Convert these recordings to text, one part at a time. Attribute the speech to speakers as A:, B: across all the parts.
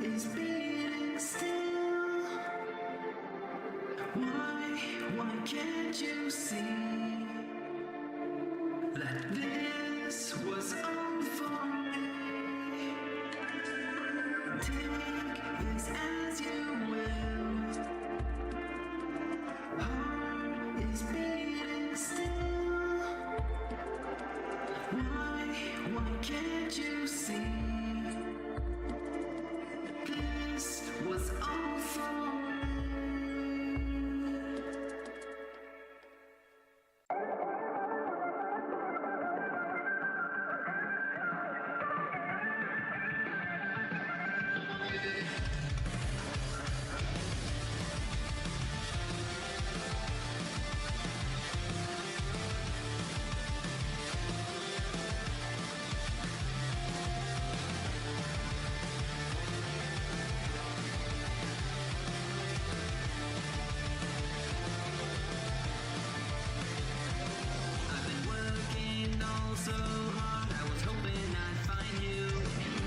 A: is beating still. Why can't you see that this was all for me? Take this as you will. Heart is beating still. Why can't you see? This was all for me. So hard, I was hoping I'd find you.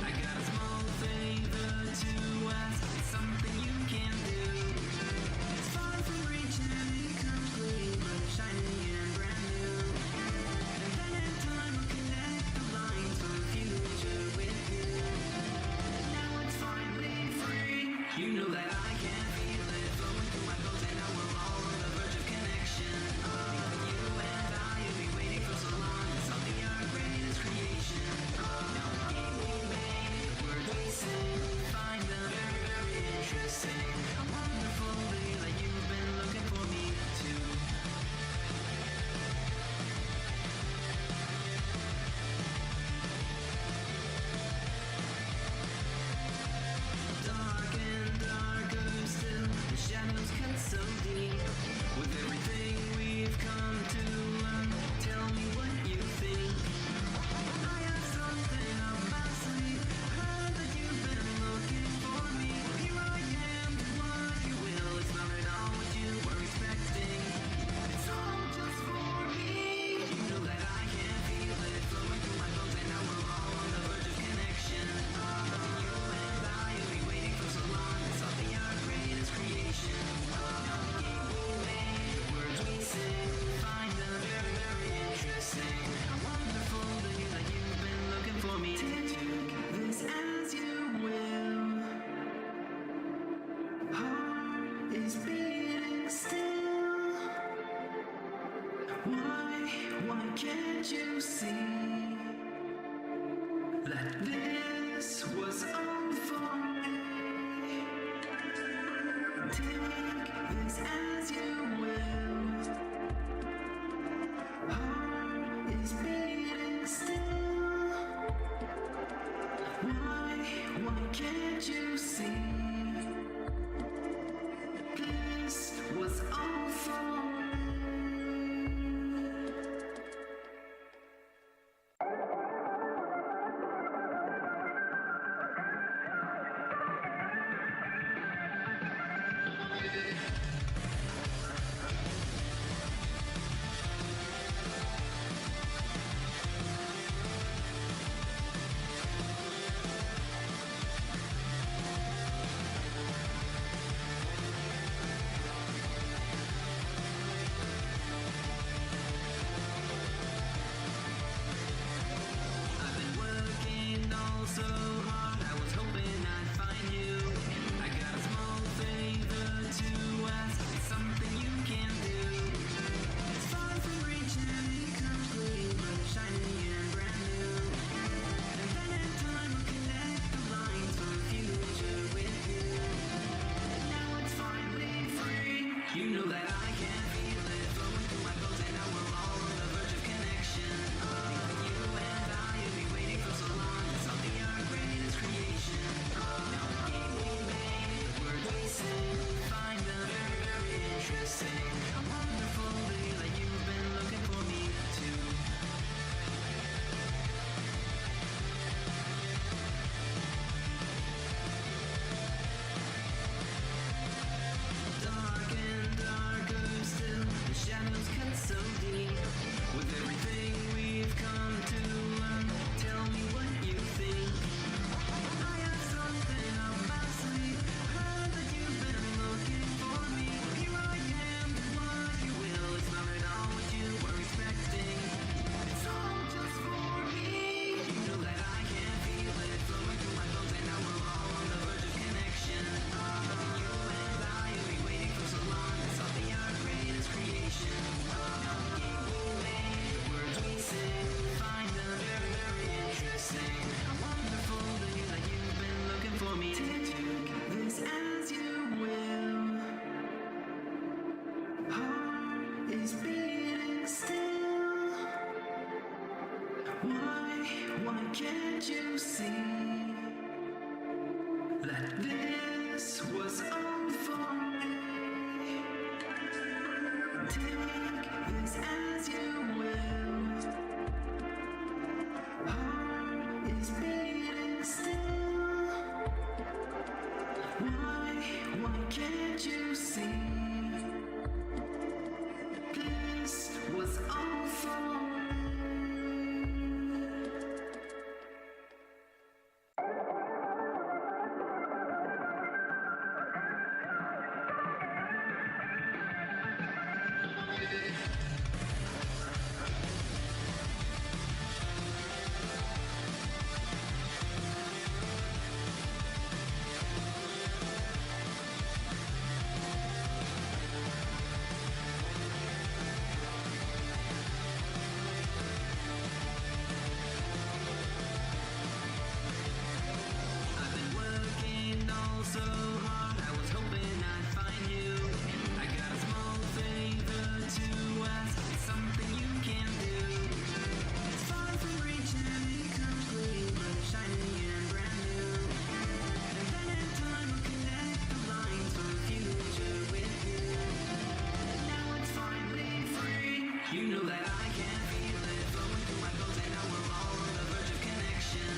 A: I got a small favor to ask, it's something you can do. It's far from reaching incomplete, but shiny and brand new. And then in time we'll connect the lines for the future with you. Now it's finally free. You know that I can feel it flowing through my bones, and now we're all on the verge of connection. You and I have been waiting for so long. Greatest creation. Now the game we made, the words we sing, find them very, very interesting. A wonderful day that you've been looking for me too. Dark and darker still, the shadows cut so deep. With everything we've come to learn, tell me what you think. Why can't you see that this was all for me? Take this as you will. Heart is beating still. Why can't you see? This was all for me. is beating still. Why can't you see that this was all for me? Take this as you will. Heart is beating still. Why can't you see? This was all for me. You know that I can feel it flowing through my bones, and now we're all on the verge of connection.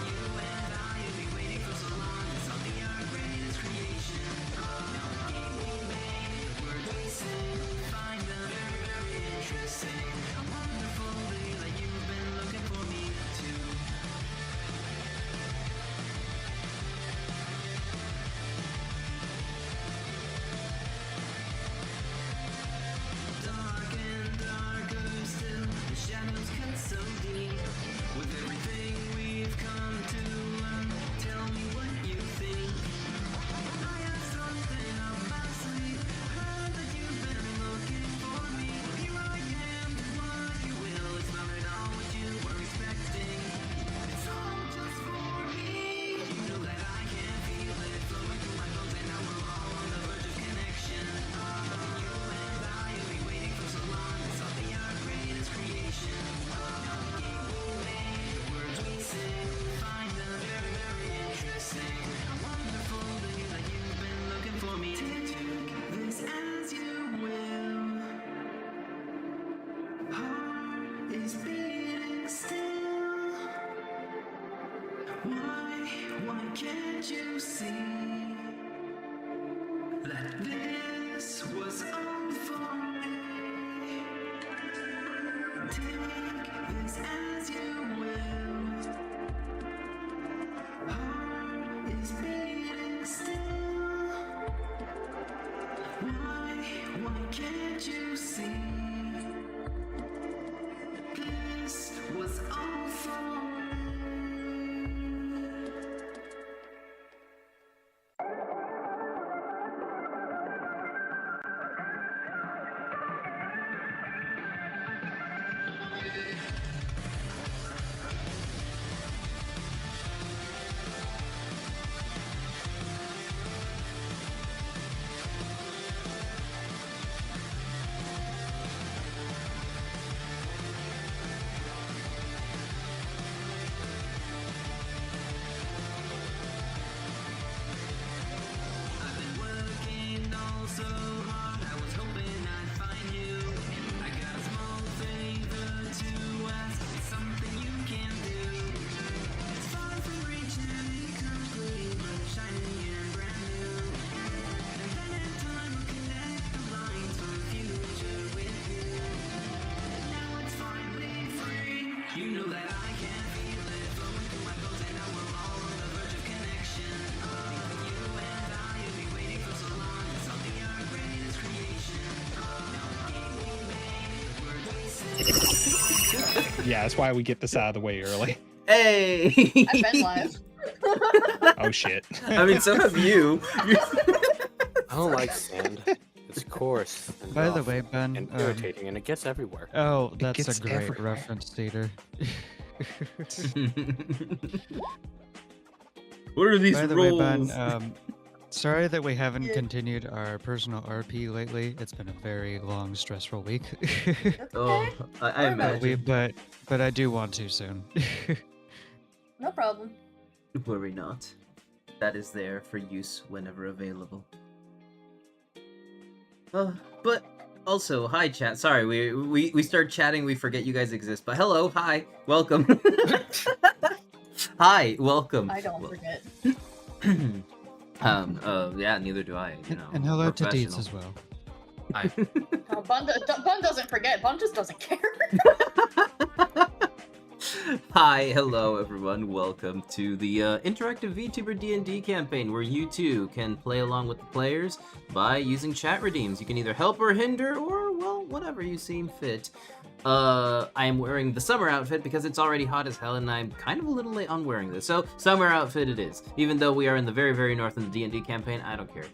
A: You and I have been waiting for so long. It's all the our greatest creation. No game we made, words we sing, find them very, very interesting. A wonderful day that you've been looking for me too. Dark and darker still, the shadows cut so deep. With everything we've come to learn, tell me what you think. I have something up my sleeve, heard that you've been looking for me. Here I am, do what you will, it's not at all what you were expecting. It's all just for me. You know that I can feel it flowing through my bones, and now we're all on the verge of connection. You and I have been waiting for so long. It's all the our greatest creation. No game we made, words we sing, find them very, very interesting. A wonderful day that you've been looking for me to. Take this as you will. Heart is beating still. Why can't you see that this was all for me? Take this as you will. Heart is beating still. Why can't you see? This was all for me. I've been working all so hard, I was hoping I'd find you. I got a small favor to ask, it's something you can do. It's far from reaching, it comes clean, but shiny and brand new. And then in time we'll connect the lines for a future with you. And now it's finally free. You know that I can feel it flowing through my bones, and now we're all on the verge of connection. You and I have been waiting for so long. It's all the our greatest creation. No game we made, words we sing.
B: Yeah, that's why we get this out of the way early.
C: Hey!
D: I've been live.
B: Oh shit.
C: I mean, so have you.
E: I don't like sand. It's coarse and
F: By the
E: rough
F: way, Ben,
E: and irritating, and it gets everywhere.
F: oh, that's
B: gets
F: a great
B: everywhere.
F: reference, Dieter.
C: What are these
F: By the
C: rolls?
F: way, Ben,
D: Sorry that we haven't continued our personal RP lately. It's been a very long, stressful week.
F: That's
C: Oh,
F: okay.
C: I
F: But
C: imagine.
D: but I do want to soon.
F: No problem.
C: Worry not. That is there for use whenever available. But also, hi chat. Sorry, we start chatting, we forget you guys exist. But hello, hi, welcome. Hi, welcome.
F: I don't forget.
C: Yeah, neither do I. You know,
D: And hello to
C: professional.
D: Deets as well.
F: No, Bun doesn't forget. Bun just doesn't care.
C: Hi, hello everyone. Welcome to the interactive Vtuber D&D campaign where you too can play along with the players by using chat redeems. You can either help or hinder or, well, whatever you seem fit. I am wearing the summer outfit because it's already hot as hell and I'm kind of a little late on wearing this. So, summer outfit it is. Even though we are in the very, very north in the D&D campaign, I don't care.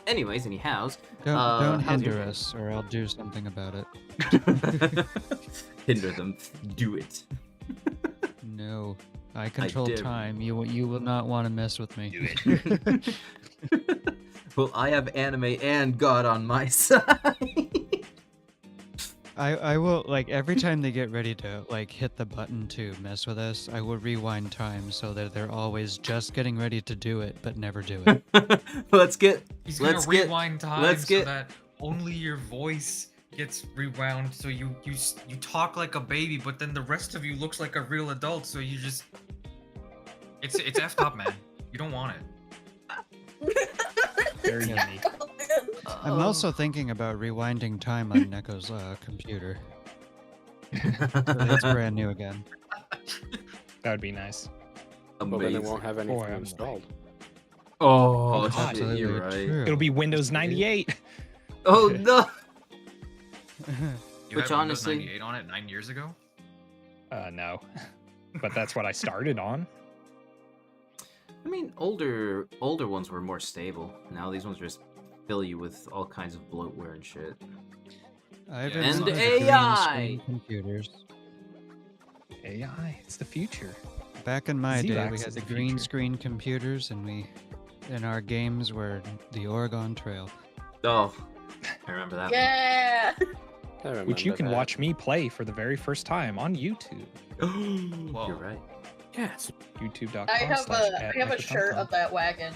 C: Anyways, anyhows.
D: Don't
C: how's your
D: hinder
C: day?
D: us, or I'll do something about it.
C: Hinder them. Do it.
D: No, I control
C: dare.
D: time. You will not want to mess with me.
C: Well, I have anime and God on my side.
D: I will, like, every time they get ready to, like, hit the button to mess with us, I will rewind time so that they're always just getting ready to do it, but never do it.
C: Let's get.
G: He's gonna
C: Let's get.
G: rewind time
C: let's get-
G: so that only your voice gets rewound. So you talk like a baby, but then the rest of you looks like a real adult. So you just it's effed up, man. You don't want it.
B: Very
D: Yeah.
B: unique.
D: I'm also thinking about rewinding time on Neko's computer. It's brand new again.
B: That would be nice.
E: Well, then it
C: Amazing.
E: won't have anything
B: Boy, I'm
E: installed.
C: Oh,
B: God.
C: shit,
D: Absolutely
C: you're right.
D: true.
B: It'll be Windows 98.
C: Oh no.
G: You
C: Which
G: had Windows
C: honestly-
G: 98 on it 9 years ago.
B: No. But that's what I started on.
C: I mean, older ones were more stable. Now these ones just fill you with all kinds of bloatware and shit.
D: I've
G: And
D: invented
C: AI.
D: green screen computers.
B: AI, it's the future.
D: Back in my day,
B: Zelax
D: we
B: is
D: had the
B: the
D: green
B: future.
D: screen computers, and our games were the Oregon Trail.
C: Oh, I remember that.
F: Yeah.
E: I remember
B: Which you can
E: that.
B: watch me play for the very first time on YouTube.
C: One.
G: Whoa.
C: You're right.
E: Yes.
B: YouTube.com.
F: I have
B: slash
F: a I have a shirt of that wagon,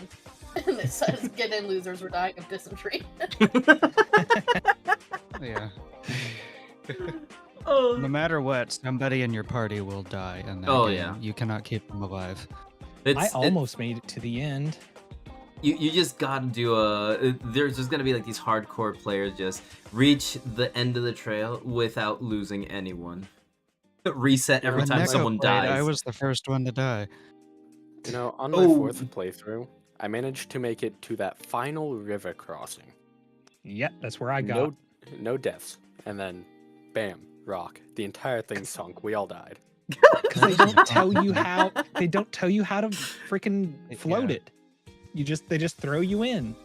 F: and it says "Get in, losers, we're dying of dysentery."
D: Yeah.
C: Oh.
D: No matter what, somebody in your party will die in that
C: Oh,
D: game.
C: yeah.
D: You cannot keep them alive.
B: I almost made it to the end.
C: You just gotta do a. There's just gonna be like these hardcore players just reach the end of the trail without losing anyone. Reset every
D: When
C: time
D: Neko
C: someone
D: played,
C: dies.
D: I was the first one to die.
E: You know, on my
C: Oh.
E: fourth playthrough, I managed to make it to that final river crossing.
B: Yep, that's where I got.
E: No deaths. And then, bam, rock. The entire thing sunk. We all died.
B: Because they don't tell you how. They don't tell you how to freaking float
D: Yeah.
B: it. They just throw you in.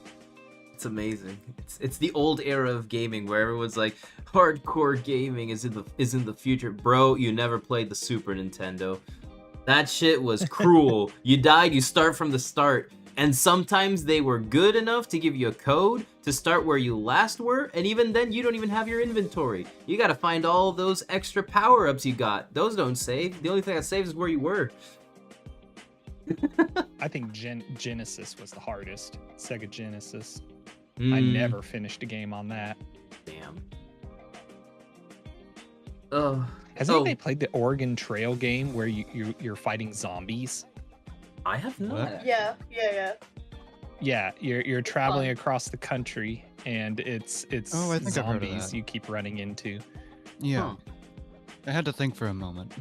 C: It's amazing. It's the old era of gaming where everyone's like, hardcore gaming is in the future. Bro, you never played the Super Nintendo. That shit was cruel. You died, you start from the start. And sometimes they were good enough to give you a code to start where you last were, and even then you don't even have your inventory. You gotta find all those extra power-ups you got. Those don't save. The only thing that saves is where you were.
B: I think Genesis was the hardest. Sega Genesis. I
C: Mm,
B: never finished a game on that.
C: Damn. Oh.
B: Has anybody played the Oregon Trail game where you're fighting zombies?
C: I have not.
D: What?
F: Yeah.
B: Yeah, you're traveling across the country and it's
D: Oh, I think I've heard of
B: zombies
D: that.
B: you keep running into.
D: Yeah.
C: Huh.
D: I had to think for a moment.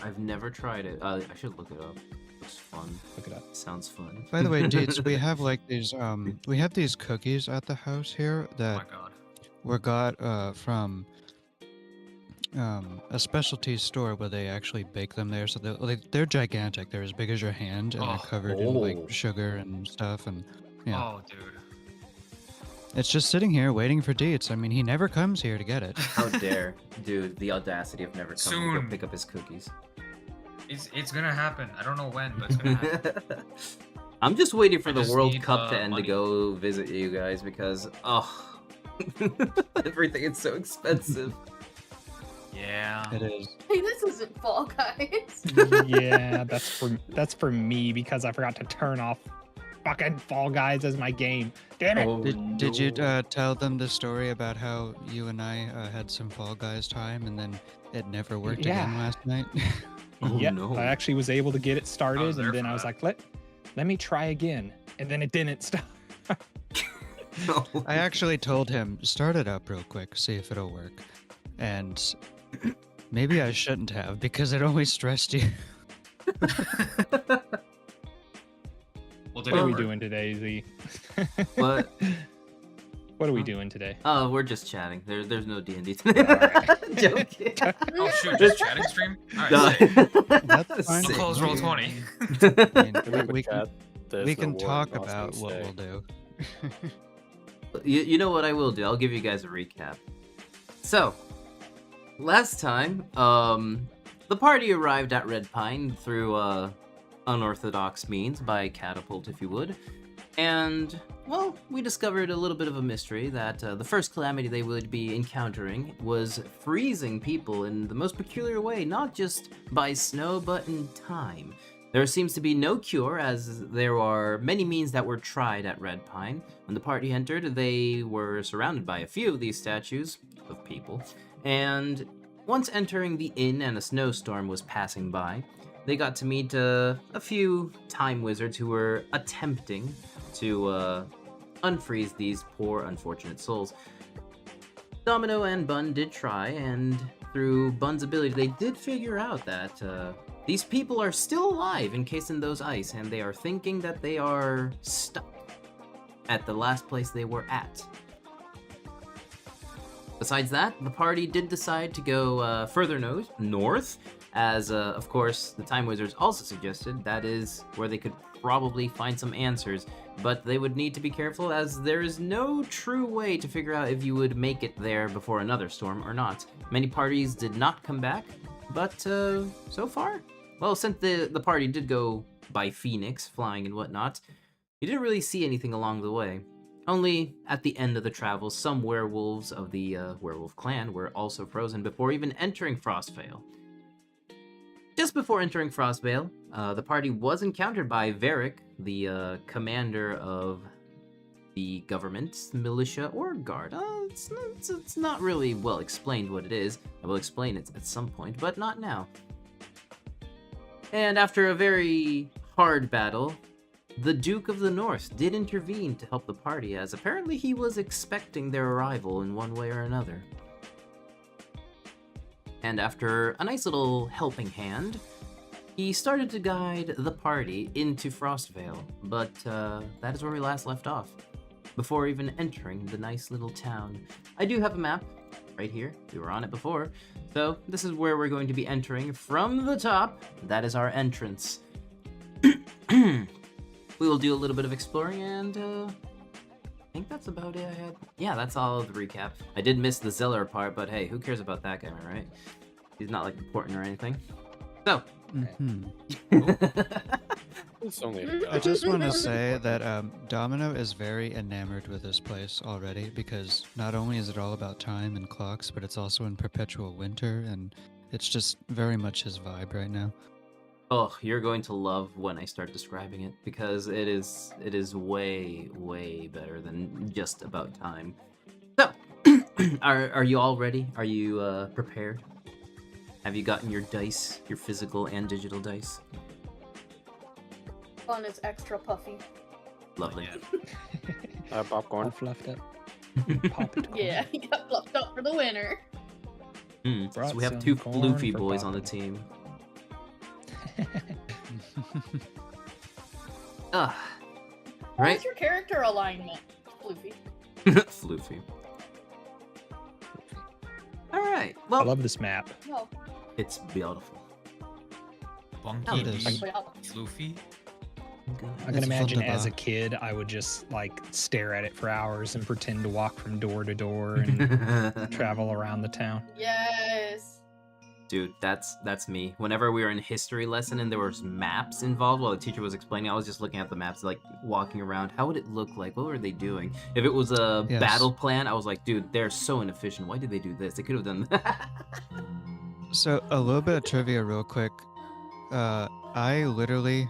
C: I've never tried it. I should look it up. Looks fun.
B: Look it up.
C: Sounds fun.
D: By the way, Deets, we have like these we have these cookies at the house here
G: Oh
D: that
G: my god.
D: were got from a specialty store where they actually bake them there. So they're gigantic. They're as big as your hand, and they're
G: Oh.
D: covered in
C: Oh.
D: like sugar and stuff. And yeah,
G: Oh, dude.
D: it's just sitting here waiting for Deets. I mean, he never comes here to get it.
C: How dare, dude, the audacity of never coming to go
G: Soon.
C: pick up his cookies.
G: It's gonna happen. I don't know when, but it's gonna happen.
C: I'm just waiting for
G: I
C: the
G: just
C: World
G: need,
C: Cup to end
G: money.
C: to go visit you guys because everything is so expensive.
G: Yeah.
D: It is.
F: Hey, this isn't Fall Guys.
B: Yeah, that's for me because I forgot to turn off fucking Fall Guys as my game. Damn it!
C: Oh,
D: Did you
C: no.
D: tell them the story about how you and I had some Fall Guys time and then it never worked again
B: Yeah.
D: last night?
C: Oh,
B: Yep,
C: no.
B: I actually was able to get it started,
G: there
B: and then
G: for
B: I was
G: that.
B: like, let me try again, and then it didn't stop.
C: No.
D: I actually told him, start it up real quick, see if it'll work. And maybe I shouldn't have because it only stressed you.
G: Well, did
B: What
G: it
B: are we
G: work?
B: doing today, Z?
C: What?
B: What are we doing today?
C: Oh, we're just chatting. There's no D&D today.
B: Alright.
C: Joking.
G: Oh shoot, just chatting stream? Alright,
C: No.
G: sick.
D: That's fine.
G: I'll
C: Sick.
G: close roll 20.
D: I mean,
E: Remember,
D: we can,
E: chat, there's
D: we
E: no
D: can
E: war
D: talk
E: in Boston
D: about what
E: State.
D: we'll do.
C: You know what I will do? I'll give you guys a recap. So, last time, the party arrived at Red Pine through unorthodox means, by catapult, if you would. And, well, we discovered a little bit of a mystery that the first calamity they would be encountering was freezing people in the most peculiar way, not just by snow, but in time. There seems to be no cure, as there are many means that were tried at Red Pine. When the party entered, they were surrounded by a few of these statues of people, and once entering the inn and a snowstorm was passing by, they got to meet a few time wizards who were attempting to unfreeze these poor, unfortunate souls. Domino and Bun did try, and through Bun's ability, they did figure out that these people are still alive encased in those ice, and they are thinking that they are stuck at the last place they were at. Besides that, the party did decide to go further north, as of course the Time Wizards also suggested that is where they could probably find some answers, but they would need to be careful as there is no true way to figure out if you would make it there before another storm or not. Many parties did not come back, but so far, well, since the party did go by Phoenix, flying and whatnot, you didn't really see anything along the way. Only at the end of the travel, some werewolves of the werewolf clan were also frozen before even entering Frostvale. Just before entering Frostvale, the party was encountered by Varric, the commander of the government, militia, or guard. It's not really well explained what it is. I will explain it at some point, but not now. And after a very hard battle, the Duke of the North did intervene to help the party, as apparently he was expecting their arrival in one way or another. And after a nice little helping hand, he started to guide the party into Frostvale, but that is where we last left off, before even entering the nice little town. I do have a map right here. We were on it before. So this is where we're going to be entering from the top. That is our entrance. We will do a little bit of exploring, and I think that's about it. Yeah, that's all of the recap. I did miss the Zeller part, but hey, who cares about that guy, right? He's not like important or anything. So,
E: It's only
D: I just want to say that Domino is very enamored with this place already because not only is it all about time and clocks, but it's also in perpetual winter, and it's just very much his vibe right now.
C: oh, you're going to love when I start describing it, because it is way, way better than just about time. So, are you all ready? Are you prepared? Have you gotten your dice, your physical and digital dice?
F: Fun is extra puffy.
C: Lovely.
E: popcorn.
B: All fluffed up. Popcorn.
F: Yeah, he got fluffed up for the winner.
C: So
B: Brought
C: we have
B: some
C: two
B: corn
C: floofy
B: for
C: boys on the
B: popcorn.
C: team. Ugh.
F: What
C: Right?
F: was your character alignment, Floofy?
C: Floofy. Alright,
B: I
C: well,
B: love this map.
F: No.
C: it's beautiful.
G: Bunky
D: It
G: D.
D: is.
G: Floofy.
B: I can
D: It's
B: imagine as a
D: wunderbar.
B: kid, I would just like stare at it for hours and pretend to walk from door to door and travel around the town.
F: Yes.
C: Dude, that's me. Whenever we were in history lesson and there was maps involved while the teacher was explaining, I was just looking at the maps, like walking around. How would it look like? What were they doing? If it was a
D: Yes.
C: battle plan, I was like, dude, they're so inefficient. Why did they do this? They could have done that.
D: So a little bit of trivia, real quick. I literally,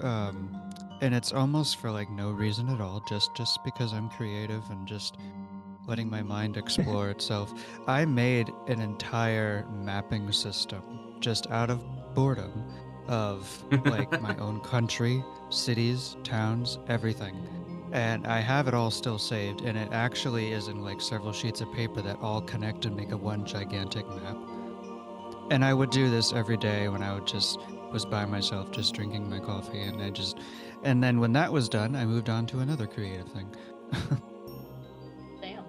D: and it's almost for like no reason at all, just because I'm creative and just letting my mind explore itself. I made an entire mapping system just out of boredom of like my own country, cities, towns, everything. And I have it all still saved, and it actually is in like several sheets of paper that all connect and make a one gigantic map. And I would do this every day when I was by myself just drinking my coffee, and then when that was done, I moved on to another creative thing.
F: Damn.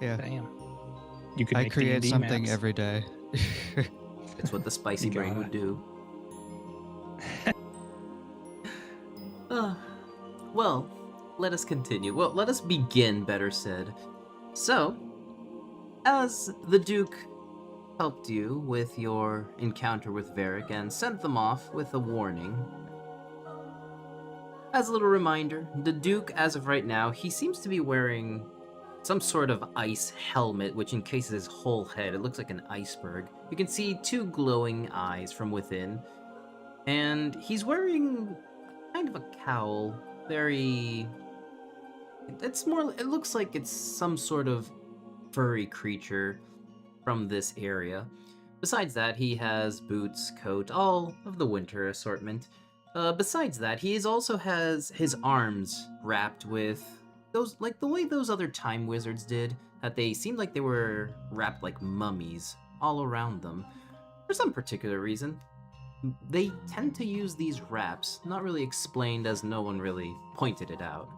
D: Yeah.
B: Damn. You could
D: I
B: make
D: create
B: D&D
D: something
B: maps.
D: every day.
C: It's what the spicy
B: You
C: brain
B: gotta.
C: would do. Well, let us continue. Well, let us begin, better said. So, as the Duke helped you with your encounter with Varric and sent them off with a warning, as a little reminder, the Duke, as of right now, he seems to be wearing some sort of ice helmet which encases his whole head. It looks like an iceberg. You can see two glowing eyes from within, and he's wearing kind of a cowl. Very... it looks like it's some sort of furry creature from this area. Besides that, he has boots, coat, all of the winter assortment. Besides that, he also has his arms wrapped with those, like the way those other time wizards did, that they seemed like they were wrapped like mummies all around them. For some particular reason, they tend to use these wraps, not really explained as no one really pointed it out.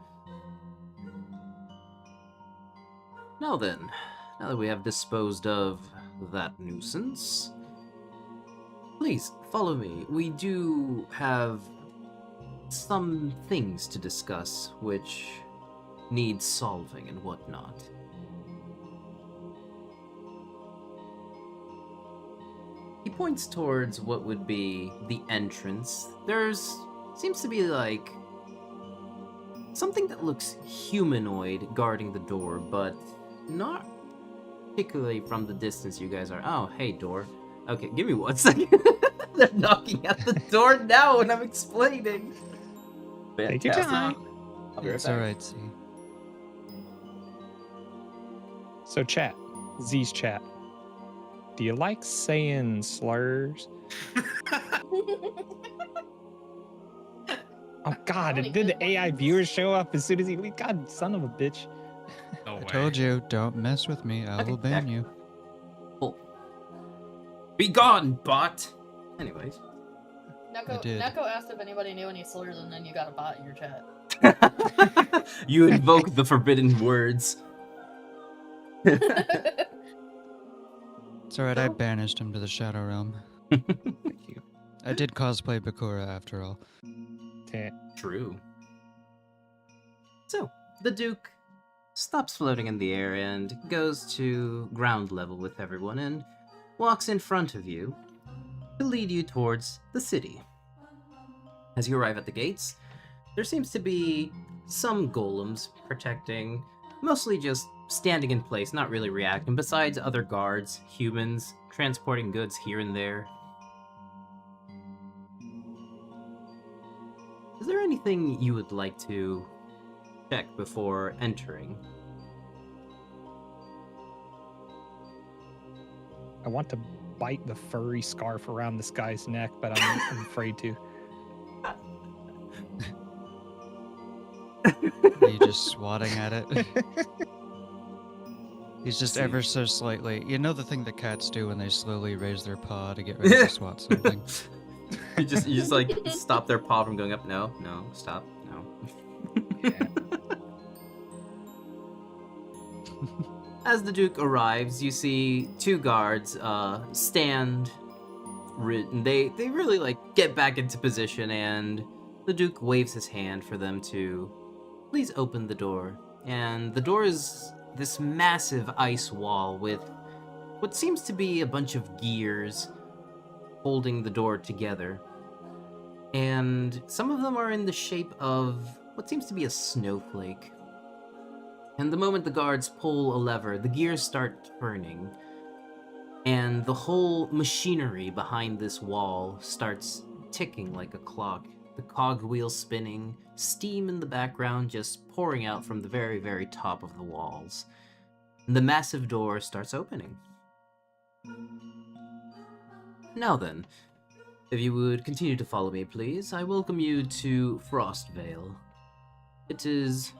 C: Now then, now that we have disposed of that nuisance, please follow me. We do have some things to discuss which need solving and whatnot. He points towards what would be the entrance. Seems to be like something that looks humanoid guarding the door, but not particularly from the distance you guys are. Oh, hey, door. Okay, give me 1 second. They're knocking at the door now and I'm explaining.
B: Take your time.
C: I'll be right
D: It's
C: back.
D: alright, see.
B: So chat, Z's chat. Do you like saying slurs? Oh God!
F: Only
B: It did
F: good
B: the AI
F: ones.
B: viewers show up as soon as he? God, son of a bitch!
G: No
D: I
G: way.
D: told you, don't mess with me. I
C: Okay,
D: will ban
C: back.
D: you.
C: Oh. Be gone, bot! Anyways.
D: I did.
F: Neko asked if anybody knew any slurs, and then you got a bot in your chat.
C: You invoke the forbidden words.
D: It's alright, I
C: No.
D: banished him to the Shadow Realm.
B: Thank you.
D: I did cosplay Bakura after all.
C: True. So, the Duke stops floating in the air and goes to ground level with everyone and walks in front of you to lead you towards the city. As you arrive at the gates, there seems to be some golems protecting, mostly just standing in place, not really reacting, besides other guards, humans, transporting goods here and there. Is there anything you would like to check before entering?
B: I want to bite the furry scarf around this guy's neck, but I'm afraid to.
D: Are you just swatting at it? He's just
C: See.
D: ever so slightly. You know the thing that cats do when they slowly raise their paw to get ready to swat something?
C: You just like stop their paw from going up. No, stop. No. As the Duke arrives, you see two guards stand. They really like get back into position, and the Duke waves his hand for them to please open the door. And the door is this massive ice wall with what seems to be a bunch of gears holding the door together. And some of them are in the shape of what seems to be a snowflake. And the moment the guards pull a lever, the gears start turning. And the whole machinery behind this wall starts ticking like a clock. The cogwheel spinning, steam in the background just pouring out from the very, very top of the walls. And the massive door starts opening. Now then, if you would continue to follow me, please, I welcome you to Frostvale. It is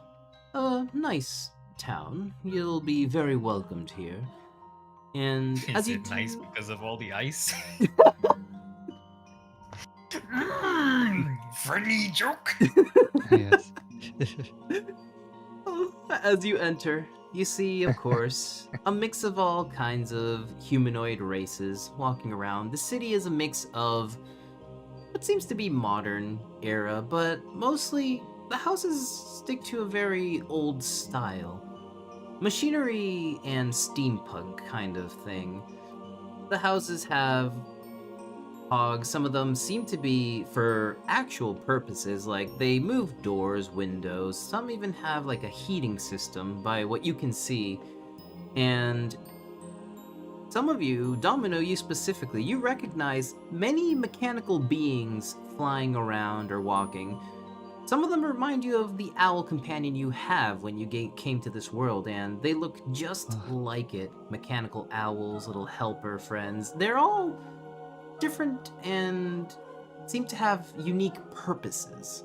C: a nice town. You'll be very welcomed here. And as
G: Is
C: you
G: it nice because of all the ice? Funny joke.
D: Yes.
C: As you enter, you see, of course, a mix of all kinds of humanoid races walking around. The city is a mix of what seems to be modern era, but mostly the houses stick to a very old style. Machinery and steampunk kind of thing. The houses have cogs. Some of them seem to be for actual purposes, like they move doors, windows. Some even have like a heating system by what you can see. And some of you, Domino, you specifically, you recognize many mechanical beings flying around or walking. Some of them remind you of the owl companion you have when you came to this world, and they look just like it. Mechanical owls, little helper friends. They're all different and seem to have unique purposes.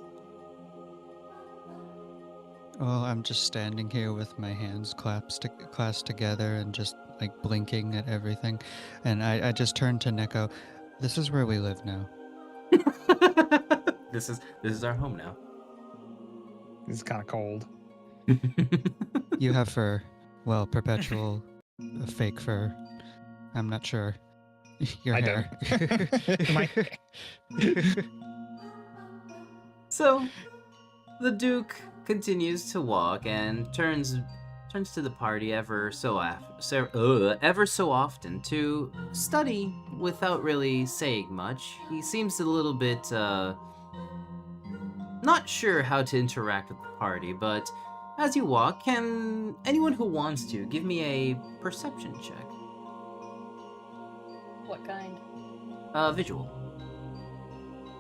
D: Well, I'm just standing here with my hands clasped together and just like blinking at everything. And I just turned to Neko. This is where we live now.
C: This is our home now.
B: This is kind of cold.
D: You have fur. Well, perpetual fake fur. I'm not sure. Your
B: I
D: hair.
B: don't. My-
C: So, the Duke continues to walk and turns to the party ever so often to study without really saying much. He seems a little bit not sure how to interact with the party, but as you walk, can anyone who wants to give me a perception check?
F: What kind?
C: Visual.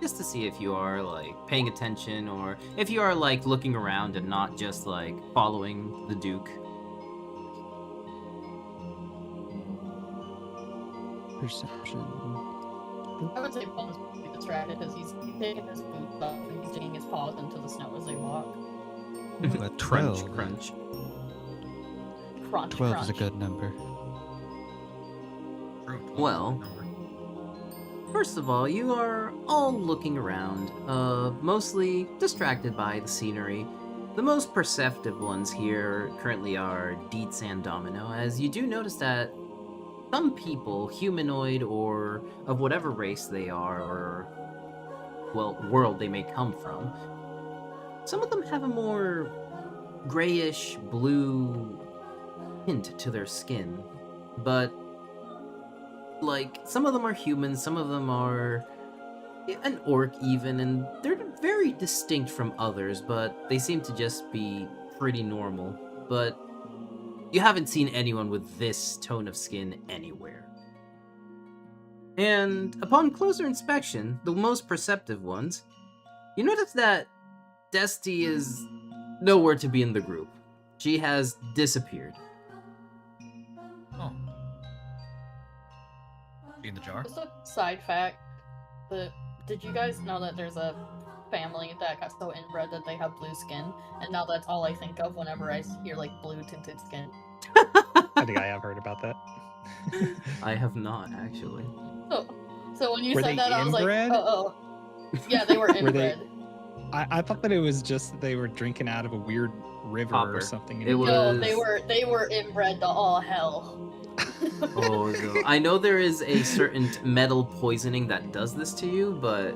C: Just to see if you are, like, paying attention, or if you are, like, looking around and not just, like, following the Duke.
D: Perception.
F: I would say Paul's pretty distracted because he's taking his boots off and he's digging his paws into the snow as they walk.
D: Ooh, a
C: Crunch,
D: 12.
C: crunch.
F: Crunch,
D: 12
F: crunch.
D: is a good number.
G: True, 12
C: Well.
G: number.
C: First of all, you are all looking around, mostly distracted by the scenery. The most perceptive ones here currently are Dietz and Domino, as you do notice that some people, humanoid or of whatever race they are, or, well, world they may come from, some of them have a more grayish blue tint to their skin, but like, some of them are humans, some of them are an orc even, and they're very distinct from others, but they seem to just be pretty normal. But you haven't seen anyone with this tone of skin anywhere. And upon closer inspection, the most perceptive ones, you notice that Desti is nowhere to be in the group. She has disappeared.
G: Oh. In the jar?
F: Just a side fact, did you guys know that there's a family that got so inbred that they have blue skin? And now that's all I think of whenever I hear, like, blue tinted skin.
B: I think I have heard about that.
C: I have not, actually.
F: So when you
B: Were
F: said
B: they
F: that, I was like,
B: inbred?
F: oh. Yeah, they were
B: Were
F: inbred.
B: they- I thought that it was just they were drinking out of a weird river
C: Copper.
B: or something.
C: It was-
F: No, they were inbred to all hell.
C: Oh, no. I know there is a certain metal poisoning that does this to you, but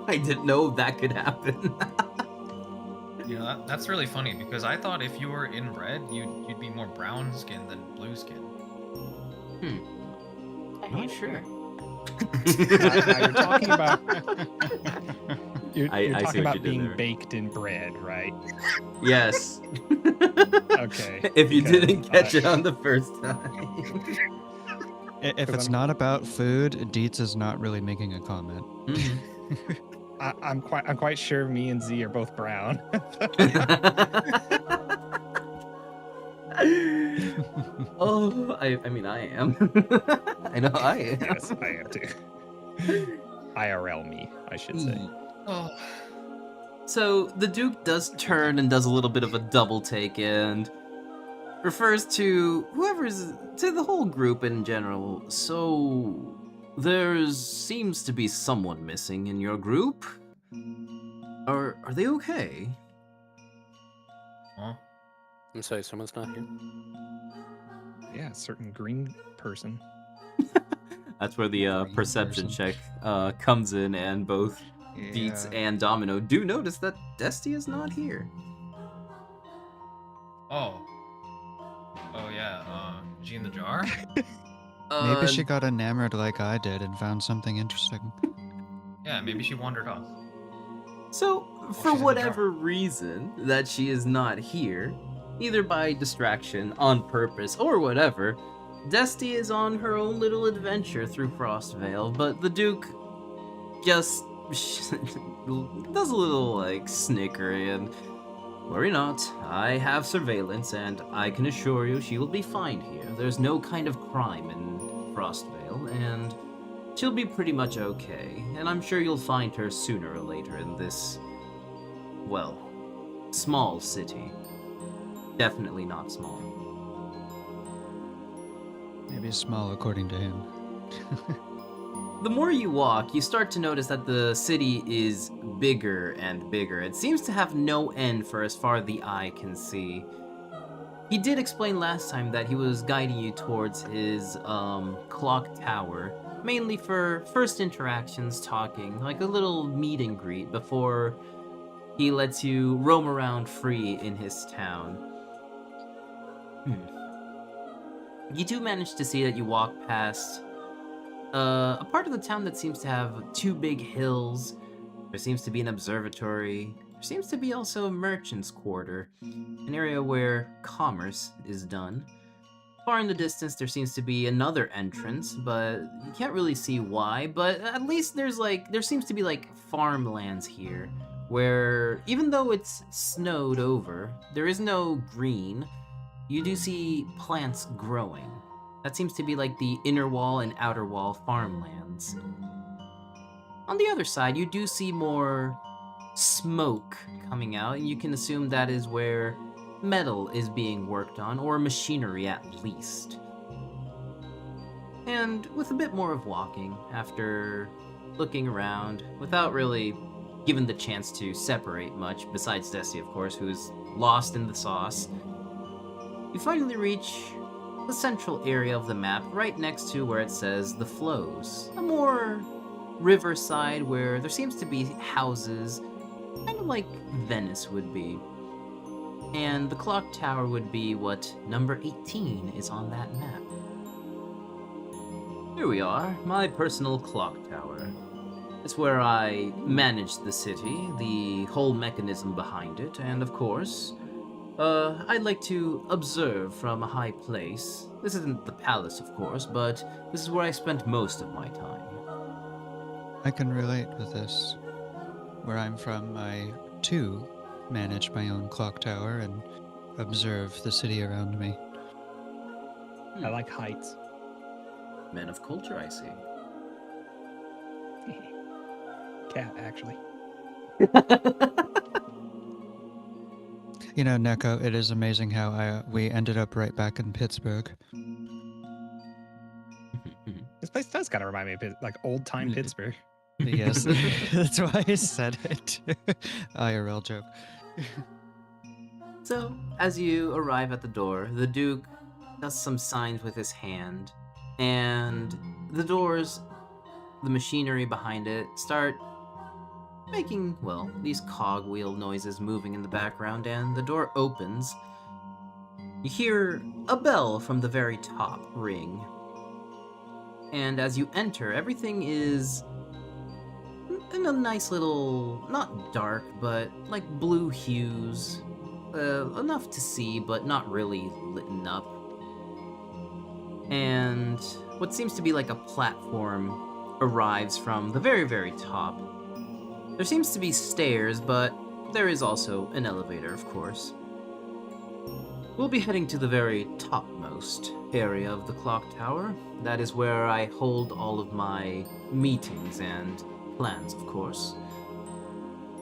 C: I didn't know that could happen.
G: You know, that's really funny because I thought if you were inbred, you'd be more brown skin than blue skin.
F: I
C: Not
F: hate
C: sure.
F: it here.
B: Now you're talking about you're
C: I see
B: talking
C: what
B: about
C: you did
B: being
C: there.
B: baked in bread, right?
C: Yes.
B: Okay,
C: If you
B: because,
C: didn't catch it on the first time.
D: If
B: 'Cause
D: it's
B: I'm-
D: not about food, Dietz is not really making a comment.
C: Mhm.
B: I'm quite sure me and Z are both brown.
C: Oh, I mean, I am. I know I am.
B: Yes, I am too. IRL me, I should say.
G: Oh.
C: So the Duke does turn and does a little bit of a double take and refers to to the whole group in general. So there seems to be someone missing in your group. Are they okay?
G: Huh?
E: I'm sorry, someone's not here.
B: Yeah, a certain green person.
C: That's where the
D: Green
C: perception
D: person.
C: check comes in, and both Beats
D: Yeah.
C: and Domino do notice that Desti is not here.
G: Oh. Oh yeah. She in the jar?
D: Maybe she got enamored like I did and found something interesting.
G: Yeah, maybe she wandered off.
C: So,
G: she's
C: for
G: in the
C: whatever reason that she is not here, either by distraction, on purpose, or whatever, Desti is on her own little adventure through Frostvale, but the Duke just does a little, like, snickery and, worry not, I have surveillance, and I can assure you she will be fine here. There's no kind of crime in Frostvale, and she'll be pretty much okay, and I'm sure you'll find her sooner or later in this, well, small city. Definitely not small.
D: Maybe small according to him.
C: The more you walk, you start to notice that the city is bigger and bigger. It seems to have no end for as far the eye can see. He did explain last time that he was guiding you towards his clock tower, mainly for first interactions, talking, like a little meet and greet before he lets you roam around free in his town. You do manage to see that you walk past a part of the town that seems to have two big hills. There seems to be an observatory. There seems to be also a merchant's quarter, an area where commerce is done. Far in the distance, there seems to be another entrance, but you can't really see why. But at least there seems to be like farmlands here, where even though it's snowed over, there is no green. You do see plants growing. That seems to be like the inner wall and outer wall farmlands. On the other side, you do see more smoke coming out, and you can assume that is where metal is being worked on, or machinery at least. And with a bit more of walking, after looking around, without really given the chance to separate much, besides Desi, of course, who's lost in the sauce, you finally reach the central area of the map, right next to where it says the flows. A more riverside where there seems to be houses, kind of like Venice would be. And the clock tower would be what number 18 is on that map. Here we are, my personal clock tower. It's where I manage the city, the whole mechanism behind it, and of course, I'd like to observe from a high place. This isn't the palace, of course, but this is where I spent most of my time.
D: I can relate with this. Where I'm from, I too manage my own clock tower and observe the city around me.
B: I like heights.
C: Man of culture, I see.
B: Cat, actually.
D: You know, Neko, it is amazing how we ended up right back in Pittsburgh.
B: This place does kind of remind me of like old time
D: Mm.
B: Pittsburgh.
D: Yes, that's why I said it. IRL joke.
C: So, as you arrive at the door, the Duke does some signs with his hand, and the doors, the machinery behind it, start making, well, these cogwheel noises moving in the background, and the door opens. You hear a bell from the very top ring, And as you enter, everything is in a nice little, not dark, but like blue hues. Enough to see, but not really lit up. And what seems to be like a platform arrives from the very, very top. There seems to be stairs, but there is also an elevator, of course. We'll be heading to the very topmost area of the clock tower. That is where I hold all of my meetings and plans, of course.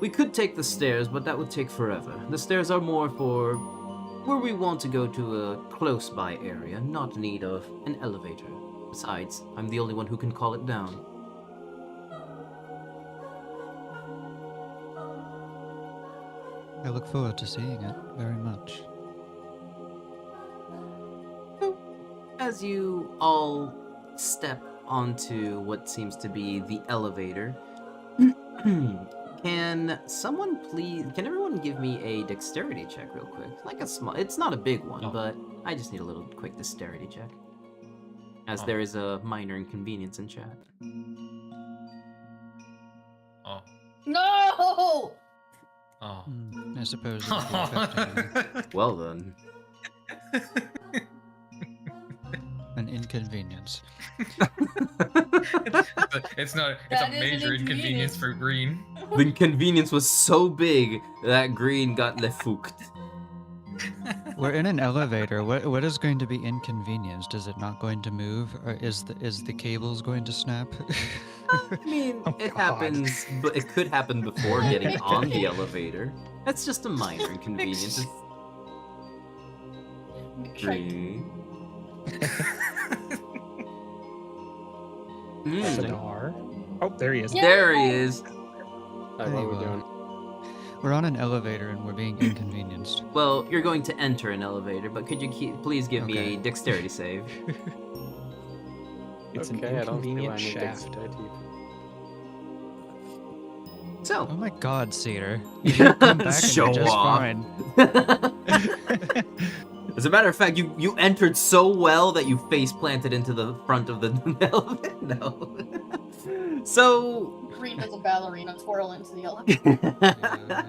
C: We could take the stairs, but that would take forever. The stairs are more for where we want to go to a close-by area, not in need of an elevator. Besides, I'm the only one who can call it down.
D: I look forward to seeing it very much.
C: As you all step onto what seems to be the elevator, can everyone give me a dexterity check real quick? Like a small, it's not a big one,
G: Oh.
C: but I just need a little quick dexterity check. As
G: Oh.
C: there is a minor inconvenience in chat.
G: Oh.
F: No!
G: Oh.
D: I suppose it would be affecting
C: Well then.
D: an inconvenience.
G: It's not. It's
F: That
G: a
F: is an
G: major inconvenience
F: inconvenience.
G: for Green.
C: The inconvenience was so big that Green got lefukt.
D: We're in an elevator. What is going to be inconvenienced? Is it not going to move, or is the cables going to snap?
C: I mean,
B: Oh,
C: it
B: God.
C: happens, but it could happen before getting on the elevator. That's just a minor inconvenience. It's Green.
B: Sadar. Oh, there he is.
F: Yeah.
C: There he is.
E: What are we
D: Anyway.
E: doing?
D: We're on an elevator and we're being inconvenienced.
C: Well, you're going to enter an elevator, but could you please give me
D: Okay.
C: a dexterity save?
B: It's
E: Okay,
B: an
E: I don't see why I
B: inconvenient
E: need
B: shaft.
E: dexterity.
D: Oh
C: So,
D: my God, Cedar! You should come back and
C: Show
D: you're just
C: off.
D: fine.
C: as a matter of fact, you entered so well that you face planted into the front of the elevator. No. So,
F: Green does a ballerina twirl into the elevator.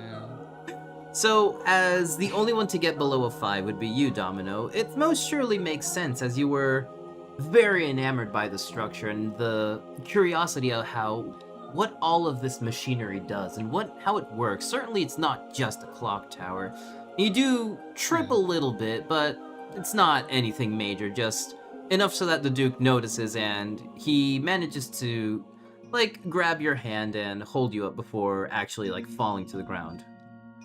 C: So, as the only one to get below a 5 would be you, Domino, it most surely makes sense as you were very enamored by the structure and the curiosity of what all of this machinery does and how it works. Certainly it's not just a clock tower. You do trip a little bit, but it's not anything major, just enough so that the Duke notices and he manages to grab your hand and hold you up before actually falling to the ground.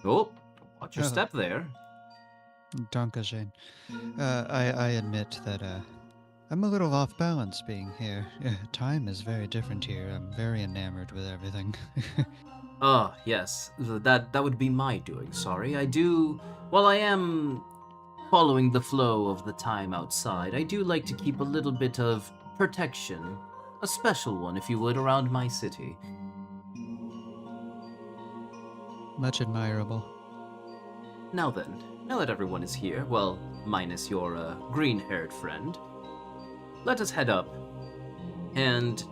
C: Oh, watch your
D: Oh.
C: step there.
D: Dankeschön. I admit that I'm a little off balance being here. Time is very different here. I'm very enamored with everything.
C: Ah, yes, that would be my doing, sorry. While I am following the flow of the time outside, I do like to keep a little bit of protection. A special one, if you would, around my city.
D: Much admirable.
C: Now then, now that everyone is here, well, minus your green-haired friend, let us head up. And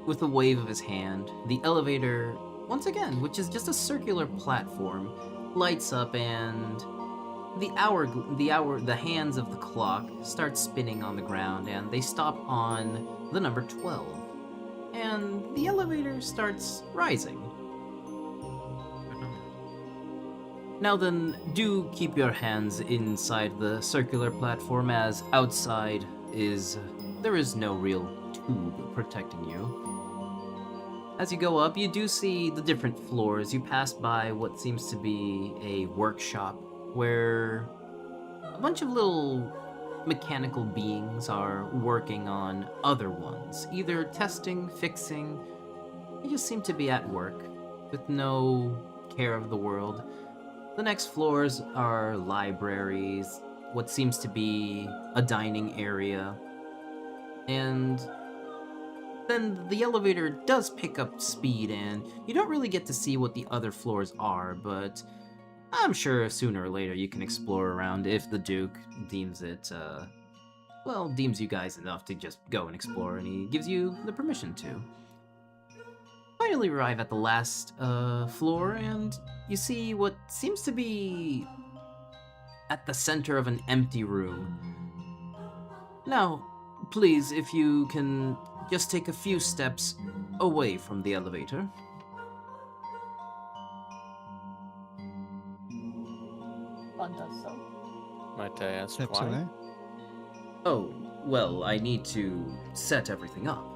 C: with a wave of his hand, the elevator, once again, which is just a circular platform, lights up and the hands of the clock start spinning on the ground and they stop on the number 12. And the elevator starts rising. Now then, do keep your hands inside the circular platform as outside there is no real tube protecting you. As you go up, you do see the different floors. You pass by what seems to be a workshop where a bunch of little mechanical beings are working on other ones, either testing, fixing. They just seem to be at work with no care of the world. The next floors are libraries, what seems to be a dining area, and then the elevator does pick up speed and you don't really get to see what the other floors are, but I'm sure sooner or later you can explore around if the Duke deems it well, deems you guys enough to just go and explore, and he gives you the permission to. Finally arrive at the last floor, and you see what seems to be at the center of an empty room. Now, please, if you can just take a few steps away from the elevator.
F: One does so.
E: Might I ask
D: Steps
E: why?
D: away.
C: Oh, well, I need to set everything up.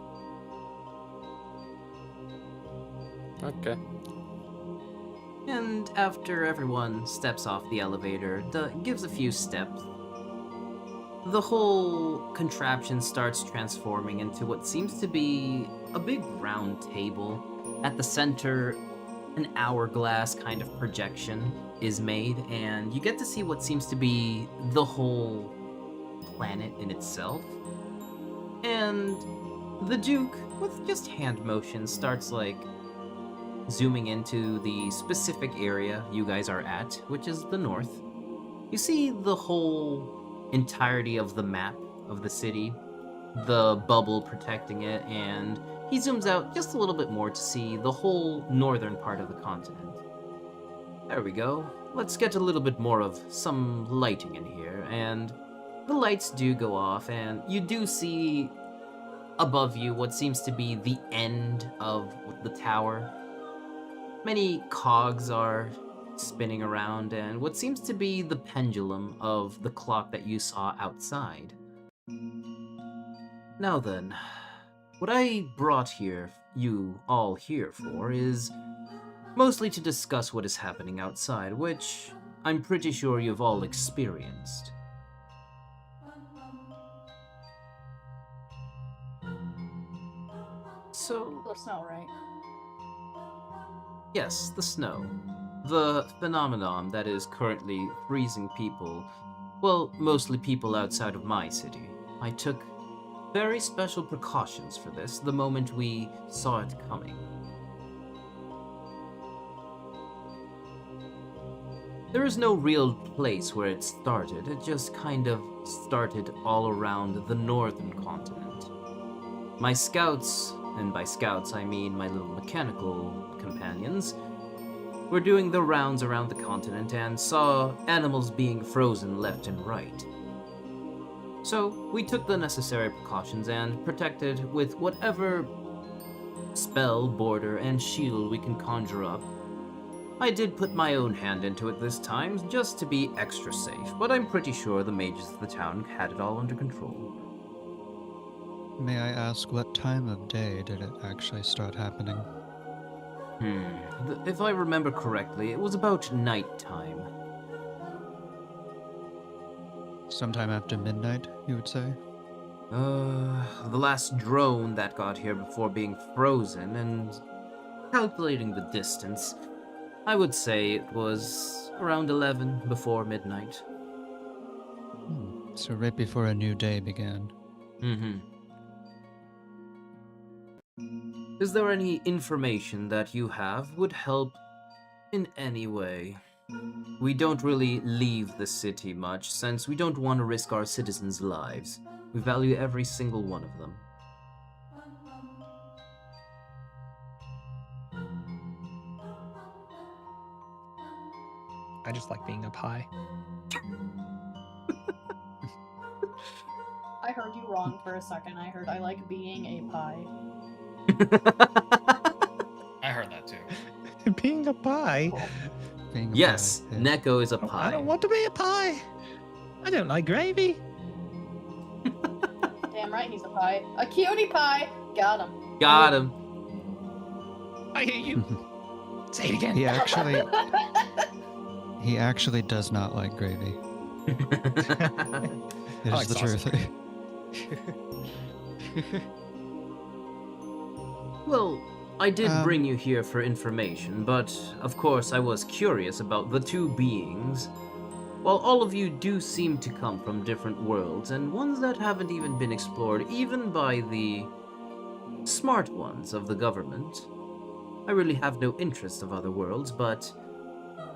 E: Okay.
C: And after everyone steps off the elevator, gives a few steps, the whole contraption starts transforming into what seems to be a big round table. At the center, an hourglass kind of projection is made, and you get to see what seems to be the whole planet in itself. And the Duke, with just hand motions, starts like zooming into the specific area you guys are at, which is the north. You see the whole entirety of the map of the city, the bubble protecting it, and he zooms out just a little bit more to see the whole northern part of the continent. There we go. Let's get a little bit more of some lighting in here, and the lights do go off, and you do see above you what seems to be the end of the tower. Many cogs are spinning around, and what seems to be the pendulum of the clock that you saw outside. Now then, what I brought you all here for is mostly to discuss what is happening outside, which I'm pretty sure you've all experienced. So,
F: The snow, right?
C: yes, the snow. The phenomenon that is currently freezing people, well, mostly people outside of my city. I took very special precautions for this the moment we saw it coming. There is no real place where it started. It just kind of started all around the northern continent. My scouts, and by scouts I mean my little mechanical companions, were doing the rounds around the continent and saw animals being frozen left and right. So we took the necessary precautions and protected with whatever spell, border, and shield we can conjure up. I did put my own hand into it this time, just to be extra safe, but I'm pretty sure the mages of the town had it all under control.
D: May I ask what time of day did it actually start happening?
C: If I remember correctly, it was about nighttime.
D: Sometime after midnight, you would say?
C: The last drone that got here before being frozen, and calculating the distance, I would say it was around 11 before midnight.
D: So right before a new day began.
C: Is there any information that you have would help in any way? We don't really leave the city much, since we don't want to risk our citizens' lives. We value every single one of them.
B: I just like being a pie.
F: I heard you wrong for a second. I heard I like being a pie.
G: I heard that too.
B: Being a pie?
D: Being a
C: Yes,
D: pie, yeah.
C: Neko is a
B: Oh,
C: pie.
B: I don't want to be a pie. I don't like gravy.
F: Damn right, he's a pie. A cutie pie! Got him.
C: Got him.
B: I hate you. Say it again.
D: He actually does not like gravy. It
B: I
D: is
B: like
D: the truth.
C: Well, I did
D: Um,
C: bring you here for information, but of course I was curious about the two beings. While all of you do seem to come from different worlds, and ones that haven't even been explored even by the smart ones of the government, I really have no interest of other worlds, but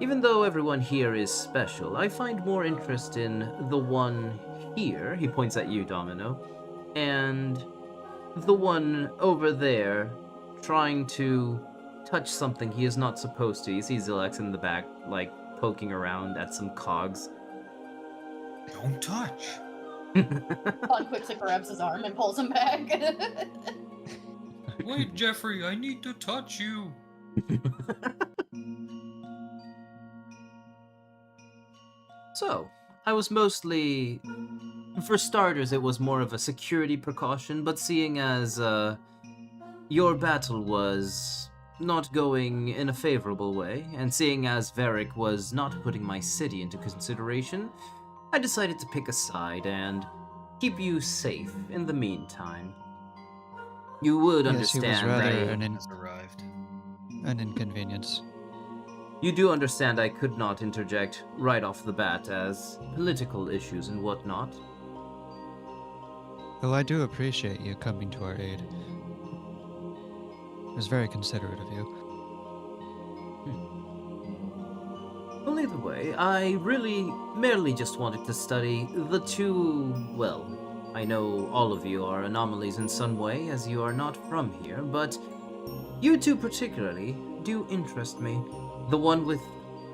C: even though everyone here is special, I find more interest in the one here, he points at you, Domino, and the one over there trying to touch something he is not supposed to. You see Zelax in the back, like, poking around at some cogs.
G: Don't touch.
F: Von Quixote grabs his arm and pulls him back.
G: Wait, Jeffrey, I need to touch you.
C: So, I was mostly... For starters, it was more of a security precaution, but seeing as your battle was not going in a favorable way, and seeing as Varric was not putting my city into consideration, I decided to pick a side and keep you safe in the meantime. You would
D: Yes, he was
C: understand
D: rather
C: that...
G: Has arrived.
D: an inconvenience.
C: You do understand I could not interject right off the bat as political issues and whatnot.
D: Oh, I do appreciate you coming to our aid. It was very considerate of you.
C: Well, either way, I really merely just wanted to study the two, well, I know all of you are anomalies in some way as you are not from here, but you two particularly do interest me. The one with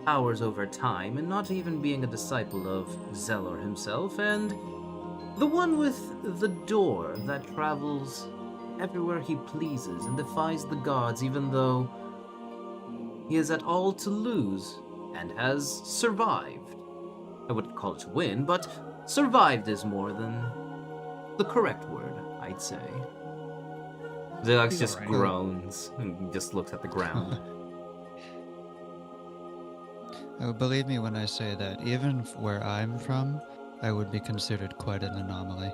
C: powers over time and not even being a disciple of Zelor himself, and the one with the door that travels everywhere he pleases and defies the gods even though he is at all to lose and has survived. I wouldn't call it to win, but survived is more than the correct word, I'd say. Zelax
B: He's
C: just
B: alright.
C: groans and just looks at the ground.
D: Oh, believe me when I say that even where I'm from, I would be considered quite an anomaly.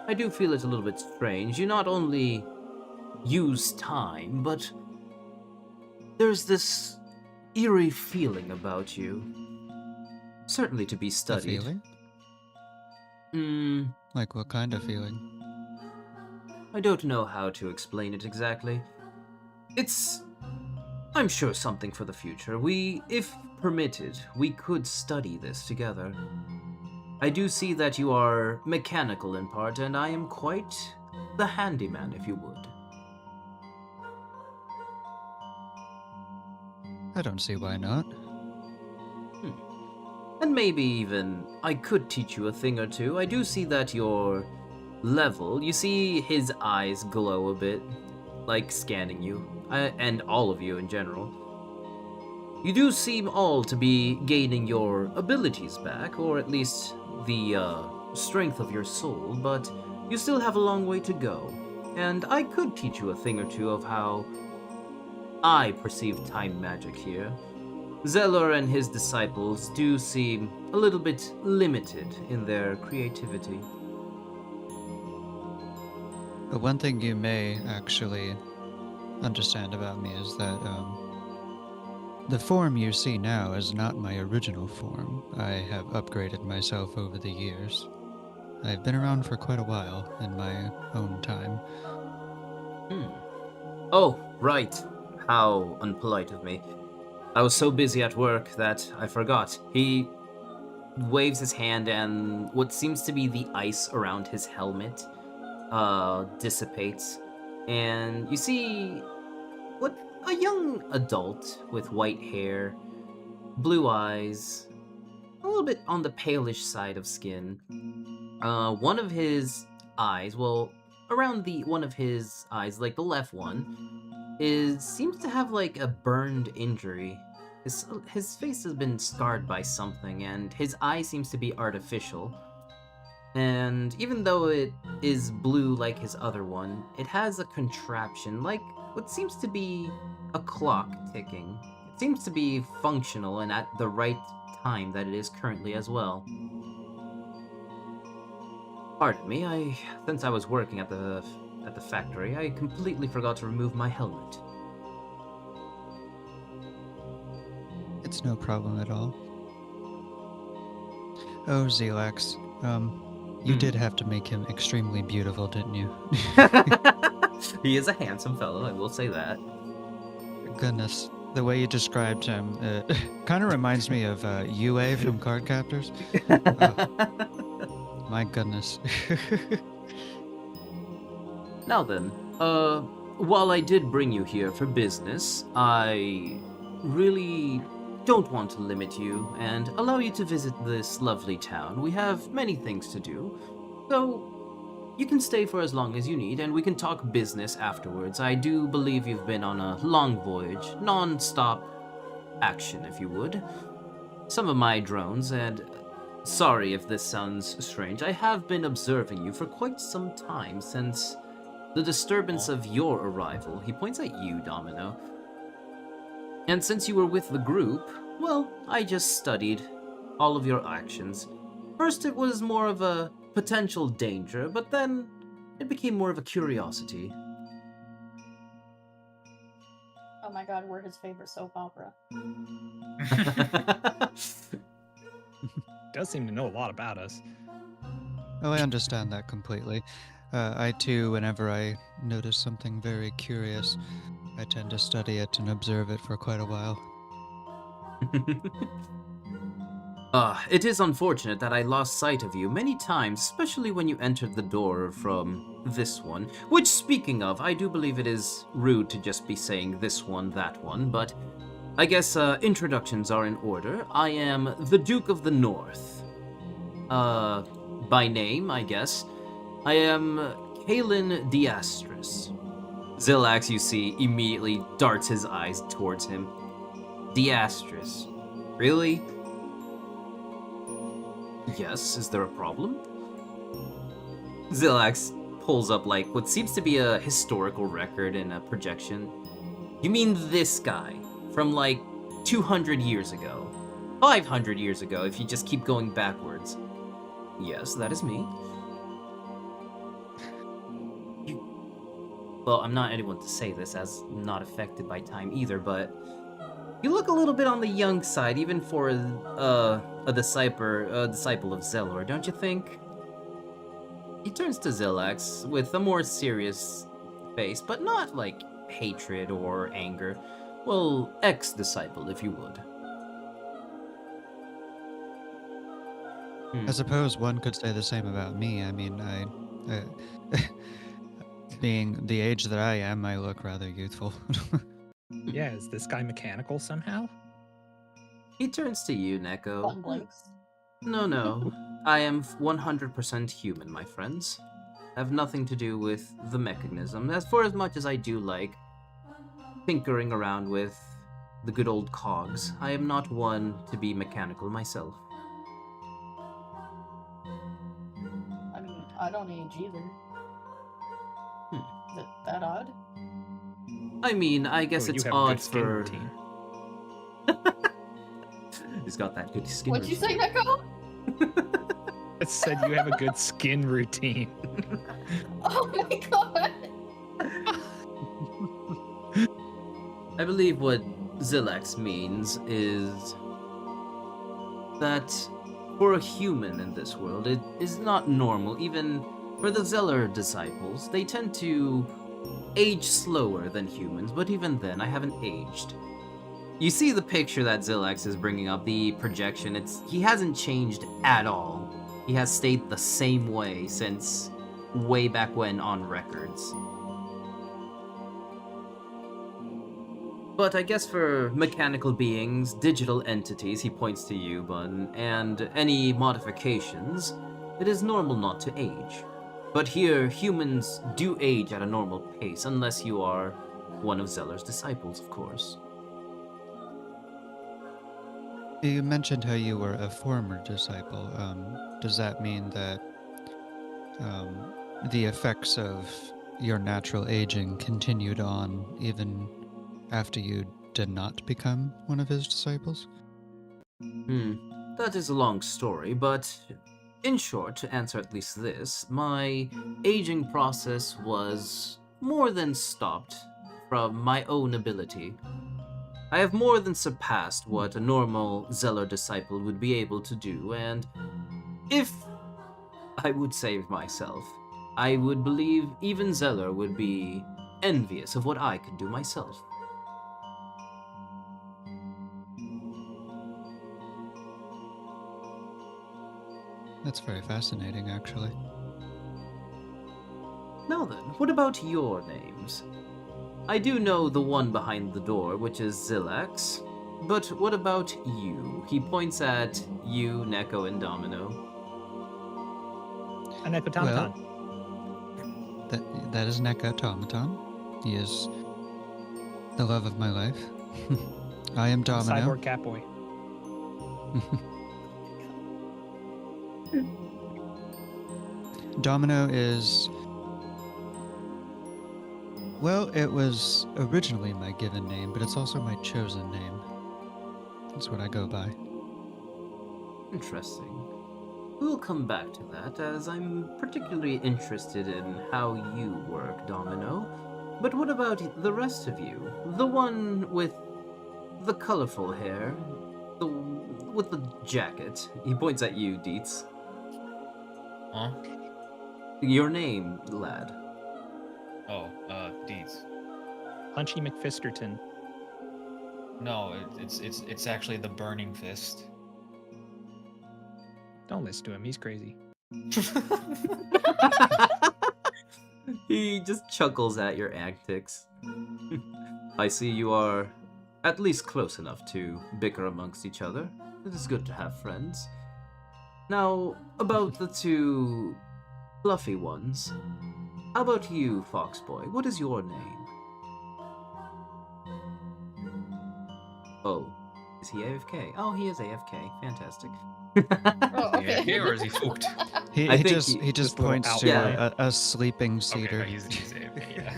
C: I do feel it a little bit strange. You not only use time, but there's this eerie feeling about you. Certainly to be
D: A
C: studied.
D: feeling? Like what kind of feeling?
C: I don't know how to explain it exactly. It's... I'm sure something for the future. If permitted, we could study this together. I do see that you are mechanical in part, and I am quite the handyman, if you would.
D: I don't see why not.
C: And maybe even I could teach you a thing or two. I do see that your level, you see his eyes glow a bit, like scanning you, and all of you in general. You do seem all to be gaining your abilities back, or at least the strength of your soul, but you still have a long way to go. And I could teach you a thing or two of how I perceive time magic here. Zelor and his disciples do seem a little bit limited in their creativity.
D: But one thing you may actually understand about me is that the form you see now is not my original form. I have upgraded myself over the years. I've been around for quite a while in my own time.
C: Oh, right. How unpolite of me. I was so busy at work that I forgot. He waves his hand and what seems to be the ice around his helmet dissipates. And you see a young adult with white hair, blue eyes, a little bit on the palish side of skin. One of his eyes, well, around one of his eyes, like the left one, seems to have like a burned injury. His face has been scarred by something, and his eye seems to be artificial. And even though it is blue like his other one, it has a contraption, like what seems to be a clock ticking. It seems to be functional and at the right time that it is currently as well. Pardon me, since I was working at the factory, I completely forgot to remove my helmet.
D: It's no problem at all. Oh, Zelax, you did have to make him extremely beautiful, didn't you?
C: He is a handsome fellow, I will say that.
D: Goodness. The way you described him, it kind of reminds me of UA from Card Captors. My goodness.
C: Now then, while I did bring you here for business, I really don't want to limit you and allow you to visit this lovely town. We have many things to do, so you can stay for as long as you need, and we can talk business afterwards. I do believe you've been on a long voyage, non-stop action, if you would. Some of my drones, and sorry if this sounds strange, I have been observing you for quite some time since the disturbance of your arrival. He points at you, Domino. And since you were with the group, well, I just studied all of your actions. First, it was more of a potential danger, but then it became more of a curiosity.
F: Oh my god, we're his favorite soap opera.
B: Does seem to know a lot about us.
D: Oh, I understand that completely. I too, whenever I notice something very curious, I tend to study it and observe it for quite a while.
C: It is unfortunate that I lost sight of you many times, especially when you entered the door from this one. Which, speaking of, I do believe it is rude to just be saying this one, that one, but I guess introductions are in order. I am the Duke of the North. By name, I guess. I am Kalen Diastris. Zelax, you see, immediately darts his eyes towards him. Diastris. Really? Yes, is there a problem? Zelax pulls up, like, what seems to be a historical record and a projection. You mean this guy? From, like, 200 years ago? 500 years ago, if you just keep going backwards. Yes, that is me. Well, I'm not anyone to say this, as not affected by time either, but you look a little bit on the young side, even for a disciple of Zelor, don't you think? He turns to Zelax with a more serious face, but not like hatred or anger. Well, ex-disciple, if you would.
D: I suppose one could say the same about me. I mean, being the age that I am, I look rather youthful.
B: Yeah, is this guy mechanical somehow?
C: He turns to you,
F: Button
C: Neko.
F: blanks.
C: No. I am 100% human, my friends. I have nothing to do with the mechanism. As much as I do like tinkering around with the good old cogs, I am not one to be mechanical myself.
F: I mean, I don't age either. Is it that odd?
C: I mean, I guess
B: Oh,
C: it's
B: you have a
C: odd
B: good skin
C: for...
B: routine.
C: He's got that good skin
F: What'd you
C: routine.
F: say, Neko?
B: It said you have a good skin routine.
F: Oh my god!
C: I believe what Zelax means is that for a human in this world, it is not normal. Even for the Zeller disciples, they tend to age slower than humans, but even then, I haven't aged. You see the picture that Zelax is bringing up, the projection, he hasn't changed at all. He has stayed the same way since way back when on records. But I guess for mechanical beings, digital entities, he points to you, Bun, and any modifications, it is normal not to age. But here, humans do age at a normal pace, unless you are one of Zeller's disciples, of course.
D: You mentioned how you were a former disciple. Does that mean that the effects of your natural aging continued on even after you did not become one of his disciples?
C: That is a long story, but in short, to answer at least this, my aging process was more than stopped from my own ability. I have more than surpassed what a normal Zeller disciple would be able to do, and if I would save myself, I would believe even Zeller would be envious of what I could do myself.
D: That's very fascinating, actually.
C: Now then, what about your names? I do know the one behind the door, which is Zelax. But what about you? He points at you, Neko, and Domino.
B: An Ekotomaton.
D: That is Neko Automaton. He is the love of my life. I am Domino.
B: Cyborg Catboy.
D: Domino is... Well, it was originally my given name, but it's also my chosen name. That's what I go by.
C: Interesting. We'll come back to that, as I'm particularly interested in how you work, Domino. But what about the rest of you? The one with the colorful hair, with the jacket. He points at you, Dietz.
G: Huh?
C: Your name, lad.
G: Oh, Deeds.
B: Punchy McFisterton.
G: No, it's actually the Burning Fist.
B: Don't listen to him. He's crazy.
C: He just chuckles at your antics. I see you are at least close enough to bicker amongst each other. It is good to have friends. Now, about the two fluffy ones. How about you, Foxboy? What is your name? Oh, is he AFK? Oh, he is AFK. Fantastic.
F: Oh, okay.
G: Yeah, or is he spooked?
D: He
C: I think
D: just
C: he-
D: he just
B: just a little
D: points to
C: outline.
D: a sleeping
G: Okay,
D: cedar.
G: but he's AFK, yeah.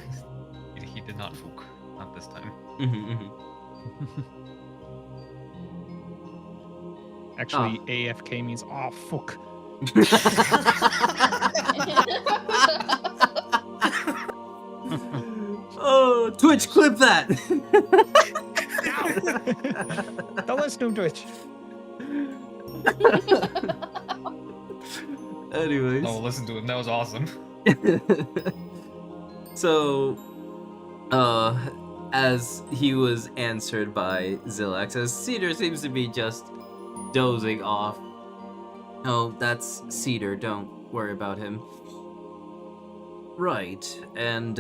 G: He did not fook. Not this time.
B: Actually, AFK means oh fuck.
C: Oh, Twitch, clip that!
B: Don't listen to him, Twitch.
C: Anyways.
G: No, listen to him. That was awesome.
C: So, as he was answered by Zilax, as Cedar seems to be just dozing off. Oh, that's Cedar, don't worry about him. Right, and,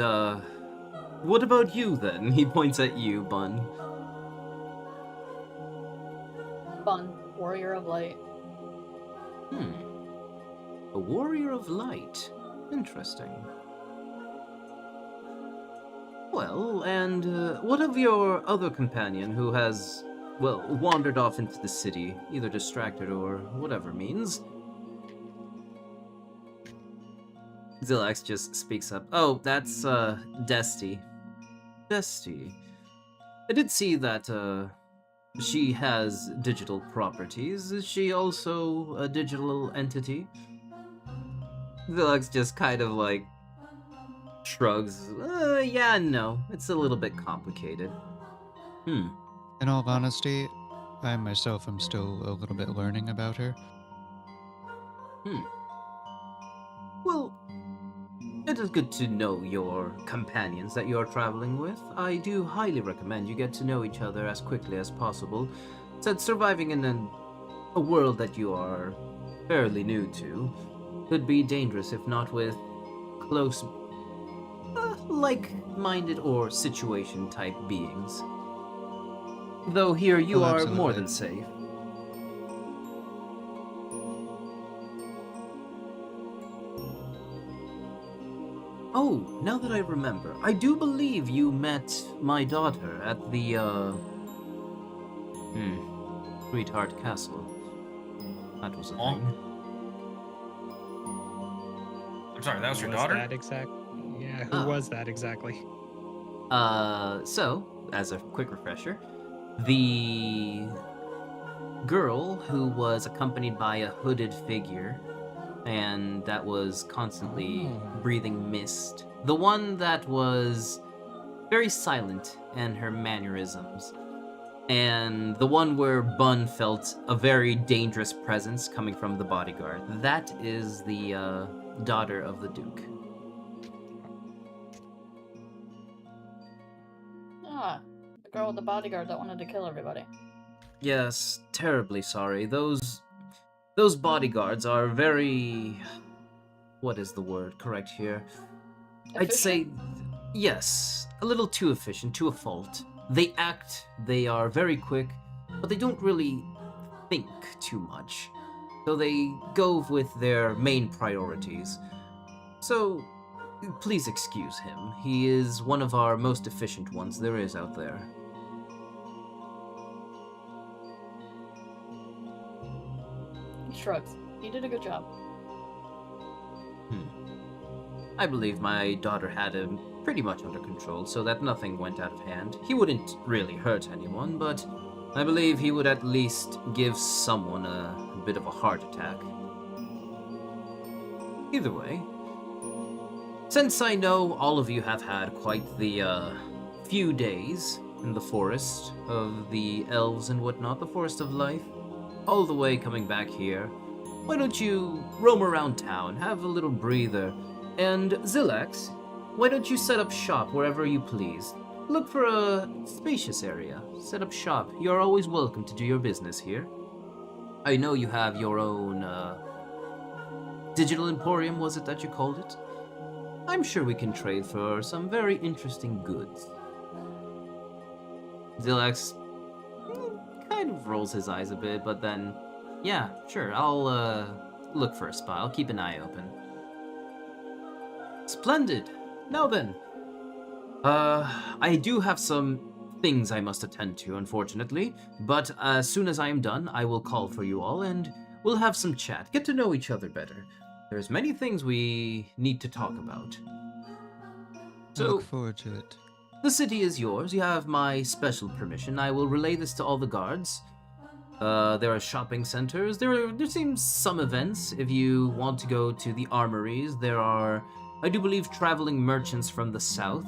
C: what about you then? He points at you, Bun.
F: Fun. Warrior of Light.
C: A warrior of light. Interesting. Well, and what of your other companion who has, well, wandered off into the city, either distracted or whatever means? Zilax just speaks up. Oh, that's, Desti. Desti. I did see that, she has digital properties. Is she also a digital entity? Zilax just kind of like shrugs. Yeah, no. It's a little bit complicated.
D: In all honesty, I myself am still a little bit learning about her.
C: Well, it is good to know your companions that you're traveling with. I do highly recommend you get to know each other as quickly as possible, since surviving in a world that you are fairly new to could be dangerous if not with close, like-minded or situation-type beings. Though here you
D: Oh,
C: are more
D: absolutely.
C: than safe. Oh, now that I remember, I do believe you met my daughter at the, Sweetheart Castle. That was a
G: Huh?
C: thing.
G: I'm sorry, that was your
B: Was
G: daughter?
B: that exact? Yeah, who
C: Ah.
B: was that exactly?
C: So, as a quick refresher, the girl who was accompanied by a hooded figure and that was constantly
B: Oh.
C: breathing mist. The one that was very silent in her mannerisms. And the one where Bun felt a very dangerous presence coming from the bodyguard. That is the daughter of the Duke.
F: Ah, the girl with the bodyguard that wanted to kill everybody.
C: Yes, terribly sorry. Those Those bodyguards are very... What is the word correct here? I'd say, yes, a little too efficient, to a fault. They are very quick, but they don't really think too much. So they go with their main priorities. So, please excuse him. He is one of our most efficient ones there is out there.
F: He shrugs. He did a good job.
C: I believe my daughter had him pretty much under control, so that nothing went out of hand. He wouldn't really hurt anyone, but I believe he would at least give someone a bit of a heart attack. Either way, since I know all of you have had quite the few days in the forest of the elves and whatnot, the forest of life, all the way coming back here, why don't you roam around town, have a little breather, and Zelax, why don't you set up shop wherever you please? Look for a spacious area, set up shop. You're always welcome to do your business here. I know you have your own digital emporium, was it that you called it? I'm sure we can trade for some very interesting goods. Zelax kind of rolls his eyes a bit, but then, yeah, sure, I'll look for a spot. I'll keep an eye open. Splendid. Now then, I do have some things I must attend to, unfortunately, but as soon as I am done, I will call for you all and we'll have some chat, get to know each other better. There's many things we need to talk about.
D: I
C: So,
D: look forward to it.
C: the city is yours. You have my special permission. I will relay this to all the guards. There are shopping centers. There seems some events. If you want to go to the armories, there are, I do believe, traveling merchants from the south,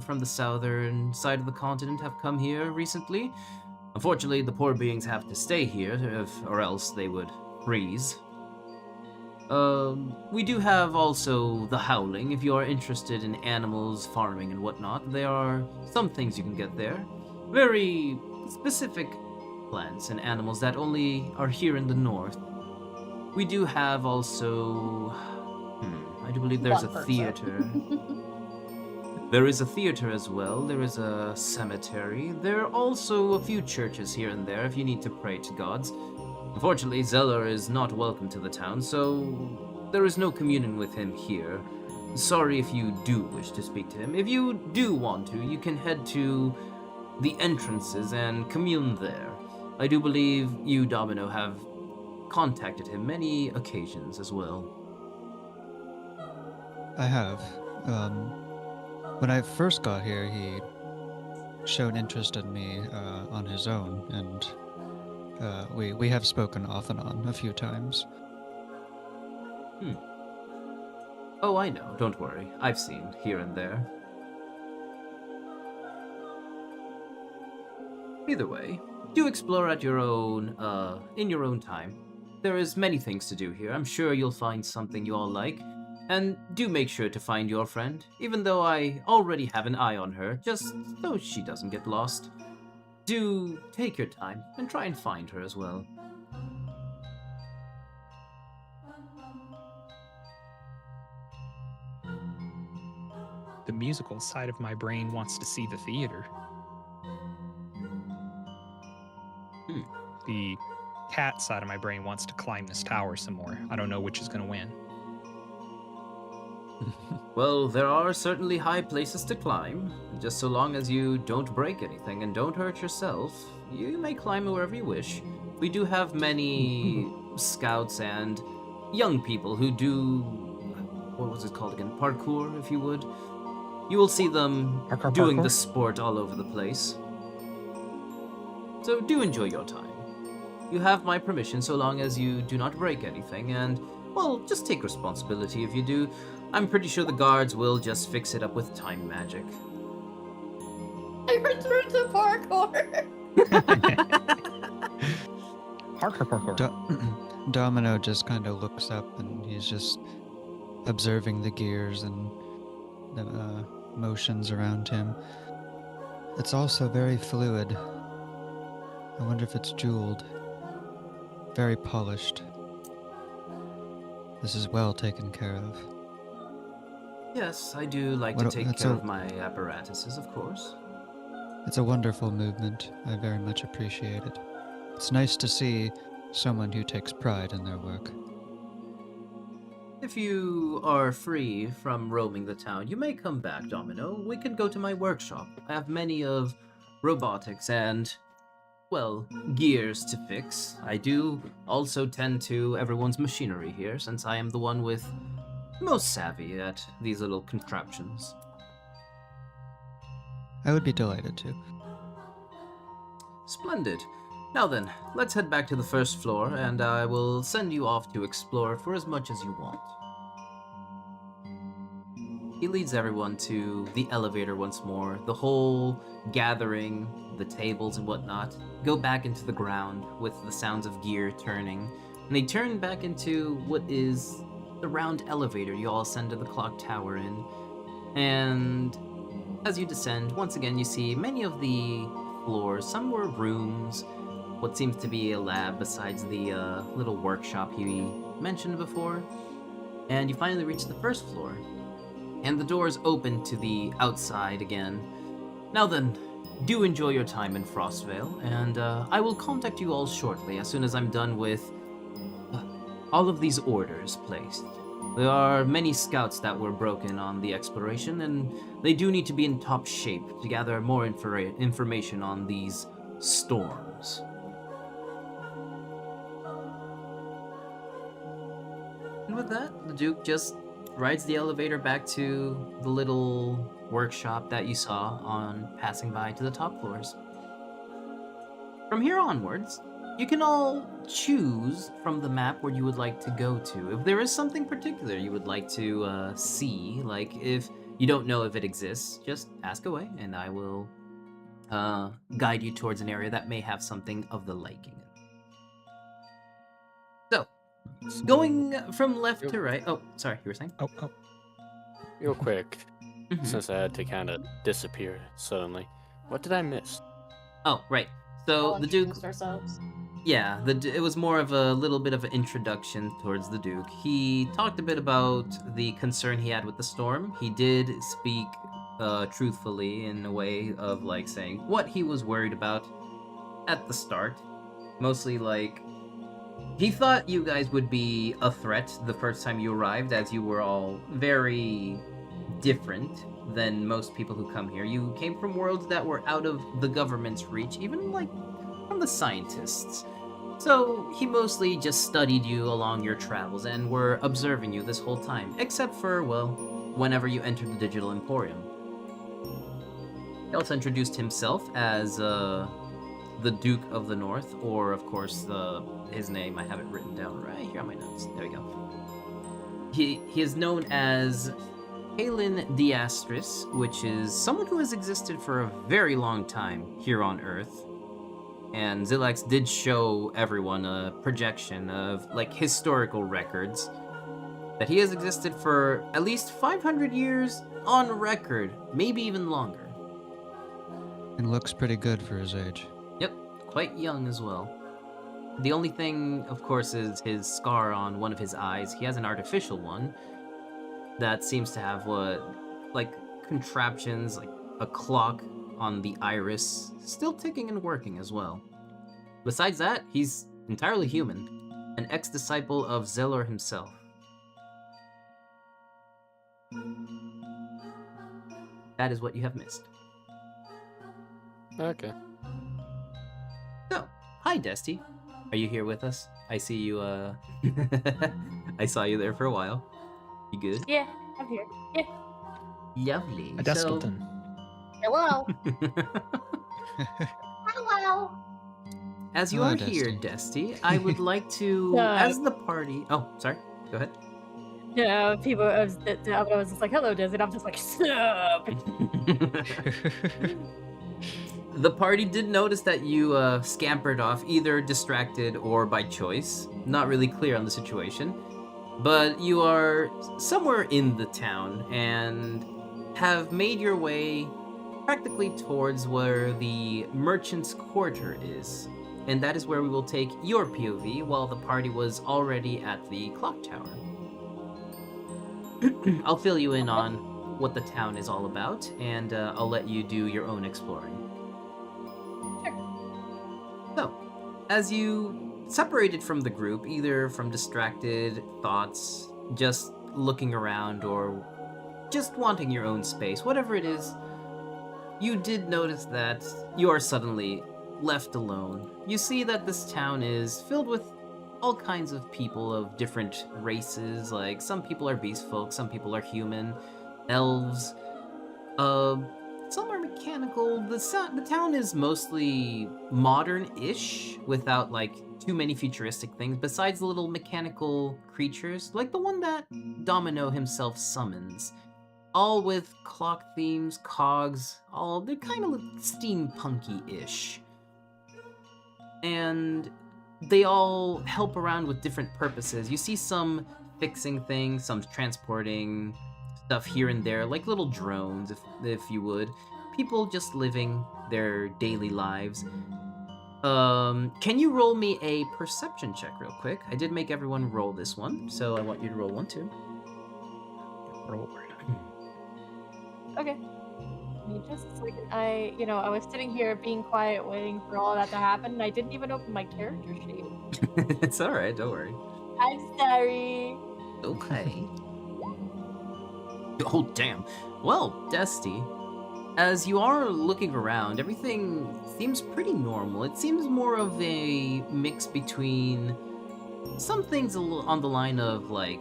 C: from the southern side of the continent have come here recently. Unfortunately, the poor beings have to stay here, or else they would freeze. We do have also the Howling. If you are interested in animals, farming, and whatnot, there are some things you can get there. Very specific plants and animals that only are here in the north. We do have also... I do believe there's a theater. There is a theater as well. There is a cemetery. There are also a few churches here and there if you need to pray to gods. Unfortunately, Zeller is not welcome to the town, so there is no communion with him here. Sorry if you do wish to speak to him. If you do want to, you can head to the entrances and commune there. I do believe you, Domino, have contacted him many occasions as well.
D: I have. When I first got here, he showed interest in me on his own, and we have spoken off and on a few times.
C: Oh, I know. Don't worry. I've seen here and there. Either way, do explore at your own, in your own time. There is many things to do here. I'm sure you'll find something you all like. And do make sure to find your friend, even though I already have an eye on her, just so she doesn't get lost. Do take your time and try and find her as well.
B: The musical side of my brain wants to see the theater. The cat side of my brain wants to climb this tower some more. I don't know which is going to win.
C: Well, there are certainly high places to climb. Just so long as you don't break anything and don't hurt yourself, you may climb wherever you wish. We do have many scouts and young people who do... what was it called again? Parkour, if you would. You will see them doing the sport all over the place. So do enjoy your time. You have my permission so long as you do not break anything, and, well, just take responsibility if you do. I'm pretty sure the guards will just fix it up with time magic.
F: I returned to parkour.
B: Parkour.
D: Domino just kind of looks up and he's just observing the gears and the motions around him. It's also very fluid. I wonder if it's jeweled. Very polished. This is well taken care of.
C: Yes, I do like to
D: Well,
C: take
D: that's
C: care
D: a-
C: of my apparatuses, of course.
D: It's a wonderful movement. I very much appreciate it. It's nice to see someone who takes pride in their work.
C: If you are free from roaming the town, you may come back, Domino. We can go to my workshop. I have many of robotics and, well, gears to fix. I do also tend to everyone's machinery here, since I am the one with most savvy at these little contraptions.
D: I would be delighted to.
C: Splendid. Now then, let's head back to the first floor, and I will send you off to explore for as much as you want. He leads everyone to the elevator once more. The whole gathering, the tables and whatnot, go back into the ground with the sounds of gear turning. And they turn back into what is the round elevator you all ascend to the clock tower in. And as you descend, once again you see many of the floors. Some were rooms, what seems to be a lab besides the little workshop he mentioned before. And you finally reach the first floor. And the doors open to the outside again. Now then, do enjoy your time in Frostvale, and I will contact you all shortly as soon as I'm done with all of these orders placed. There are many scouts that were broken on the exploration, and they do need to be in top shape to gather more information on these storms. And with that, the Duke just rides the elevator back to the little workshop that you saw on passing by to the top floors. From here onwards, you can all choose from the map where you would like to go to. If there is something particular you would like to see, like if you don't know if it exists, just ask away and I will guide you towards an area that may have something of the liking. So, going from left to right. Oh, sorry, you were saying?
B: Oh.
E: Real quick,
C: Mhm.
E: since I had to kind of disappear suddenly, what did I miss?
C: Oh, right. So
F: All
C: the Duke,
F: introduced ourselves.
C: yeah, it was more of a little bit of an introduction towards the Duke. He talked a bit about the concern he had with the storm. He did speak truthfully in a way of like saying what he was worried about at the start. Mostly like he thought you guys would be a threat the first time you arrived, as you were all very different than most people who come here. You came from worlds that were out of the government's reach, even like from the scientists. So he mostly just studied you along your travels and were observing you this whole time, except for, well, whenever you entered the Digital Emporium. He also introduced himself as the Duke of the North, or of course his name, I have it written down right here on my notes. There we go. He is known as Halen Diastris, which is someone who has existed for a very long time here on Earth. And Zelax did show everyone a projection of like historical records that he has existed for at least 500 years on record, maybe even longer.
D: And looks pretty good for his age.
C: Yep, quite young as well. The only thing, of course, is his scar on one of his eyes. He has an artificial one that seems to have like contraptions, like a clock on the iris, still ticking and working as well. Besides that, he's entirely human, an ex-disciple of Zelor himself. That is what you have missed.
E: Okay.
C: So, hi Desty. Are you here with us? I see you, I saw you there for a while. You good?
F: Yeah, I'm here. Yeah.
C: Lovely.
B: A Deskleton.
F: Hello. Hello.
C: As you
D: Hello,
C: are here, Desty, I would like to, as the party... Oh, sorry. Go ahead.
F: Yeah, people. I was just like, "Hello, Des," and I'm just like, "Sup."
C: The party did notice that you scampered off, either distracted or by choice. Not really clear on the situation. But you are somewhere in the town and have made your way practically towards where the merchant's quarter is. And that is where we will take your POV while the party was already at the clock tower. I'll fill you in on what the town is all about, and I'll let you do your own exploring. So, as you separated from the group, either from distracted thoughts, just looking around, or just wanting your own space, whatever it is, you did notice that you are suddenly left alone. You see that this town is filled with all kinds of people of different races, like some people are beast folk, some people are human, elves, some are mechanical. The town is mostly modern-ish, without like too many futuristic things, besides the little mechanical creatures, like the one that Domino himself summons. All with clock themes, cogs, they're kind of steampunky-ish. And they all help around with different purposes. You see some fixing things, some transporting stuff here and there, like little drones, if you would. People just living their daily lives. Can you roll me a perception check real quick? I did make everyone roll this one, so I want you to roll one too.
B: Roll.
H: Okay. Just a second. I was sitting here being quiet, waiting for all that to happen, and I didn't even open my character sheet.
C: It's alright, don't worry.
H: I'm sorry.
C: Okay. Oh, damn. Well, Dusty, as you are looking around, everything seems pretty normal. It seems more of a mix between some things on the line of, like,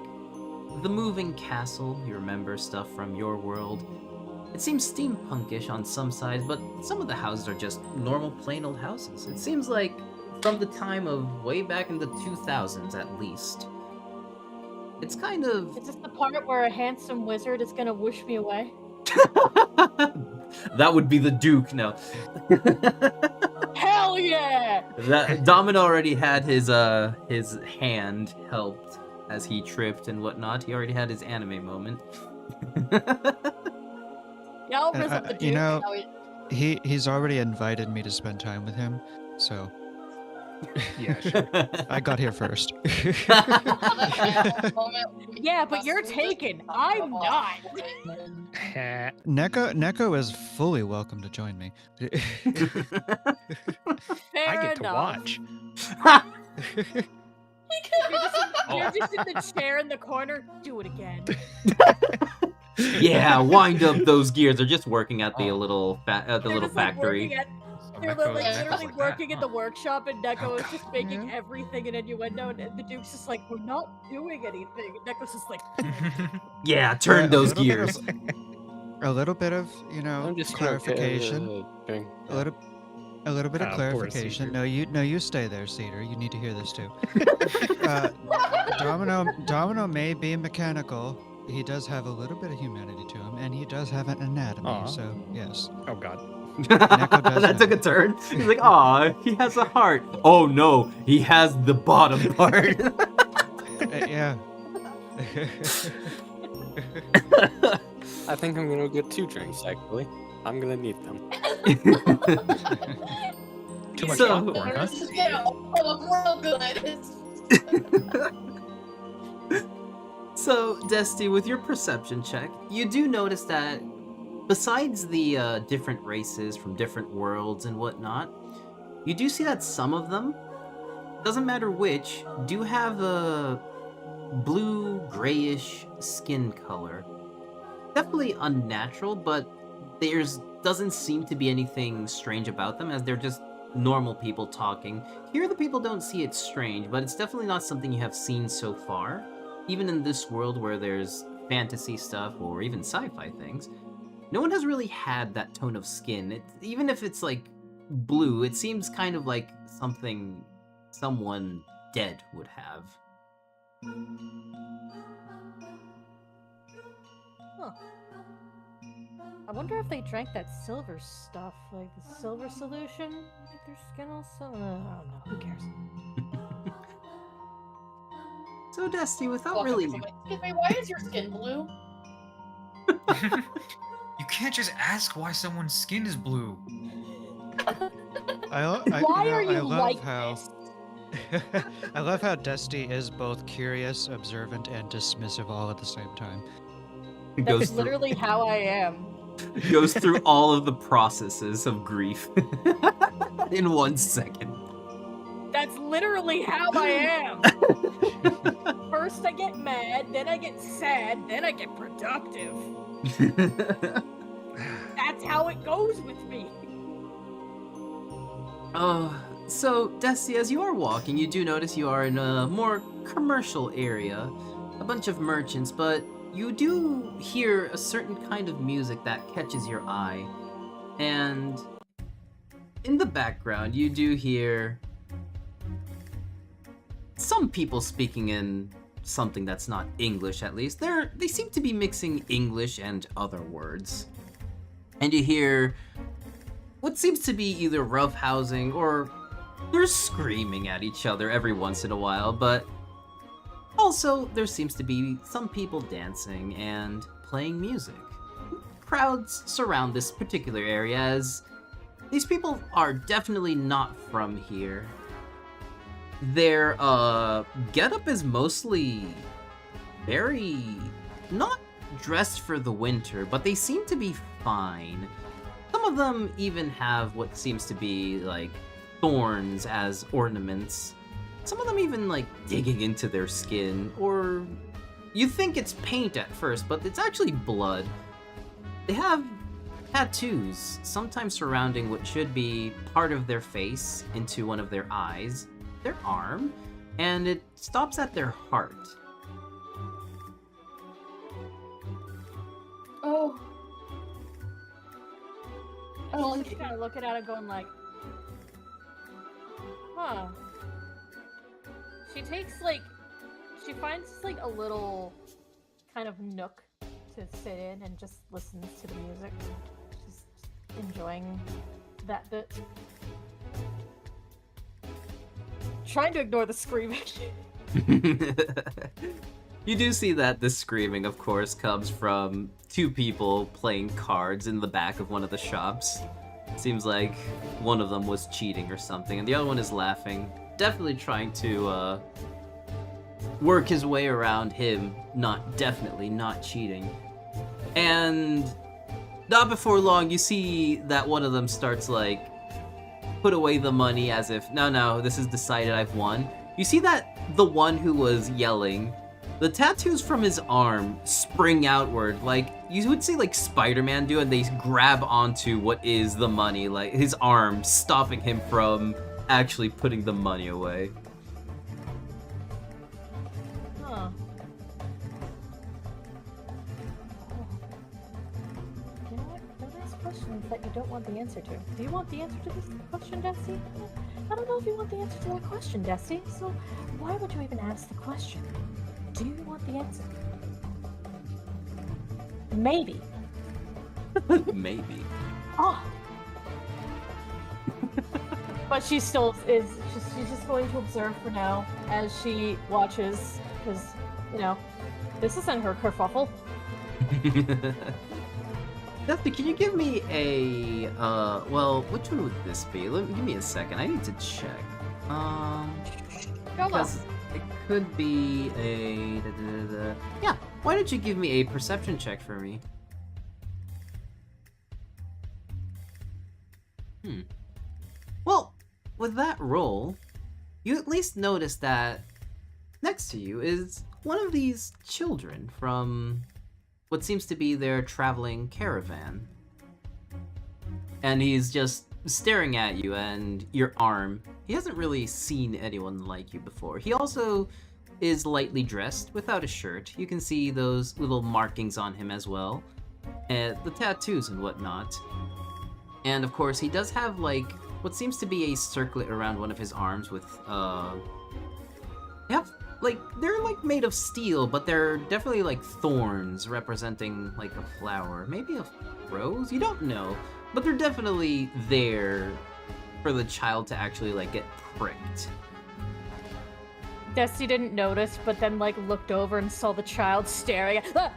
C: the moving castle. You remember stuff from your world. It seems steampunkish on some sides, but some of the houses are just normal, plain old houses. It seems like from the time of way back in the 2000s, at least. It's kind of...
H: Is this the part where a handsome wizard is gonna whoosh me away?
C: That would be the Duke, no.
H: Hell yeah!
C: That Domino already had his hand helped as he tripped and whatnot. He already had his anime moment.
H: Yeah, I'll visit the Duke.
D: You know, he's already invited me to spend time with him, so
B: Yeah, sure.
D: I got here first.
H: Yeah, but you're taken. I'm not.
D: Neko is fully welcome to join me.
H: Fair
B: I get to
H: enough.
B: watch.
H: You're just in the chair in the corner. Do it again.
C: Yeah, wind up those gears. They're just working at the little
H: They're
C: little
H: just, like,
C: factory.
H: They're
G: Neko
H: like,
G: is
H: literally
G: like
H: working
G: that,
H: in the
G: huh?
H: workshop, and Neko is just making
D: Yeah.
H: everything an innuendo, and the Duke's just like, we're not doing anything. And Neko's just like,
C: Yeah, turn
D: a
C: those
D: little bit
C: gears.
D: of- A little bit of,
E: I'm just
D: clarification.
E: Doing,
D: A little bit of
B: Poor
D: clarification.
B: Cedar.
D: No, you stay there, Cedar. You need to hear this too. Domino may be mechanical. He does have a little bit of humanity to him, and he does have an anatomy.
B: Aw.
D: So yes.
B: Oh god.
D: Neko does
C: That took a
D: have-
C: turn. He's like, aw, he has a heart. Oh no, he has the bottom part.
D: Yeah.
E: I think I'm gonna get 2 drinks actually. I'm gonna need them.
B: Too much
C: So-
B: popcorn, huh?
F: Yeah, real good.
C: So, Dusty, with your perception check, you do notice that besides the different races from different worlds and whatnot, you do see that some of them, doesn't matter which, do have a blue, grayish skin color. Definitely unnatural, but doesn't seem to be anything strange about them, as they're just normal people talking. Here, the people don't see it strange, but it's definitely not something you have seen so far. Even in this world where there's fantasy stuff or even sci-fi things, no one has really had that tone of skin. Even if it's like blue, it seems kind of like something someone dead would have.
H: huh. I wonder if they drank that silver stuff, like the silver solution. Make their skin also. I don't know. Who cares?
C: So, Dusty, without
F: Welcome
C: really...
F: to my- Excuse me, why is your skin blue?
G: You can't just ask why someone's skin is blue.
H: Why are you
D: love
H: like
D: how
H: this?
D: I love how Dusty is both curious, observant, and dismissive all at the same time.
C: Goes
H: That's
C: through,
H: literally how I am.
C: goes through all of the processes of grief in 1 second.
H: That's literally how I am. First I get mad, then I get sad, then I get productive. That's how it goes with me.
C: So, Desi, as you are walking, you do notice you are in a more commercial area. A bunch of merchants, but you do hear a certain kind of music that catches your eye. And in the background, you do hear some people speaking in something that's not English, at least. They seem to be mixing English and other words. And you hear what seems to be either roughhousing or they're screaming at each other every once in a while, but also there seems to be some people dancing and playing music. Crowds surround this particular area as these people are definitely not from here. Their getup is mostly very not dressed for the winter, but they seem to be fine. Some of them even have what seems to be like thorns as ornaments. Some of them even like digging into their skin, or you think it's paint at first, but it's actually blood. They have tattoos, sometimes surrounding what should be part of their face into one of their eyes, their arm, and it stops at their heart.
F: Oh.
H: I'm just kind of looking at it going like, huh. She finds like a little kind of nook to sit in and just listens to the music. Just enjoying that bit. Trying to ignore the screaming.
C: You do see that this screaming, of course, comes from 2 people playing cards in the back of one of the shops. Seems like one of them was cheating or something, and the other one is laughing. Definitely trying to work his way around him definitely not cheating. And not before long, you see that one of them starts like put away the money as if, no, this is decided, I've won. You see that the one who was yelling, the tattoos from his arm spring outward, like you would see like Spider-Man do, and they grab onto what is the money, like his arm, stopping him from actually putting the money away.
H: Huh. You know what? Don't ask questions that you don't want the answer to. Do you want the answer to this question, Desi? I don't know if you want the answer to that question, Desi, so why would you even ask the question? Do you want the answer? Maybe.
C: Maybe.
H: Oh. But she still is. She's just going to observe for now as she watches, because this isn't her kerfuffle.
C: Dusty, can you give me a well, which one would this be? Give me a second. I need to check.
H: Go on.
C: Because it could be a yeah. Why don't you give me a perception check for me? Well, with that roll, you at least notice that next to you is one of these children from what seems to be their traveling caravan. And he's just staring at you and your arm. He hasn't really seen anyone like you before. He also is lightly dressed without a shirt. You can see those little markings on him as well, and the tattoos and whatnot. And of course, he does have like what seems to be a circlet around one of his arms with they're like made of steel, but they're definitely like thorns representing like a flower, maybe a rose. You don't know, but they're definitely there for the child to actually like get pricked.
H: Desi didn't notice, but then like looked over and saw the child staring at. Ah!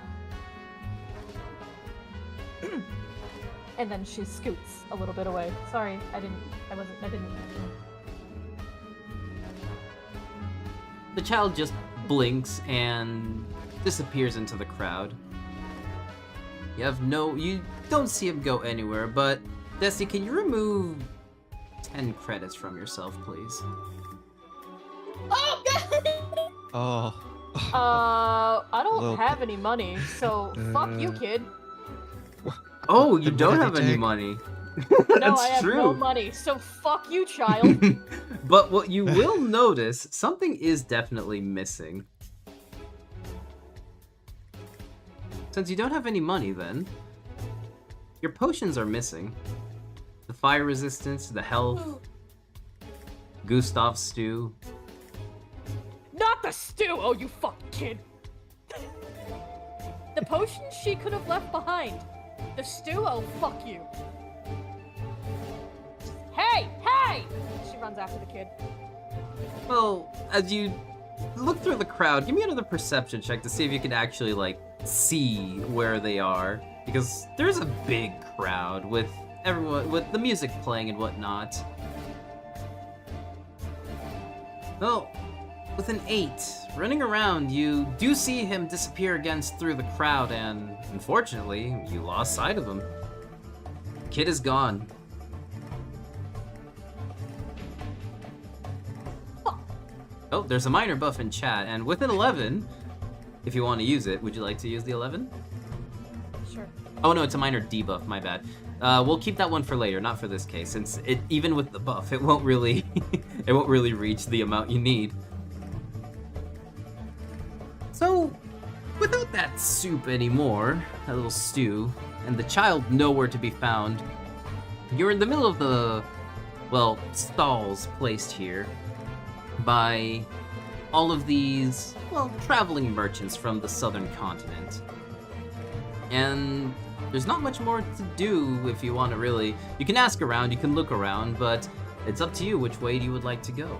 H: And then she scoots a little bit away. Sorry, I didn't.
C: The child just blinks and disappears into the crowd. You don't see him go anywhere, but Desi, can you remove 10 credits from yourself, please?
F: Oh god!
D: Oh.
H: I don't
D: Look.
H: have any money, so fuck you, kid.
C: Oh, you
D: Then what
C: don't
D: did he
C: have any
D: take?
C: money.
H: No,
C: That's
H: I have
C: true.
H: no money, so fuck you, child.
C: But what you will notice, something is definitely missing. Since you don't have any money, then your potions are missing. The fire resistance, the health, Gustav's stew.
H: Not the stew! Oh, you fucking kid! The potions she could have left behind. The stew? Oh, fuck you. Hey! Hey! She runs after the kid.
C: Well, as you look through the crowd, give me another perception check to see if you can actually, like, see where they are. Because there's a big crowd with everyone, with the music playing and whatnot. Well, with an 8, running around, you do see him disappear again through the crowd, and unfortunately, you lost sight of him. Kid is gone. Oh, there's a minor buff in chat, and with an 11, if you want to use it, would you like to use the 11?
H: Sure.
C: Oh no, it's a minor debuff, my bad. We'll keep that one for later, not for this case, since it, even with the buff, it won't really it won't really reach the amount you need. So, without that soup anymore, that little stew, and the child nowhere to be found, you're in the middle of the, well, stalls placed here by all of these, well, traveling merchants from the southern continent. And there's not much more to do if you want to really. You can ask around, you can look around, but it's up to you which way you would like to go.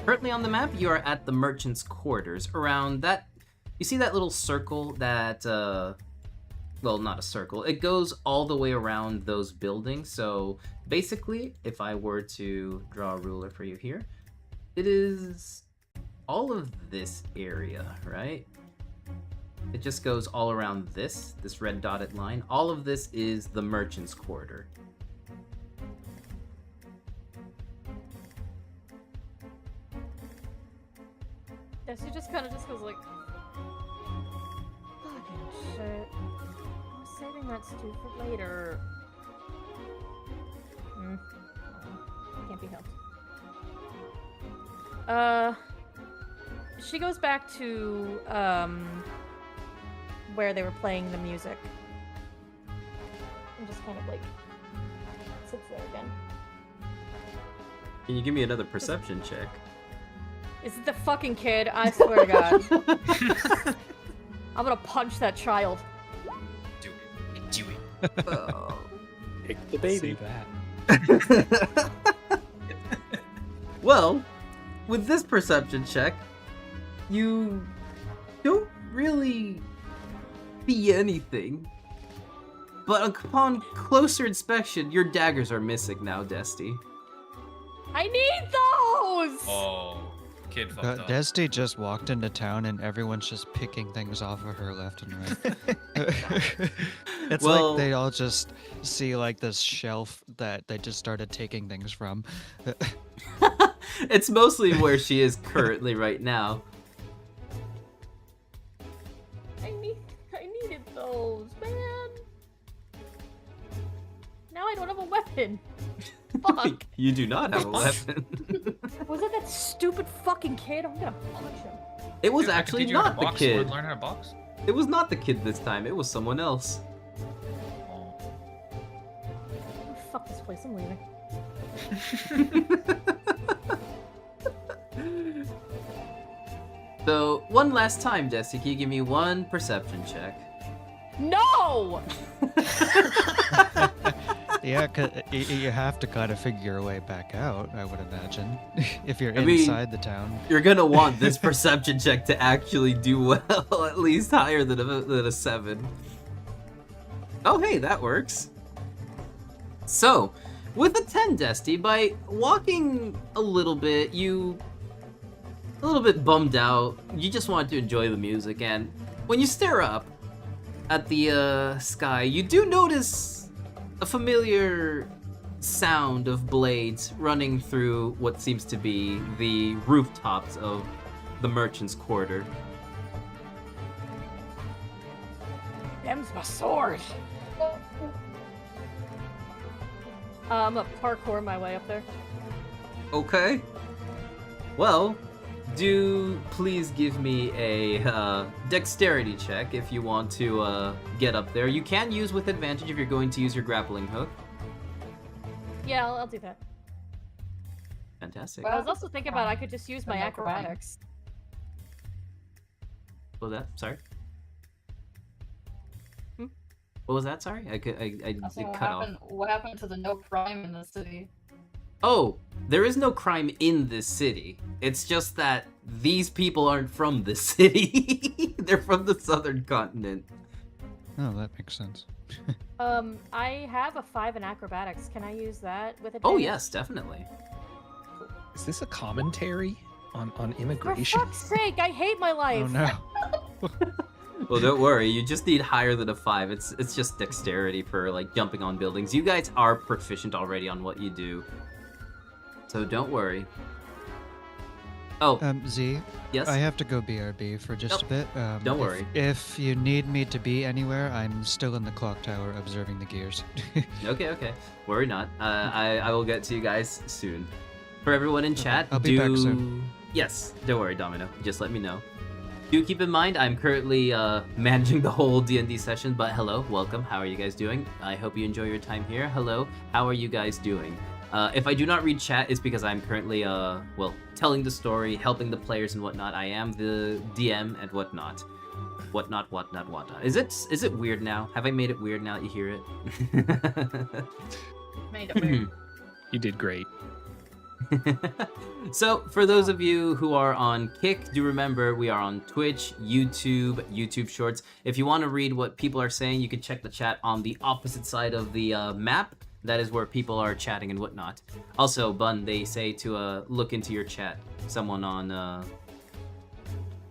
C: Currently on the map, you are at the merchant's quarters. Around that, you see that little circle that, well, not a circle. It goes all the way around those buildings. So basically, if I were to draw a ruler for you here, it is all of this area, right? It just goes all around this red dotted line. All of this is the merchant's quarter.
H: Yeah, she just kind of just goes like, fucking shit. I was saving that stew for later. Can't be helped. She goes back to, where they were playing the music. And just kind of like sits there again.
C: Can you give me another perception check?
H: Is it the fucking kid? I swear to God. I'm gonna punch that child.
G: Do it. Do it.
C: Oh.
E: Pick the baby.
D: that.
C: Well, with this perception check, you don't really see anything. But upon closer inspection, your daggers are missing now, Desti.
H: I need those!
G: Oh, kid fucked up.
D: Desti just walked into town and everyone's just picking things off of her left and right. It's
C: Well-
D: like they all just see like this shelf that they just started taking things from.
C: It's mostly where she is currently right now.
H: I needed those, man. Now I don't have a weapon. Fuck.
C: You do not have a weapon.
H: Was it that stupid fucking kid? I'm gonna punch him.
C: It was
G: Dude, I can
C: actually
G: teach you how to
C: not the
G: box. You
C: kid.
G: wanna learn how to box?
C: It was not the kid this time. It was someone else.
G: Oh.
H: Oh, fuck this place. I'm leaving.
C: So, one last time, Desi, can you give me one perception check?
H: No!
D: Yeah, 'cause you have to kind of figure your way back out, I would imagine, if you're
C: I mean-
D: inside the town.
C: You're gonna want this perception check to actually do well, at least higher than a 7. Oh, hey, that works. So, with a 10, Desti, by walking a little bit, a little bit bummed out, you just want to enjoy the music, and when you stare up, at the sky, you do notice a familiar sound of blades running through what seems to be the rooftops of the merchant's quarter.
H: Them's my sword. I'm gonna parkour my way up there.
C: Okay. Well, do please give me a dexterity check if you want to get up there. You can use with advantage if you're going to use your grappling hook.
H: Yeah, I'll do that.
C: Fantastic.
H: I was also thinking about I could just use my
F: I'm not crying.
H: acrobatics.
C: What was that? Sorry.
H: Hmm?
C: What was that? Sorry, I
F: Also,
C: it
F: what
C: cut off.
F: happened? What happened to the no crime in the city?
C: Oh, there is no crime in this city. It's just that these people aren't from this city. They're from the southern continent.
D: Oh, that makes sense.
H: I have a 5 in acrobatics. Can I use that with advantage?
C: Oh yes, definitely.
B: Is this a commentary on
H: For
B: immigration?
H: fuck's sake, I hate my life.
D: Oh no.
C: Well, don't worry. You just need higher than a 5. It's just dexterity for like jumping on buildings. You guys are proficient already on what you do, so don't worry. Oh,
D: Z,
C: yes.
D: I have to go BRB for just a bit.
C: Don't
D: if-
C: worry.
D: If you need me to be anywhere, I'm still in the clock tower observing the gears.
C: Okay. Worry not. I will get to you guys soon. For everyone in chat,
D: I'll be back soon.
C: Yes, don't worry, Domino. Just let me know. Do keep in mind, I'm currently managing the whole D&D session, but hello, welcome. How are you guys doing? I hope you enjoy your time here. Hello, how are you guys doing? If I do not read chat, it's because I'm currently, well, telling the story, helping the players and whatnot. I am the DM and whatnot. Whatnot. Is it weird now? Have I made it weird now that you hear it?
F: Made it weird.
B: You did great.
C: So, for those of you who are on Kick, do remember we are on Twitch, YouTube Shorts. If you want to read what people are saying, you can check the chat on the opposite side of the map. That is where people are chatting and whatnot. Also, Bun, they say to look into your chat. Someone on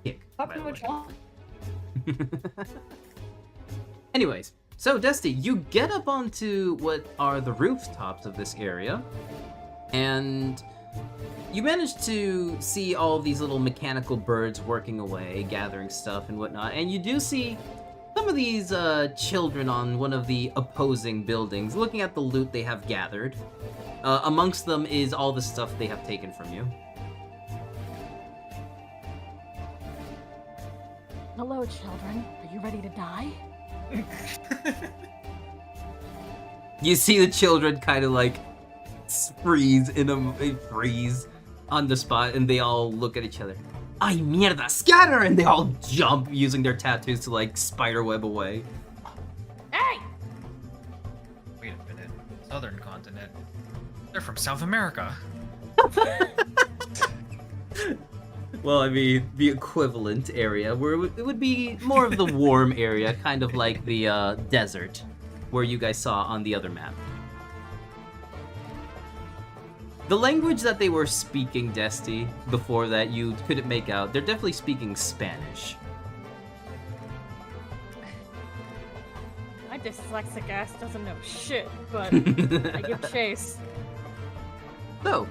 C: Kick.
F: Fuck
C: by
F: me
C: the
F: which
C: way.
F: one?
C: Anyways, so Dusty, you get up onto what are the rooftops of this area, and you manage to see all of these little mechanical birds working away, gathering stuff and whatnot, and you do see some of these children on one of the opposing buildings looking at the loot they have gathered. Amongst them is all the stuff they have taken from you.
H: Hello, children. Are you ready to die?
C: You see the children kind of like freeze on the spot, and they all look at each other. Ay mierda, scatter! And they all jump using their tattoos to like spiderweb away.
H: Hey!
G: Wait a minute. Southern continent. They're from South America.
C: Well, I mean, the equivalent area where it would be more of the warm area, kind of like the desert where you guys saw on the other map. The language that they were speaking, Dusty, before that you couldn't make out, they're definitely speaking Spanish.
H: My dyslexic ass doesn't know shit, but I give chase.
C: So,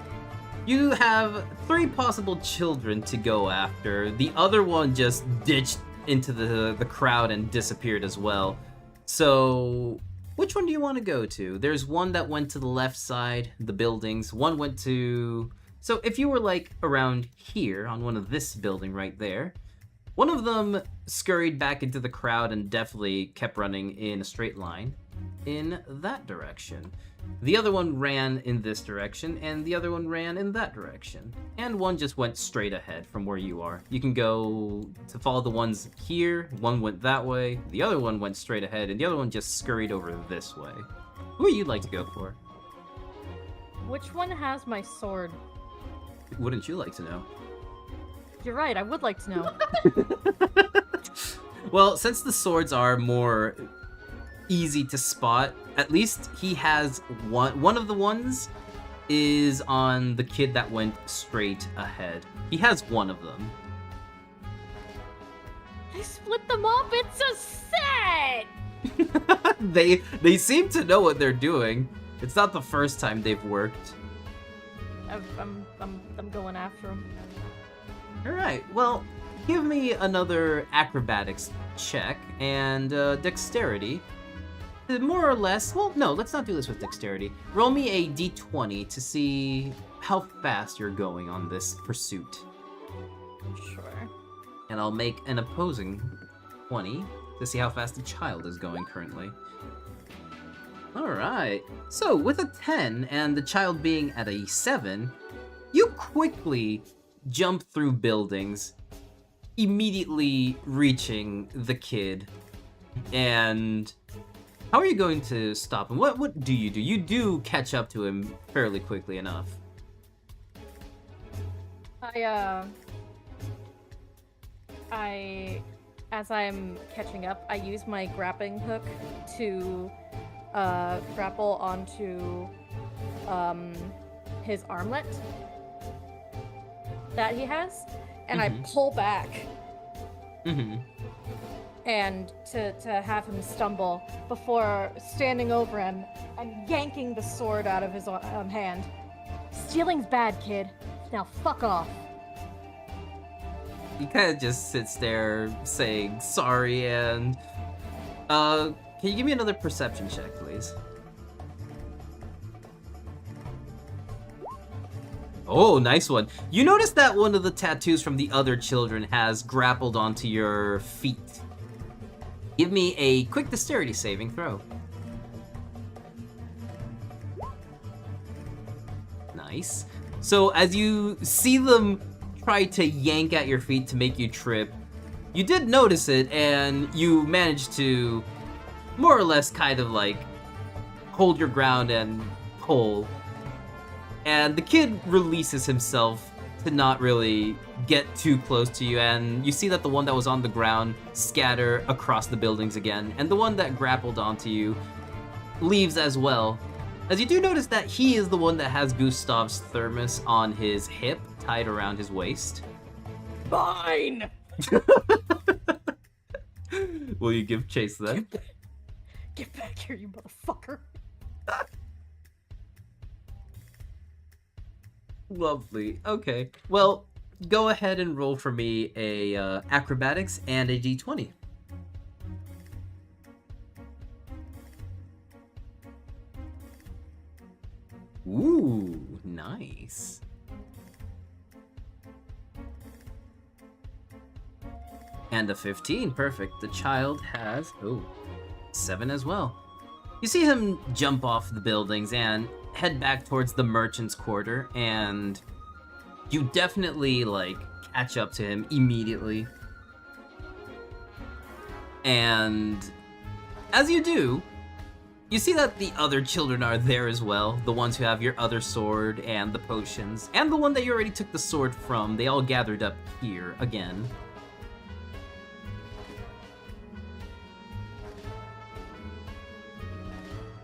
C: you have 3 possible children to go after. The other one just ditched into the crowd and disappeared as well. So, which one do you want to go to? There's one that went to the left side, the buildings. One went to... So if you were like around here on one of this building right there, one of them scurried back into the crowd and definitely kept running in a straight line in that direction. The other one ran in this direction, and the other one ran in that direction. And one just went straight ahead from where you are. You can go to follow the ones here. One went that way, the other one went straight ahead, and the other one just scurried over this way. Who would you like to go for?
H: Which one has my sword?
C: Wouldn't you like to know?
H: You're right, I would like to know.
C: Well, since the swords are more easy to spot, at least he has one of the ones is on the kid that went straight ahead. He has one of them.
H: I split them up. It's a set.
C: They seem to know what they're doing. It's not the first time they've worked.
H: I'm going after him.
C: All right. Well, give me another acrobatics check and dexterity. More or less. Well, no, let's not do this with dexterity. Roll me a d20 to see how fast you're going on this pursuit.
H: Sure.
C: And I'll make an opposing 20 to see how fast the child is going currently. Alright, so with a 10 and the child being at a 7, you quickly jump through buildings, immediately reaching the kid. And how are you going to stop him? What do? You do catch up to him fairly quickly enough.
H: As I'm catching up, I use my grappling hook to grapple onto his armlet that he has, and I pull back and to have him stumble before standing over him and yanking the sword out of his hand. Stealing's bad, kid. Now fuck off.
C: He kind of just sits there saying sorry and can you give me another perception check, please? Oh, nice one. You notice that one of the tattoos from the other children has grappled onto your feet. Give me a quick dexterity saving throw. Nice. So as you see them try to yank at your feet to make you trip, you did notice it and you managed to more or less kind of like hold your ground and pull. And the kid releases himself to not really get too close to you, and you see that the one that was on the ground scatter across the buildings again, and the one that grappled onto you leaves as well. As you do notice that he is the one that has Gustav's thermos on his hip, tied around his waist.
H: Fine!
C: Will you give chase then?
H: Get back here, you motherfucker.
C: Lovely. Okay. Well, go ahead and roll for me a acrobatics and a d20. Ooh, nice. And a 15. Perfect. The child has 7 as well. You see him jump off the buildings and head back towards the merchant's quarter, and you definitely like catch up to him immediately. And as you do, you see that the other children are there as well, the ones who have your other sword and the potions, and the one that you already took the sword from. They all gathered up here again.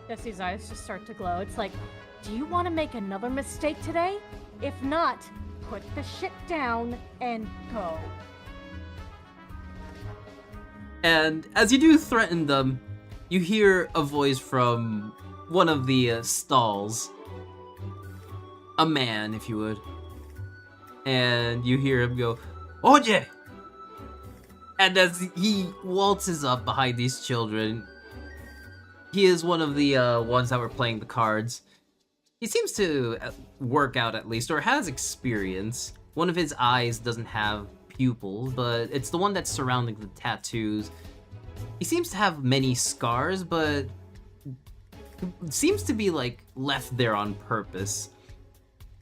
H: Jesse's eyes just start to glow. It's like, do you want to make another mistake today? If not, put the shit down and go.
C: And as you do threaten them, you hear a voice from one of the stalls. A man, if you would. And you hear him go, Oye! And as he waltzes up behind these children, he is one of the ones that were playing the cards. He seems to work out at least, or has experience. One of his eyes doesn't have pupils, but it's the one that's surrounding the tattoos. He seems to have many scars, but seems to be like left there on purpose.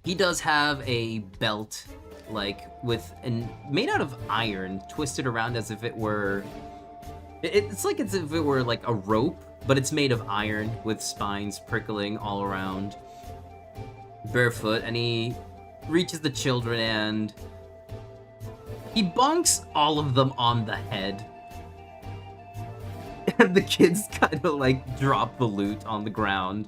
C: He does have a belt, like made out of iron, twisted around as if it were. It's like as if it were like a rope, but it's made of iron with spines prickling all around. Barefoot, and he reaches the children and he bonks all of them on the head. And the kids kind of like drop the loot on the ground.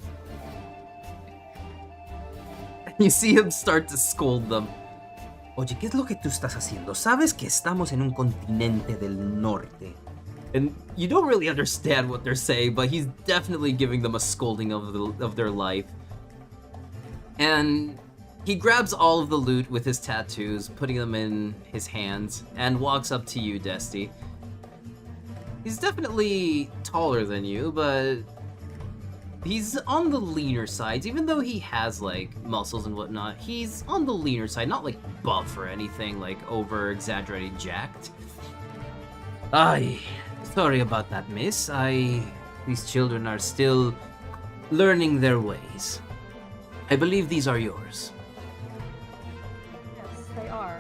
C: And you see him start to scold them. Oye, ¿qué es lo que tú estás haciendo? Sabes que estamos en un continente del norte. And you don't really understand what they're saying, but he's definitely giving them a scolding of their life. And he grabs all of the loot with his tattoos, putting them in his hands, and walks up to you, Desty. He's definitely taller than you, but he's on the leaner side. Even though he has, like, muscles and whatnot, he's on the leaner side, not, like, buff or anything, like, over-exaggerated jacked. Ay, sorry about that, miss. These children are still learning their ways. I believe these are yours.
H: Yes, they are.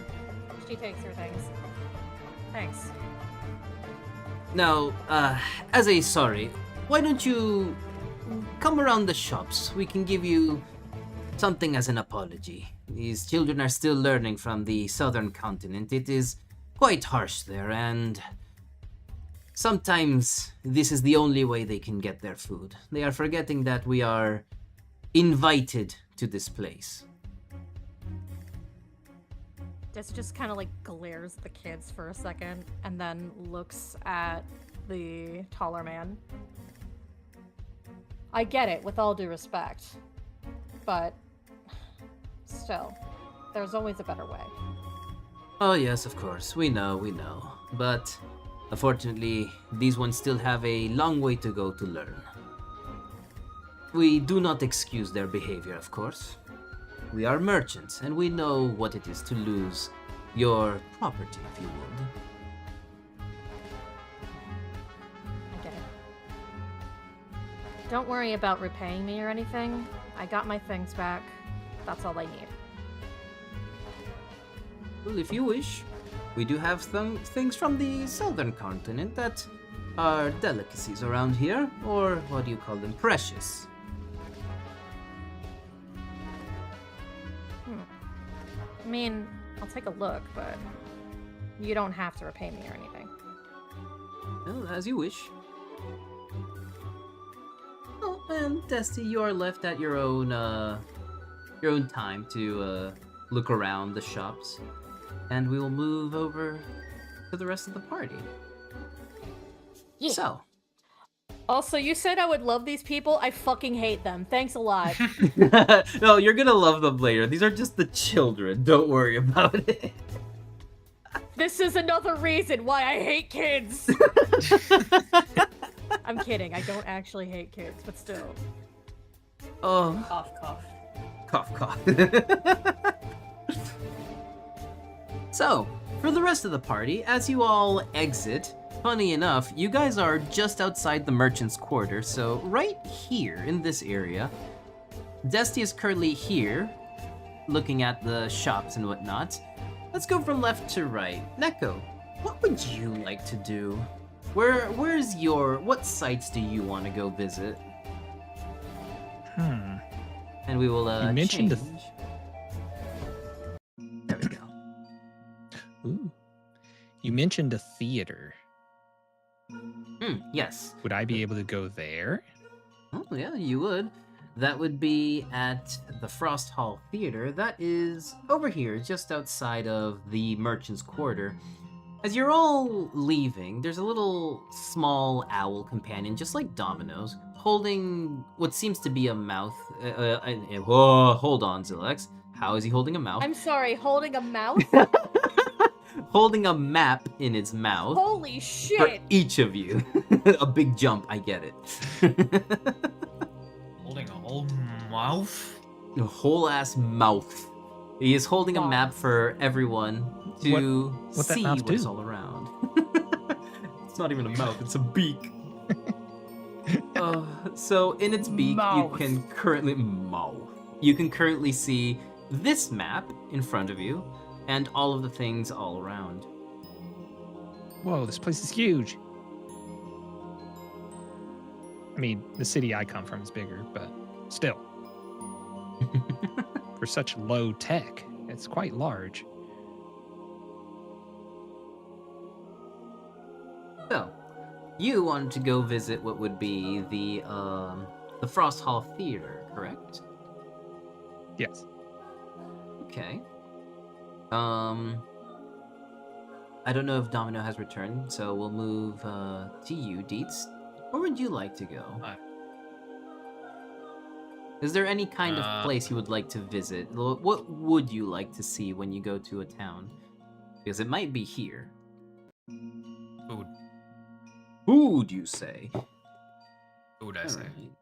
H: She takes her things. Thanks.
C: Now, as a sorry, why don't you come around the shops? We can give you something as an apology. These children are still learning from the southern continent. It is quite harsh there, and sometimes this is the only way they can get their food. They are forgetting that we are invited to this place.
H: Des just kind of like glares at the kids for a second and then looks at the taller man. I get it, with all due respect, but still, there's always a better way.
C: Oh yes, of course, we know. But unfortunately, these ones still have a long way to go to learn. We do not excuse their behavior, of course. We are merchants, and we know what it is to lose your property, if you would.
H: I get it. Don't worry about repaying me or anything. I got my things back. That's all I need.
C: Well, if you wish, we do have some things from the southern continent that are delicacies around here, or what do you call them? Precious.
H: I mean, I'll take a look, but you don't have to repay me or anything.
C: Well, as you wish. Oh, and Dusty, you are left at your own time to look around the shops, and we will move over to the rest of the party.
H: Yeah.
C: So,
H: Also, you said I would love these people. I fucking hate them. Thanks a lot.
C: no, you're gonna love them later. These are just the children. Don't worry about it.
H: This is another reason why I hate kids. I'm kidding. I don't actually hate kids, but still.
C: Oh,
F: Cough, cough.
C: cough, cough. So, for the rest of the party, as you all exit, funny enough, you guys are just outside the merchant's quarter, so right here in this area, Dusty is currently here, looking at the shops and whatnot. Let's go from left to right. Neko, what would you like to do? What sites do you want to go visit? And we will
B: You mentioned
C: change. There we go.
B: Ooh. You mentioned a theater.
C: Yes.
B: Would I be able to go there?
C: Oh, yeah, you would. That would be at the Frost Hall Theater. That is over here, just outside of the Merchant's Quarter. As you're all leaving, there's a little small owl companion, just like Domino's, holding what seems to be a mouth. Whoa, hold on, Zelax. How is he holding a mouth?
H: I'm sorry, holding a mouth?
C: Holding a map in its mouth.
H: Holy
C: For
H: shit!
C: each of you. A big jump, I get it.
G: Holding a whole mouth?
C: A whole ass mouth. He is holding a map for everyone to
B: What that
C: see
B: mouth
C: what's
B: do?
C: all around. It's not even a mouth, it's a beak. So in its beak,
B: Mouth.
C: you can currently see this map in front of you and all of the things all around.
B: Whoa, this place is huge. I mean, the city I come from is bigger, but still. For such low tech, it's quite large.
C: So, you wanted to go visit what would be the Frost Hall Theater, correct?
B: Yes.
C: Okay. I don't know if Domino has returned, so we'll move to you, Deets. Where would you like to go? Is there any kind of place you would like to visit? What would you like to see when you go to a town? Because it might be here.
G: Food.
C: Food, you say?
G: Food, I say.
C: Alright.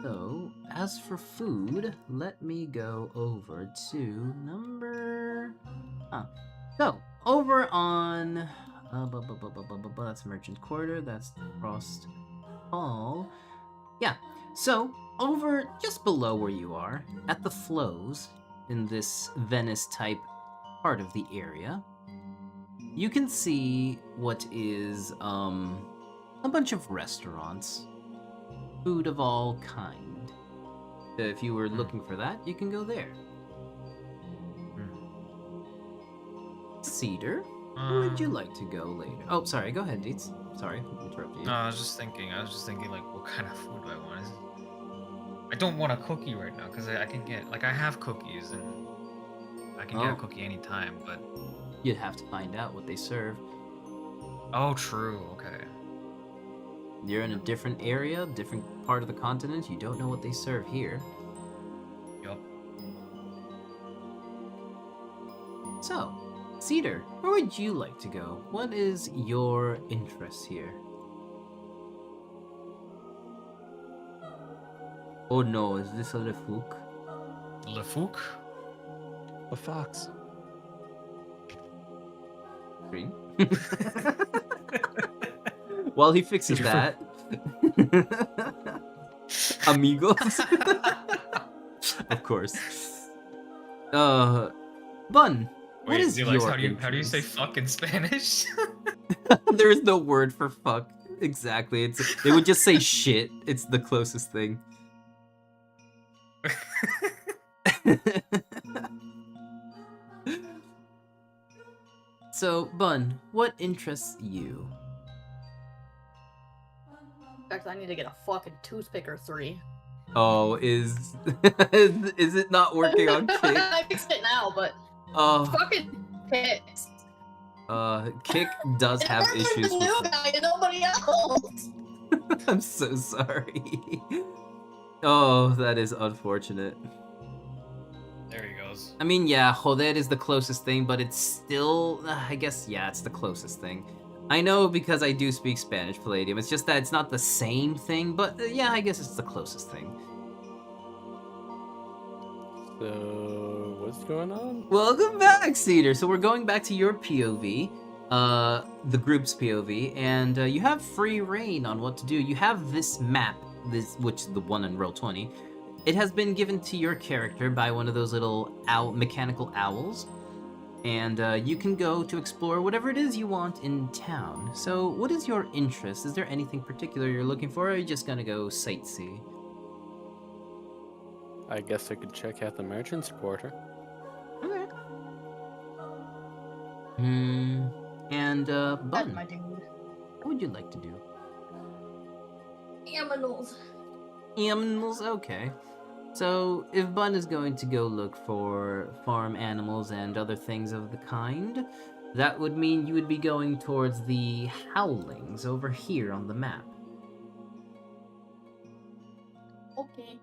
C: So, as for food, let me go over to number... So, over on... that's Merchant Quarter, that's Frost Hall. Yeah, so, over just below where you are, at the flows, in this Venice-type part of the area, you can see what is, a bunch of restaurants. Food of all kind. If you were looking for that, you can go there. Cedar, where would you like to go later? Oh, sorry, go ahead, Deets. Sorry, interrupted you.
G: No, I was just thinking, like, what kind of food do I want? I don't want a cookie right now, because I can get, like, I have cookies, and I can get a cookie anytime, but...
C: You'd have to find out what they serve.
G: Oh, true, okay.
C: You're in a different area, different part of the continent, you don't know what they serve here.
G: Yup.
C: So, Cedar, where would you like to go? What is your interest here? Oh no, is this a Le Fouque?
G: Le Fouque?
B: A fox.
C: Green? While he fixes
B: True.
C: that... Amigos? Of course. Bun, what
G: Wait,
C: is
G: Zelax,
C: your
G: how do you say
C: interest?
G: fuck in Spanish?
C: There is no word for fuck. Exactly. They would just say shit. It's the closest thing. So, Bun, what interests you?
F: Guys, I need to get a fucking toothpick or 3.
C: Oh, is it not working on Kick?
F: I fixed it now, but fucking pissed.
C: Kick does have issues
F: the
C: with
F: new
C: it.
F: guy and nobody else.
C: I'm so sorry. Oh, that is unfortunate.
G: There he goes.
C: I mean, yeah, joder is the closest thing, but it's still, I guess, yeah, it's the closest thing. I know because I do speak Spanish, Palladium. It's just that it's not the same thing, but yeah, I guess it's the closest thing.
E: So, what's going on?
C: Welcome back, Cedar. So we're going back to your POV, the group's POV, and you have free reign on what to do. You have this map, which is the one in roll 20. It has been given to your character by one of those little mechanical owls, and you can go to explore whatever it is you want in town. So what is your interest? Is there anything particular you're looking for, or are you just gonna go sightsee?
E: I guess I could check out the Merchant's Quarter.
C: Okay. And
F: That's
C: Bun,
F: my dude.
C: what would you like to do?
F: Aminals.
C: Animals, okay. So, if Bun is going to go look for farm animals and other things of the kind, that would mean you would be going towards the Howlings over here on the map.
F: Okay.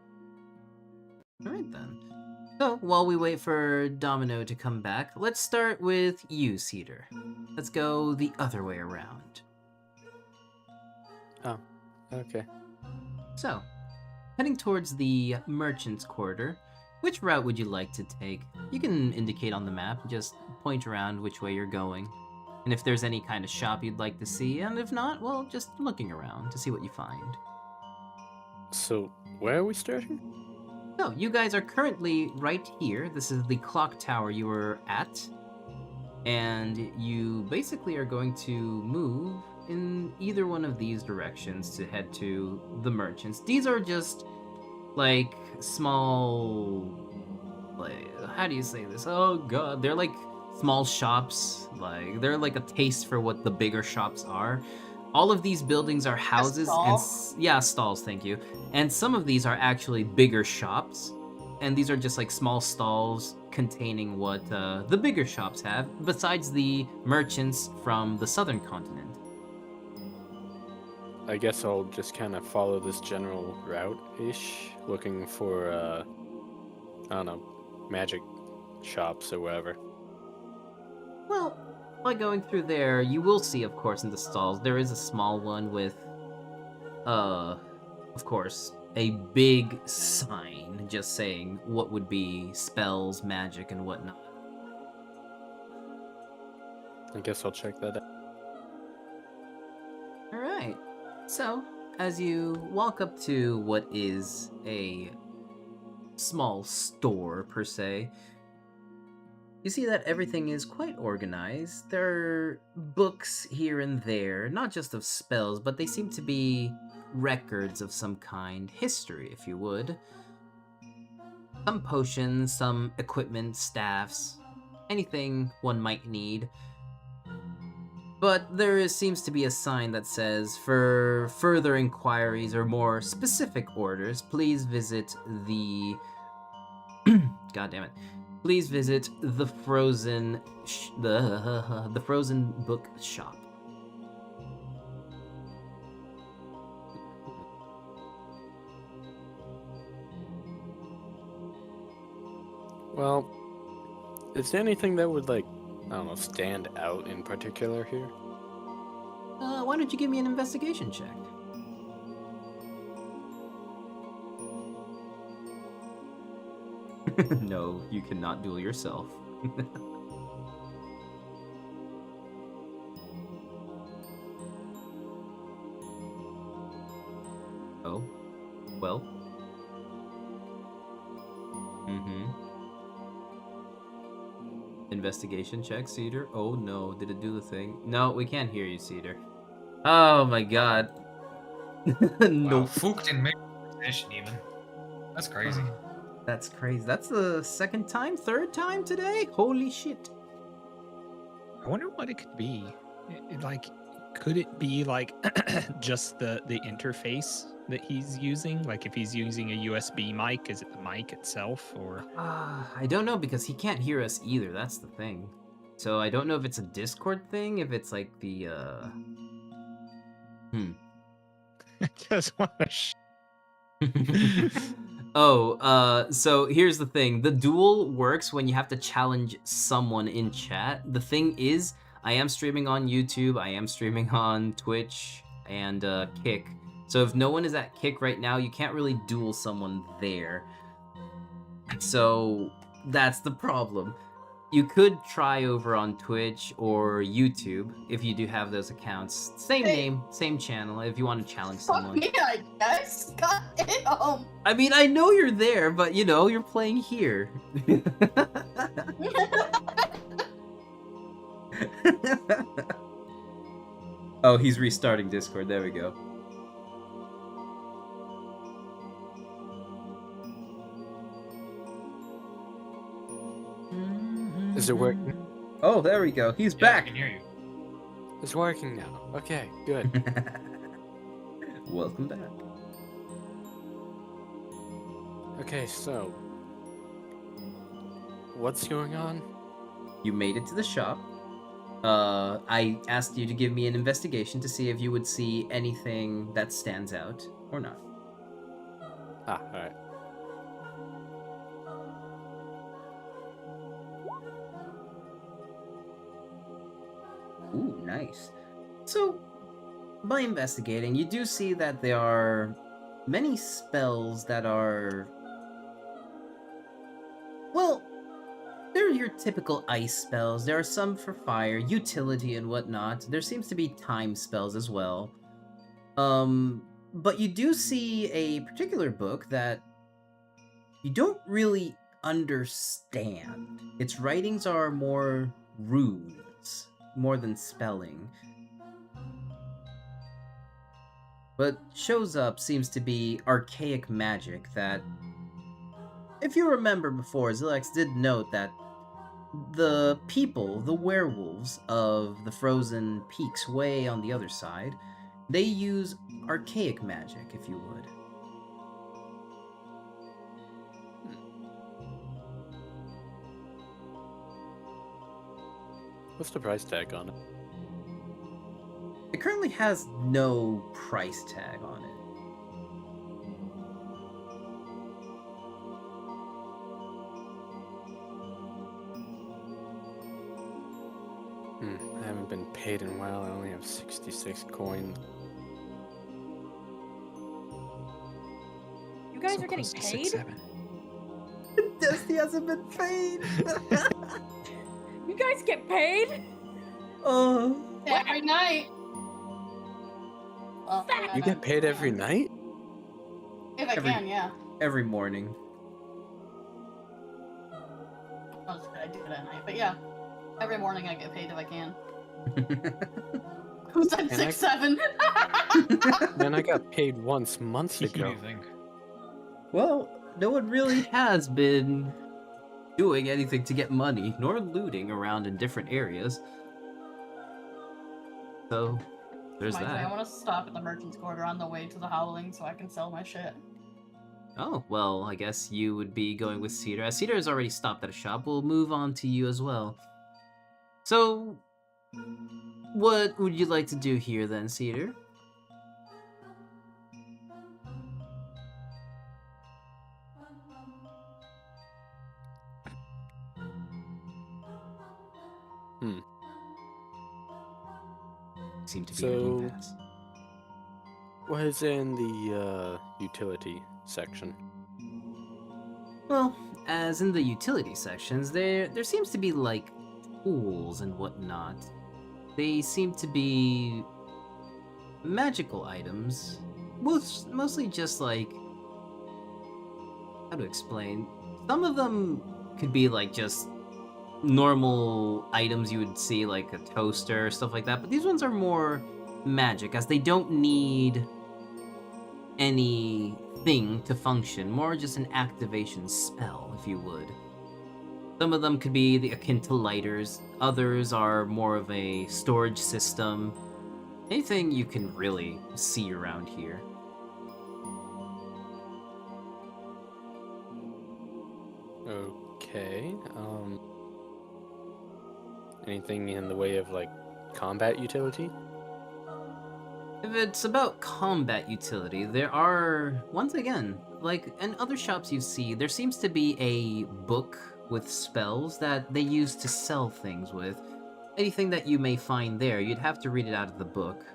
C: Alright then. So, while we wait for Domino to come back, let's start with you, Cedar. Let's go the other way around.
E: Oh, okay.
C: So, heading towards the Merchant's Quarter, which route would you like to take? You can indicate on the map, just point around which way you're going. And if there's any kind of shop you'd like to see, and if not, well, just looking around to see what you find.
E: So, where are we starting?
C: So, you guys are currently right here. This is the clock tower you were at. And you basically are going to move in either one of these directions to head to the merchants. These are just like small, like, how do you say this? Oh god, they're like small shops. Like, they're like a taste for what the bigger shops are. All of these buildings are houses and yeah, stalls, thank you. And some of these are actually bigger shops, and these are just like small stalls containing what the bigger shops have, besides the merchants from the southern continent.
E: I guess I'll just kind of follow this general route-ish, looking for, I don't know, magic shops or whatever.
C: Well, by going through there, you will see, of course, in the stalls, there is a small one with, of course, a big sign just saying what would be spells, magic, and whatnot.
E: I guess I'll check that out.
C: Alright, so as you walk up to what is a small store, per se, you see that everything is quite organized. There are books here and there, not just of spells, but they seem to be records of some kind, history, if you would. Some potions, some equipment, staffs, anything one might need. But there seems to be a sign that says, for further inquiries or more specific orders, please visit the... God damn it. Please visit the Frozen... the Frozen Book Shop.
E: Well, is there anything that would, like, I don't know, stand out in particular here?
C: Why don't you give me an investigation check? No, you cannot duel yourself. Oh, well. Investigation check, Cedar. Oh no, did it do the thing? No, we can't hear you, Cedar. Oh my god.
G: Wow,
C: No.
G: Fook didn't make a position even. That's crazy.
C: That's crazy. That's the second time, third time today? Holy shit.
B: I wonder what it could be. Like, could it be like just the interface that he's using? Like, if he's using a USB mic, is it the mic itself, or?
C: I don't know, because he can't hear us either. That's the thing. So I don't know if it's a Discord thing, if it's like the
B: I just want to.
C: Oh, so here's the thing. The duel works when you have to challenge someone in chat. The thing is, I am streaming on YouTube, I am streaming on Twitch, and Kick. So if no one is at Kick right now, you can't really duel someone there. So that's the problem. You could try over on Twitch or YouTube if you do have those accounts. Same name, same channel, if you want to challenge
F: Fuck
C: someone.
F: me, I guess. Goddamn.
C: I mean, I know you're there, but you know, you're playing here. Oh, he's restarting Discord. There we go.
E: Is it working?
C: Oh, there we go. He's
G: Yeah, I
C: back.
G: can hear you.
E: It's working now. Okay, good.
C: Welcome back.
E: Okay, so what's going on?
C: You made it to the shop. I asked you to give me an investigation to see if you would see anything that stands out or not.
E: Ah, alright.
C: Ooh, nice. So, by investigating, you do see that there are many spells that are... Well, they're your typical ice spells. There are some for fire, utility, and whatnot. There seems to be time spells as well. But you do see a particular book that you don't really understand. Its writings are more runes, more than spelling. What shows up seems to be archaic magic that, if you remember before, Zelax did note that the people, the werewolves of the Frozen Peaks way on the other side, they use archaic magic, if you would.
E: What's the price tag on it?
C: It currently has no price tag on it.
E: I haven't been paid in a while. I only have 66 coins.
H: You guys
B: So
H: are getting
B: close to six,
H: paid?
B: seven.
C: Dusty hasn't been paid.
H: You guys get paid?
C: Oh.
F: Every night. Well,
H: Fact.
E: You get paid every night?
F: If I
C: every-
F: can, yeah.
C: Every morning.
F: I was gonna do it at night, but yeah. Every morning I get paid if I can. Who said
E: And I-
F: 6-7?
E: Man, I got paid once months
B: What do
E: ago.
B: you think?
C: Well, no one really has been doing anything to get money, nor looting around in different areas. So, there's
F: I
C: that.
F: want to stop at the merchant's quarter on the way to the Howling so I can sell my shit.
C: Oh, well, I guess you would be going with Cedar. As Cedar has already stopped at a shop, we'll move on to you as well. So, what would you like to do here then, Cedar? Seem to be an
E: So-
C: impasse.
E: What is in the utility section?
C: Well, as in the utility sections, there seems to be like tools and whatnot. They seem to be magical items, mostly just like, how to explain? Some of them could be like just normal items you would see, like a toaster, stuff like that, but these ones are more magic, as they don't need anything to function, more just an activation spell, if you would. Some of them could be akin to lighters, others are more of a storage system. Anything you can really see around here.
E: Okay. Anything in the way of like combat utility?
C: If it's about combat utility, there are, once again, like in other shops you see, there seems to be a book with spells that they use to sell things with. Anything that you may find there, you'd have to read it out of the book.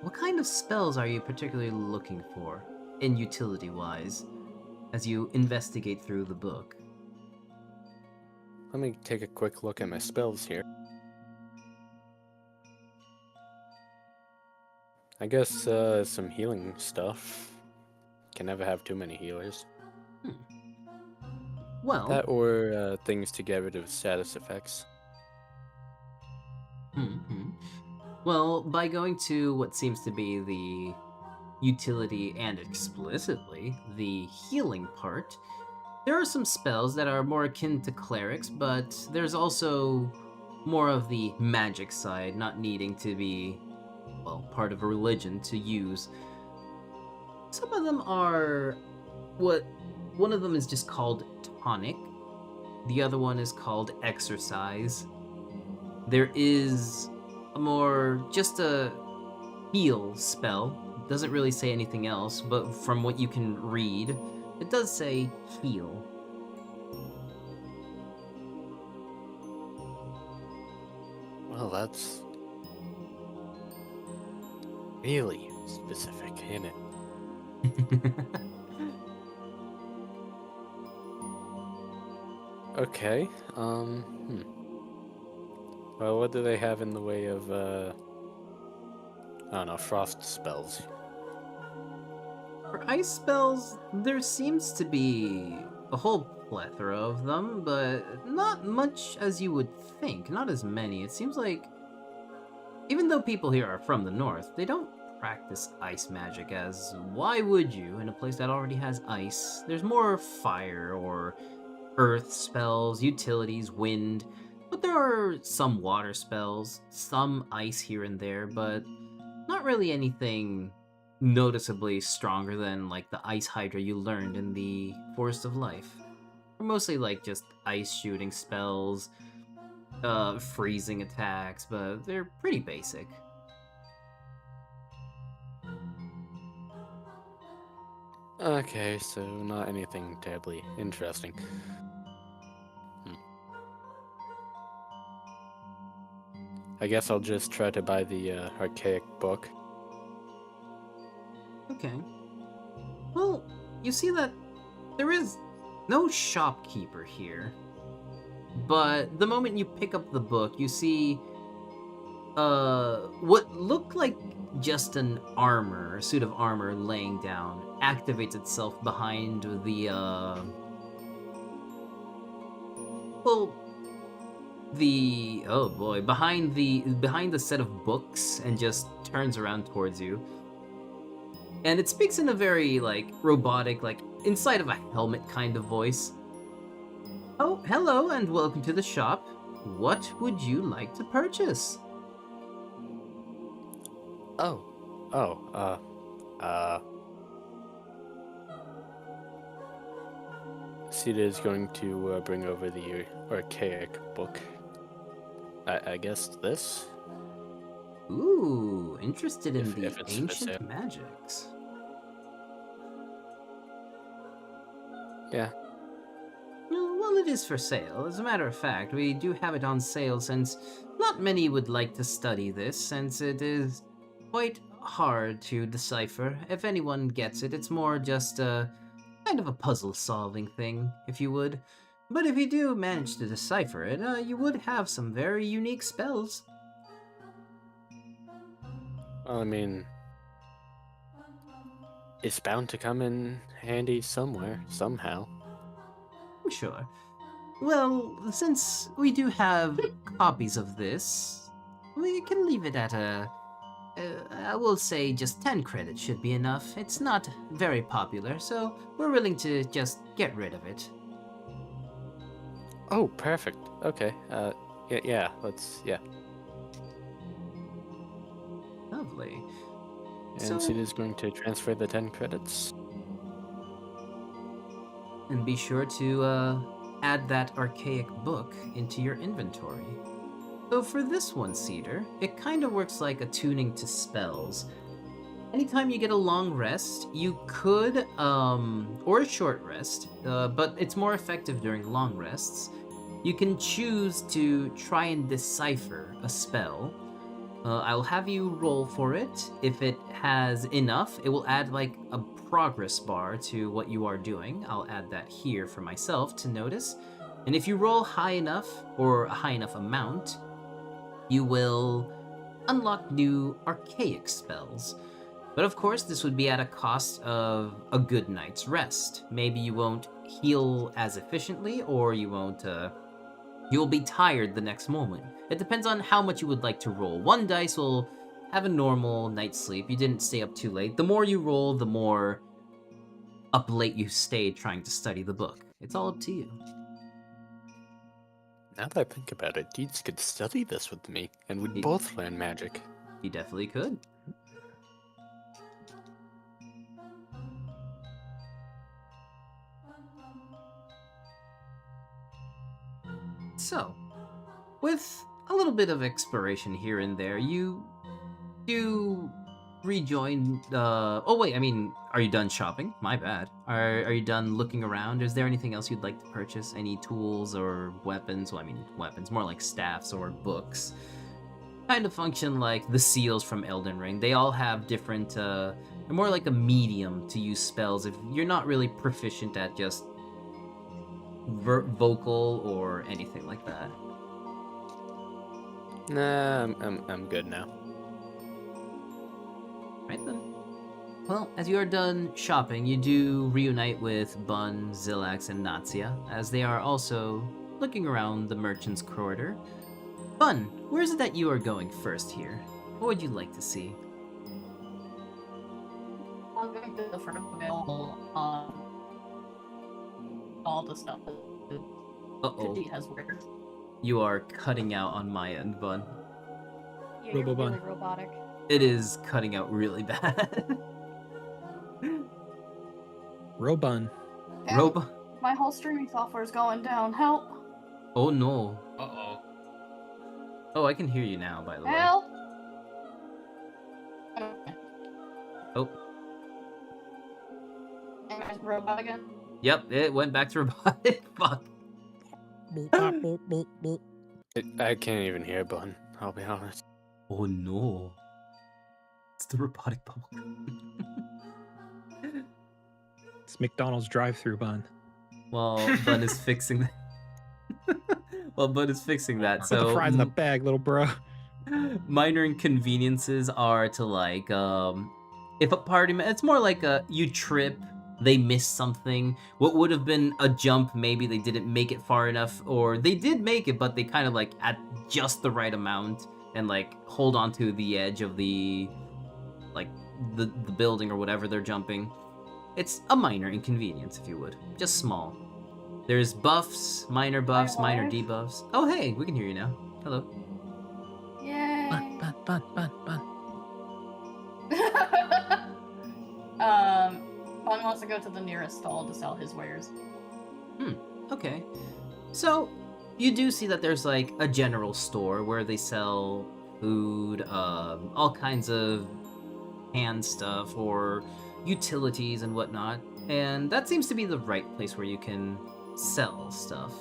C: What kind of spells are you particularly looking for, in utility-wise, as you investigate through the book?
E: Let me take a quick look at my spells here. I guess some healing stuff. Can never have too many healers.
C: Well,
E: That or things to get rid of status effects.
C: well, by going to what seems to be the utility and explicitly the healing part, there are some spells that are more akin to clerics, but there's also more of the magic side, not needing to be, well, part of a religion to use. Some of them are one of them is just called tonic, the other one is called exercise. There is just a heal spell. It doesn't really say anything else, but from what you can read, it does say heal.
E: Well, that's really specific, ain't it? Okay. Well, what do they have in the way of I don't know, frost spells?
C: For ice spells, there seems to be a whole plethora of them, but not much as you would think. Not as many. It seems like, even though people here are from the north, they don't practice ice magic, as why would you in a place that already has ice? There's more fire or earth spells, utilities, wind, but there are some water spells, some ice here and there, but not really anything noticeably stronger than like the ice hydra you learned in the Forest of Life. Or mostly like just ice shooting spells, freezing attacks, but they're pretty basic.
E: Okay, so not anything terribly interesting. I guess I'll just try to buy the archaic book.
C: Okay. Well, you see that there is no shopkeeper here. But the moment you pick up the book, you see what looked like just an armor, a suit of armor laying down, activates itself behind the oh boy, behind the set of books, and just turns around towards you. And it speaks in a very like robotic, like inside of a helmet kind of voice. Oh, hello and welcome to the shop. What would you like to purchase?
E: Sita is going to bring over the archaic book. I guess this?
C: Ooh, interested in
E: If
C: the
E: it's for sale.
C: ancient magics.
E: Yeah.
C: Well, it is for sale. As a matter of fact, we do have it on sale since not many would like to study this, since it is quite hard to decipher. If anyone gets it, it's more just a kind of a puzzle-solving thing, if you would. But if you do manage to decipher it, you would have some very unique spells.
E: Well, I mean, it's bound to come in handy somewhere, somehow.
C: Sure. Well, since we do have copies of this, we can leave it at I will say just 10 credits should be enough. It's not very popular, so we're willing to just get rid of it.
E: Oh, perfect. Okay. Yeah. Yeah.
C: Lovely.
E: And Sita's going to transfer the 10 credits.
C: And be sure to add that archaic book into your inventory. So for this one, Cedar, it kind of works like attuning to spells. Anytime you get a long rest, you could, or a short rest, but it's more effective during long rests, you can choose to try and decipher a spell. I'll have you roll for it. If it has enough, it will add like a progress bar to what you are doing. I'll add that here for myself to notice. And if you roll high enough, or a high enough amount, you will unlock new archaic spells. But of course, this would be at a cost of a good night's rest. Maybe you won't heal as efficiently, or you won't, you'll be tired the next moment. It depends on how much you would like to roll. One dice will have a normal night's sleep. You didn't stay up too late. The more you roll, the more up late you stayed trying to study the book. It's all up to you.
E: Now that I think about it, Deeds could study this with me, and we'd both learn magic.
C: You definitely could. So, with a little bit of exploration here and there, you do rejoin. Oh wait, I mean, are you done shopping? My bad. Are you done looking around? Is there anything else you'd like to purchase? Any tools or weapons? Well, I mean, weapons, more like staffs or books. Kind of function like the seals from Elden Ring. They all have different. They're more like a medium to use spells if you're not really proficient at just vocal or anything like that.
E: Nah, I'm good now.
C: Right then. Well, as you are done shopping, you do reunite with Bun, Zelax, and Natsia, as they are also looking around the merchant's corridor. Bun, where is it that you are going first here? What would you like to see?
F: I'm going to the front of available on all the stuff that
C: Uh-oh.
F: Deed has ordered.
C: You are cutting out on my end, Bun.
H: Yeah, you're
B: Robobun.
H: really robotic.
C: It is cutting out really bad.
B: Robun.
C: Rob.
F: My whole streaming software is going down. Help!
C: Oh no.
G: Uh-oh.
C: Oh, I can hear you now, by the way.
F: Help! Okay.
C: Oh,
F: Am I robot again?
C: yep, it went back to robotic. Fuck.
B: Boop, bop, boop, boop, boop.
E: I can't even hear Bun, I'll be honest.
C: Oh no. It's the robotic bubble.
B: It's McDonald's drive-through bun.
C: Well, Bun is fixing that. Well, Bun is fixing that.
B: Put
C: So
B: the fries in the bag, little bro.
C: minor inconveniences are to like if a party it's more like you trip, they miss something. What would have been a jump, maybe they didn't make it far enough, or they did make it but they kind of like at just the right amount and like hold on to the edge of the like the building or whatever they're jumping. It's a minor inconvenience, if you would, just small. There's buffs, minor buffs, minor
F: wife?
C: debuffs. Oh hey, we can hear you now. Hello.
F: Yay!
B: Bun, bun, bun, bun, bun.
F: Bun wants to go to the nearest stall to sell his wares.
C: Okay. So, you do see that there's like a general store where they sell food, all kinds of hand stuff or utilities and whatnot. And that seems to be the right place where you can sell stuff.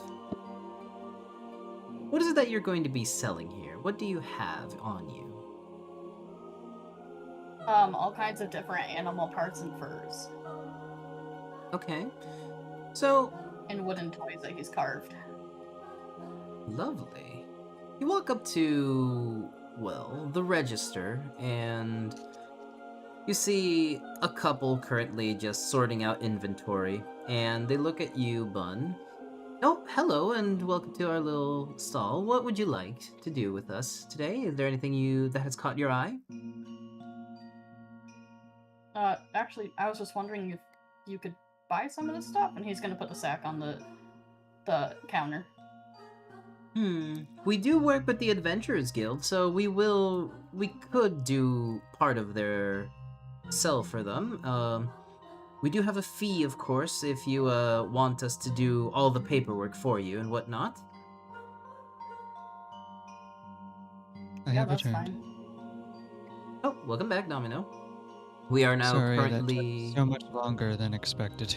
C: What is it that you're going to be selling here? What do you have on you?
F: All kinds of different animal parts and furs.
C: Okay. So,
F: And wooden toys that he's carved.
C: lovely. You walk up to, well, the register, and you see a couple currently just sorting out inventory, and they look at you, Bun. Oh, hello, and welcome to our little stall. What would you like to do with us today? Is there anything that has caught your eye?
F: Actually, I was just wondering if you could buy some of this stuff, and he's gonna put the sack on the counter.
C: We do work with the Adventurers Guild, so we could do part of their sell for them. We do have a fee, of course, if you want us to do all the paperwork for you and whatnot.
D: I
F: Yeah,
D: have
F: that's
D: returned.
F: fine.
C: Oh, welcome back, Domino. We are now
D: Sorry,
C: currently...
D: that took so much longer than expected.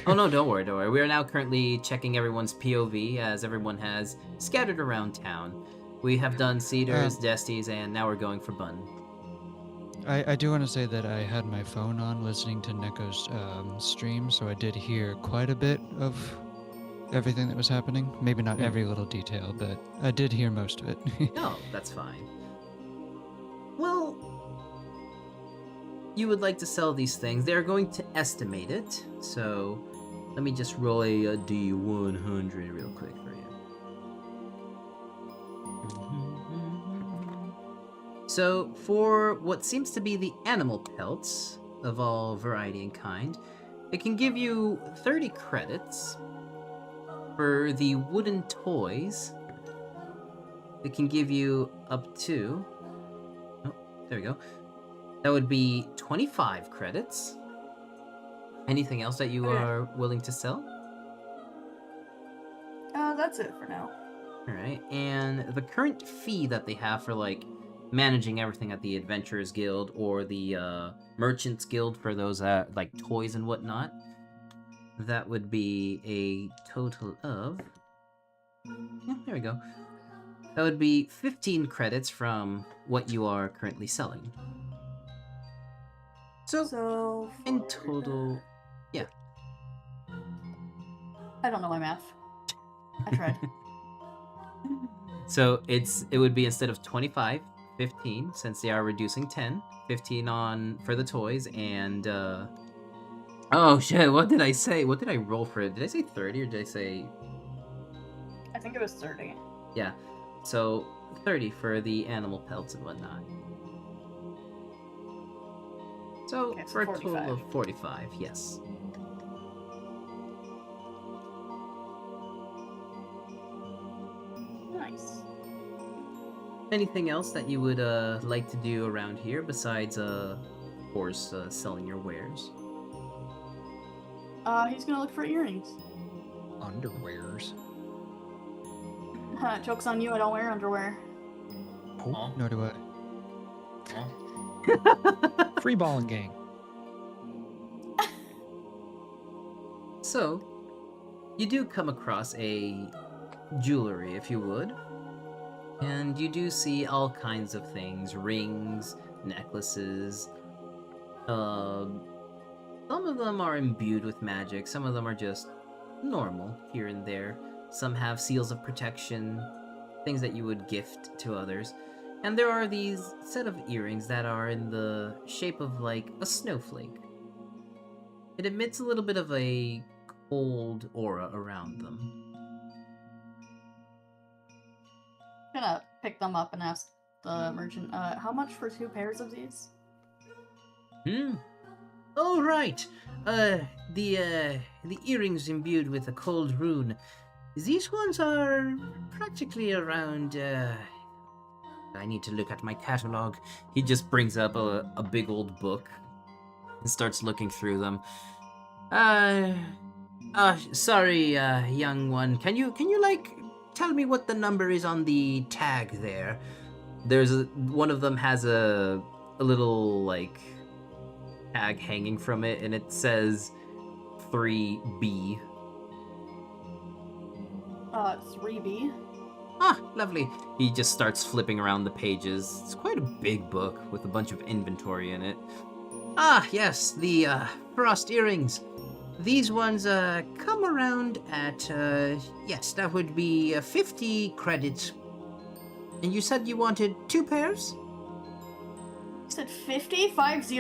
C: Oh no, don't worry, don't worry. We are now currently checking everyone's POV as everyone has scattered around town. We have done Cedars, Desties, and now we're going for Bun.
D: I do want to say that I had my phone on listening to Neko's stream, so I did hear quite a bit of everything that was happening. Maybe not every little detail, but I did hear most of it.
C: No, that's fine. Well, you would like to sell these things. They're going to estimate it, so let me just roll a D100 real quick for you. So, for what seems to be the animal pelts of all variety and kind, it can give you 30 credits. For the wooden toys, it can give you up to... Oh, there we go. That would be 25 credits. Anything else that you
F: Okay.
C: are willing to sell?
F: That's it for now.
C: Alright, and the current fee that they have for, like, managing everything at the Adventurers Guild or the Merchants Guild for those, like, toys and whatnot, that would be a total of... Yeah, there we go. That would be 15 credits from what you are currently selling. So, in total... Yeah.
F: I don't know my math. I tried.
C: So it would be instead of 25, 15, since they are reducing 10, 15 on for the toys, and oh shit, what did I say? What did I roll for it? Did I say 30 or did I say...
F: I think it was 30.
C: Yeah, so 30 for the animal pelts and whatnot. So
F: Okay, so
C: for a total
F: 45.
C: of 45, yes.
F: Nice.
C: Anything else that you would like to do around here besides, of course, selling your wares?
F: He's gonna look for earrings.
B: Underwears.
F: Joke's on you, I don't wear underwear.
G: Aw,
D: Nor do I.
G: aw.
B: Free balling gang.
C: So, you do come across a jewelry, if you would. And you do see all kinds of things. Rings, necklaces. Some of them are imbued with magic. Some of them are just normal, here and there. Some have seals of protection. Things that you would gift to others. And there are these set of earrings that are in the shape of like a snowflake. It emits a little bit of a cold aura around them.
F: I'm gonna pick them up and ask the merchant, how much for 2 pairs of these?
C: Oh, right. The earrings imbued with a cold rune. These ones are practically around, I need to look at my catalog. He just brings up a big old book and starts looking through them. Sorry, young one. Can you like tell me what the number is on the tag there? One of them has a little like tag hanging from it, and it says 3B.
F: 3B.
C: Ah, lovely. He just starts flipping around the pages. It's quite a big book with a bunch of inventory in it. Ah, yes, the frost earrings. These ones come around at yes, that would be 50 credits. And you said you wanted 2 pairs?
F: You said 50? 50?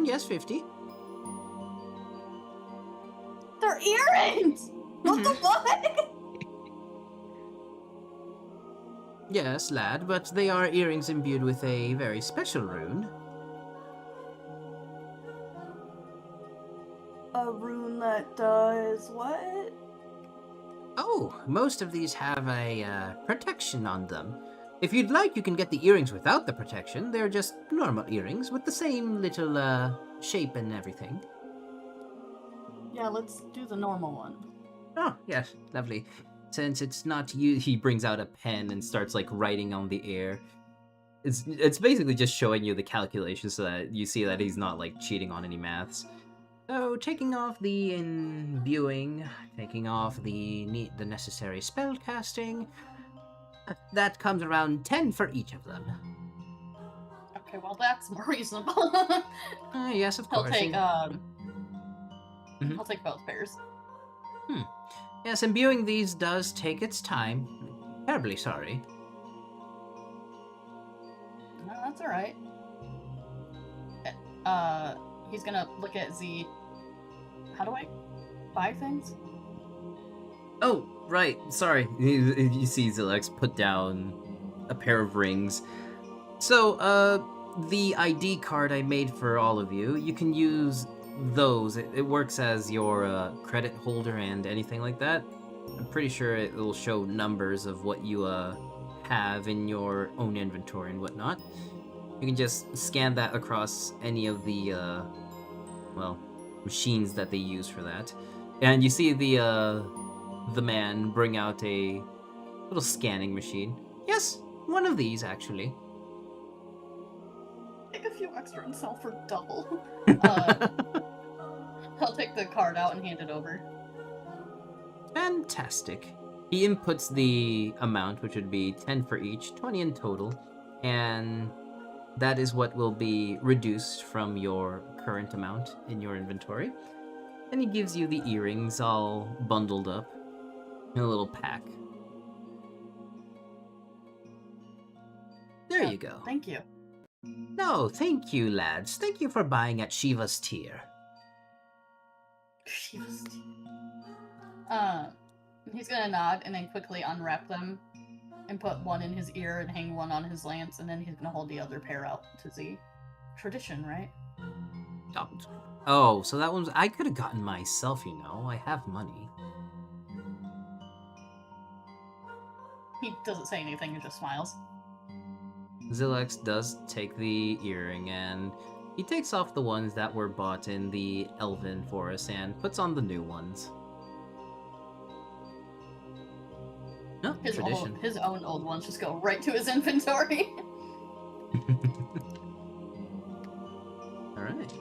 C: Yes, 50.
F: They're earrings! What the fuck?
C: Yes, lad, but they are earrings imbued with a very special rune.
F: A rune that does what?
C: Oh, most of these have a protection on them. If you'd like, you can get the earrings without the protection. They're just normal earrings with the same little shape and everything.
F: Yeah, let's do the normal one.
C: Oh, yes, lovely. Since it's not you, he brings out a pen and starts like writing on the air. It's basically just showing you the calculations so that you see that he's not like cheating on any maths. So taking off the imbuing, taking off the necessary spell casting, that comes around 10 for each of them.
F: Okay, well that's more reasonable.
C: Yes, of
F: He'll
C: course.
F: take
C: Mhm.
F: I'll take both pairs.
C: Yes, imbuing these does take its time. Terribly sorry.
F: No, that's alright. He's gonna look at Z. How do I buy things?
C: Oh, right. Sorry. You see Zelax put down a pair of rings. So, the ID card I made for all of you, you can use those. It works as your credit holder and anything like that. I'm pretty sure it will show numbers of what you have in your own inventory and whatnot. You can just scan that across any of the well, machines that they use for that. And you see the man bring out a little scanning machine. Yes, one of these actually.
F: Take a few extra and sell for double. I'll take the card out and hand it over.
C: Fantastic. He inputs the amount, which would be 10 for each, 20 in total, and that is what will be reduced from your current amount in your inventory. And he gives you the earrings all bundled up in a little pack. There you go.
F: Thank you.
C: No, thank you, lads. Thank you for buying at Shiva's tier.
F: He's gonna nod and then quickly unwrap them and put one in his ear and hang one on his lance, and then he's gonna hold the other pair out to Z. Tradition, right?
C: Oh, so that one's... I could have gotten myself, you know. I have money.
F: He doesn't say anything, he just smiles.
C: Zelax does take the earring, and he takes off the ones that were bought in the Elven Forest and puts on the new ones. No, Tradition.
F: His own old ones just go right to his inventory.
C: Alright.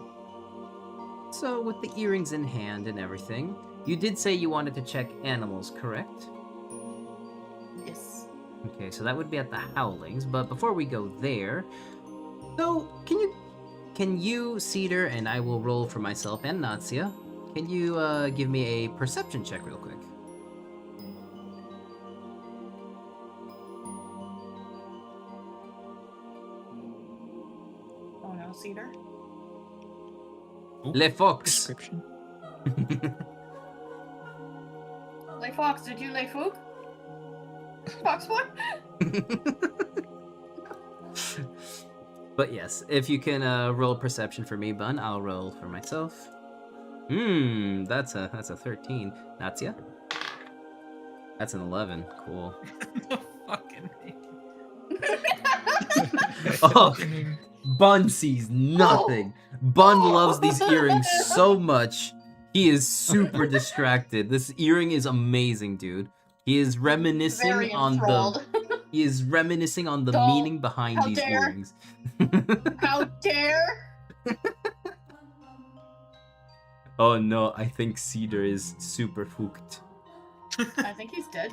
C: So, with the earrings in hand and everything, you did say you wanted to check animals, correct?
F: Yes.
C: Okay, so that would be at the Howlings, but before we go there, so can you, Cedar, and I will roll for myself and Natsia, can you give me a perception check real quick?
F: Oh no, Cedar.
C: Le Fox!
B: Description.
F: Lay Fox, did you lay Fook? Fox what?
C: But yes, if you can roll perception for me, Bun, I'll roll for myself. That's a 13. Natsia? That's an 11. Cool.
G: Fucking hate
C: Oh,
G: Fucking-
C: Bun sees nothing. Bun loves these earrings so much. He is super distracted. This earring is amazing, dude. He is reminiscing
F: Very
C: on
F: enthralled.
C: He is reminiscing on the
F: Don't-
C: meaning behind
F: how
C: these
F: dare.
C: earrings.
F: How dare!
C: Oh no, I think Cedar is super hooked.
F: I think he's dead.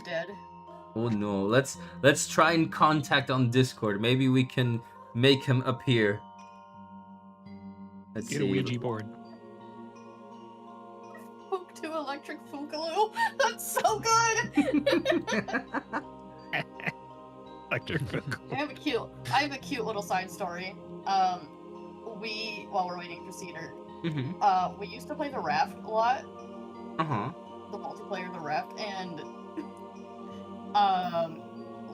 C: Oh no, let's try and contact on Discord. Maybe we can make him appear. Let's
B: Get
C: see.
B: a Ouija board.
F: Fook 2 electric Fookaloo. That's so good.
B: Electric book.
F: I have a cute little side story. While we're waiting for Cedar,
C: Mhm.
F: we used to play the raft a lot,
C: Uh-huh.
F: the multiplayer of the raft, and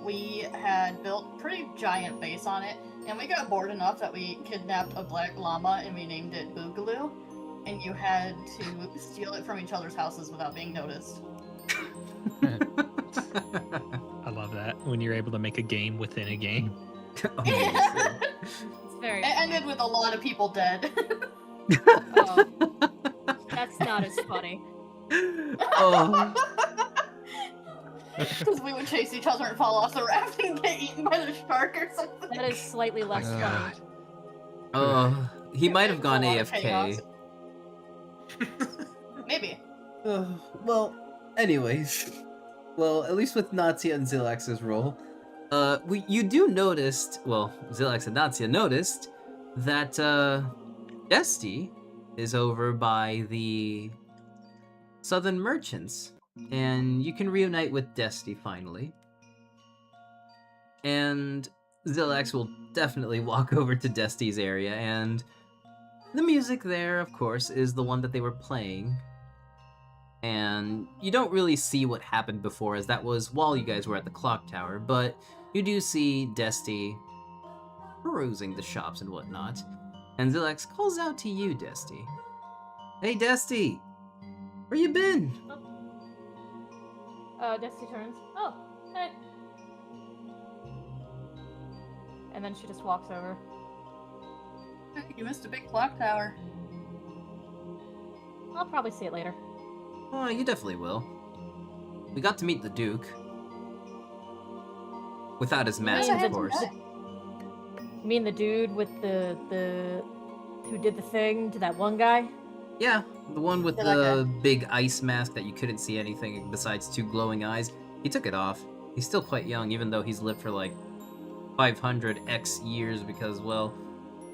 F: we had built pretty giant base on it, and we got bored enough that we kidnapped a black llama and we named it Boogaloo, and you had to steal it from each other's houses without being noticed.
B: I love that when you're able to make a game within a game.
C: Amazing.
H: It's very.
F: It ended with a lot of people dead.
H: Oh, that's not as funny.
C: Oh.
F: Because we would chase each other and fall off the raft and get eaten by the shark or something.
H: That is slightly less funny.
C: He might have
F: It's a
C: gone
F: lot of
C: AFK.
F: chaos. Maybe.
C: Well, anyways. Well, at least with Natsia and Zelax's role, you do noticed, well, Zelax and Natsia noticed that Desti is over by the Southern Merchants, and you can reunite with Desti finally. And Zelax will definitely walk over to Desti's area, and the music there, of course, is the one that they were playing. And you don't really see what happened before, as that was while you guys were at the clock tower, but you do see Desti perusing the shops and whatnot. And Zelax calls out to you, Desti. Hey, Desti! Where you been?
H: Dusty turns. Oh, hey. And then she just walks over.
F: You missed a big clock tower.
H: I'll probably see it later.
C: Oh, you definitely will. We got to meet the Duke. Without his mask,
H: Yeah,
C: of course.
H: You mean the dude with the who did the thing to that one guy?
C: Yeah, the one with
F: Yeah, that
C: the big ice mask that you couldn't see anything besides two glowing eyes. He took it off. He's still quite young, even though he's lived for like 500x years, because, well,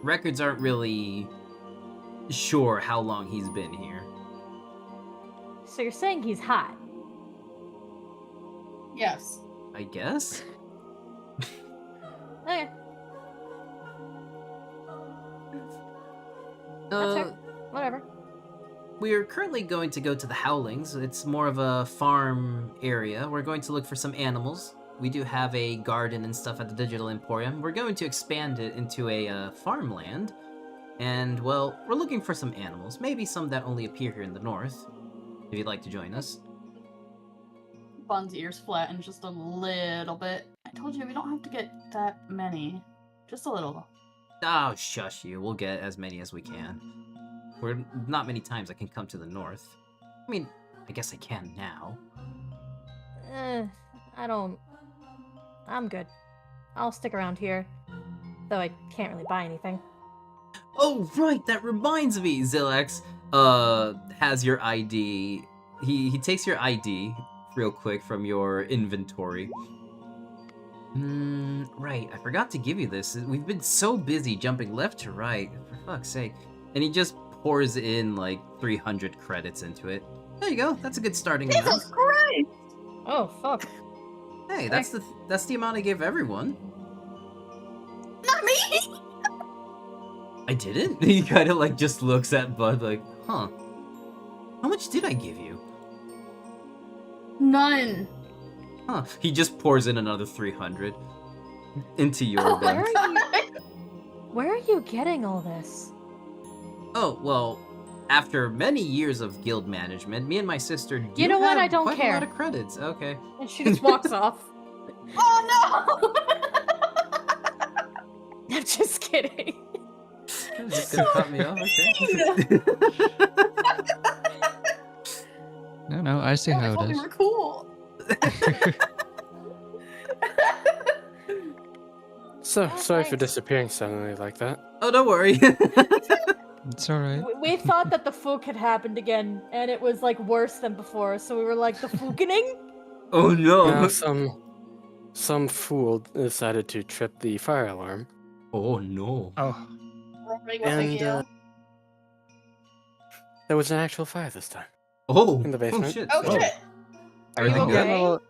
C: records aren't really sure how long he's been here.
H: So you're saying he's hot?
F: Yes.
C: I guess?
H: Okay. That's fair. Whatever.
C: We're currently going to go to the Howlings. It's more of a farm area. We're going to look for some animals. We do have a garden and stuff at the Digital Emporium. We're going to expand it into a farmland. And, well, we're looking for some animals. Maybe some that only appear here in the north. If you'd like to join us.
F: Bun's ears flatten just a little bit. I told you we don't have to get that many. Just a little.
C: Oh, shush you. We'll get as many as we can. We're not many times I can come to the north. I mean, I guess I can now.
H: I don't I'm good. I'll stick around here. Though I can't really buy anything.
C: Oh, right, that reminds me. Zelax has your ID. He takes your ID real quick from your inventory. Right, I forgot to give you this. We've been so busy jumping left to right, for fuck's sake. And he just pours in like 300 credits into it. There you go. That's a good starting amount.
F: Jesus Christ!
H: Oh, fuck.
C: Hey, that's the amount I gave everyone.
F: Not me!
C: I didn't? He kind of like just looks at Bud like, huh. How much did I give you?
F: None.
C: Huh. He just pours in another 300 into your
F: Oh
C: gun.
F: my God.
H: Where are you getting all this?
C: Oh, well, after many years of guild management, me and my sister do
H: You know what?
C: have
H: I don't
C: quite
H: care.
C: a lot of credits. Okay.
H: And she just walks off.
F: Oh no!
H: I'm just kidding.
C: Just gonna cut me off, okay.
D: No, I see
F: Oh, I
D: how
F: thought
D: it
F: we
D: is.
F: were cool.
E: So
H: Oh,
E: sorry for
H: thanks.
E: disappearing suddenly like that.
C: Oh, don't worry.
D: It's alright.
H: We thought that the fook had happened again, and it was like worse than before, so we were like, the fookening?
C: Oh no.
E: Now some fool decided to trip the fire alarm.
C: Oh no.
B: Oh,
F: Rory, was it
E: And
F: you?
E: there was an actual fire this time.
C: Oh.
E: In the
C: Oh
E: basement.
C: shit.
F: Oh shit! Are you
C: Everything
E: Yeah,
C: good?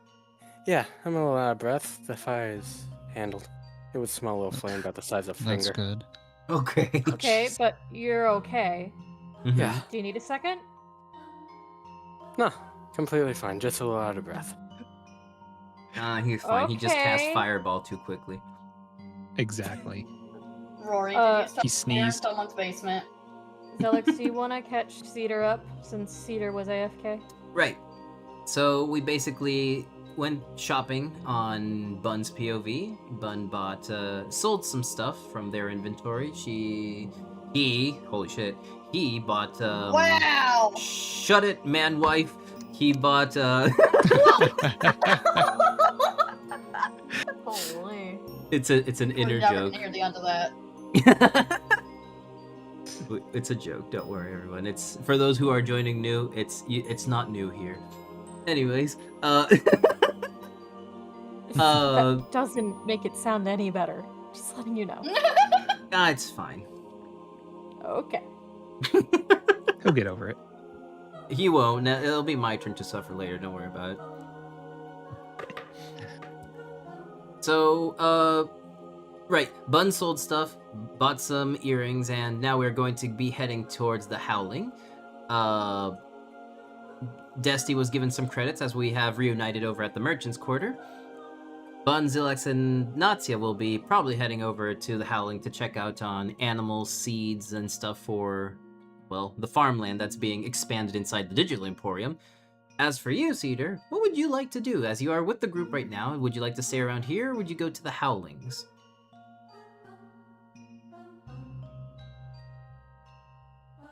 F: okay?
E: I'm a little out of breath. The fire is handled. It was a small little flame about the size of a
D: That's
E: finger.
D: good.
C: Okay.
H: Okay, but you're okay.
C: Mhm.
E: Yeah.
H: Do you need a second?
E: No, completely fine. Just a little out of breath.
C: He's fine. He just cast
H: Okay.
C: fireball too quickly.
B: exactly.
F: Rory, did
H: Uh,
F: you stop
B: He
F: there in
B: sneezed.
F: someone's basement?
H: Zelix, do you want to catch Cedar up since Cedar was AFK?
C: Right. So we basically went shopping on Bun's POV. Bun sold some stuff from their inventory. Holy shit, he bought,
F: Wow!
C: shut it, man wife. He bought,
H: Holy.
C: it's an
F: We're
C: inner
F: never
C: joke.
F: near the end of that.
C: It's a joke. Don't worry, everyone. It's for those who are joining new. It's not new here. Anyways,
H: That doesn't make it sound any better. Just letting you know.
C: it's fine.
H: Okay.
B: He'll get over it.
C: He won't. Now, it'll be my turn to suffer later. Don't worry about it. So, right. Bun sold stuff, bought some earrings, and now we're going to be heading towards the Howling. Desti was given some credits as we have reunited over at the Merchant's Quarter. Bun, Zilex, and Natsia will be probably heading over to the Howling to check out on animals, seeds, and stuff for, well, the farmland that's being expanded inside the Digital Emporium. As for you, Cedar, what would you like to do? As you are with the group right now, would you like to stay around here, or would you go to the Howlings?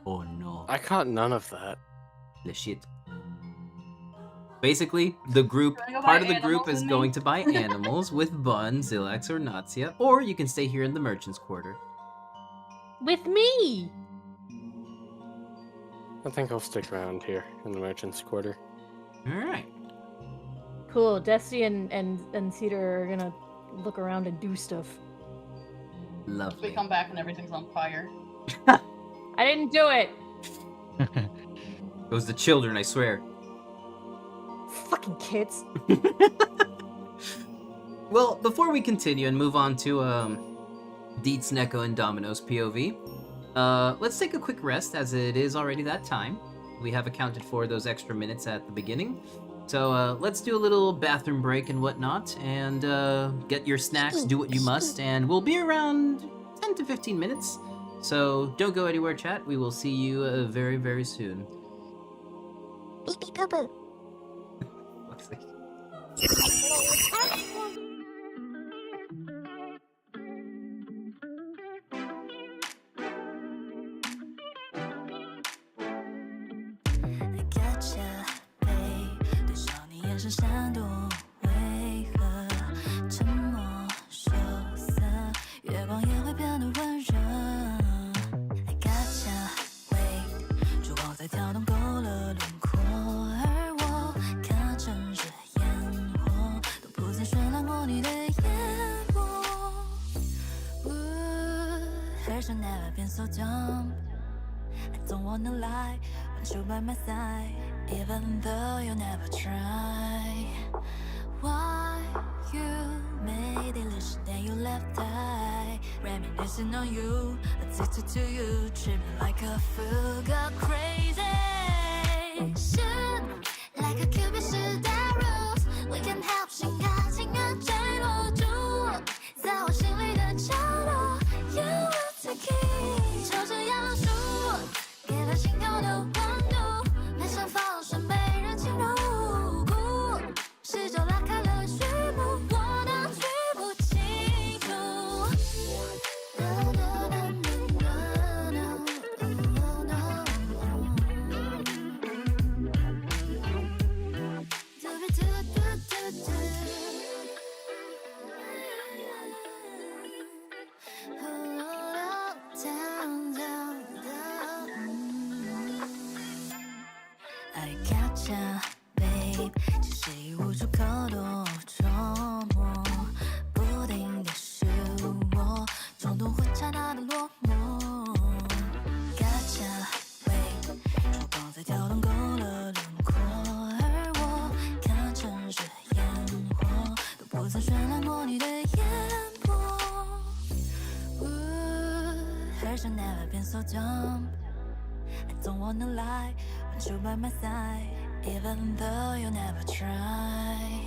C: Oh no.
E: I caught none of that.
C: The shit. Basically, the group,
F: You wanna go
C: part
F: buy
C: of the group
F: animals
C: is
F: with
C: going
F: me?
C: to buy animals with Bun, Zilex, or Natsia, or you can stay here in the Merchant's Quarter.
H: With me!
E: I think I'll stick around here in the merchant's quarter.
C: Alright.
H: Cool. Desi and Cedar are gonna look around and do stuff.
F: We
C: Lovely.
F: come back and everything's on fire.
H: I didn't do it!
C: It was the children, I swear.
H: Fucking kids.
C: Well, before we continue and move on to Deets, Neko, and Domino's POV, let's take a quick rest as it is already that time. We have accounted for those extra minutes at the beginning. So let's do a little bathroom break and whatnot, and get your snacks, do what you must, and we'll be around 10 to 15 minutes. So don't go anywhere, chat. We will see you very, very soon.
I: Beep beep poo poo.
C: Fuck's sake.
I: Gotcha, babe. 对上你眼神闪躲，为何沉默？
J: version never been so dumb. I don't wanna lie, want you by my side, even though you never try. Why you made illusion, then you left eye, reminiscing on you, addicted to you, treat me like a fool, go crazy. Shoot like a cupid shoot arrows, we can help 心开心而坠落住，在我心里的角落 ，You will take it， 抽着杨树，给它心跳的温度，没想放生被人情入骨，试着拉开了序幕，我当举不清楚。I gotcha, babe， 其实已无处可躲，琢磨，不停的是我，冲动会刹那的落寞。Gotcha, babe， 烛光在跳动勾勒轮廓，而我看城市烟火，都不曾渲染过你的眼波。Version never been so dumb. I don't wanna lie, want you by my side, even though you never try.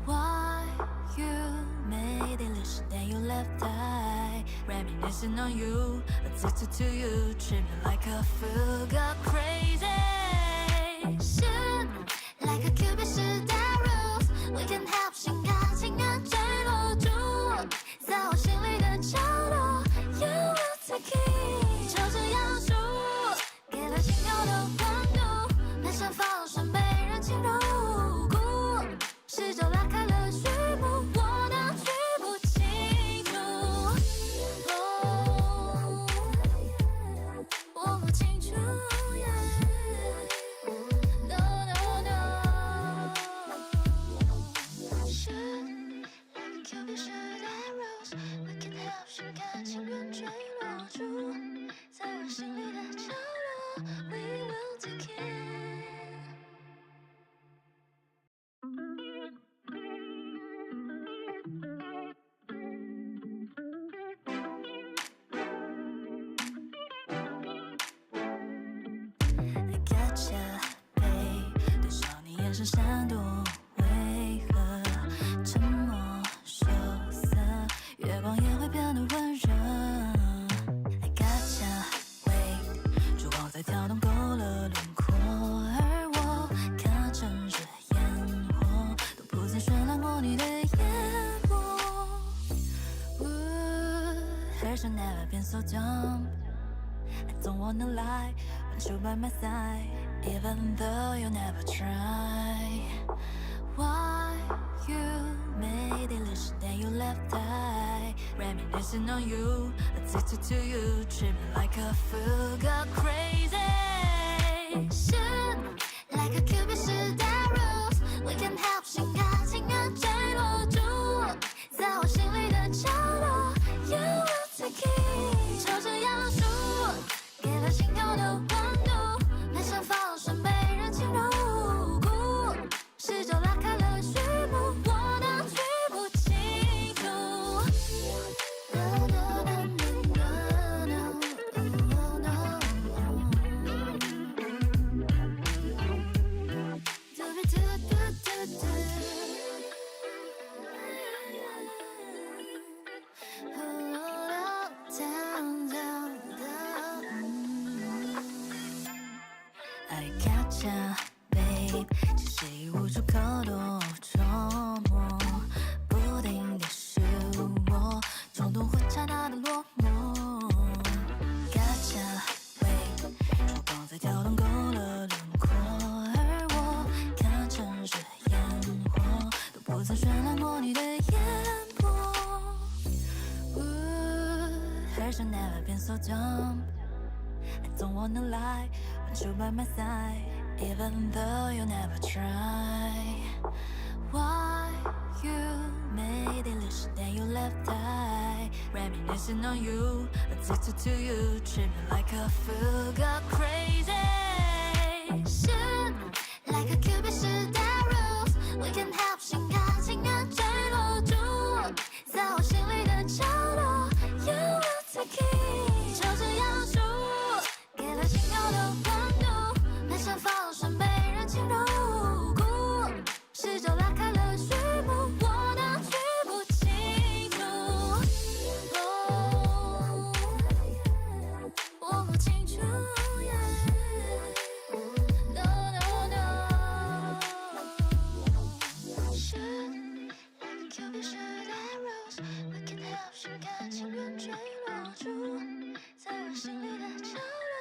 J: Why you made illusion, then you left eye, reminiscing on you, addicted to you, treat me like a fool, go crazy. Shoot like a cupid shoot arrows, we can help 心开心而坠落住，在我心里的角落 ，You will take it， 抽着杨树。给了心跳的温度，没想放生被人情入骨，试着拉开了序幕，我当举不清楚。我不清楚。No no no。Shoot like a cupid shoot arrows, we can help 心看情人坠落住，在我心里的角落。We will take it. I gotcha, babe， 对上你眼神闪躲，为何沉默羞涩？月光也会变得温热。I gotcha。在跳动勾勒轮廓，而我看城市烟火，都不曾渲染过你的眼波。Version never been so dumb. I don't wanna lie, want you by my side, even though you never try. Why you made illusion, then you left eye, reminiscing on you, addicted to you, treat me like a fool, go crazy. Shoot like a cupid shoot arrows, we can help 心开心而坠落住，在我心里的角落 ，You will take it， 抽着杨树，给了心跳的温度，没想放生被人情入骨，试着拉开了序幕，我当举不清楚。I gotcha, babe， 其实已无处可躲，琢磨，不停的是我，冲动会刹那的落寞。Gotcha, babe， 烛光在跳动勾勒轮廓，而我看城市烟火，都不曾渲染过你的眼波。Version never been so dumb. I don't wanna lie, want you by my side, even though you never try. Why you made illusion, then you left eye, Reminiscing on you, addicted to you, treat me like a fool, go crazy. Shoot like a cupid shoot arrows, we can help 心卡情感坠落住，在我心里的角落 ，You will take it， 就这样输，给了心跳的温度，没想放生被人情入骨，试着拉开了序幕，我都举不清楚。我不清楚。No no no。Shoot like a cupid shoot arrows， we can help 心甘情愿坠落住，在我心里的角落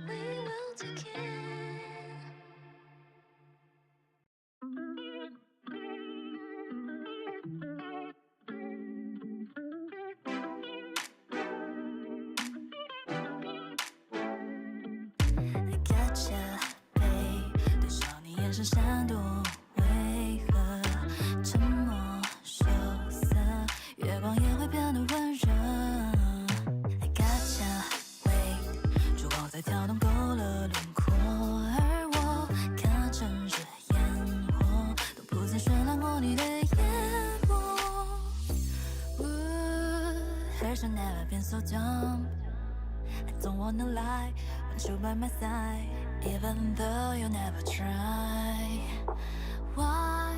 J: ，We will take it。Gotcha， babe，对上你眼神闪躲，为何沉默羞涩？月光也会变得温热。Gotcha， wait， 烛光在跳动勾勒轮廓，而我看城市烟火，都不曾绚烂过你的眼波。Here's never been so dumb。I don't wanna lie, want you by my side, even though you never try. Why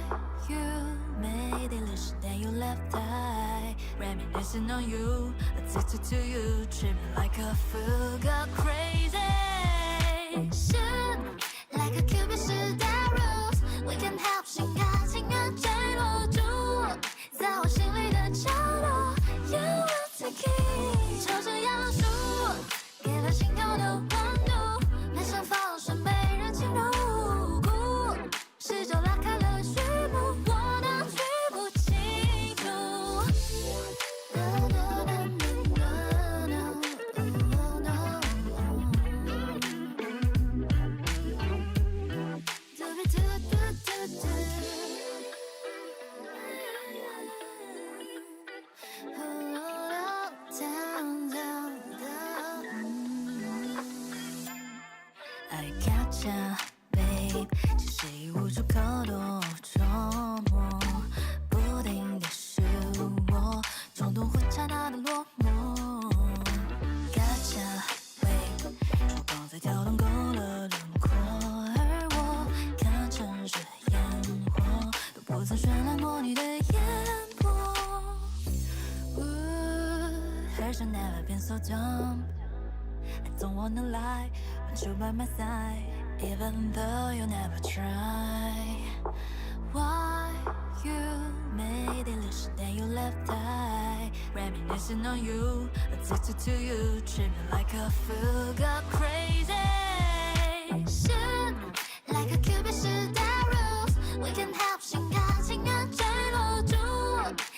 J: you made illusion that you left eye? Reminiscing on you, addicted to you, treat me like a fool, go crazy. Shoot like a cupid shoot arrows, we can help 心卡情愿坠落住，在我心里的角落 ，You will take it， 就这样输。给了心跳的温度，没想放生被人情入骨，试着拉开了序幕，我都举不清楚。No no no no no no do be do do do do。I gotcha, babe， 其实已无处可躲，琢磨不定的是我，冲动会刹那的落寞。Gotcha, babe， 烛光在跳动勾勒轮廓，而我看城市烟火，都不曾渲染过你的眼波。Here's never been so dumb。I don't wanna lie, want you by my side, even though you never try. Why you made illusion that you left eye? Reminiscing on you, addicted to you, treat me like a fool, go crazy. Shoot like a cupid shoot arrows, we can help 心卡情愿坠落住，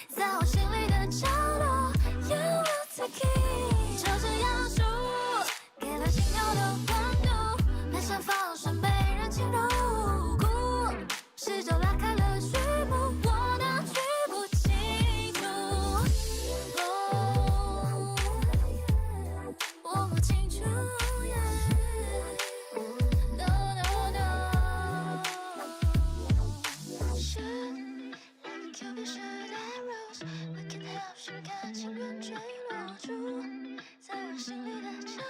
J: 在我心里的角落 ，You will take it， 就这样输。给了心跳的温度，没想放生被人情入骨，试着拉开了序幕，我都举不清楚。我不清楚。No no no。Shoot like a cupid shoot arrows, we can help 心甘情愿坠落住，在我心里的角落。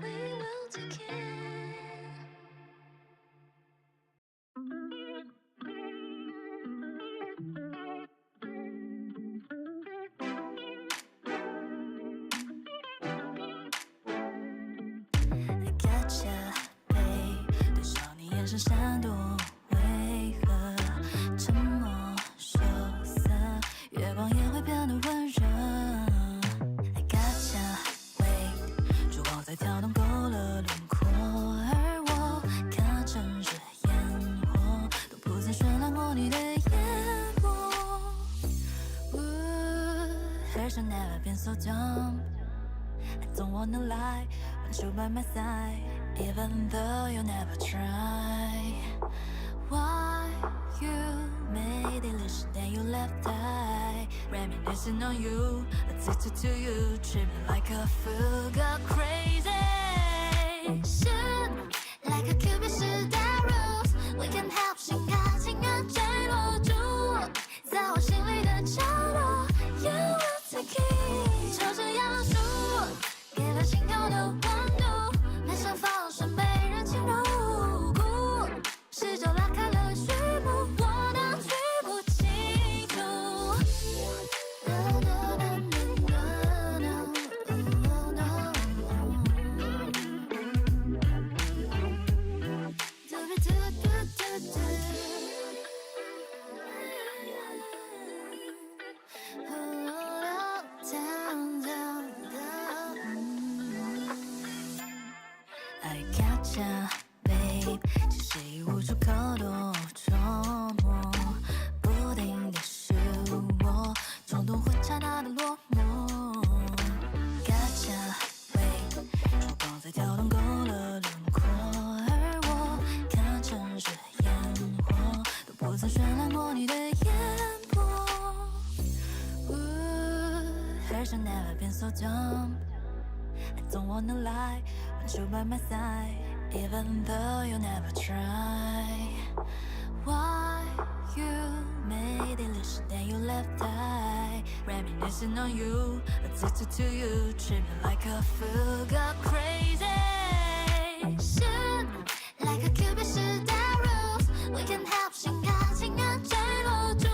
J: We will take it。Gotcha, babe， 对上你眼神闪躲，为何沉默羞涩？月光也会变得温热。Gotcha。烛光在跳动勾勒轮廓，而我看城市烟火，都不曾渲染过你的眼波。Here's never been so dumb。I don't wanna lie, want you by my side, even though you never try. Why you made delicious then you left I reminiscing on you, addicted to you, treat me like a fool, go crazy. Shoot like a cupid shoot arrows, we can help 心甘情愿坠落住在我心里的角落 You will take it 就这样输给了心跳的温度，没想放生被人情入骨，试着拉开了序幕，我都举不清楚。I gotcha, babe， 其实已无处可躲，琢磨不定的是我，冲动会刹那的落寞。Gotcha, babe， 烛光在跳动勾勒轮廓，而我看城市烟火，都不曾绚烂过你的眼波。Here's never been so dumb。I don't wanna lie, want you by my side, even though you never try. Why you made it loose, then you left I reminiscing on you, addicted to you, treat me like a fool, go crazy. Shoot like a cupid shoot arrows, we can help 心甘情愿坠落住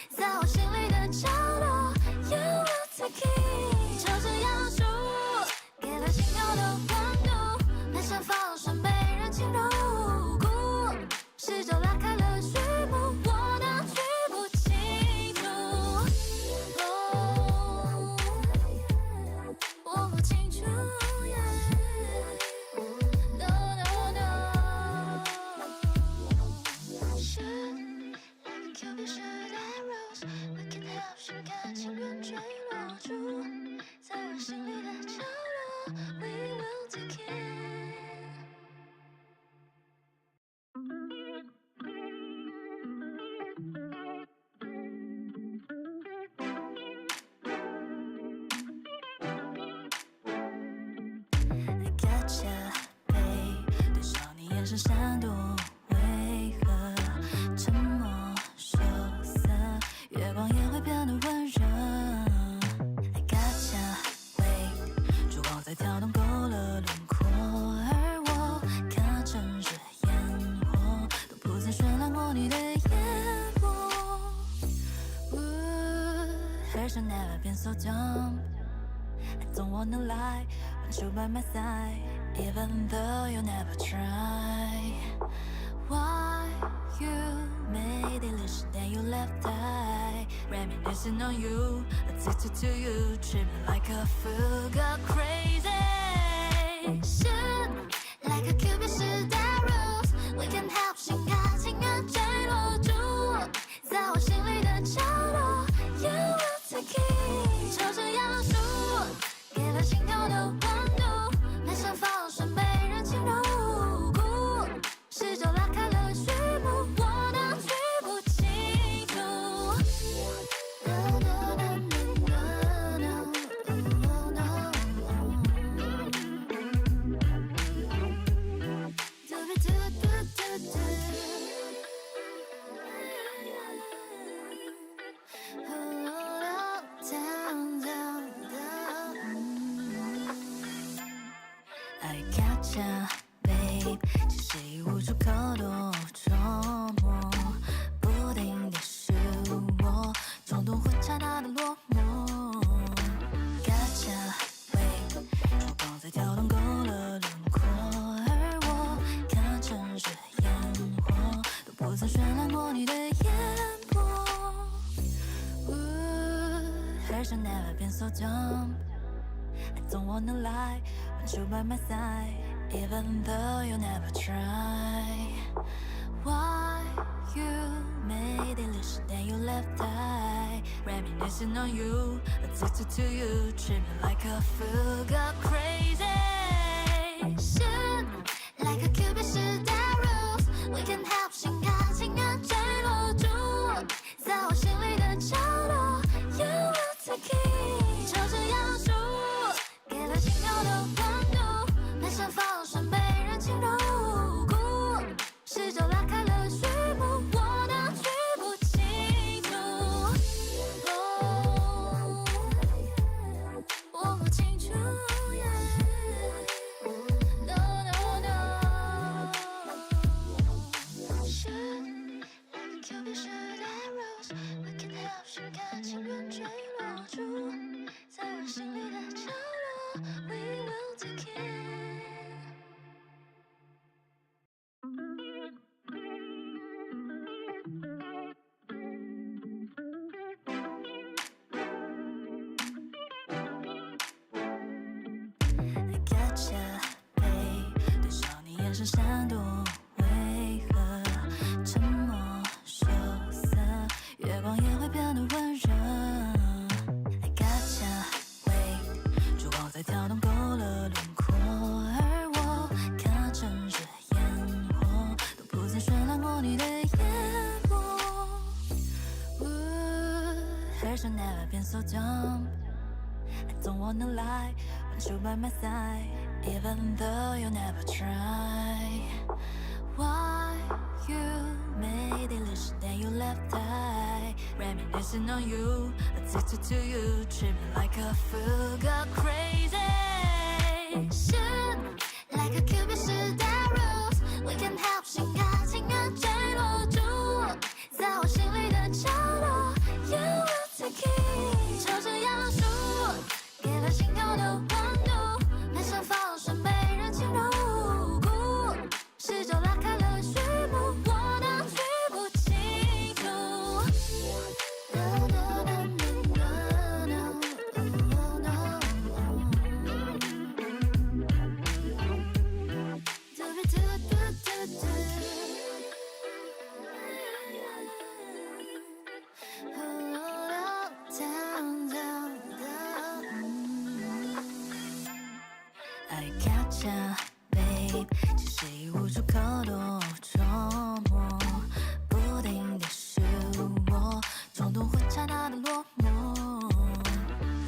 J: 在我心里的角落 You will take it 就这样输给了心跳的温度，没想放生被人情入骨，试着拉开了序幕，我都举不清楚。我不清楚。No no no。Shoot like a cupid shoot arrows, we can help 心甘情愿坠落住在我心里的角落。We will take it. I gotcha, babe， 对上你眼神闪躲，为何沉默羞涩？月光也会变得温热。I gotcha。烛光在跳动勾勒轮廓，而我看城市烟火，都不曾绚烂过你的眼波。Here's never been so dumb. I don't wanna lie, want you by my side, even though you never try. Why you made it loose, then you left I reminiscing on you, addicted to you, treat me like a fool, go crazy. Shoot like a cupid shoot arrows, we can help 心甘情愿坠落住在我心里的角落 You will take it 就这样输给了心跳的温度，没想放生被人情入骨，试着拉开了序幕，我都举不清楚。I gotcha, babe， 其实已无处可躲，琢磨不定的是我，冲动会刹那的落寞。Gotcha, babe， 烛光在跳动勾勒轮廓，而我看城市烟火，都不曾绚烂过你的眼波。Here's never been so dumb.I don't wanna lie, want you by my side, even though you never try. Why you made it loose, then you left I reminiscing on you, addicted to you, treat me like a fool, go crazy. Shoot like a cupid shoot arrows, we can help 心甘情愿坠落住着背，对上你眼神闪躲，为何沉默羞涩，月光也会变得温热。I gotcha wait， 烛光在跳动勾勒轮廓，而我看城市烟火，都不曾绚烂过你的眼波。Here's will never been so dumb. I don't wanna lie, want you by my side, even though you never try. Why you made illusion that you left I reminiscing on you, addicted to you, treat me like a fool, go crazy. Shoot like a cupid shoot arrows, we can help 心甘情愿坠落住在我心里的角落。You will take it， 抽着杨树，给了心跳的温度，没想放生被人情入骨，是就拉开了序幕，我当举不清楚。I gotcha, babe， 其实已无处可躲，琢磨不定的是我，冲动会刹那的落寞。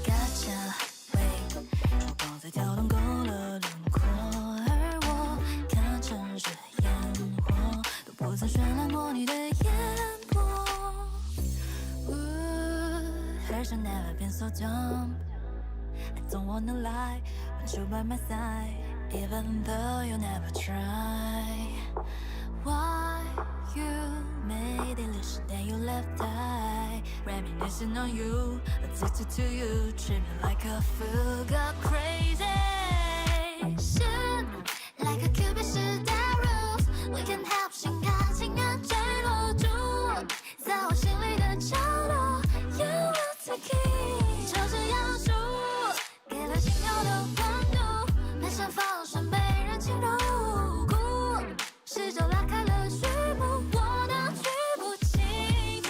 J: Gotcha, wait， 烛光在跳动勾勒轮廓，而我看城市烟火，都不曾渲染过你的眼波。Here's will never been so dumb. I don't wanna lie, want you by my side, even though you never try. Why you made illusion that you left I reminiscing on you, addicted to you, treat me like a fool, go crazy. Shoot like a cupid shoot arrows, we can help 心甘情愿坠落住在我心里的角落。You will take it， 抽着杨树，给了心跳的温度，没想放生被人情入骨，是就拉开了序幕，我当举不清楚。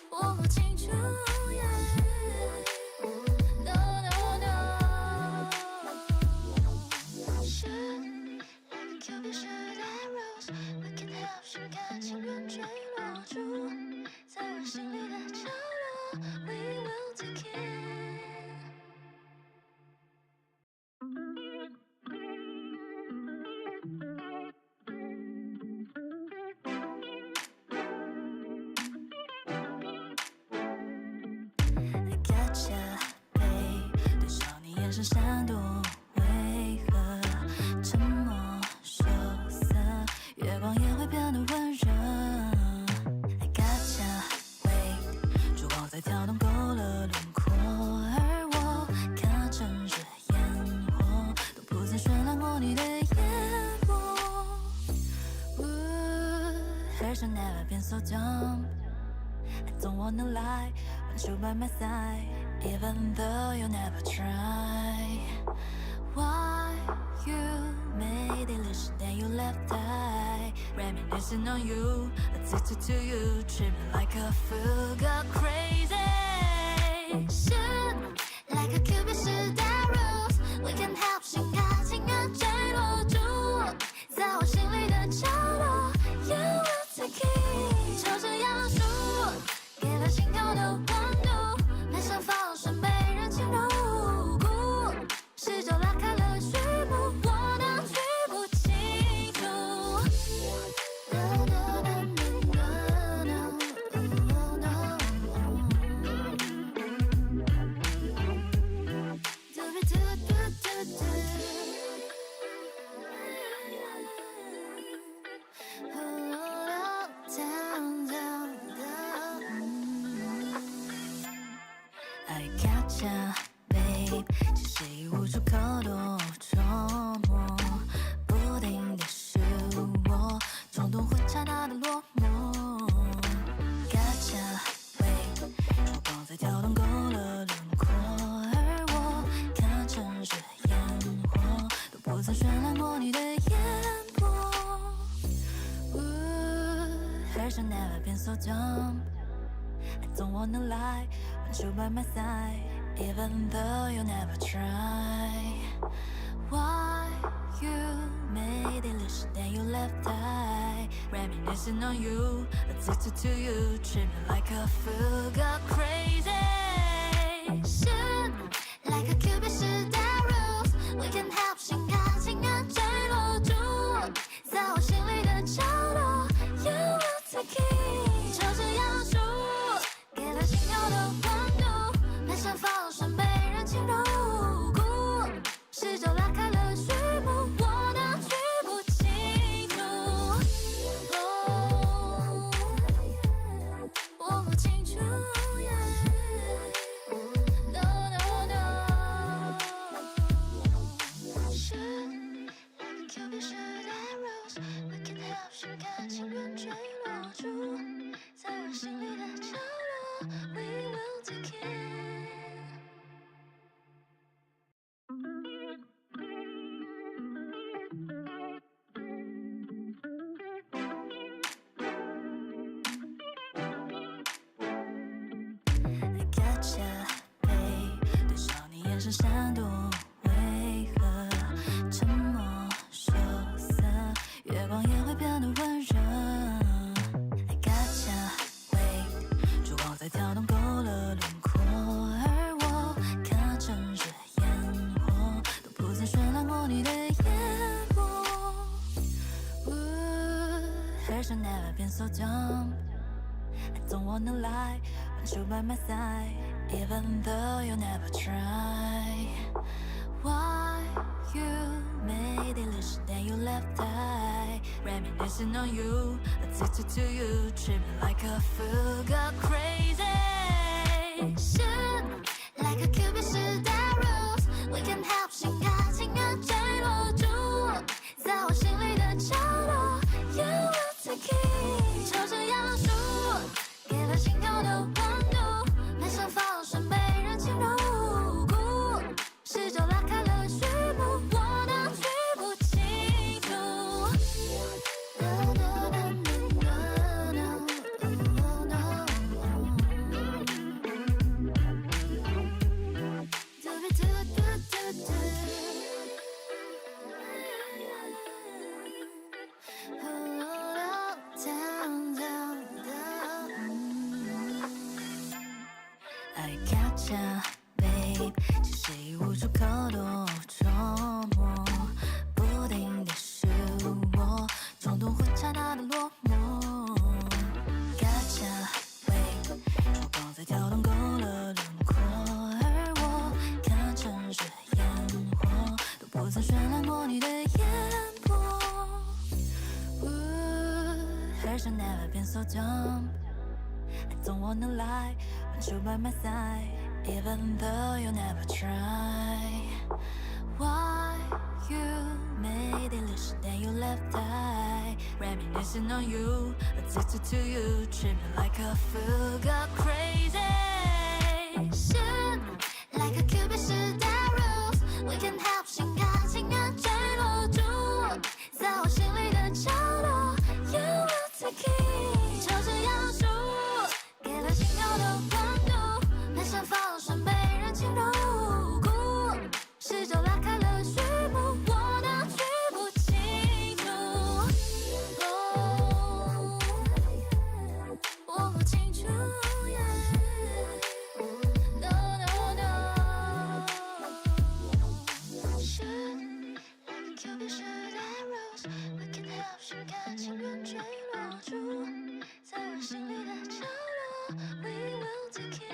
J: 我不清楚。No no no。Shoot like a cupid shoot arrows, we can help 心甘情愿坠落住在我心里的角落。We will take it。I gotcha, babe， 对上你眼神闪躲，为何沉默羞涩，月光也会变得温热。I gotcha wait， 烛光在跳动勾勒轮廓，而我看城市烟火，都不曾渲染过你的眼波。Here's will never been so dumb. I don't wanna lie, want you by my side, even though you never try. Why you made illusion that you left I reminiscing on you, addicted to you, treat me like a fool, go crazy. Shoot like a cupid shoot arrows, we can help 心甘情愿坠落住在我心里的角落。You will take it， 抽着杨树，给了心跳的温度，没想放生被人情入骨，是就拉开了序幕，我当举不清楚。I gotcha, babe， 其实已无处可躲，琢磨不定的是我，冲动会刹那的落寞。Gotcha wait， 烛光在跳动勾勒轮廓， so dumb. I don't wanna lie, want you by my side, even though you never try. Why you made illusion, then you left eye, reminiscing on you, addicted to you, treat me like a fool, got crazy. Shoot like a cupid shoot arrows, we can help 心甘情愿坠落住，在我心里的角落 You will take it， 就这样输，给了心跳的温度，没想放生被人情入骨，试着拉开了序幕，我的举不清楚，我不清楚。No no no， 是 like a cupid shoot arrows， we can help 心甘情愿坠落住，在我心里的角落 ，we will take it。I gotcha， babe， 对上你眼神闪躲，为何沉默羞涩，月光也会变得温热。I gotcha， wait， 烛光在跳动勾勒轮廓，而我看城市烟火，都不曾绚烂过你的眼波。Heard you never been so dumb。I don't wanna lie, want you by my side, even though you never try. Why you made illusion, then you left eye, reminiscing on you, addicted to you, treat me like a fool, got crazy. Shoot like a cupid shoot arrows, we can help 心甘情愿坠落住，在我心里的角落 You will take it， 就这样输，给了心跳的温度，没想放生被人情入骨，试着拉开了序幕，我的举不清楚。No no no no no no do be do do do do。I gotcha, babe， 其实已无处可躲，琢磨不定的是我，冲动会刹那的落寞。Gotcha, babe， 烛光在跳动勾勒轮廓，而我看城市烟火，都不曾渲染过你的眼波。Heard you never been so dumb。I don't wanna lie, want you by my side, even though you never try. Why you made illusion, then you left eye, reminiscing on you, addicted to you, treat me like a fool, got crazy. Shoot like a cupid shoot arrows, we can help 心甘情愿坠落住，在我心里的角落 You will take it， 就这样输，给了心跳的温度，没想放生被人情入骨，试着拉开了序幕，我的举不清楚。我不清楚。No no no。Shoot like a cupid shoot arrows, we can help 心甘情愿坠落住，在我心里的角落 We will take it。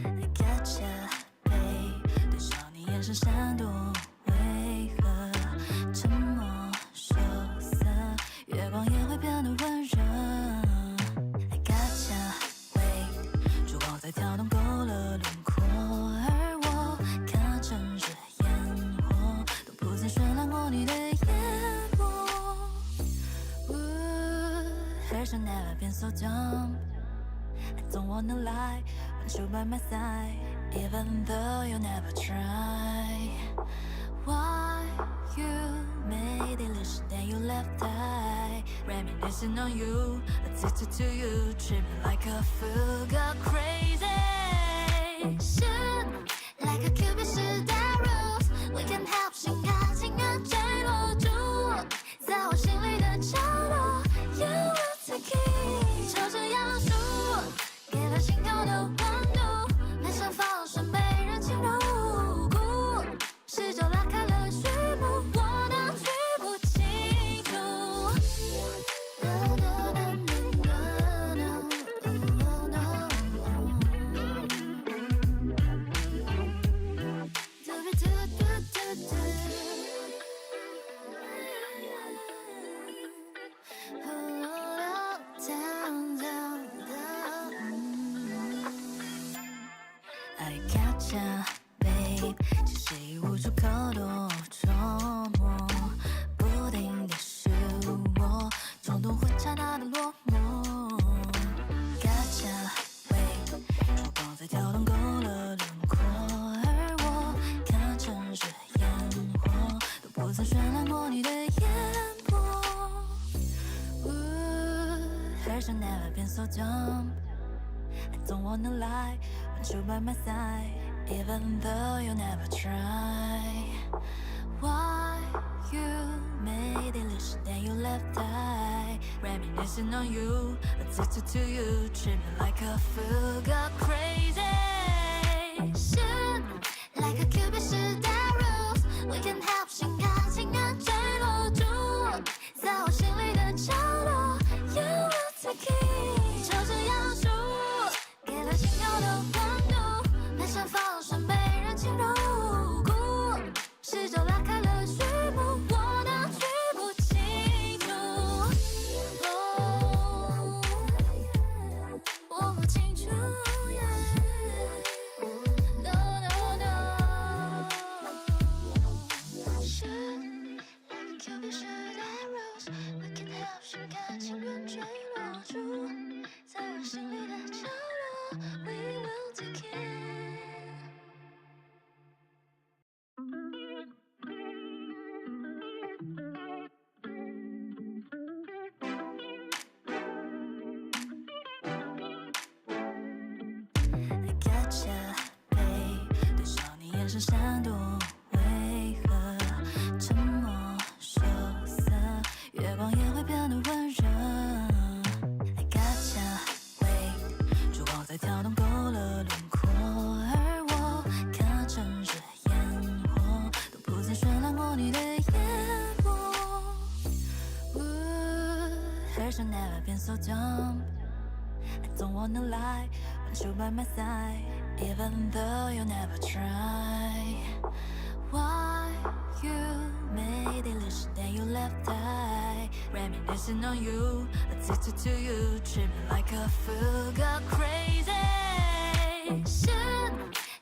J: I gotcha, babe， 对上你眼神闪躲，为何沉默羞涩，月光也会变得温热。I gotcha， wait， 烛光在跳动勾勒轮廓，而我看城市烟火，都不曾渲染过你的眼波。Heard you never been so dumb。I don't wanna wanna lie, want you by my side, even though you never try. Why you made illusion that you left eye, reminiscing on you, addicted to you, treat me like a fool, go crazy. Shoot like a cupid shoot arrows, we can help 心开情人坠落住，在我心里的角落 ，You will take it， 抽着杨树，给了心跳的温度，没想放生被人情入骨，试着拉开了序幕，我都记不清楚。I got ya, babe， 其实已无处可躲，捉摸不定的是我，冲动会刹那的落寞。Got ya, babe， 烛光在跳动勾勒轮廓，而我看城市烟火，都不曾渲染过你的眼波。Heard you've never been so dumb。I don't wanna lie, want you by my side, even though you never try. Why you made illusion that you left eye, reminiscing on you, addicted to you, treat me like a fool, go crazy. Shoot like a cupid shoot arrows, we can help 心开情人坠落住，在我心里的角落 ，You will take it， 抽着杨树。给了心跳的温度，没想放生被人情入骨，试着拉开了序幕，我都记不清楚。我不清楚。No no no。Shoot like a cupid shoot arrows, we can help 心开情人坠落住，在我心里的角落。We will take it。 I got ya, babe， 对上你眼神闪躲，为何沉默羞涩，月光也会变得温热。I got ya。烛光在跳动勾勒轮廓，而我看城市烟火，都不曾渲染过你的眼波。Heard you've never been so dumb. I don't wanna lie, want you by my side, even though you never try. Why you made illusion that you left eye, reminiscing on you, addicted to you, treat me like a fool, go crazy. Shoot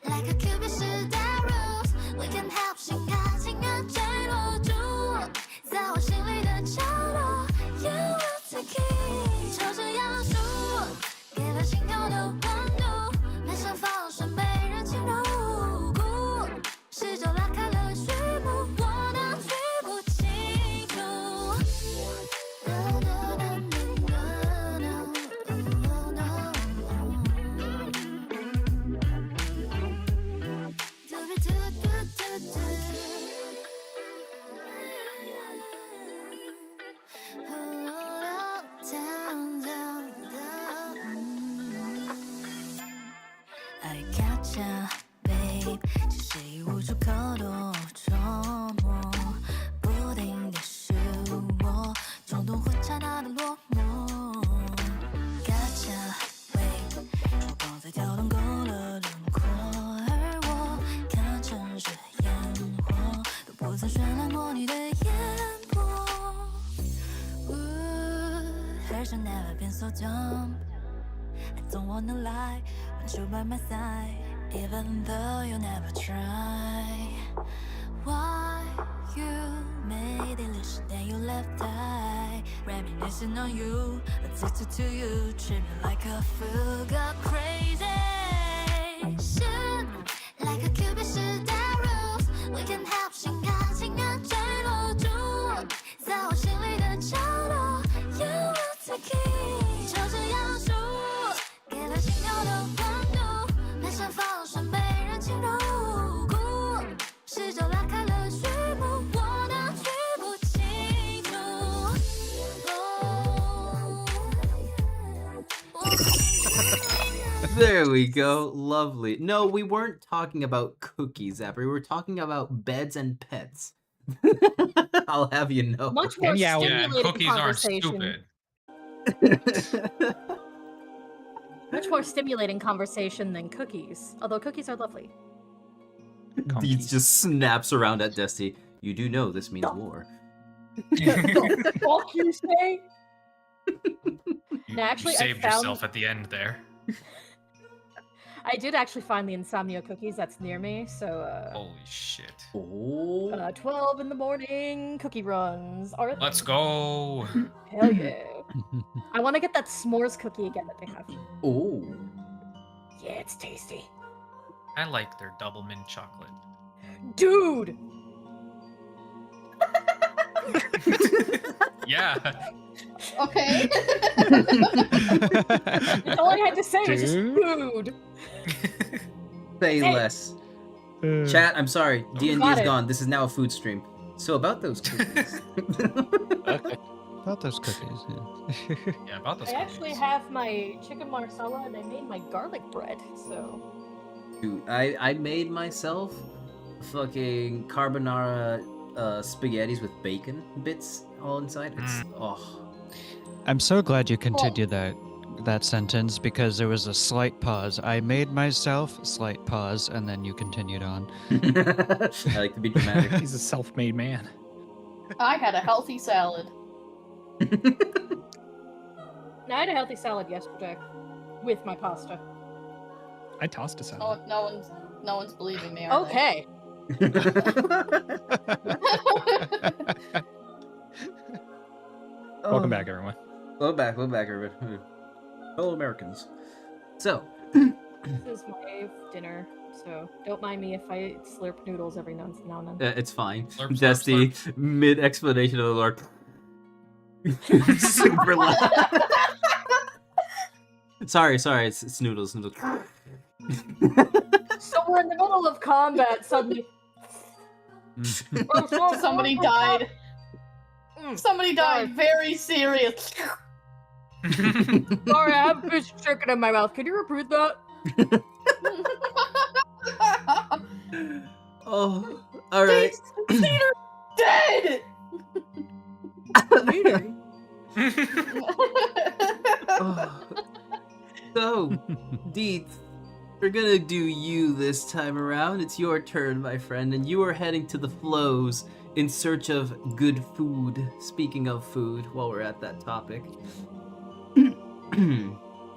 J: like a cupid shoot arrows, we can help 心开情人坠落住，在我心里的角落 ，You will take it， 抽着杨树，给了心跳的温度，没想放生被人情入骨，试着拉开了序幕，我都记不清楚。I got ya, babe， 其实已无处可躲，捉摸不定的是我，冲动会刹那的落寞。Got ya, babe， 烛光在跳动勾勒轮廓，而我看城市烟火，都不曾渲染过你的眼波。Heard you've never been so dumb. I don't wanna lie, want you by my side, even though you never try. Why you made illusion that you left eye, Reminiscing on you, addicted to you, treat me like a fool, got crazy. Shoot like a cupid shoot arrows, we can help 心甘情愿坠落住，在我心里的角落 ，You will take it， 就这样输，给了心跳的温度，没想放生被人侵入，试着拉开了序幕，我都记不清楚。
C: There we go. Lovely. No, we weren't talking about cookies, Zapper. We were talking about beds and pets. I'll have you know.
H: Much more
B: Yeah,
G: Yeah, and
H: stimulating
G: cookies aren't
H: conversation.
G: stupid.
H: Much more stimulating conversation than cookies. Although cookies are lovely.
C: Deeds just snaps around at Dusty. You do know this means war.
H: The fuck you say?
G: You,
H: No, actually,
G: you
H: I
G: saved
H: found-
G: yourself at the end there.
H: I did actually find the insomnia cookies that's near me, so
G: Holy shit.
C: Oh.
H: 12 in the morning cookie runs are a
G: Let's
H: thing.
G: go.
H: Hell yeah. I want to get that s'mores cookie again that they have.
C: Oh.
H: Yeah, it's tasty.
G: I like their double mint chocolate.
H: Dude!
G: Yeah.
F: Okay.
H: That's all I had to say was just
B: Dude.
H: food.
C: Say
H: Hey.
C: less. Chat, I'm sorry. D&D is
H: Got it.
C: gone. This is now a food stream. So about those cookies.
D: About those cookies. Yeah.
G: Yeah, about those
H: I actually
G: cookies.
H: have my chicken marsala and I made my garlic bread, so.
C: Dude, I made myself fucking carbonara spaghettis with bacon bits all inside. It's
D: I'm so glad you continued that sentence because there was a slight pause. I made myself, slight pause, and then you continued on.
C: I like to be dramatic.
B: He's a self-made man.
F: I had a healthy salad.
H: Now, I had a healthy salad yesterday with my pasta.
B: I tossed a salad.
F: Oh, no one's believing me. Are
H: Okay.
B: Welcome back, everyone.
C: Welcome back, everybody. Fellow Americans. So,
H: This is my dinner, so don't mind me if I slurp noodles every now and then.
C: it's fine.
G: Slurp, slurp,
C: Dusty, mid explanation of the Lord. Super loud. Sorry, it's noodles.
H: So we're in the middle of combat, suddenly.
F: Somebody died. Somebody died. Very serious.
H: Sorry, I have fish chicken in my mouth. Can you repeat that?
C: Oh, all right.
F: Peter's dead.
H: Peter.
C: Oh. So, Deeth, we're gonna do you this time around. It's your turn, my friend, and you are heading to the flows in search of good food. Speaking of food, while we're at that topic.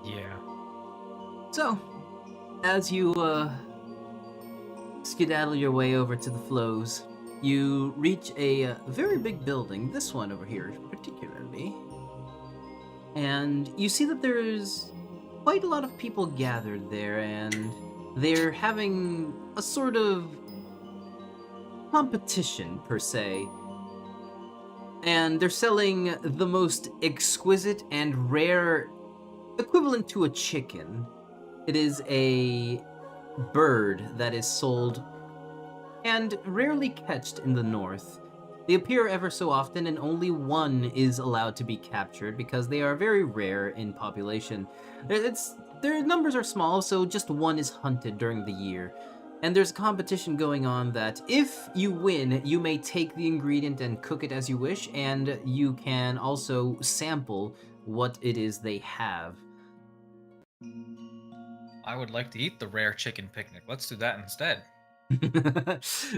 G: Yeah.
C: So, as you skedaddle your way over to the flows, you reach a very big building, this one over here particularly, and you see that there's quite a lot of people gathered there, and they're having a sort of competition, per se. And they're selling the most exquisite and rare equivalent to a chicken. It is a bird that is sold and rarely catched in the north. They appear ever so often, and only one is allowed to be captured because they are very rare in population. Their numbers are small, so just one is hunted during the year. And there's a competition going on that if you win, you may take the ingredient and cook it as you wish, and you can also sample what it is they have.
G: I would like to eat the rare chicken picnic. Let's do that instead.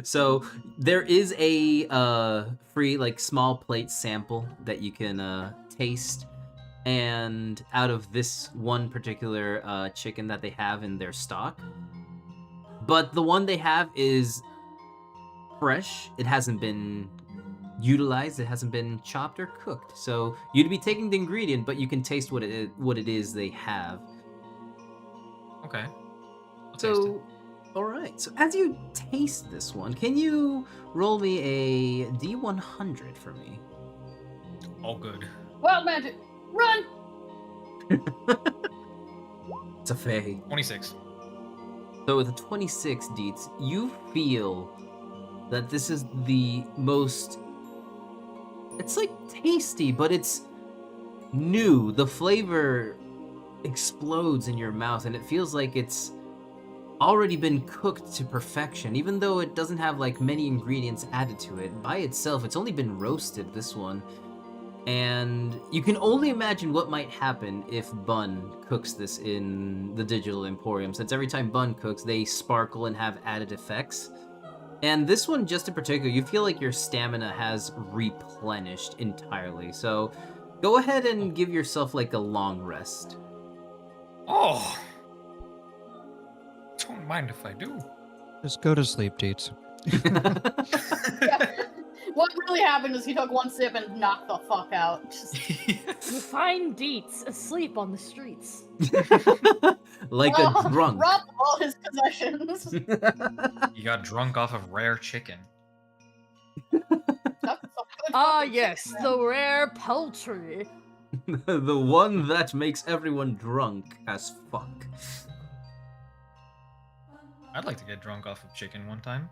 C: So there is a free small plate sample that you can taste, and out of this one particular chicken that they have in their stock. But the one they have is fresh. It hasn't been utilized. It hasn't been chopped or cooked. So you'd be taking the ingredient, but you can taste what it is they have.
G: Okay. I'll taste it.
C: So, all right. So as you taste this one, can you roll me a D100 for me?
G: All good.
F: Wild magic, run!
C: It's a fey.
G: 26.
C: So with a 26, Deets, you feel that this is the most... It's like tasty, but it's new. The flavor explodes in your mouth, and it feels like it's already been cooked to perfection, even though it doesn't have like many ingredients added to it. By itself, it's only been roasted, this one. And you can only imagine what might happen if Bun cooks this in the Digital Emporium, since every time Bun cooks, they sparkle and have added effects. And this one, just in particular, you feel like your stamina has replenished entirely. So go ahead and give yourself like a long rest.
G: Oh! Don't mind if I do.
D: Just go to sleep, Deets.
F: Yeah. What really happened is he took one sip and knocked the fuck out. Just...
H: You find Deets asleep on the streets.
C: Like a drunk.
F: Rob all his possessions.
G: You got drunk off of rare chicken.
H: Ah, yes, the rare poultry.
C: The one that makes everyone drunk as fuck.
G: I'd like to get drunk off of chicken one time.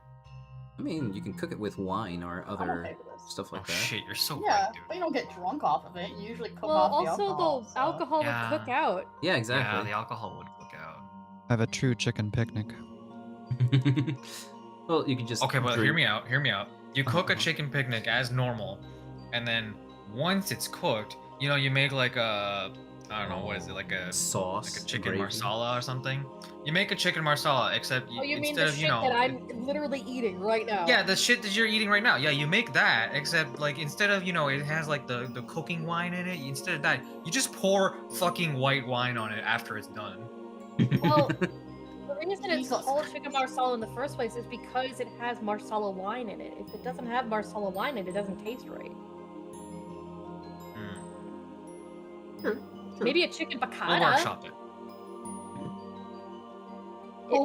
C: I mean, you can cook it with wine or
F: I'm
C: other
F: okay with this.
C: stuff like
G: Oh
C: that.
G: shit, you're so
F: Yeah,
G: right, dude.
F: but you don't get drunk off of it. You usually cook
H: Well,
F: off the
H: also
F: alcohol.
H: the alcohol
G: Yeah.
H: would cook out.
C: Yeah,
G: Yeah,
C: exactly.
G: the alcohol would cook out.
D: Have a true chicken picnic.
C: Well, you can just
G: Okay, but
C: drink.
G: hear me out. Hear me out. You cook a
C: Uh-huh.
G: chicken picnic as normal, and then once it's cooked, you know, you make like a, I don't know, what is it, like a
C: Sauce,
G: chicken
C: gravy.
G: marsala or something. You make a chicken marsala, except
H: Oh, you mean
G: instead
H: the
G: of
H: shit
G: you know,
H: that I'm literally eating right now?
G: yeah, the shit that you're eating right now. Yeah, you make that, except like instead of, you know, it has like the cooking wine in it. Instead of that, you just pour fucking white wine on it after it's done.
H: Well, the reason it's
F: Jesus
H: called chicken marsala in the first place is because it has marsala wine in it. If it doesn't have marsala wine in it, it doesn't taste right.
C: True.
H: Maybe a chicken
G: We'll
H: piccata.
G: workshop it.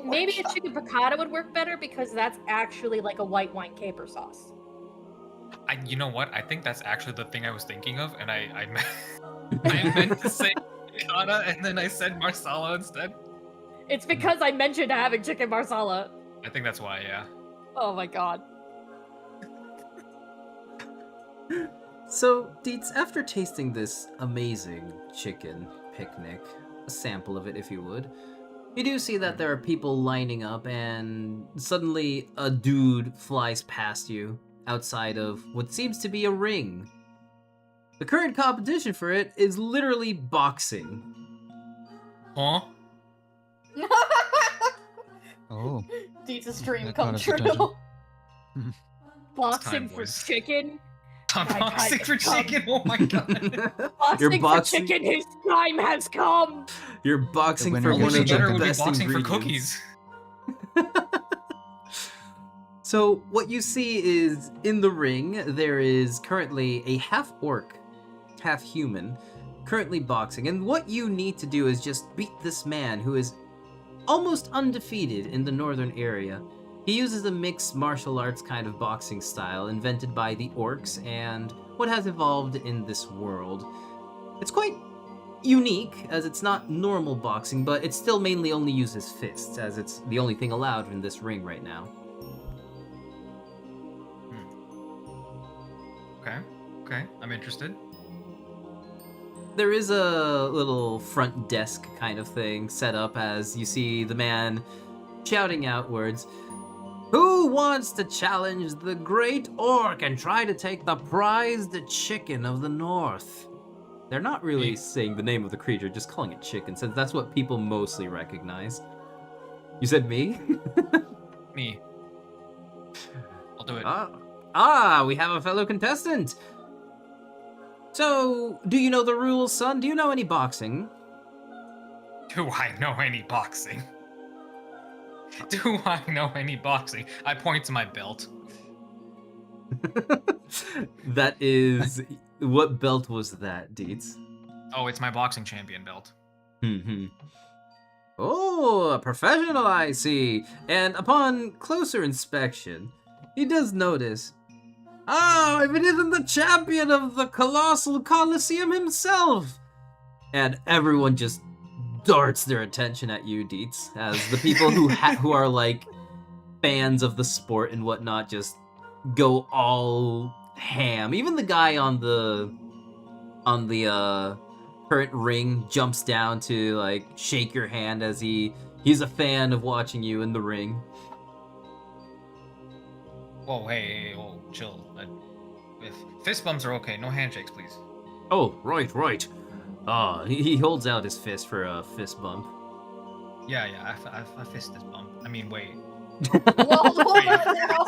H: Maybe a chicken piccata would work better because that's actually like a white wine caper sauce.
G: You know what? I think that's actually the thing I was thinking of, and I meant to say piccata, and then I said marsala instead.
H: It's because I mentioned having chicken marsala.
G: I think that's why, yeah.
H: Oh my god.
C: So, Deets, after tasting this amazing chicken picnic, a sample of it if you would, you do see that there are people lining up, and suddenly a dude flies past you outside of what seems to be a ring. The current competition for it is literally boxing.
G: Huh?
D: Oh,
F: Deets' dream
D: That
F: come
D: caught his
F: true.
D: attention.
H: Boxing
G: time,
H: for
G: boys.
H: chicken?
G: I'm
H: My
G: boxing
H: time
G: for
H: has come.
G: chicken. Oh my god.
H: Boxing
C: boxing-
H: for chicken, his time has come!
C: You're boxing
D: The
C: for
D: winner
C: one
D: gets
C: of
D: a
C: the
G: better would be
C: best
G: boxing for
C: ingredients.
G: cookies.
C: So what you see is in the ring there is currently a half orc, half human, currently boxing, and what you need to do is just beat this man who is almost undefeated in the northern area. He uses a mixed martial arts kind of boxing style invented by the orcs and what has evolved in this world. It's quite unique as it's not normal boxing, but it still mainly only uses fists as it's the only thing allowed in this ring right now.
G: Okay, I'm interested.
C: There is a little front desk kind of thing set up as you see the man shouting outwards, "Who wants to challenge the great orc and try to take the prized chicken of the north?" They're not really
G: Me.
C: saying the name of the creature, just calling it chicken, since that's what people mostly recognize. You said me?
G: Me. I'll do it.
C: We have a fellow contestant. So, do you know the rules, son? Do you know any boxing?
G: Do I know any boxing? Do I know any boxing? I point to my belt.
C: That is... What belt was that, Deets?
G: Oh, it's my boxing champion belt.
C: Mm-hmm. Oh, a professional, I see. And upon closer inspection, he does notice... Oh, if it isn't the champion of the Colossal Coliseum himself! And everyone just darts their attention at you, Deets, as the people who are like fans of the sport and whatnot just go all ham. Even the guy on the current ring jumps down to like shake your hand as he's a fan of watching you in the ring.
G: Whoa, hey, whoa, chill. If fist bumps are okay, no handshakes, please.
C: Oh, right. He holds out his fist for a fist bump.
G: Yeah, I fist this bump. I mean, wait.
H: Whoa, hold on now.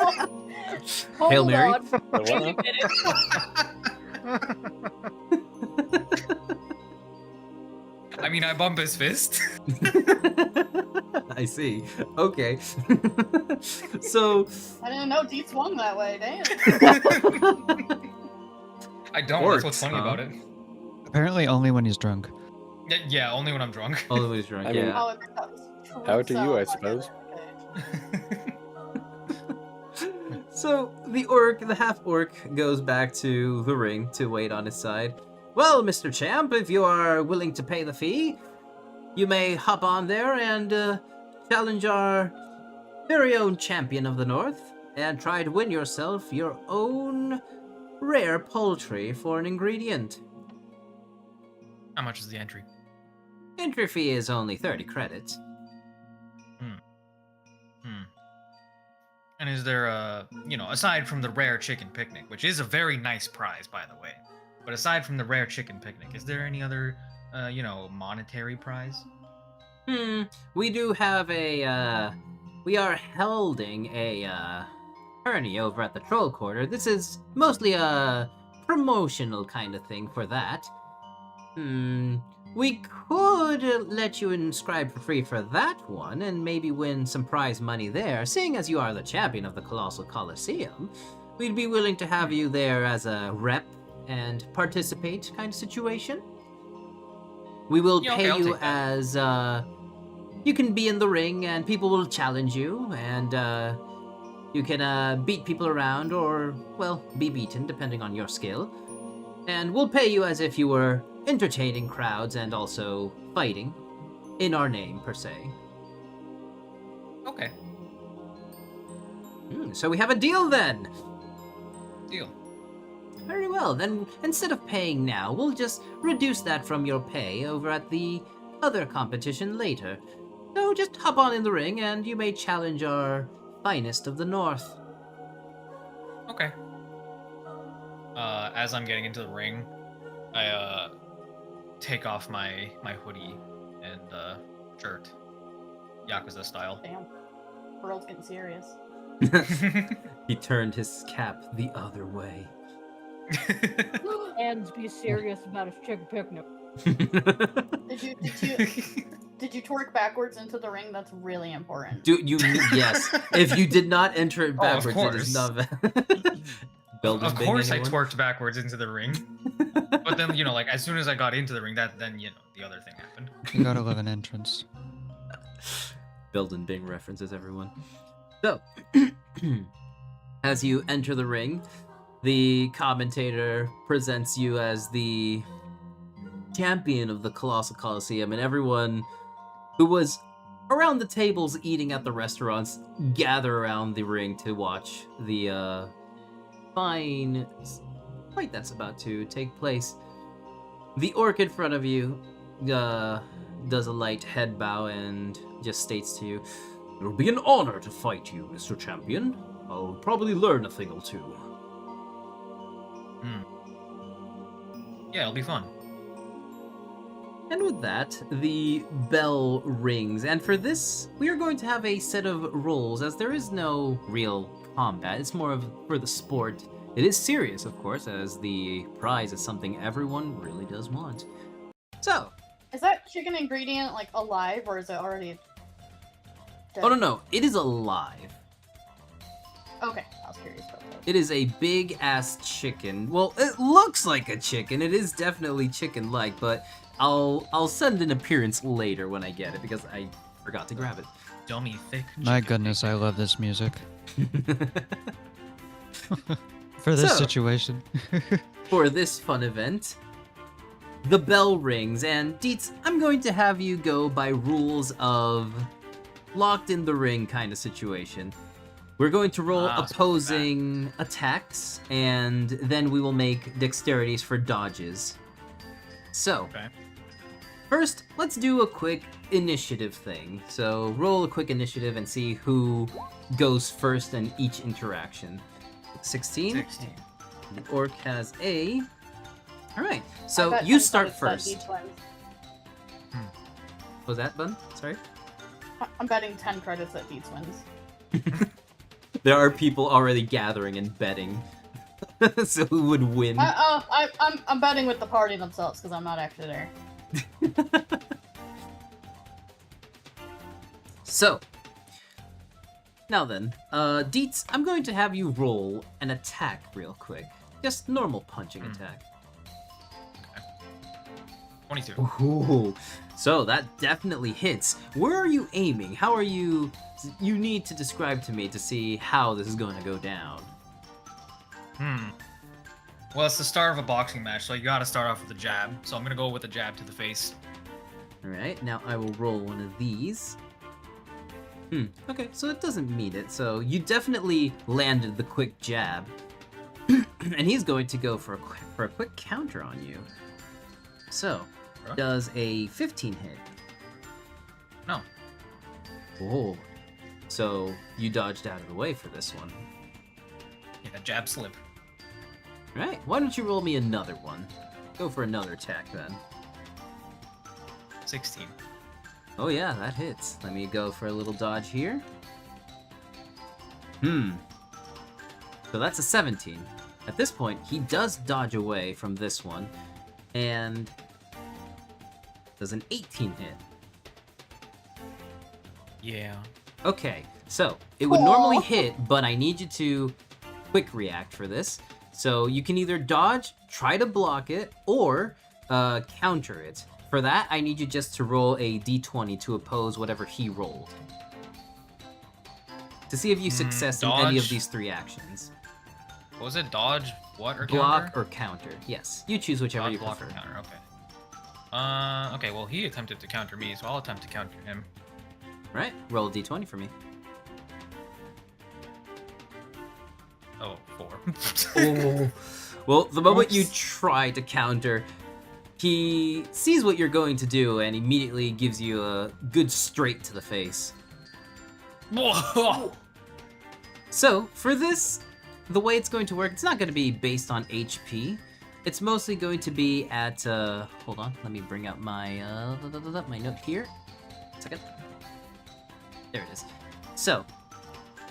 C: Hail
H: Hold
C: Mary?
H: on.
E: What
H: Wait
E: now?
H: a minute.
G: I mean, I bump his fist.
C: I see. Okay. So
F: I didn't know Deet swung that way, damn.
G: I don't.
C: Works,
G: That's what's funny
C: huh?
G: about it.
D: Apparently, only when he's drunk.
G: Yeah, only when I'm drunk.
C: always drunk,
E: I mean-
C: yeah.
F: Oh, it's true
E: How do you, I
F: self, get it,
E: suppose?
F: okay.
C: So the half orc goes back to the ring to wait on his side. Well, Mr. Champ, if you are willing to pay the fee, you may hop on there and challenge our very own champion of the North and try to win yourself your own rare poultry for an ingredient.
G: How much is the entry?
C: Entry fee is only 30 credits.
G: And is there aside from the rare chicken picnic, which is a very nice prize, by the way, but aside from the rare chicken picnic, is there any other, monetary prize?
C: We do have we are holding a tourney over at the Troll Quarter. This is mostly a promotional kind of thing for that. We could let you inscribe for free for that one and maybe win some prize money there. Seeing as you are the champion of the Colossal Coliseum, we'd be willing to have you there as a rep and participate kind of situation. We will
G: Yeah, okay,
C: pay
G: I'll
C: you
G: take that.
C: as you can be in the ring and people will challenge you and you can beat people around or, well, be beaten depending on your skill. And we'll pay you as if you were entertaining crowds and also fighting in our name, per se.
G: Okay,
C: So we have a deal then.
G: deal.
C: Very well, then instead of paying now, we'll just reduce that from your pay over at the other competition later. So just hop on in the ring and you may challenge our finest of the North.
G: Okay. As I'm getting into the ring, I take off my hoodie and shirt, Yakuza style.
F: Damn. World's getting serious.
C: He turned his cap the other way.
H: And be serious about his chicken picnic.
F: Did you twerk backwards into the ring? That's really important.
C: Yes. If you did not enter it
G: Oh, of
C: backwards, it is not. Belden
G: Of
C: Bing,
G: course, I
C: anyone?
G: twerked backwards into the ring. But then, as soon as I got into the ring, then the other thing happened.
D: You gotta love an entrance.
C: Belden Bing references, everyone. So, as you enter the ring, the commentator presents you as the champion of the Colossal Coliseum, and everyone who was around the tables eating at the restaurants gather around the ring to watch the fine fight that's about to take place. The orc in front of you does a light head bow and just states to you, "It'll be an honor to fight you, Mr. Champion. I'll probably learn a thing or two."
G: Yeah, it'll be fun.
C: And with that, the bell rings, and for this, we are going to have a set of rules, as there is no real combat. It's more of for the sport. It is serious, of course, as the prize is something everyone really does want. So,
F: Is that chicken ingredient like alive or is it already dead?
C: oh no, it is alive.
F: Okay, I was curious about that.
C: It is a big ass chicken. Well, it looks like a chicken. It is definitely chicken-like, but I'll send an appearance later when I get it because I forgot to grab it.
G: Dummy thick.
D: My
G: chicken.
D: goodness, I love this music. For this
C: So-
D: situation.
C: For this fun event, the bell rings, and Deets, I'm going to have you go by rules of locked in the ring kind of situation. We're going to roll
G: Ah, so
C: opposing attacks, and then we will make dexterities for dodges. So,
G: Okay.
C: first, let's do a quick initiative thing. So, roll a quick initiative and see who goes first in each interaction. 16?
G: 16.
C: The orc has a... Alright,
F: I
C: so
F: bet
C: you
F: 10
C: start
F: credits that
C: first.
F: D20.
C: What was that, Bun? Sorry?
F: I'm betting 10 credits that Deets wins.
C: There are people already gathering and betting. So who would win?
F: I'm betting with the party themselves because I'm not actually there.
C: So, now then, Deets, I'm going to have you roll an attack real quick. Just normal punching attack.
G: 22.
C: Ooh, so that definitely hits. Where are you aiming? How are you... You need to describe to me to see how this is going to go down.
G: Well, it's the start of a boxing match, so you gotta start off with a jab. So I'm gonna go with a jab to the face.
C: Alright, now I will roll one of these. Okay, so it doesn't meet it, so you definitely landed the quick jab. And he's going to go for a quick counter on you. So,
G: Huh?
C: does a 15 hit?
G: No.
C: Oh, so you dodged out of the way for this one.
G: Yeah, jab slip.
C: Alright, why don't you roll me another one? Go for another attack then.
G: 16.
C: Oh yeah, that hits. Let me go for a little dodge here. So that's a 17. At this point, he does dodge away from this one, and does an 18 hit.
G: Yeah.
C: Okay, so it would normally hit, but I need you to quick react for this. So you can either dodge, try to block it, or counter it. For that, I need you just to roll a d20 to oppose whatever he rolled. To see if you success in any of
G: dodge.
C: these three actions.
G: What was it? Dodge, what, or
C: Block
G: counter?
C: or counter. Yes, you choose whichever
G: Dodge,
C: you
G: block,
C: prefer.
G: or counter, okay. Okay, well, he attempted to counter me, so I'll attempt to counter him.
C: Right, roll a d20 for me.
G: Oh, 4.
C: Oh. Well, the moment you
G: Oops.
C: try to counter, he sees what you're going to do and immediately gives you a good straight to the face.
G: Whoa!
C: So, for this, the way it's going to work, it's not going to be based on HP. It's mostly going to be at, hold on, let me bring out my, my note here. Second. There it is. So,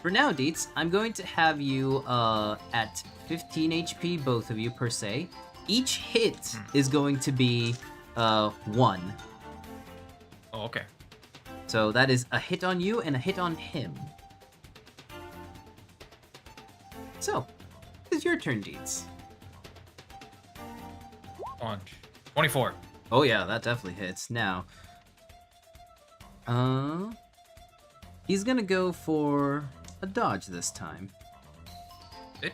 C: for now, Deets, I'm going to have you, at 15 HP, both of you per se. Each hit is going to be, 1.
G: Oh, okay.
C: So that is a hit on you and a hit on him. So, it's your turn, Deets.
G: 24.
C: Oh yeah, that definitely hits. Now, he's gonna go for a dodge this time.
G: Bitch.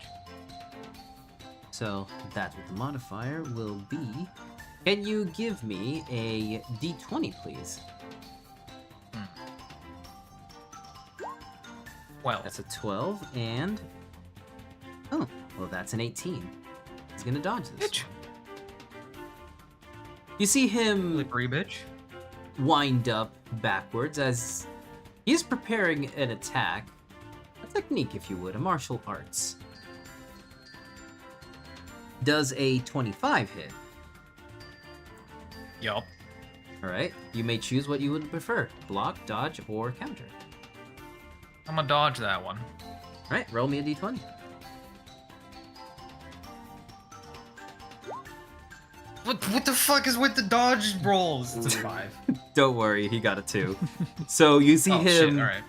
C: So that with the modifier will be. Can you give me a d20, please?
G: Well,
C: That's a 12 and. Oh, well, that's an 18. He's gonna dodge this.
G: bitch.
C: one. You see him
G: Slippery bitch.
C: wind up backwards as he's preparing an attack. A technique, if you would, a martial arts. Does a 25 hit?
G: Yup.
C: Alright, you may choose what you would prefer. Block, dodge, or counter.
G: I'm gonna dodge that one.
C: Alright, roll me a d20.
G: What the fuck is with the dodge rolls? It's a 5.
C: Don't worry, he got a 2. So you see
G: Oh
C: him
G: shit, alright.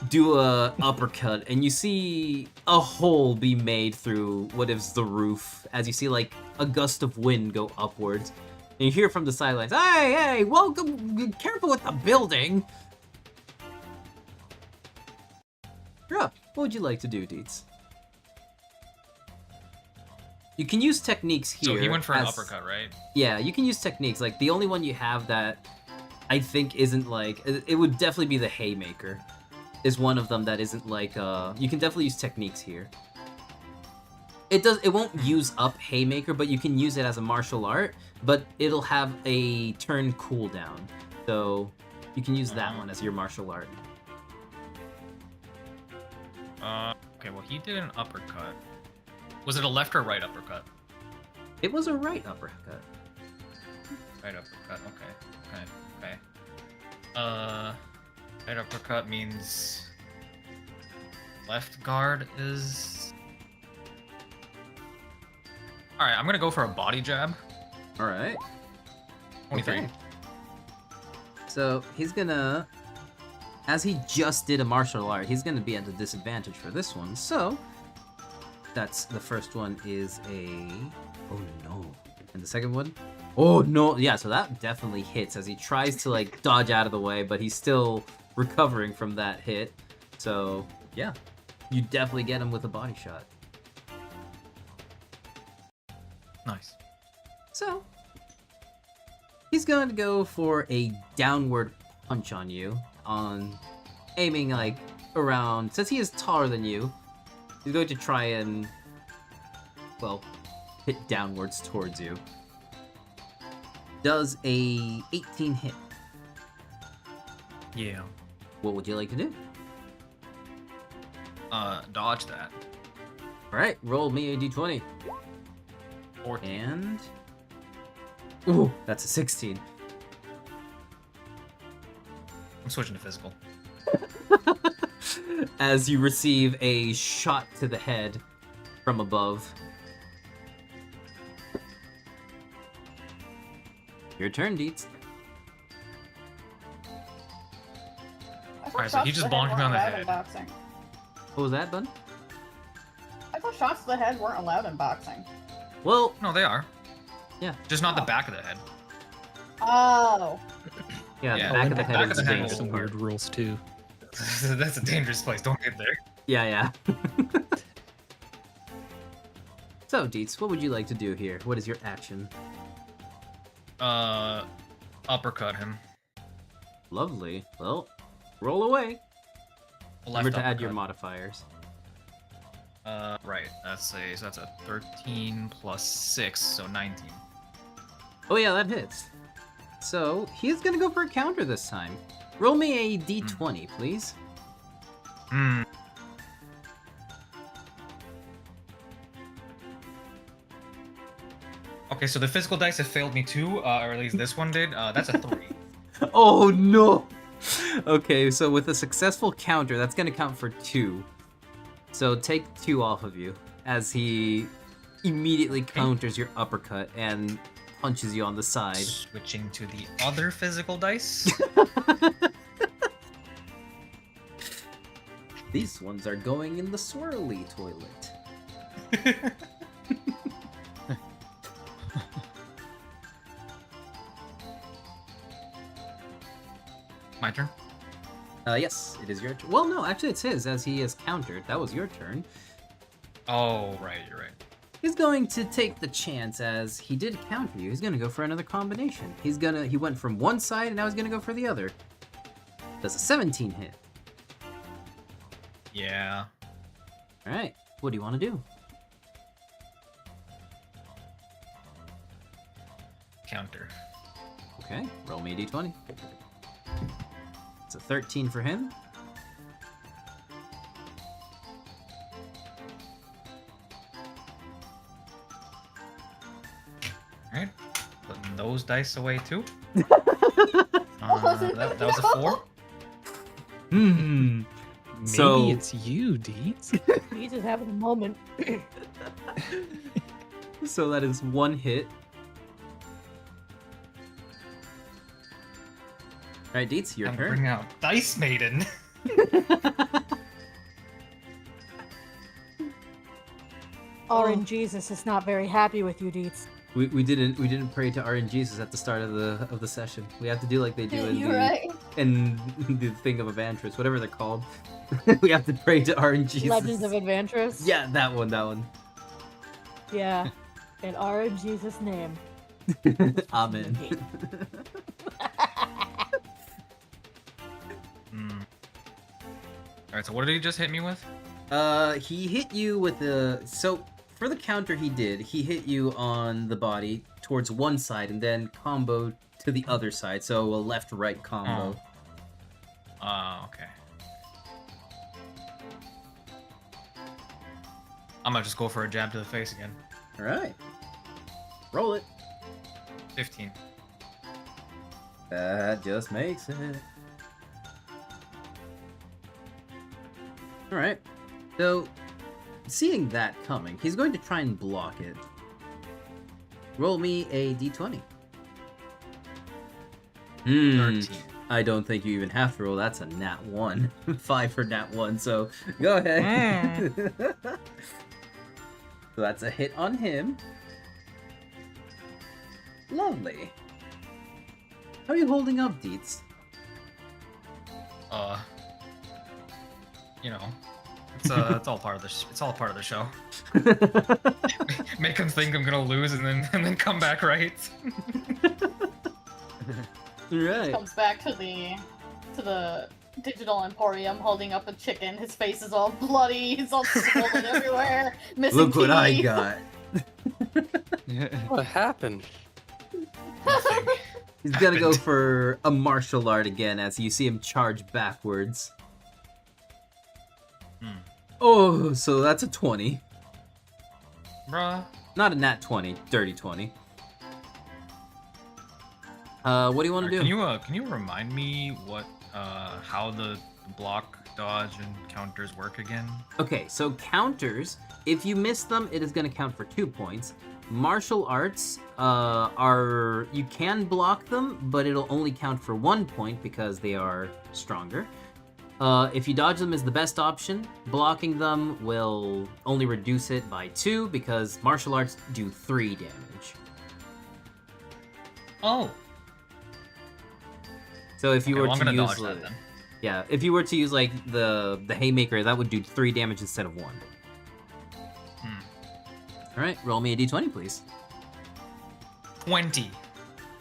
C: do a uppercut, and you see a hole be made through what is the roof, as you see like a gust of wind go upwards. And you hear from the sidelines, hey, welcome, be careful with the building. You're up. What would you like to do, Deets? You can use techniques here.
G: So he went for an
C: as-
G: uppercut, right?
C: Yeah, you can use techniques. Like, the only one you have that I think isn't like... It would definitely be the Haymaker. Is one of them that isn't like... You can definitely use techniques here. It won't use up Haymaker, but you can use it as a martial art, but it'll have a turn cooldown. So, you can use that one as your martial art.
G: Okay, well, he did an uppercut. Was it a left or right uppercut?
C: It was a right uppercut.
G: Right uppercut, okay. Right uppercut means left guard is... Alright, I'm gonna go for a body jab.
C: Alright.
G: 23.
C: Okay. So, he's gonna... As he just did a martial art, he's gonna be at a disadvantage for this one, so... That's... The first one is a... Oh no. And the second one? Oh no! Yeah, so that definitely hits as he tries to, like, dodge out of the way, but he's still recovering from that hit. So, yeah. You definitely get him with a body shot.
G: Nice.
C: So, he's going to go for a downward punch on you, aiming like around, since he is taller than you, he's going to try and, well, hit downwards towards you. Does a 18 hit.
G: Yeah.
C: What would you like to do?
G: Dodge that.
C: Alright, roll me a d20.
G: 14.
C: And... Ooh, that's a 16.
G: I'm switching to physical.
C: As you receive a shot to the head from above. Your turn, Deets.
F: I thought
G: Alright, so he
F: shots
G: just
F: to the head
G: bonked me on the
F: weren't allowed
G: head.
F: in boxing.
C: What was that, bud?
F: I thought shots to the head weren't allowed in boxing.
C: Well,
G: No, they are.
C: Yeah.
G: Just not the back of the head.
F: Oh.
C: yeah,
G: Yeah,
C: the back of the
G: back
C: head
G: of
C: is
G: the head
C: dangerous.
G: will-
B: Some weird rules too.
G: That's a dangerous place. Don't get there.
C: Yeah. So, Deets, what would you like to do here? What is your action?
G: Uppercut him.
C: Lovely. Well, roll away.
G: Left
C: Remember to add your
G: uppercut.
C: modifiers.
G: Right. So that's a 13 plus 6, so 19.
C: Oh yeah, that hits. So, he's gonna go for a counter this time. Roll me a d20, please.
G: Hmm. Okay, so the physical dice have failed me too, or at least this one did. That's a 3.
C: Oh no! Okay, so with a successful counter, that's gonna count for 2. So take 2 off of you, as he immediately counters your uppercut and punches you on the side.
G: Switching to the other physical dice.
C: These ones are going in the swirly toilet.
G: My turn.
C: Yes, it is your turn. Well, no, actually it's his, as he has countered. That was your turn.
G: Oh, right, you're right.
C: He's going to take the chance, as he did counter you. He's gonna go for another combination. He went from one side, and now he's gonna go for the other. Does a 17 hit.
G: Yeah.
C: Alright, what do you want to do?
G: Counter.
C: Okay, roll me a d20. It's a 13 for him.
G: Alright. Putting those dice away too. That was a 4.
C: Hmm.
B: Maybe
C: So-
B: it's you, Deets.
H: He's just having a moment.
C: So that is 1 hit. Alright, Deets, your
G: I'm
C: turn.
G: bring out Dice Maiden.
H: RNGesus is not very happy with you, Deets.
C: We didn't pray to RNGesus at the start of the session. We have to do like they do in
F: You're
C: the
F: right.
C: in the thing of Evantris, whatever they're called. We have to pray to RNGesus.
H: Legends of Adventures.
C: Yeah, that one.
H: Yeah. In RNGesus' name.
C: Amen.
G: Alright, so what did he just hit me with?
C: He hit you with so for the counter he hit you on the body towards one side and then combo to the other side, so a left-right combo.
G: Okay. I'm gonna just go for a jab to the face again.
C: Alright. Roll it.
G: 15.
C: That just makes it. Alright. So, seeing that coming, he's going to try and block it. Roll me a d20.
G: 13.
C: I don't think you even have to roll. That's a nat 1. 5 for nat 1, so go ahead. So that's a hit on him. Lovely. How are you holding up, Deets?
G: You know, it's all part of the it's all part of the show. Make him think I'm gonna lose and then come back right.
C: Right.
F: Comes back to the digital emporium holding up a chicken. His face is all bloody. He's all swollen everywhere. Missing
C: Look what I
F: teeth.
C: got.
E: What happened?
G: Nothing.
C: He's gonna go for a martial art again as you see him charge backwards. Oh, so that's a 20.
G: Bruh.
C: Not a nat 20, dirty 20. What do you want to do?
G: Can you remind me what how the block, dodge, and counters work again?
C: Okay, so counters, if you miss them, it is going to count for 2 points. Martial arts are, you can block them, but it'll only count for 1 point because they are stronger. If you dodge them is the best option. Blocking them will only reduce it by 2 because martial arts do 3 damage.
G: Oh.
C: So if you
G: Okay,
C: were
G: well, I'm
C: to
G: gonna
C: use
G: dodge that then.
C: yeah, if you were to use like the haymaker, that would do 3 damage instead of 1. All right, roll me a d20, please.
G: 20.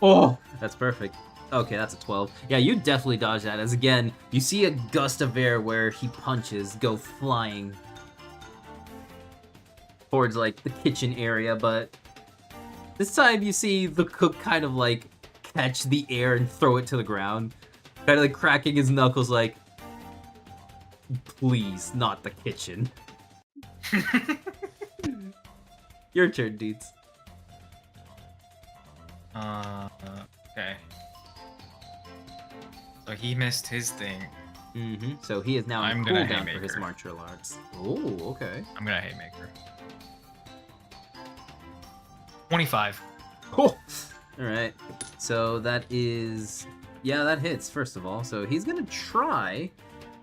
C: Oh, that's perfect. Okay, that's a 12. Yeah, you definitely dodge that. As again, you see a gust of air where he punches go flying towards like the kitchen area, but this time you see the cook kind of like catch the air and throw it to the ground, kind of like cracking his knuckles, like, please, not the kitchen. Your turn, dudes.
G: Okay. So he missed his thing.
C: Mm-hmm. So he is now
G: I'm
C: on
G: gonna
C: cooldown for his
G: haymaker.
C: martial arts. Oh, okay.
G: I'm gonna haymaker. 25.
C: Oh! Alright. So that is... yeah, that hits, first of all. So he's gonna try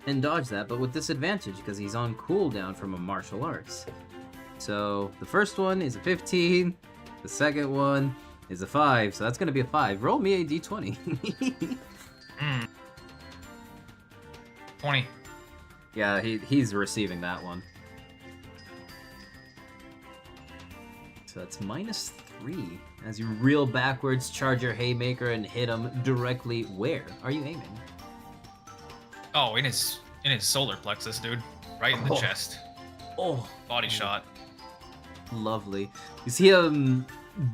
C: and dodge that, but with disadvantage because he's on cooldown from a martial arts. So the first one is a 15. The second one is a 5. So that's gonna be a 5. Roll me a d20.
G: 20.
C: Yeah, he's receiving that one. So that's -3. As you reel backwards, charge your haymaker, and hit him directly where? Are you aiming?
G: Oh, in his solar plexus, dude. Right in the
C: Oh.
G: chest.
C: Oh,
G: Body shot.
C: lovely. You see him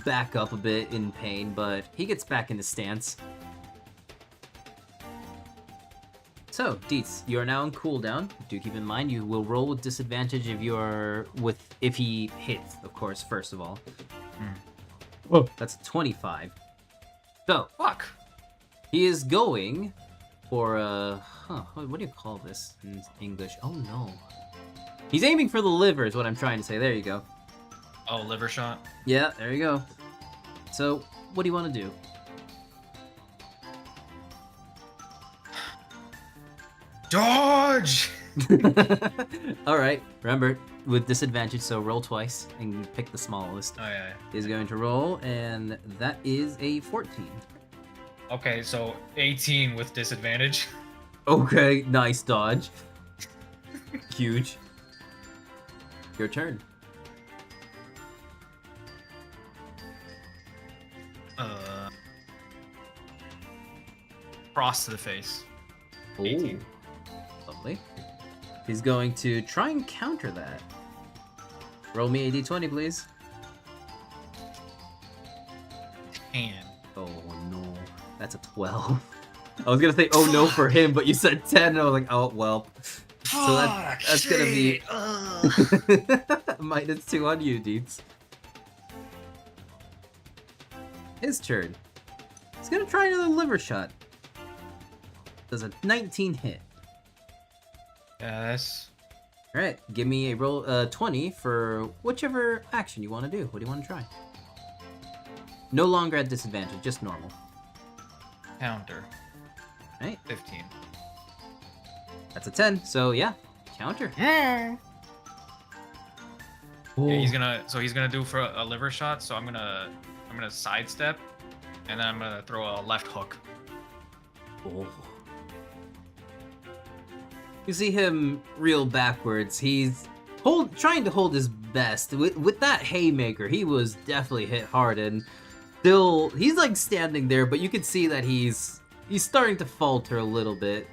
C: back up a bit in pain, but he gets back into stance. So, Deets, you are now on cooldown. Do keep in mind you will roll with disadvantage if he hits, of course, first of all. Oh, that's 25. So,
G: Fuck.
C: he is going for what do you call this in English? Oh no. He's aiming for the liver is what I'm trying to say. There you go.
G: Oh, liver shot.
C: Yeah, there you go. So, what do you want to do?
G: Dodge!
C: All right. Remember, with disadvantage, so roll twice and pick the smallest.
G: Oh yeah.
C: He's going to roll, and that is a 14.
G: Okay, so 18 with disadvantage.
C: Okay, nice dodge. Huge. Your turn.
G: Cross to the face.
C: Ooh,
G: 18.
C: lovely. He's going to try and counter that. Roll me a d20, please.
G: 10.
C: Oh no, that's a 12. I was gonna say oh no for him, but you said 10, and I was like, oh well. So that's gonna be -2 on you, Deets. His turn. He's gonna try another liver shot. Does a 19 hit?
G: Yes.
C: All right, give me a roll 20 for whichever action you want to do. What do you want to try? No longer at disadvantage, just normal.
G: Counter.
C: Right?
G: 15.
C: That's a 10. So yeah, counter.
G: Yeah, he's gonna do for a liver shot. So I'm gonna sidestep, and then I'm gonna throw a left hook.
C: Oh. You see him reel backwards. He's trying to hold his best. With that haymaker, he was definitely hit hard, and still he's like standing there, but you can see that he's starting to falter a little bit.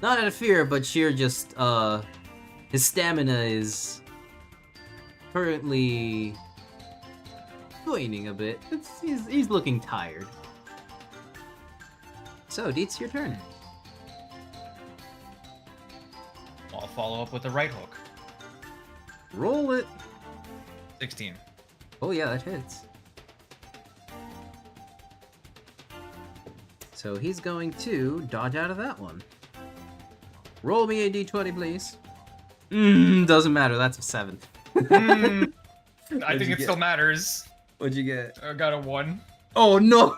C: Not out of fear, but sheer just his stamina is currently waning a bit. He's looking tired. So, Deets, your turn.
G: I'll follow up with a right hook.
C: Roll it.
G: 16.
C: Oh yeah, that hits. So he's going to dodge out of that one. Roll me a d20, please. Doesn't matter, that's a 7.
G: I
C: What'd
G: think
C: you
G: it
C: get?
G: still matters.
C: What'd you get?
G: I got a 1.
C: Oh no!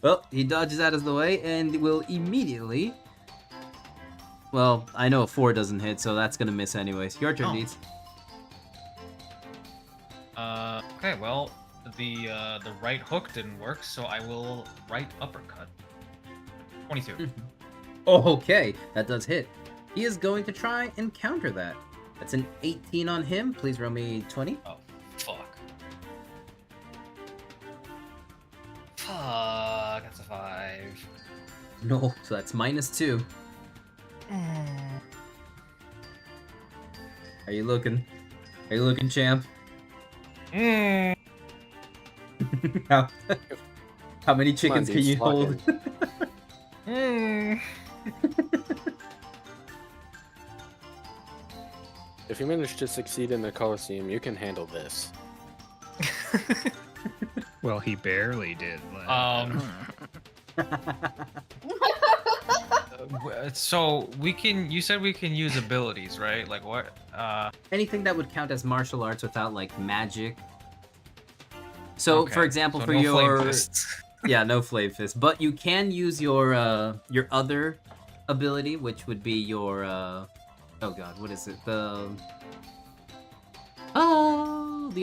C: Well, he dodges out of the way and will immediately... Well, I know a 4 doesn't hit, so that's gonna miss anyways. Your turn,
G: Oh.
C: Deets.
G: Okay, well, the right hook didn't work, so I will right uppercut. 22.
C: Oh, okay, that does hit. He is going to try and counter that. That's an 18 on him. Please roll me 20.
G: Oh, fuck. Fuck, that's a 5.
C: No, so that's -2. Are you looking? Are you looking, champ? how, how many chickens
E: dude,
C: can you
E: slug
C: hold?
E: If you manage to succeed in the Colosseum, you can handle this.
B: Well, he barely did.
G: So you said we can use abilities, right? Like what?
C: Anything that would count as martial arts without like magic. So,
G: Okay,
C: for example,
G: so
C: for
G: no flame
C: your
G: fists.
C: yeah, no flame fist, but you can use your other ability, which would be your oh god, what is it? The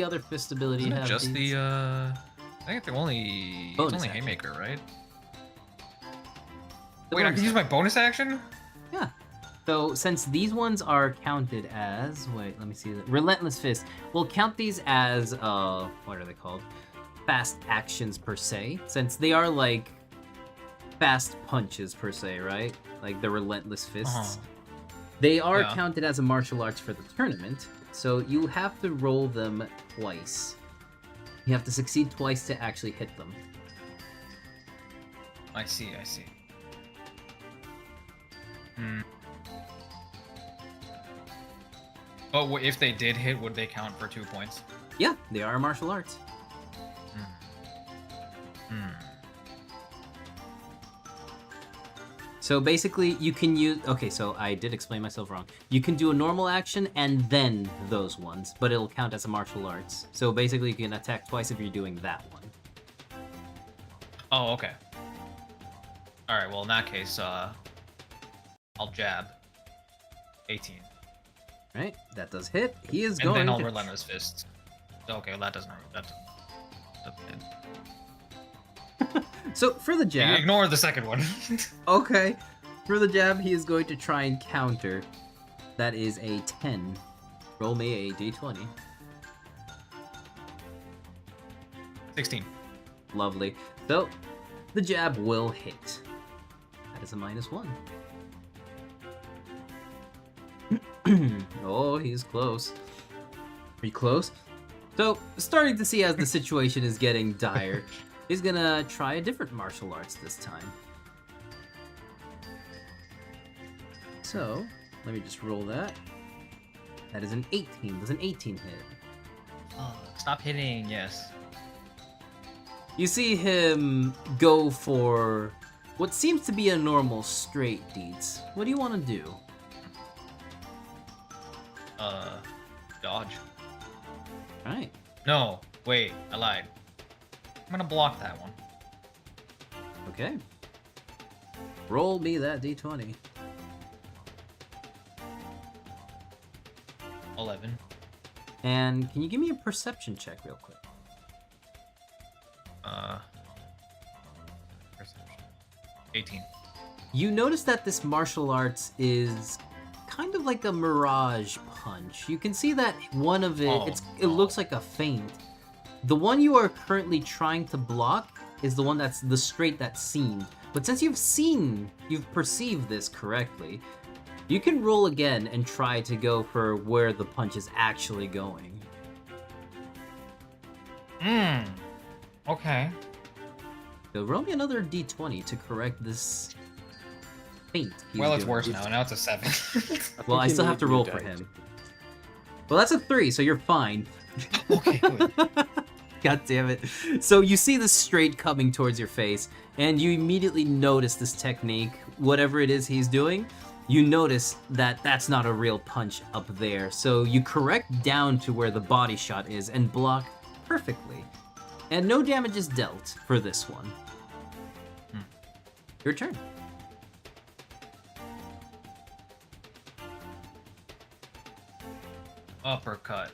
C: other fist ability.
G: Isn't
C: you
G: it
C: have
G: just
C: these-
G: I think it's only
C: Bonus action.
G: haymaker, right?
C: the
G: Wait, I
C: bonus
G: can use my bonus action?
C: Yeah. So since these ones are counted as let me see relentless fist, we'll count these as what are they called? Fast actions per se, since they are like fast punches per se, right? Like the relentless fists. They are
G: Yeah.
C: counted as a martial arts for the tournament, so you have to roll them twice. You have to succeed twice to actually hit them.
G: I see. But if they did hit, would they count for 2 points?
C: Yeah, they are martial arts. So basically, you can use... Okay, so I did explain myself wrong. You can do a normal action and then those ones, but it'll count as a martial arts. So basically, you can attack twice if you're doing that one.
G: Oh, okay. All right. Well, in that case, I'll jab. 18.
C: Right, that does hit. He is
G: And
C: going
G: then I'll
C: to...
G: relentless fist. Okay, well, that doesn't hurt. That doesn't hit.
C: So for the jab,
G: Ignore the second one.
C: okay, for the jab, he is going to try and counter. That is a 10. Roll me a d20.
G: 16.
C: Lovely. So the jab will hit. That is a -1. Oh, he's close. Pretty close. So, starting to see as the situation is getting dire, he's gonna try a different martial arts this time. So, let me just roll that. That is an 18. Does an 18 hit?
K: Oh, stop hitting, yes.
C: You see him go for what seems to be a normal straight, Deeds. What do you want to do?
G: Dodge.
C: Alright.
G: No, wait, I lied. I'm gonna block that one.
C: Okay. Roll me that d20.
G: 11.
C: And can you give me a perception check real quick?
G: Perception. 18.
C: You notice that this martial arts is kind of like a mirage punch. You can see that one of it,
G: Oh,
C: it looks like a feint. The one you are currently trying to block is the one that's the straight that seemed. But since you've perceived this correctly, you can roll again and try to go for where the punch is actually going.
G: Okay.
C: So roll me another d20 to correct this feint. he's
G: Well, it's
C: doing.
G: worse now. Now it's a 7.
C: Well, I
E: he
C: still have
E: made
C: to
E: me
C: roll
E: die.
C: for him. Well, that's a 3, so you're fine.
K: Okay, good.
C: God damn it. So you see the straight coming towards your face, and you immediately notice this technique, whatever it is he's doing, you notice that that's not a real punch up there. So you correct down to where the body shot is and block perfectly. And no damage is dealt for this one. Your turn.
G: Uppercut.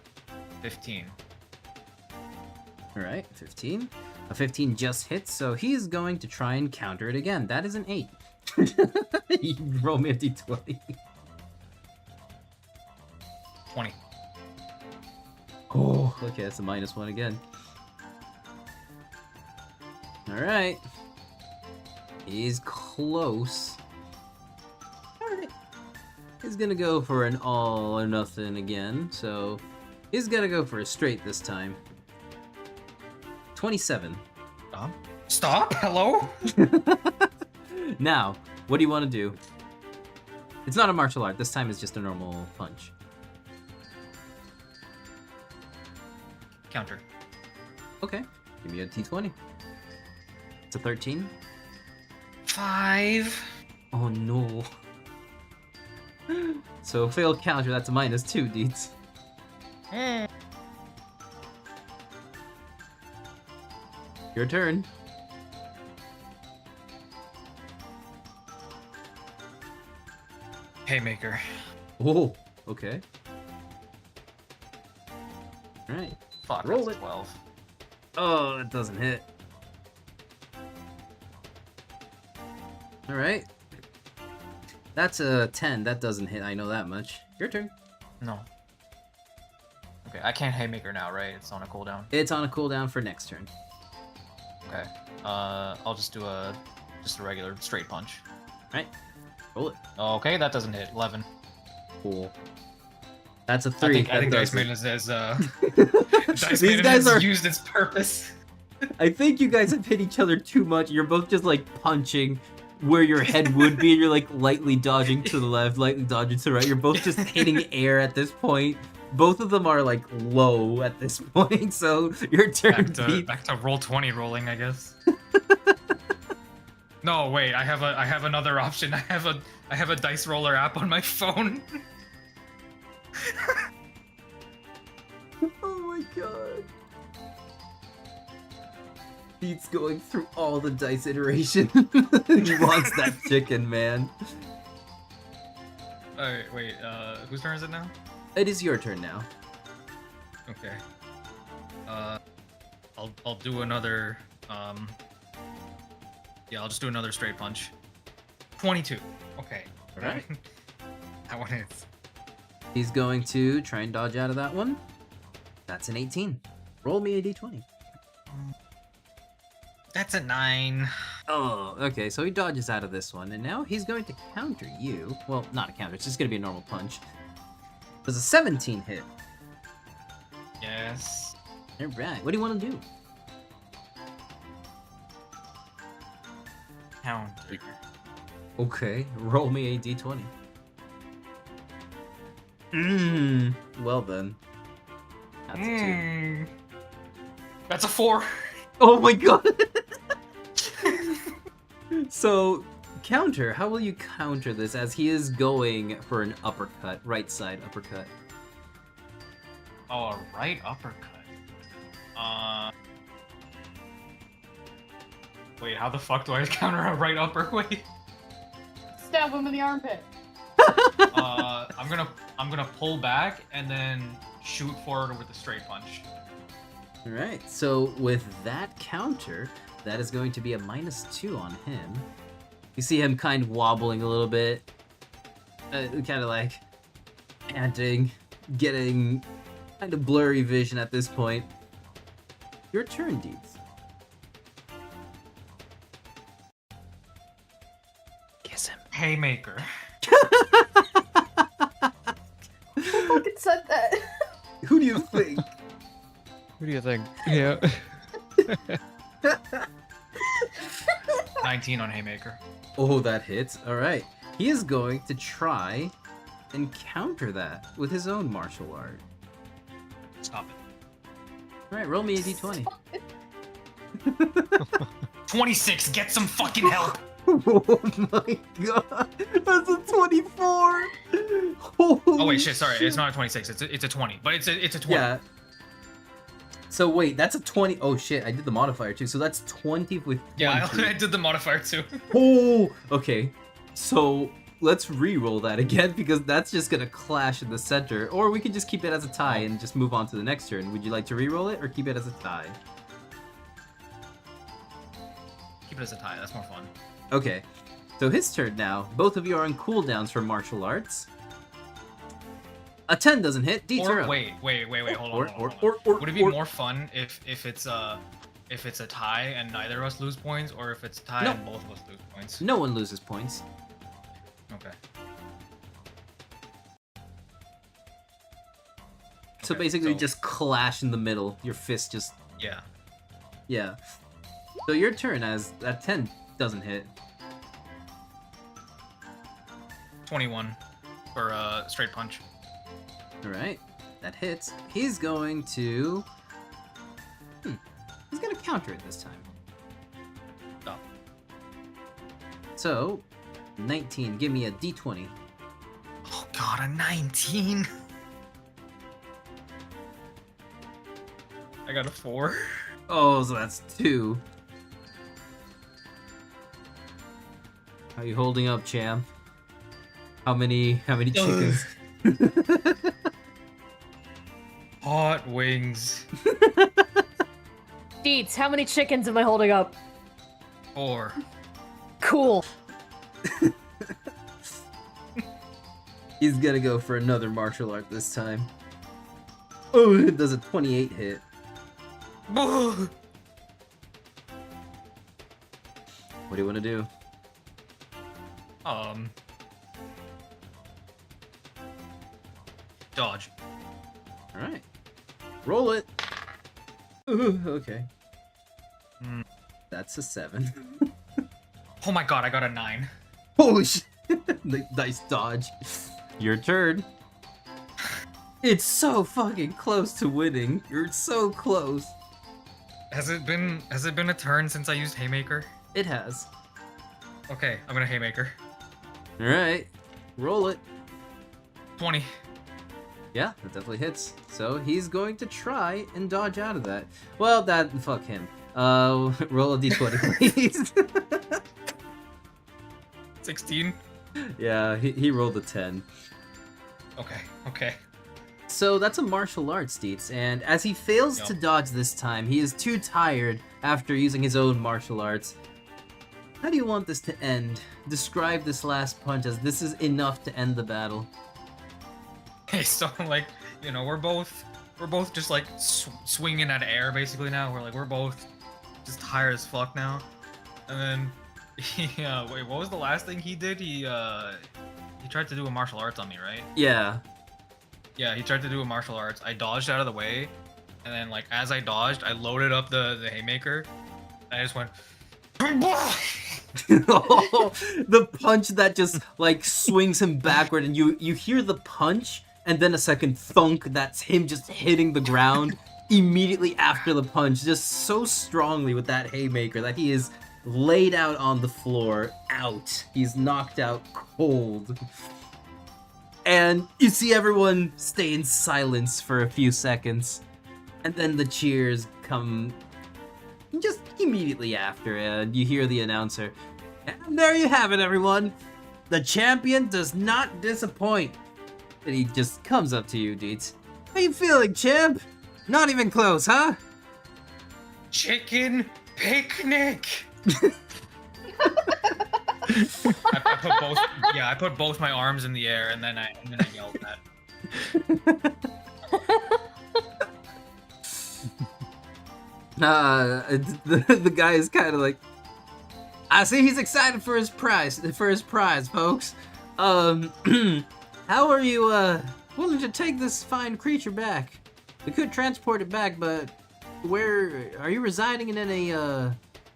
G: 15.
C: Alright, 15. A 15 just hits, so he's going to try and counter it again. That is an 8. You roll me a d20.
G: 20.
C: Oh, okay, that's a -1 again. Alright. He's close. Alright. He's gonna go for an all or nothing again, so he's gonna go for a straight this time. 27.
G: Stop? Hello?
C: Now, what do you want to do? It's not a martial art. This time it's just a normal punch.
G: Counter.
C: Okay, give me a t20. It's a 13.
G: 5.
C: Oh no. So failed counter, that's a -2, Deeds. Your turn.
G: Haymaker.
C: Oh, okay. Alright.
G: Fuck,
C: Roll
G: that's
C: it.
G: 12.
C: Oh, it doesn't hit. Alright. That's a 10. That doesn't hit. I know that much. Your turn.
G: No. Okay, I can't Haymaker now, right? It's on a cooldown.
C: It's on a cooldown for next turn.
G: Okay. I'll just do a regular straight punch.
C: Right. Roll it.
G: Okay, that doesn't hit. 11.
C: Cool. That's a 3.
G: I think
C: That
G: Dice
C: does it.
G: Maiden has Dice
C: These
G: Maiden
C: guys
G: has
C: are.
G: used its purpose.
C: I think you guys have hit each other too much. You're both just like punching where your head would be, and you're like lightly dodging to the left, lightly dodging to the right. You're both just hitting air at this point. Both of them are like low at this point, so your turn. Pete.
G: Back to roll 20 rolling, I guess. No, wait. I have another option. I have a dice roller app on my phone.
C: Oh my god. Pete's going through all the dice iteration. He wants that chicken, man.
G: Alright, wait, whose turn is it now?
C: It is your turn now.
G: Okay. I'll do another, yeah, I'll just do another straight punch. 22. Okay.
C: Alright.
G: That one hits.
C: He's going to try and dodge out of that one. That's an 18. Roll me a d20.
G: That's a 9.
C: Oh, okay, so he dodges out of this one, and now he's going to counter you. Well, not a counter, it's just going to be a normal punch. Does a 17 hit?
G: Yes.
C: Alright, what do you want to do?
G: Counter.
C: Okay, roll me a d20. Well then. That's a 2.
G: That's a 4.
C: Oh my god! So, counter, how will you counter this as he is going for an uppercut, right side uppercut?
G: Oh, a right uppercut. Wait, how the fuck do I counter a right upper? Wait.
F: Stab him in the armpit.
G: I'm gonna pull back and then shoot forward with a straight punch.
C: Alright, so with that counter, that is going to be a -2 on him. You see him kind of wobbling a little bit, kind of like panting, getting kind of blurry vision at this point. Your turn, Deeds.
B: Kiss him.
G: Haymaker.
F: Who fucking said that?
C: Who do you think?
D: Who do you think? Yeah.
G: 19 on Haymaker.
C: Oh, that hits. Alright. He is going to try and counter that with his own martial art.
G: Stop it.
C: Alright, roll me a d20.
G: 26, get some fucking help!
C: Oh my god! That's a 24!
G: Oh wait, shit, sorry, it's not a 26, it's a 20, but it's a 20.
C: Yeah. So wait, that's a 20. Oh shit, I did the modifier too. So that's 20 with 20.
G: Yeah, I did the modifier too.
C: Oh, okay. So let's re-roll that again because that's just gonna clash in the center. Or we could just keep it as a tie and just move on to the next turn. Would you like to re-roll it or keep it as a tie?
G: Keep it as a tie, that's more fun.
C: Okay. So his turn now. Both of you are on cooldowns for martial arts. A 10 doesn't hit. D
G: Or
C: up.
G: wait, hold on. Would it be more fun if it's a tie and neither of us lose points, or if it's a tie
C: No.
G: and both of us lose points?
C: No one loses points.
G: Okay.
C: So
G: Okay,
C: basically
G: so-
C: just clash in the middle. Your fist just...
G: Yeah.
C: Yeah. So your turn as that 10 doesn't hit.
G: 21 for a straight punch.
C: Alright. That hits. He's going to... He's going to counter it this time.
G: Oh.
C: So, 19. Give me a d20.
G: Oh god, a 19. I got a 4.
C: Oh, so that's 2. How are you holding up, champ? How many chickens?
G: Hot wings.
H: Deets, how many chickens am I holding up?
G: 4.
H: Cool.
C: He's gonna go for another martial art this time. Oh, it does a 28 hit. What do you want to do?
G: Dodge.
C: Alright. Roll it. Ooh, okay. That's a 7.
G: Oh my god, I got a 9.
C: Holy shit. Nice dodge. Your turn. It's so fucking close to winning. You're so close.
G: Has it been a turn since I used Haymaker?
C: It has.
G: Okay, I'm gonna Haymaker.
C: Alright. Roll it.
G: 20.
C: Yeah, that definitely hits. So he's going to try and dodge out of that. Well, fuck him. Roll a d20, please.
G: 16.
C: Yeah, he rolled a 10.
G: Okay, okay.
C: So that's a martial arts, Deets, and as he fails
G: Yup.
C: to dodge this time, he is too tired after using his own martial arts. How do you want this to end? Describe this last punch as this is enough to end the battle.
G: Okay, so like, you know, we're both just like swinging at air basically now. We're both just tired as fuck now. And then wait, what was the last thing he did? He tried to do a martial arts on me, right?
C: Yeah.
G: Yeah, he tried to do a martial arts. I dodged out of the way, and then like as I dodged, I loaded up the haymaker, and I just went.
C: The punch that just like swings him backward, and you hear the punch, and then a second thunk. That's him just hitting the ground immediately after the punch, just so strongly with that haymaker that he is laid out on the floor, out. He's knocked out cold. And you see everyone stay in silence for a few seconds, and then the cheers come just immediately after, and you hear the announcer. And there you have it, everyone. The champion does not disappoint. And he just comes up to you, Deets. How you feeling, champ? Not even close, huh?
G: Chicken picnic. I put both my arms in the air, and then I yelled that.
C: The guy is kind of like, I see he's excited for his prize, folks. How are you willing to take this fine creature back? We could transport it back, but where are you residing in any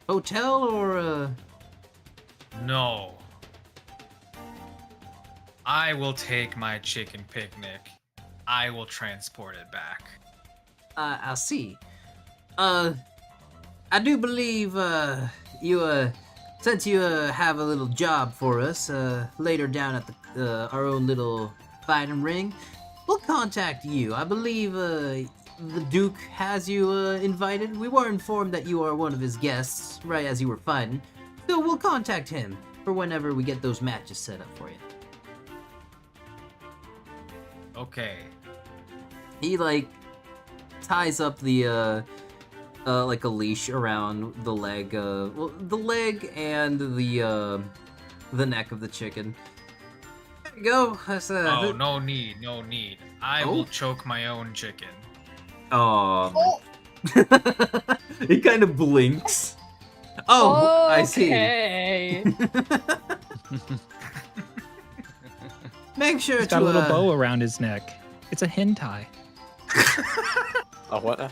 C: hotel or
G: No. I will take my chicken picnic. I will transport it back.
C: I see. I do believe you since you have a little job for us later down at our own little fighting ring, we'll contact you. I believe the Duke has you invited. We were informed that you are one of his guests right as you were fighting, so we'll contact him for whenever we get those matches set up for you.
G: Okay.
C: He like ties up the like a leash around the leg, well, the leg and the neck of the chicken. There you go. That's,
G: Oh, no need. I will choke my own chicken.
C: Oh. He kind of blinks. Oh, I see.
H: Okay.
C: Make sure
B: He's
C: to
B: got a little bow around his neck. It's a hen tie.
E: A what?
D: There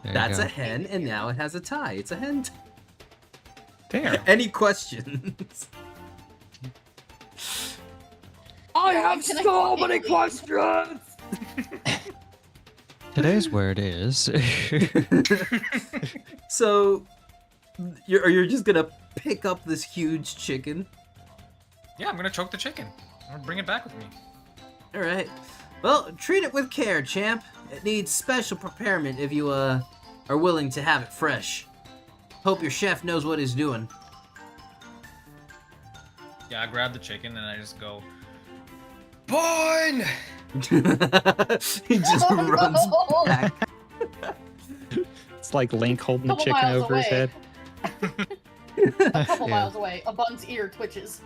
D: you
C: That's
D: go.
C: a hen, and now it has a tie. It's a hen.
B: There.
C: Any questions?
H: I have so many questions.
D: Today's word is.
C: So, you're just gonna pick up this huge chicken?
G: Yeah, I'm gonna choke the chicken. I'm gonna bring it back with me.
C: All right. Well, treat it with care, champ. It needs special preparement if you are willing to have it fresh. Hope your chef knows what he's doing.
G: Yeah, I grab the chicken and I just go, Born!
C: He just runs back.
B: It's like Link holding the
F: Couple
B: chicken
F: miles
B: over his
F: away.
B: head.
F: A couple
D: Yeah.
F: miles away, a bun's ear twitches.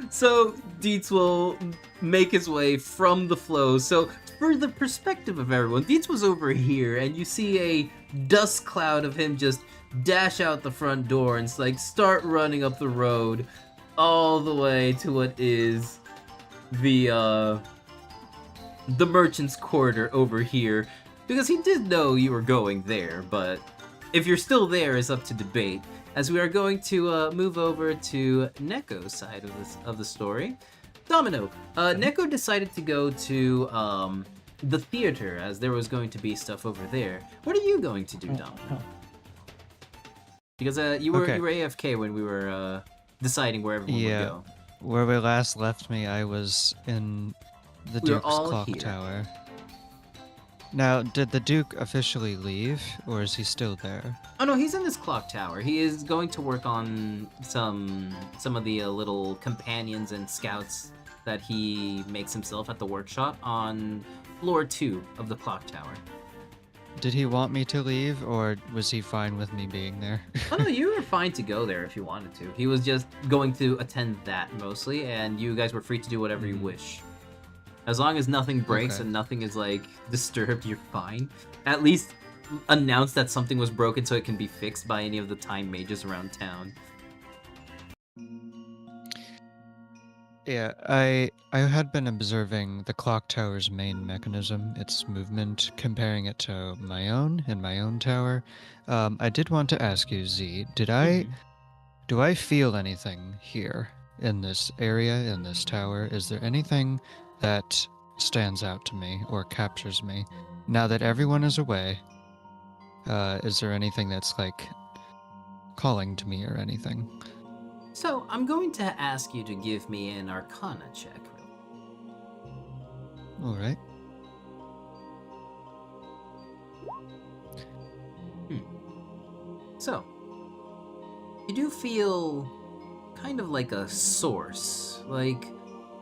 C: So Dietz will make his way from the flow. So for the perspective of everyone, Dietz was over here, and you see a dust cloud of him just dash out the front door and like start running up the road all the way to what is the merchant's quarter over here, because he did know you were going there, but if you're still there is up to debate, as we are going to move over to Neko's side of the story. Domino, Neko decided to go to the theater, as there was going to be stuff over there. What are you going to do, Domino? Because you were
D: Okay.
C: AFK when we were deciding where everyone would
D: Yeah.
C: go.
D: Where we last left me, I was in the
C: We were
D: Duke's
C: all
D: clock
C: here.
D: tower. Now, did the Duke officially leave, or is he still there?
C: Oh no, he's in this clock tower. He is going to work on some of the little companions and scouts that he makes himself at the workshop on floor 2 of the clock tower.
D: Did he want me to leave, or was he fine with me being there?
C: Oh no, you were fine to go there if you wanted to. He was just going to attend that mostly, and you guys were free to do whatever you wish. As long as nothing breaks
D: Okay.
C: and nothing is like disturbed, you're fine. At least announce that something was broken so it can be fixed by any of the time mages around town.
D: Yeah, I had been observing the clock tower's main mechanism, its movement, comparing it to my own in my own tower. I did want to ask you, Z, do I feel anything here in this area, in this tower? Is there anything that stands out to me or captures me? Now that everyone is away, is there anything that's like calling to me or anything?
C: So I'm going to ask you to give me an Arcana check.
D: All right.
C: So, you do feel kind of like a source, like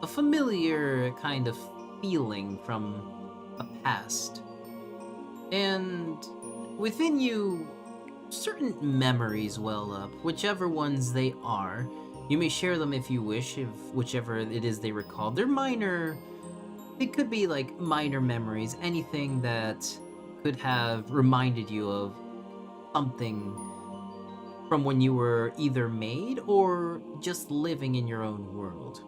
C: a familiar kind of feeling from a past. And within you, certain memories well up, whichever ones they are. You may share them if you wish, if whichever it is they recall. They're minor. It could be like minor memories, anything that could have reminded you of something from when you were either made or just living in your own world.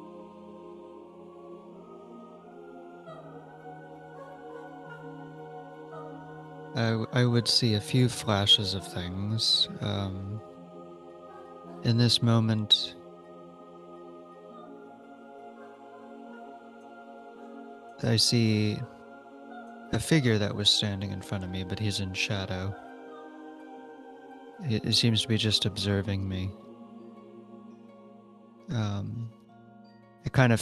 D: I would see a few flashes of things. In this moment, I see a figure that was standing in front of me, but he's in shadow. It seems to be just observing me. It kind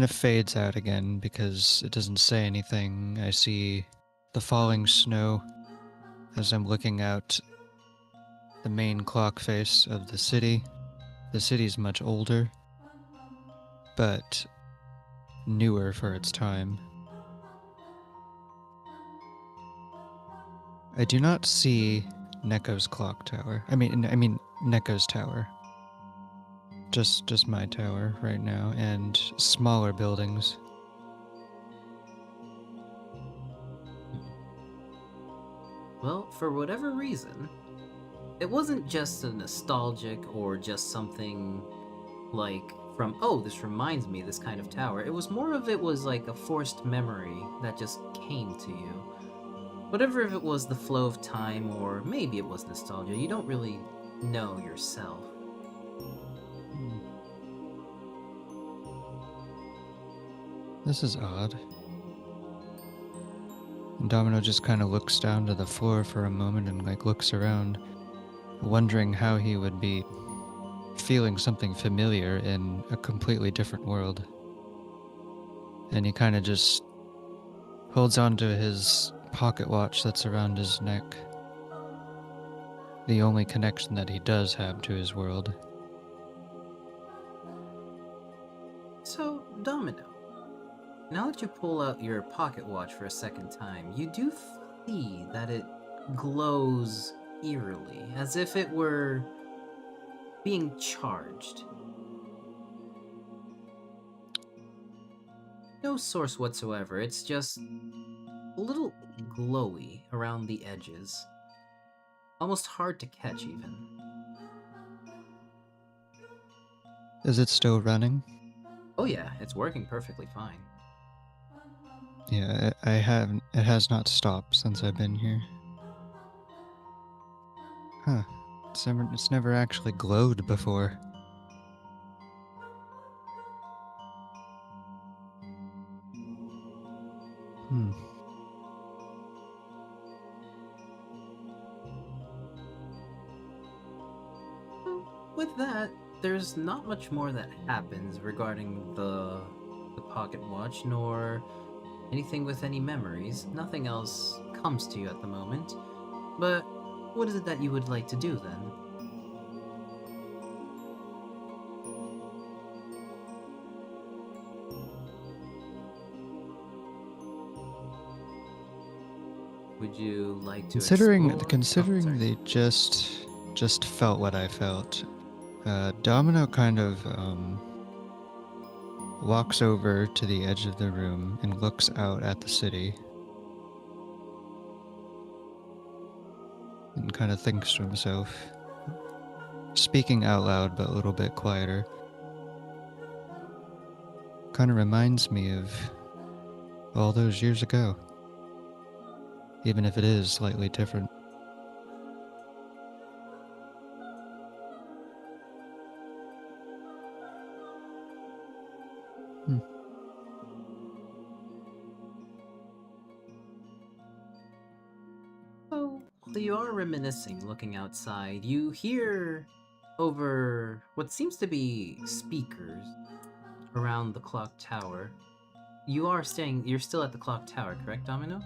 D: of fades out again because it doesn't say anything. I see the falling snow as I'm looking out the main clock face of the city. The city's much older, but newer for its time. I do not see Neko's clock tower. I mean Neko's tower. Just my tower right now, and smaller buildings.
C: Well, for whatever reason, it wasn't just a nostalgic or just something like from, oh, this reminds me of this kind of tower. It was more of it was like a forced memory that just came to you. Whatever if it was the flow of time or maybe it was nostalgia, you don't really know yourself.
D: This is odd. And Domino just kind of looks down to the floor for a moment and like looks around, wondering how he would be feeling something familiar in a completely different world. And he kind of just holds on to his pocket watch that's around his neck. The only connection that he does have to his world.
C: So, Domino, now that you pull out your pocket watch for a second time, you do see that it glows eerily, as if it were being charged. No source whatsoever, it's just a little glowy around the edges. Almost hard to catch, even.
D: Is it still running?
C: Oh yeah, it's working perfectly fine.
D: Yeah, it has not stopped since I've been here. Huh. It's never actually glowed before. Hmm.
C: With that, there's not much more that happens regarding the pocket watch, nor Anything with any memories. Nothing else comes to you at the moment. But what is it that you would like to do then? Would you like to
D: Considering
C: explore? Oh, sorry.
D: they just felt what I felt, Domino kind of walks over to the edge of the room and looks out at the city and kind of thinks to himself, speaking out loud but a little bit quieter. Kind of reminds me of all those years ago, even if it is slightly different.
C: So, while you are reminiscing, looking outside, you hear over what seems to be speakers around the clock tower. You're still at the clock tower, correct, Domino?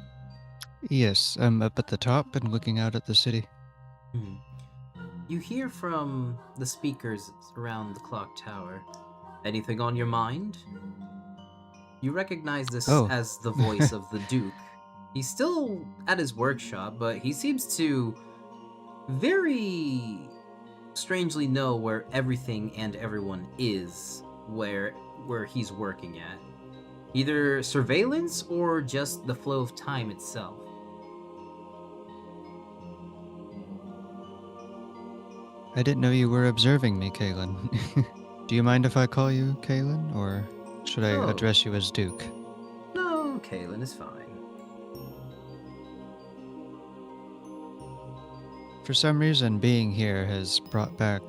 D: Yes, I'm up at the top and looking out at the city.
C: Hmm. You hear from the speakers around the clock tower. Anything on your mind? You recognize this
D: Oh.
C: as the voice of the Duke. He's still at his workshop, but he seems to very strangely know where everything and everyone is where he's working at. Either surveillance or just the flow of time itself.
D: I didn't know you were observing me, Kaylin. Do you mind if I call you Kaylin, or should I
C: Oh.
D: address you as Duke?
C: No, Kaylin is fine.
D: For some reason, being here has brought back...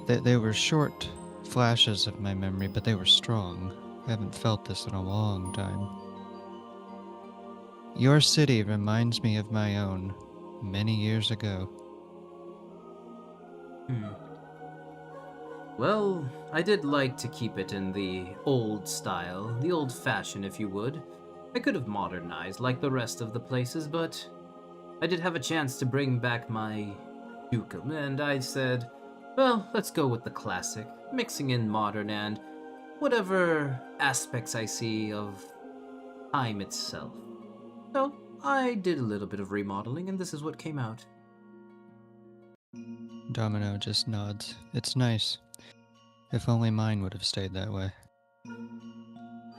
D: they were short flashes of my memory, but they were strong. I haven't felt this in a long time. Your city reminds me of my own, many years ago.
C: Well, I did like to keep it in the old style, the old fashion, if you would. I could have modernized like the rest of the places, but I did have a chance to bring back my dukedom, and I said, well, let's go with the classic, mixing in modern and whatever aspects I see of time itself. So, I did a little bit of remodeling, and this is what came out.
D: Domino just nods. It's nice. If only mine would have stayed that way.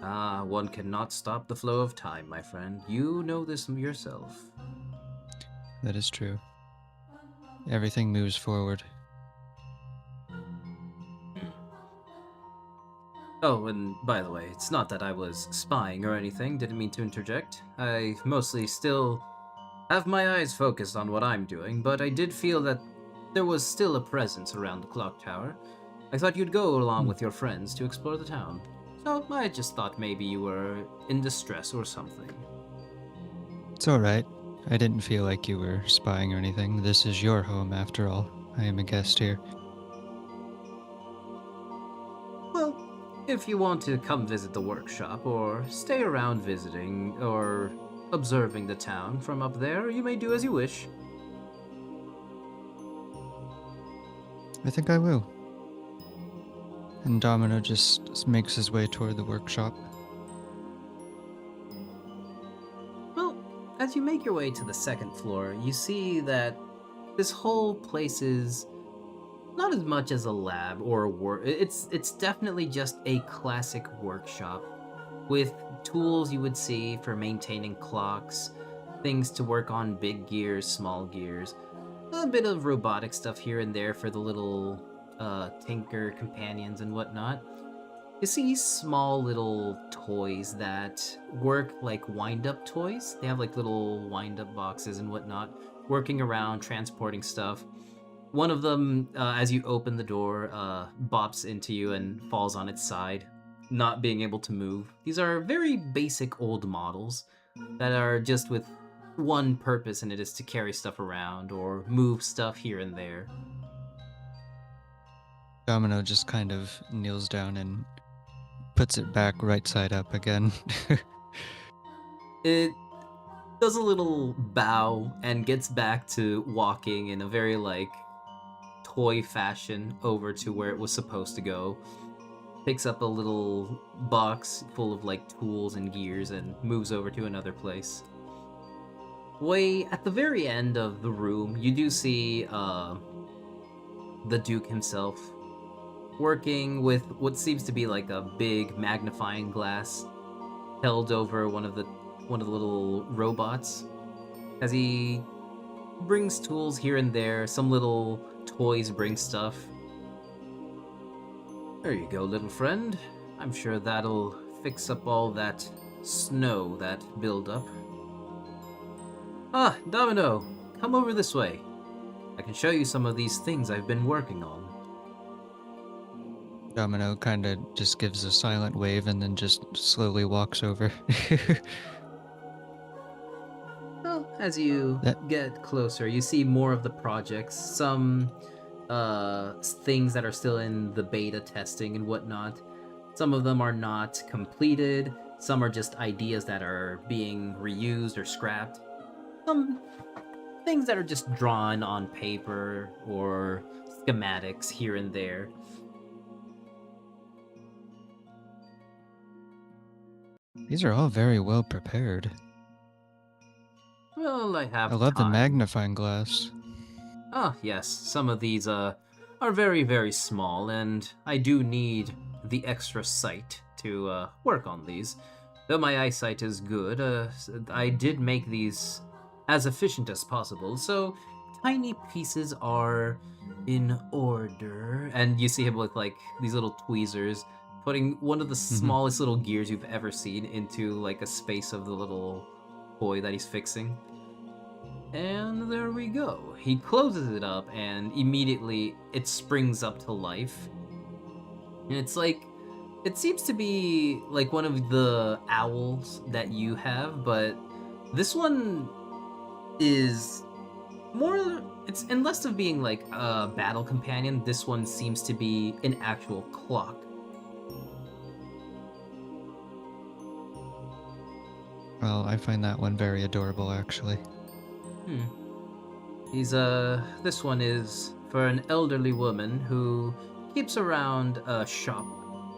C: Ah, one cannot stop the flow of time, my friend. You know this yourself.
D: That is true. Everything moves forward.
C: Oh, and by the way, it's not that I was spying or anything, didn't mean to interject. I mostly still have my eyes focused on what I'm doing, but I did feel that there was still a presence around the clock tower. I thought you'd go along with your friends to explore the town. So I just thought maybe you were in distress or something.
D: It's alright. I didn't feel like you were spying or anything. This is your home, after all. I am a guest here.
C: Well, if you want to come visit the workshop, or stay around visiting, or observing the town from up there, you may do as you wish.
D: I think I will. And Domino just makes his way toward the workshop.
C: Well, as you make your way to the second floor, you see that this whole place is not as much as a lab or a work. It's definitely just a classic workshop with tools you would see for maintaining clocks, things to work on big gears, small gears, a bit of robotic stuff here and there for the little tinker companions and whatnot. You see small little toys that work like wind-up toys. They have like little wind-up boxes and whatnot, working around, transporting stuff. One of them, as you open the door, bops into you and falls on its side, not being able to move. These are very basic old models that are just with one purpose, and it is to carry stuff around or move stuff here and there.
D: Domino just kind of kneels down and puts it back right side up again.
C: It does a little bow and gets back to walking in a very like toy fashion over to where it was supposed to go. Picks up a little box full of like tools and gears and moves over to another place. Way at the very end of the room, you do see the Duke himself working with what seems to be like a big magnifying glass held over one of the little robots as he brings tools here and there. Some little toys bring stuff. There you go, little friend. I'm sure that'll fix up all that snow that buildup. Ah, Domino, come over this way. I can show you some of these things I've been working on.
D: Domino kind of just gives a silent wave and then just slowly walks over.
C: Well, as you get closer, you see more of the projects. Some things that are still in the beta testing and whatnot. Some of them are not completed. Some are just ideas that are being reused or scrapped. Some things that are just drawn on paper or schematics here and there.
D: These are all very well prepared.
C: Well, I have
D: I love the
C: time.
D: magnifying glass.
C: Ah, yes, some of these are very, very small, and I do need the extra sight to work on these. Though my eyesight is good, I did make these as efficient as possible, so tiny pieces are in order. And you see him with like these little tweezers, putting one of the smallest little gears you've ever seen into like a space of the little toy that he's fixing. And there we go. He closes it up and immediately it springs up to life. And it's like, it seems to be like one of the owls that you have, but this one is more, it's and less of being like a battle companion. This one seems to be an actual clock.
D: Well, I find that one very adorable, actually.
C: He's this one is for an elderly woman who keeps around a shop.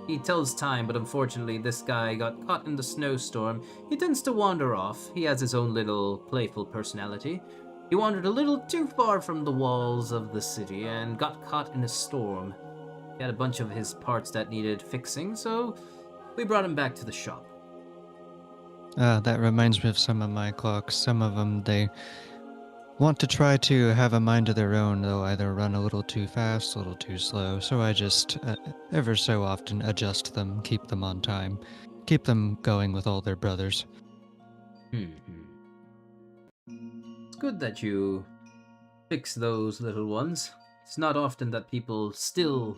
C: He tells time, but unfortunately this guy got caught in the snowstorm. He tends to wander off. He has his own little playful personality. He wandered a little too far from the walls of the city and got caught in a storm. He had a bunch of his parts that needed fixing, so we brought him back to the shop.
D: That reminds me of some of my clocks. Some of them, they want to try to have a mind of their own. They'll either run a little too fast, a little too slow. So I just, ever so often, adjust them, keep them on time, keep them going with all their brothers.
C: It's good that you fix those little ones. It's not often that people still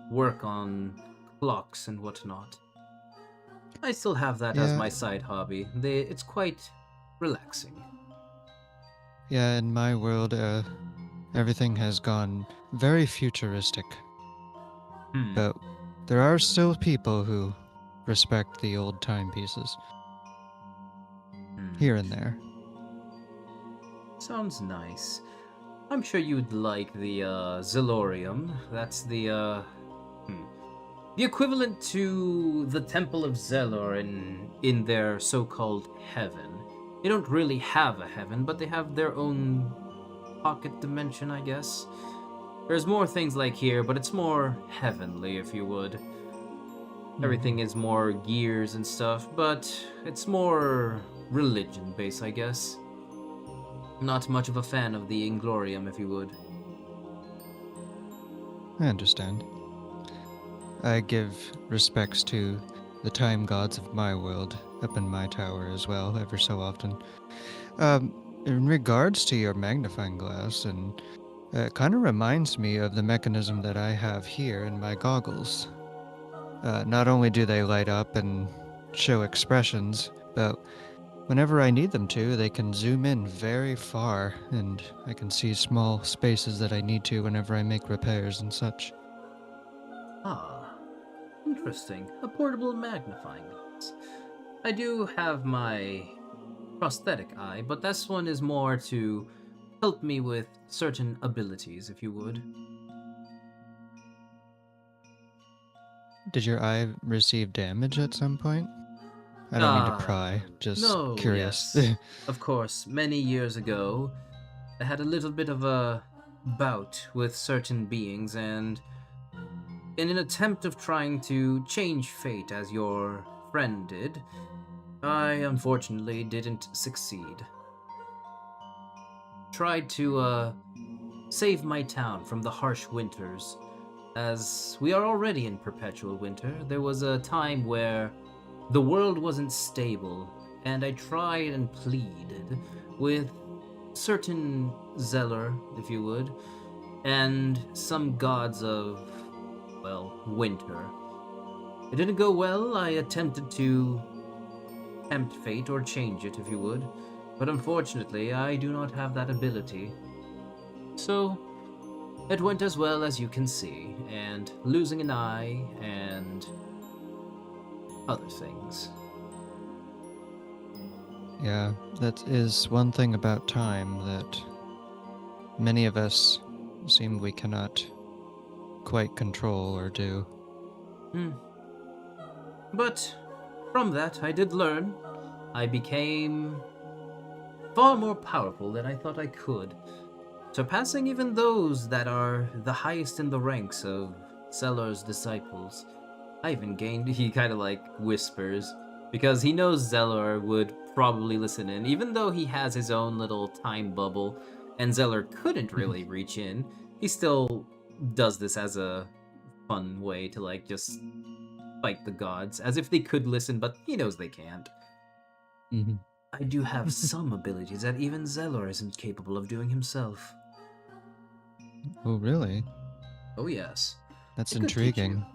C: work on clocks and whatnot. I still have that as
D: Yeah.
C: my side hobby. It's quite relaxing.
D: Yeah, in my world, everything has gone very futuristic. But there are still people who respect the old timepieces. Here and there.
C: Sounds nice. I'm sure you'd like the Zelorium. That's the equivalent to the Temple of Zelor in their so-called heaven. They don't really have a heaven, but they have their own pocket dimension, I guess. There's more things like here, but it's more heavenly, if you would. Everything is more gears and stuff, but it's more religion-based, I guess. Not much of a fan of the Inglorium, if you would.
D: I understand. I give respects to the time gods of my world up in my tower as well, ever so often. In regards to your magnifying glass, and it kind of reminds me of the mechanism that I have here in my goggles. Not only do they light up and show expressions, but whenever I need them to, they can zoom in very far, and I can see small spaces that I need to whenever I make repairs and such.
C: Ah. Interesting. A portable magnifying glass. I do have my prosthetic eye, but this one is more to help me with certain abilities, if you would.
D: Did your eye receive damage at some point? I don't mean to
C: Ah,
D: pry, just
C: no,
D: curious.
C: yes. Of course, many years ago, I had a little bit of a bout with certain beings, and in an attempt of trying to change fate as your friend did, I unfortunately didn't succeed. Tried to save my town from the harsh winters. As we are already in perpetual winter, there was a time where the world wasn't stable, and I tried and pleaded with certain Zeller, if you would, and some gods of, well, winter. It didn't go well. I attempted to tempt fate or change it, if you would, but unfortunately, I do not have that ability. So, it went as well as you can see, and losing an eye and other things.
D: Yeah, that is one thing about time that many of us seem we cannot quite control or do.
C: But from that, I did learn. I became far more powerful than I thought I could, surpassing even those that are the highest in the ranks of Zeller's disciples. I even gained, he kind of like whispers, because he knows Zeller would probably listen in, even though he has his own little time bubble, and Zeller couldn't really reach in. He still does this as a fun way to like just fight the gods, as if they could listen, but he knows they can't.
D: Mhm.
C: I do have some abilities that even Zeller isn't capable of doing himself.
D: Oh, really?
C: Oh yes.
D: That's
C: I could teach you.
D: intriguing.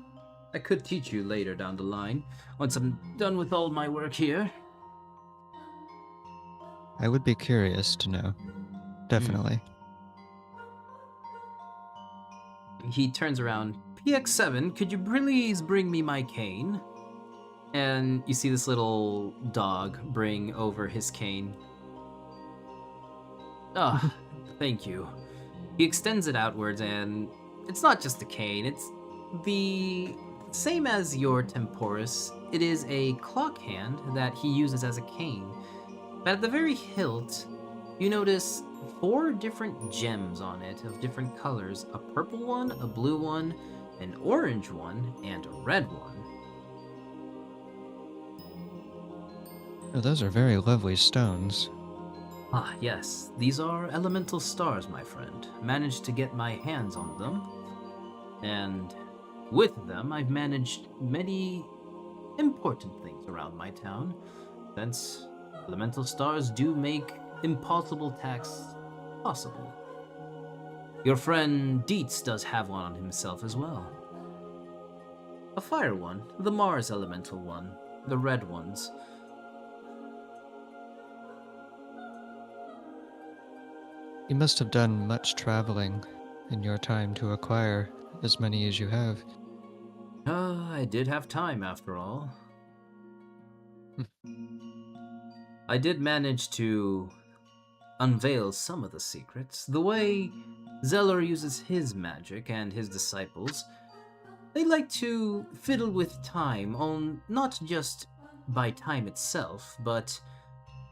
C: I could teach you later down the line, once I'm done with all my work here.
D: I would be curious to know. Definitely.
C: He turns around. PX7, could you please bring me my cane? And you see this little dog bring over his cane. Ah, thank you. He extends it outwards, and it's not just a cane, it's the same as your temporis. It is a clock hand that he uses as a cane. But at the very hilt, you notice 4 different gems on it of different colors. A purple one, a blue one, an orange one, and a red one.
D: Oh, those are very lovely stones.
C: Ah, yes. These are elemental stars, my friend. Managed to get my hands on them. And with them, I've managed many important things around my town, since elemental stars do make impossible tasks possible. Your friend Dietz does have one on himself as well. A fire one, the Mars elemental one, the red ones.
D: You must have done much traveling in your time to acquire as many as you have.
C: I did have time after all. I did manage to unveil some of the secrets. The way Zeller uses his magic and his disciples, they like to fiddle with time, on not just by time itself, but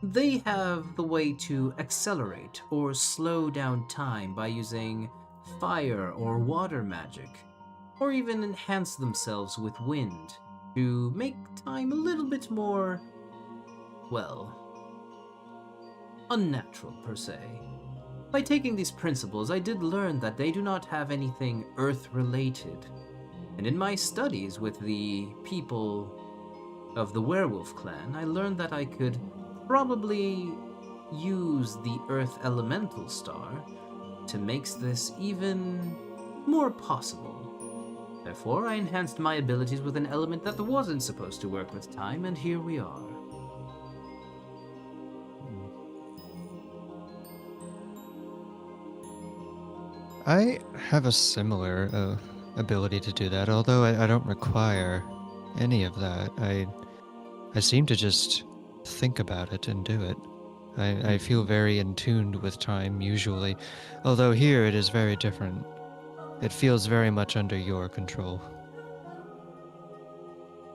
C: they have the way to accelerate or slow down time by using fire or water magic, or even enhance themselves with wind to make time a little bit more, well, unnatural per se. By taking these principles, I did learn that they do not have anything Earth-related. And in my studies with the people of the werewolf clan, I learned that I could probably use the Earth Elemental Star to make this even more possible. Therefore, I enhanced my abilities with an element that wasn't supposed to work with time, and here we are.
D: I have a similar ability to do that, although I don't require any of that. I seem to just think about it and do it. I feel very in tune with time usually, although here it is very different. It feels very much under your control.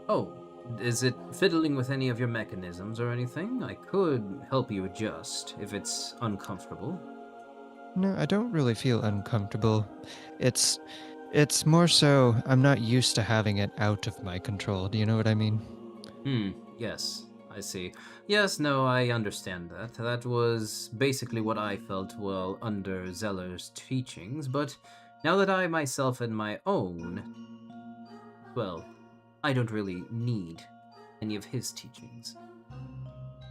C: Oh, is it fiddling with any of your mechanisms or anything? I could help you adjust if it's uncomfortable.
D: No, I don't really feel uncomfortable. It's more so I'm not used to having it out of my control. Do you know what I mean?
C: Yes, I see. Yes, no, I understand that. That was basically what I felt while under Zeller's teachings, but now that I myself am my own, well, I don't really need any of his teachings.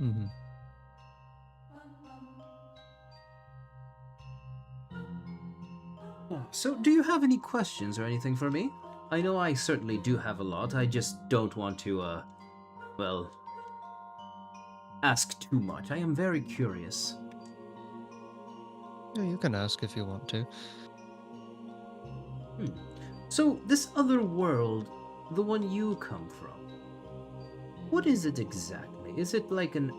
D: Mm-hmm.
C: So, do you have any questions or anything for me? I know I certainly do have a lot. I just don't want to, well, ask too much. I am very curious.
D: Yeah, you can ask if you want to.
C: So, this other world, the one you come from, what is it exactly? Is it like an...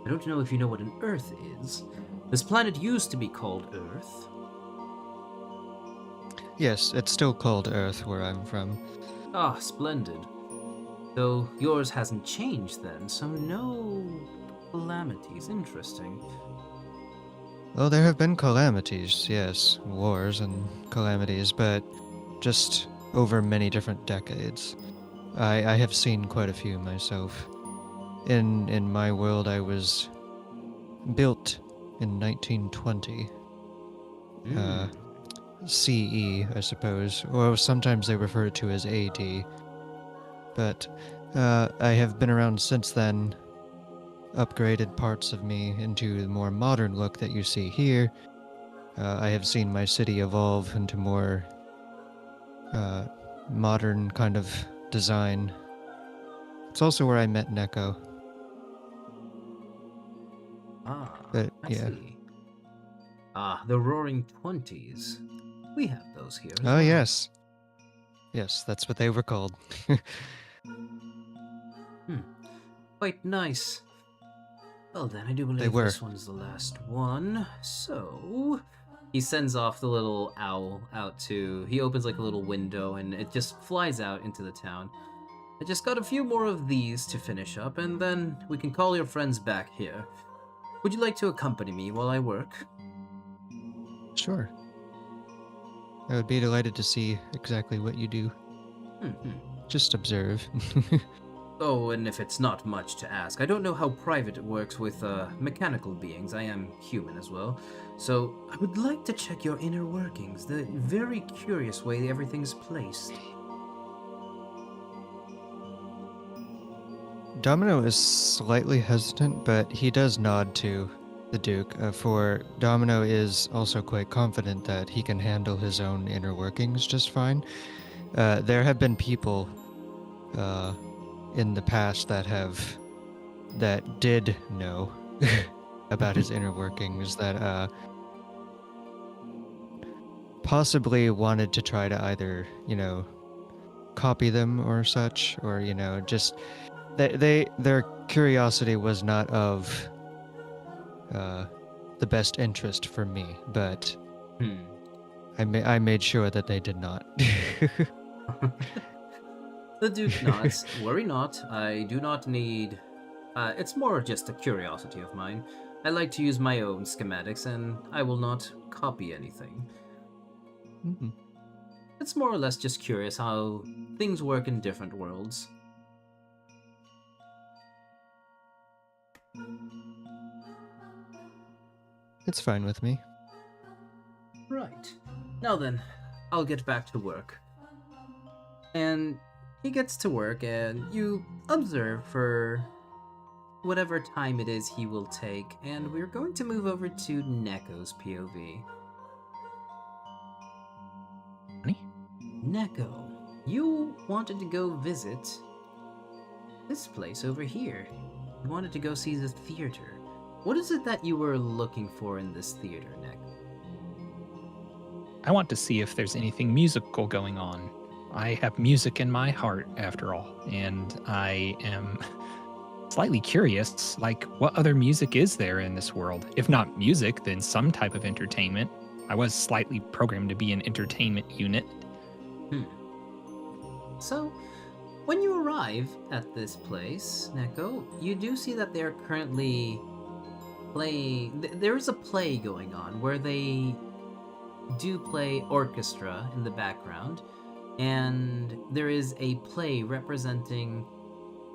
C: I don't know if you know what an Earth is. This planet used to be called Earth.
D: Yes, it's still called Earth where I'm from.
C: Ah, splendid. Though yours hasn't changed then, so no calamities. Interesting.
D: Well, there have been calamities, yes, wars and calamities, but just over many different decades. I have seen quite a few myself. In my world, I was built in 1920. CE, I suppose, or sometimes they refer to as AD. But I have been around since then, upgraded parts of me into the more modern look that you see here. I have seen my city evolve into more modern kind of design. It's also where I met Neko.
C: Ah,
D: But,
C: I
D: yeah.
C: see. Ah, the Roaring Twenties. We have those here. As
D: Oh,
C: well.
D: yes. Yes, that's what they were called.
C: Quite nice. Well then, I do believe
D: were.
C: this one's the last one. So... He sends off the little owl out to... He opens like a little window and it just flies out into the town. I just got a few more of these to finish up, and then we can call your friends back here. Would you like to accompany me while I work?
D: Sure. I would be delighted to see exactly what you do. Just observe.
C: Oh, and if it's not much to ask, I don't know how private it works with mechanical beings. I am human as well. So I would like to check your inner workings, the very curious way everything's placed.
D: Domino is slightly hesitant, but he does nod to the Duke, for Domino is also quite confident that he can handle his own inner workings just fine. There have been people in the past that did know about his inner workings, that possibly wanted to try to either, copy them or such, or, just their curiosity was not of the best interest for me, but I made sure that they did not.
C: The Duke nods. Worry not. I do not need... it's more just a curiosity of mine. I like to use my own schematics, and I will not copy anything. It's more or less just curious how things work in different worlds.
D: It's fine with me.
C: Right. Now then, I'll get back to work. And he gets to work, and you observe for whatever time it is he will take, and we're going to move over to Neko's POV. Neko, you wanted to go visit this place over here. You wanted to go see the theater. What is it that you were looking for in this theater, Neko?
B: I want to see if there's anything musical going on. I have music in my heart, after all, and I am slightly curious, like, what other music is there in this world? If not music, then some type of entertainment. I was slightly programmed to be an entertainment unit.
C: So, when you arrive at this place, Neko, you do see that they are currently playing. There is a play going on where they do play orchestra in the background, and there is a play representing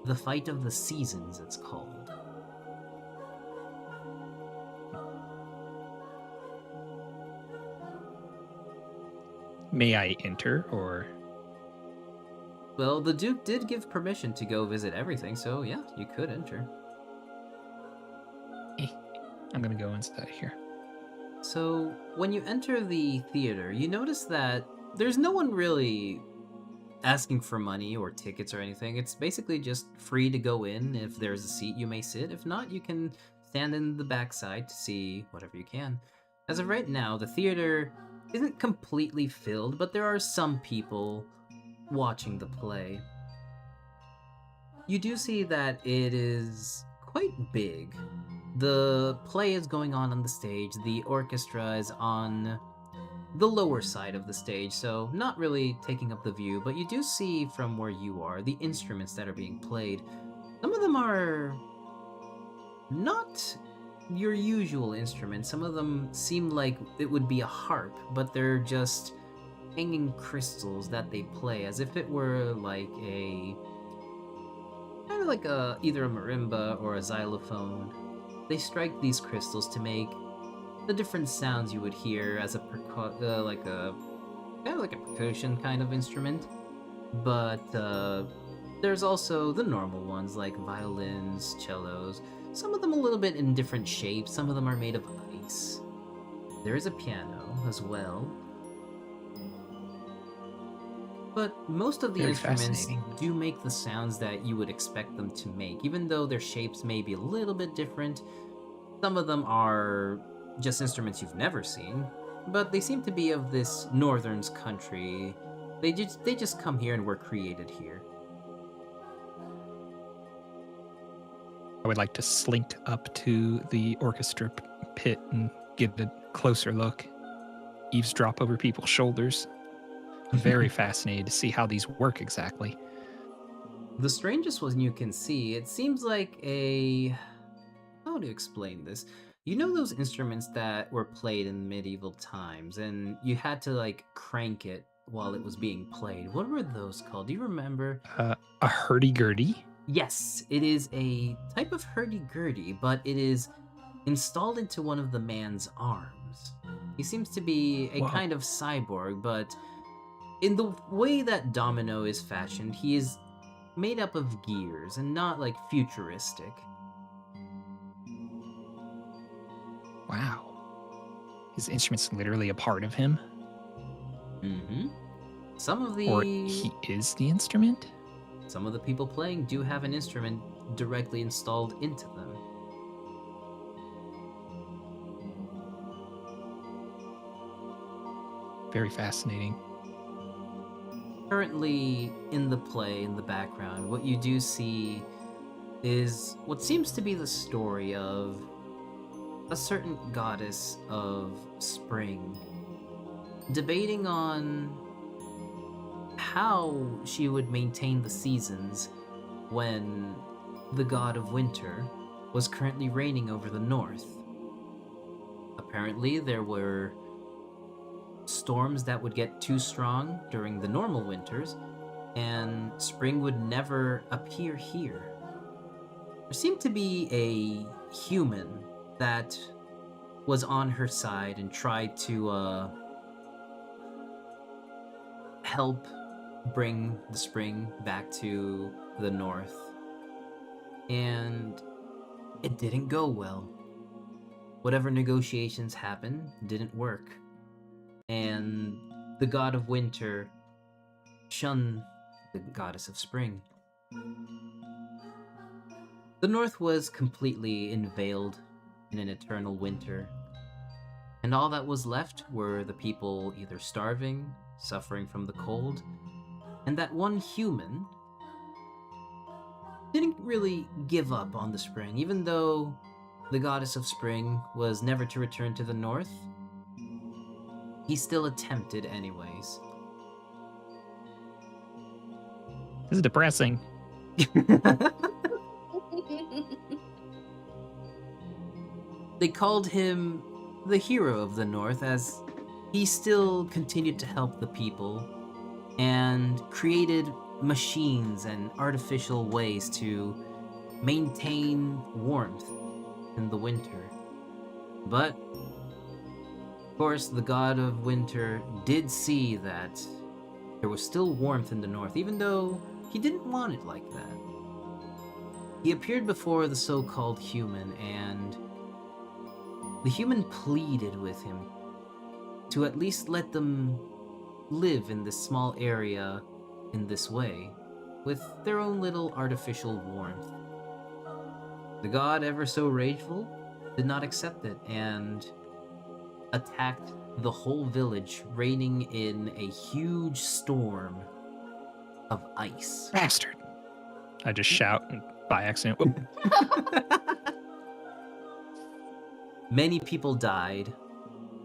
C: the Fight of the Seasons, it's called.
B: May I enter, or?
C: Well, the Duke did give permission to go visit everything, so yeah, you could enter.
B: I'm gonna go inside here.
C: So, when you enter the theater, you notice that there's no one really asking for money or tickets or anything. It's basically just free to go in. If there's a seat, you may sit. If not, you can stand in the backside to see whatever you can. As of right now, the theater isn't completely filled, but there are some people watching the play. You do see that it is quite big. The play is going on the stage. The orchestra is on the lower side of the stage, so not really taking up the view, but you do see from where you are the instruments that are being played. Some of them are not your usual instruments. Some of them seem like it would be a harp, but they're just hanging crystals that they play as if it were like a kind of like either a marimba or a xylophone. They strike these crystals to make the different sounds you would hear as a like a percussion kind of instrument. But there's also the normal ones like violins, cellos. Some of them a little bit in different shapes. Some of them are made of ice. There is a piano as well. But most of the
B: Very
C: instruments
B: fascinating.
C: do make the sounds that you would expect them to make, even though their shapes may be a little bit different. Some of them are just instruments you've never seen, but they seem to be of this northern country. They just come here and were created here.
B: I would like to slink up to the orchestra pit and get a closer look, eavesdrop over people's shoulders. I'm very fascinated to see how these work exactly.
C: The strangest one you can see, it seems like a... How to explain this? You know those instruments that were played in medieval times, and you had to, like, crank it while it was being played? What were those called? Do you remember?
B: A hurdy-gurdy?
C: Yes, it is a type of hurdy-gurdy, but it is installed into one of the man's arms. He seems to be a
B: Whoa.
C: kind of cyborg, but in the way that Domino is fashioned, he is made up of gears and not like futuristic.
B: Wow. His instrument's literally a part of him?
C: Mm-hmm. Some of the
B: Or he is the instrument?
C: Some of the people playing do have an instrument directly installed into them.
B: Very fascinating.
C: Currently, in the play, in the background, what you do see is what seems to be the story of a certain goddess of spring debating on how she would maintain the seasons when the god of winter was currently reigning over the north. Apparently, there were storms that would get too strong during the normal winters, and spring would never appear here. There seemed to be a human that was on her side and tried to help bring the spring back to the north. And it didn't go well. Whatever negotiations happened didn't work. And the god of winter shunned the goddess of spring. The north was completely enveiled in an eternal winter. And all that was left were the people either starving, suffering from the cold, and that one human didn't really give up on the spring, even though the goddess of spring was never to return to the north. He still attempted anyways.
B: This is depressing.
C: They called him the hero of the north as he still continued to help the people and created machines and artificial ways to maintain warmth in the winter. But, of course, the god of winter did see that there was still warmth in the north, even though he didn't want it like that. He appeared before the so-called human, and the human pleaded with him to at least let them live in this small area in this way, with their own little artificial warmth. The god, ever so rageful, did not accept it and attacked the whole village, raining in a huge storm of ice.
B: Bastard. I just shout and by accident. Whoop.
C: Many people died.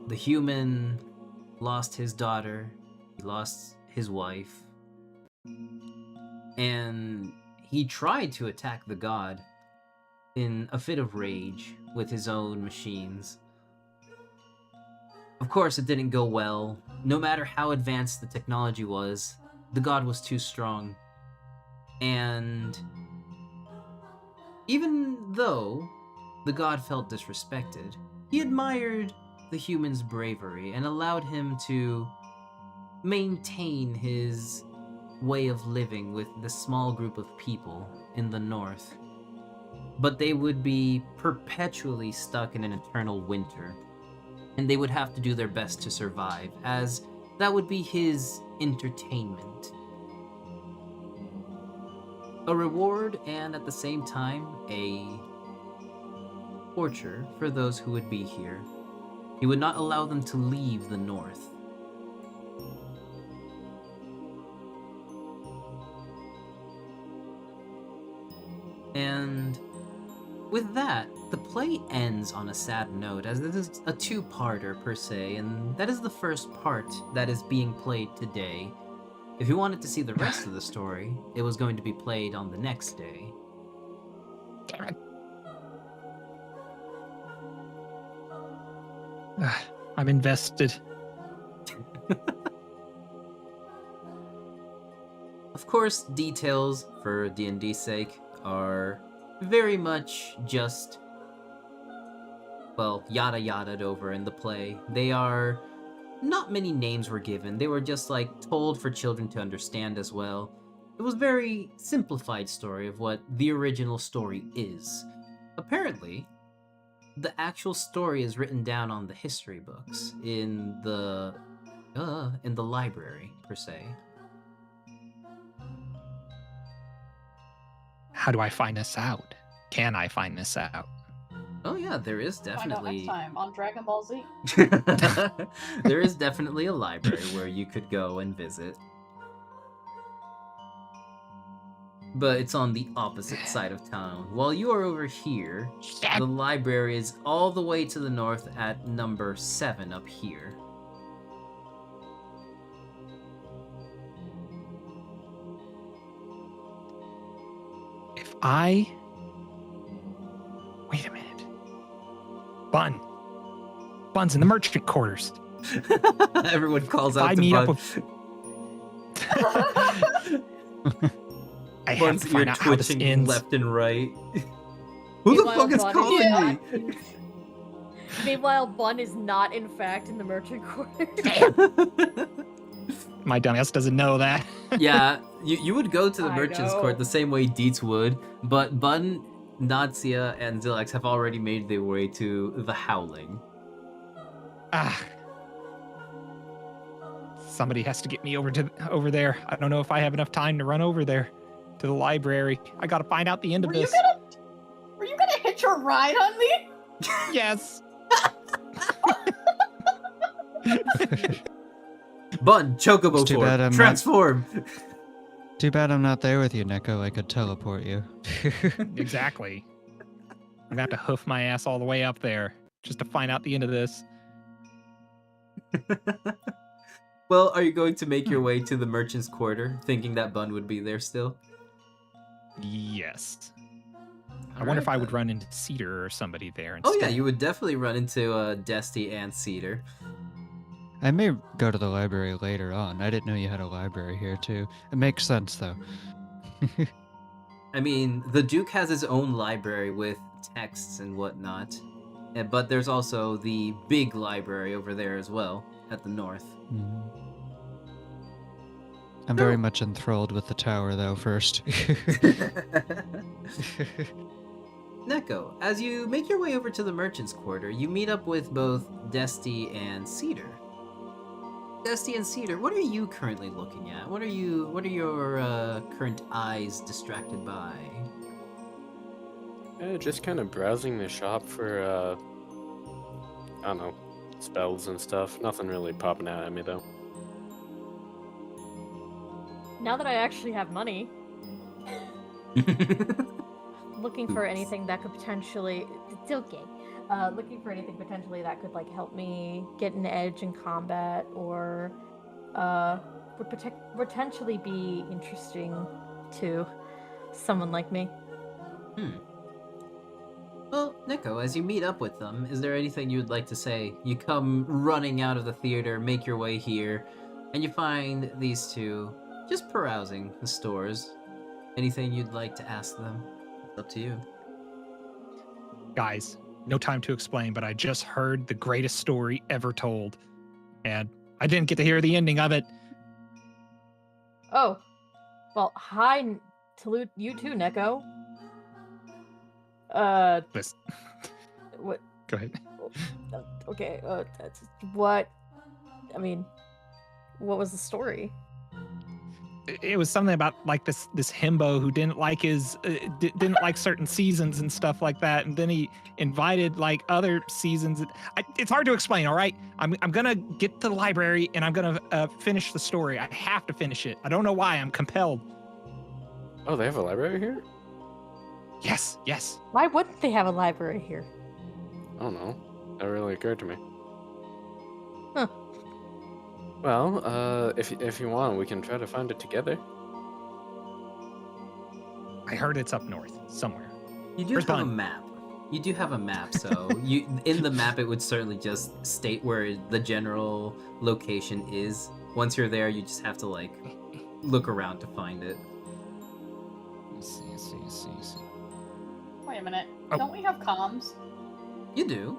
C: The human lost his daughter, he lost his wife, and he tried to attack the god in a fit of rage with his own machines. Of course, it didn't go well. No matter how advanced the technology was, the god was too strong. And even though the god felt disrespected, he admired the human's bravery and allowed him to maintain his way of living with the small group of people in the north. But they would be perpetually stuck in an eternal winter, and they would have to do their best to survive, as that would be his entertainment. A reward, and at the same time, a torture for those who would be here. He would not allow them to leave the north. And with that, the play ends on a sad note, as this is a two-parter per se, and that is the first part that is being played today. If you wanted to see the rest of the story, it was going to be played on the next day.
B: Damn it. I'm invested.
C: Of course, details, for D&D's sake, are very much just, well, yada yada'd over in the play. They are... not many names were given. They were just, like, told for children to understand as well. It was a very simplified story of what the original story is. Apparently, the actual story is written down on the history books in the library, per se.
B: How do I find this out? Can I find this out?
C: Oh yeah, there is
F: Find out
C: definitely...
F: next time on Dragon Ball Z.
C: There is definitely a library where you could go and visit. But it's on the opposite side of town. While you are over here, the library is all the way to the north at number 7 up here.
B: If wait a minute. Bun's in the merchant quarters.
C: Everyone calls
B: If
C: out
B: I
C: to
B: meet
C: Bun.
B: up with... I have
C: Bun's
B: to
C: ear
B: find out how this
C: twitching
B: ends.
C: left and right. Who the
H: Meanwhile,
C: fuck is
H: Bun
C: calling
F: Yeah.
C: me?
H: Meanwhile, Bun is not, in fact, in the merchant quarter.
B: My dumbass doesn't know that.
C: Yeah, you would go to the
H: I
C: merchant's
H: know.
C: court the same way Dietz would, but Bun, Nadia, and Zelax have already made their way to the Howling.
B: Somebody has to get me over there. I don't know if I have enough time to run over there to the library. I gotta find out the end of this.
F: Were you gonna hitch a ride on me?
B: Yes.
C: Bun, chocobo
D: It's too bad
C: form,
D: I'm not-
C: transform.
D: Too bad I'm not there with you, Neko. I could teleport you.
B: Exactly. I'm gonna have to hoof my ass all the way up there just to find out the end of this.
C: Well, are you going to make your way to the merchant's quarter, thinking that Bun would be there still?
B: Yes. I
C: All
B: wonder if
C: right,
B: I would
C: then.
B: run into Cedar or somebody there
C: Oh
B: instead.
C: yeah, you would definitely run into Desty and Cedar.
D: I may go to the library later on. I didn't know you had a library here too. It makes sense though.
C: I mean, the Duke has his own library with texts and whatnot, but there's also the big library over there as well, at the north.
D: Mhm. I'm very much enthralled with the tower though first.
C: Neko, as you make your way over to the merchant's quarter, you meet up with both Desty and Cedar. Desty and Cedar, what are you currently looking at? What are your current eyes distracted by?
E: Just kind of browsing the shop for, I don't know, spells and stuff. Nothing really popping out at me though.
H: Now that I actually have money, looking for
C: Oops.
H: anything that could potentially. It's okay. Looking for anything potentially that could like help me get an edge in combat, or would potentially be interesting to someone like me.
C: Well, Neko, as you meet up with them, is there anything you'd like to say? You come running out of the theater, make your way here, and you find these two just perusing the stores. Anything you'd like to ask them? It's up to you.
B: Guys, no time to explain, but I just heard the greatest story ever told. And I didn't get to hear the ending of it.
H: Oh, well, hi to you too, Neko.
B: Listen,
H: What?
B: go ahead.
H: Okay. That's what. I mean, what was the story?
B: It was something about like this himbo who didn't like his didn't like certain seasons and stuff like that, and then he invited like other seasons. It's hard to explain. All right, I'm gonna get to the library and I'm gonna finish the story. I have to finish it. I don't know why. I'm compelled.
E: Oh, they have a library here?
B: Yes, yes.
H: Why wouldn't they have a library here?
E: I don't know. That really occurred to me.
H: Huh.
E: Well, if you want, we can try to find it together.
B: I heard it's up north somewhere.
C: You do
B: Where's
C: have a
B: Bun?
C: map. You do have a map, so in the map it would certainly just state where the general location is. Once you're there, you just have to like look around to find it.
B: See.
F: Wait a minute.
B: Oh.
F: Don't we have comms?
C: You do.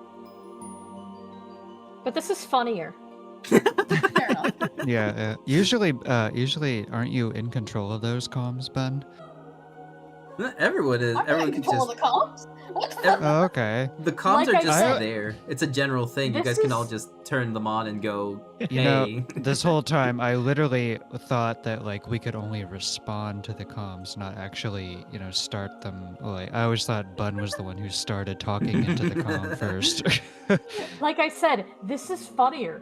H: But this is funnier.
F: Fair enough.
D: Yeah, usually aren't you in control of those comms, Ben?
C: Not everyone is.
F: I'm not
C: Everyone
F: in
C: can
F: control
C: just.
F: of the comms. What the
C: Ev-
D: Oh, okay.
C: The comms
H: Like
C: are
H: I
C: just
D: said-
C: there. It's a general thing. You
H: This
C: guys can all
H: is-
C: just turn them on and go.
D: You know,
C: Hey.
D: this whole time I literally thought that like we could only respond to the comms, not actually, start them. Like I always thought Bun was the one who started talking into the comm first.
H: Like I said, this is funnier.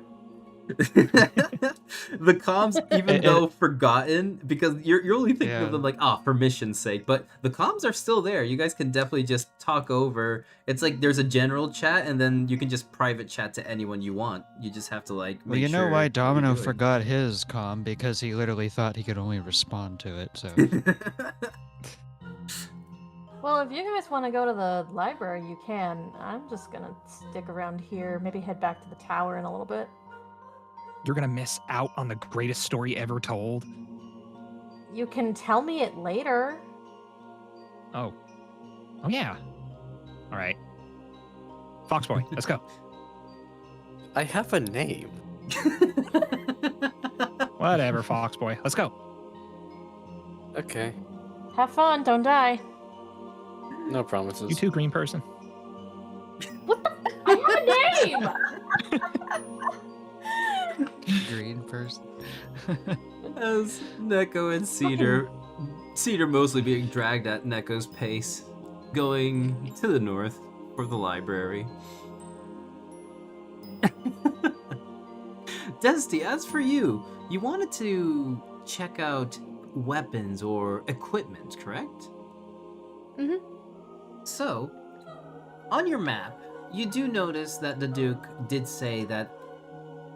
C: The comms, even
D: And-
C: though forgotten, because you're only thinking
D: Yeah.
C: of them like, for mission's sake, but the comms are still there. You guys can definitely just talk over. It's like there's a general chat, and then you can just private chat to anyone you want. You just have to like.
D: Well,
C: make
D: you know
C: sure
D: why
C: what you're
D: Domino
C: doing.
D: forgot his comm because he literally thought he could only respond to it. So
H: Well, if you guys want to go to the library, you can. I'm just gonna stick around here, maybe head back to the tower in a little bit.
B: You're gonna miss out on the greatest story ever told.
H: You can tell me it later.
B: Oh yeah. All right. Foxboy, let's go.
E: I have a name.
B: Whatever, Foxboy, let's go.
E: Okay,
H: Have fun, don't die.
E: no promises.
B: You too, green person.
H: I have a name!
D: green first.
C: As Neko and Cedar mostly being dragged at Neko's pace, going to the north for the library. Dusty, as for you, you wanted to check out weapons or equipment, correct?
H: Mhm.
C: So, on your map, you do notice that the Duke did say that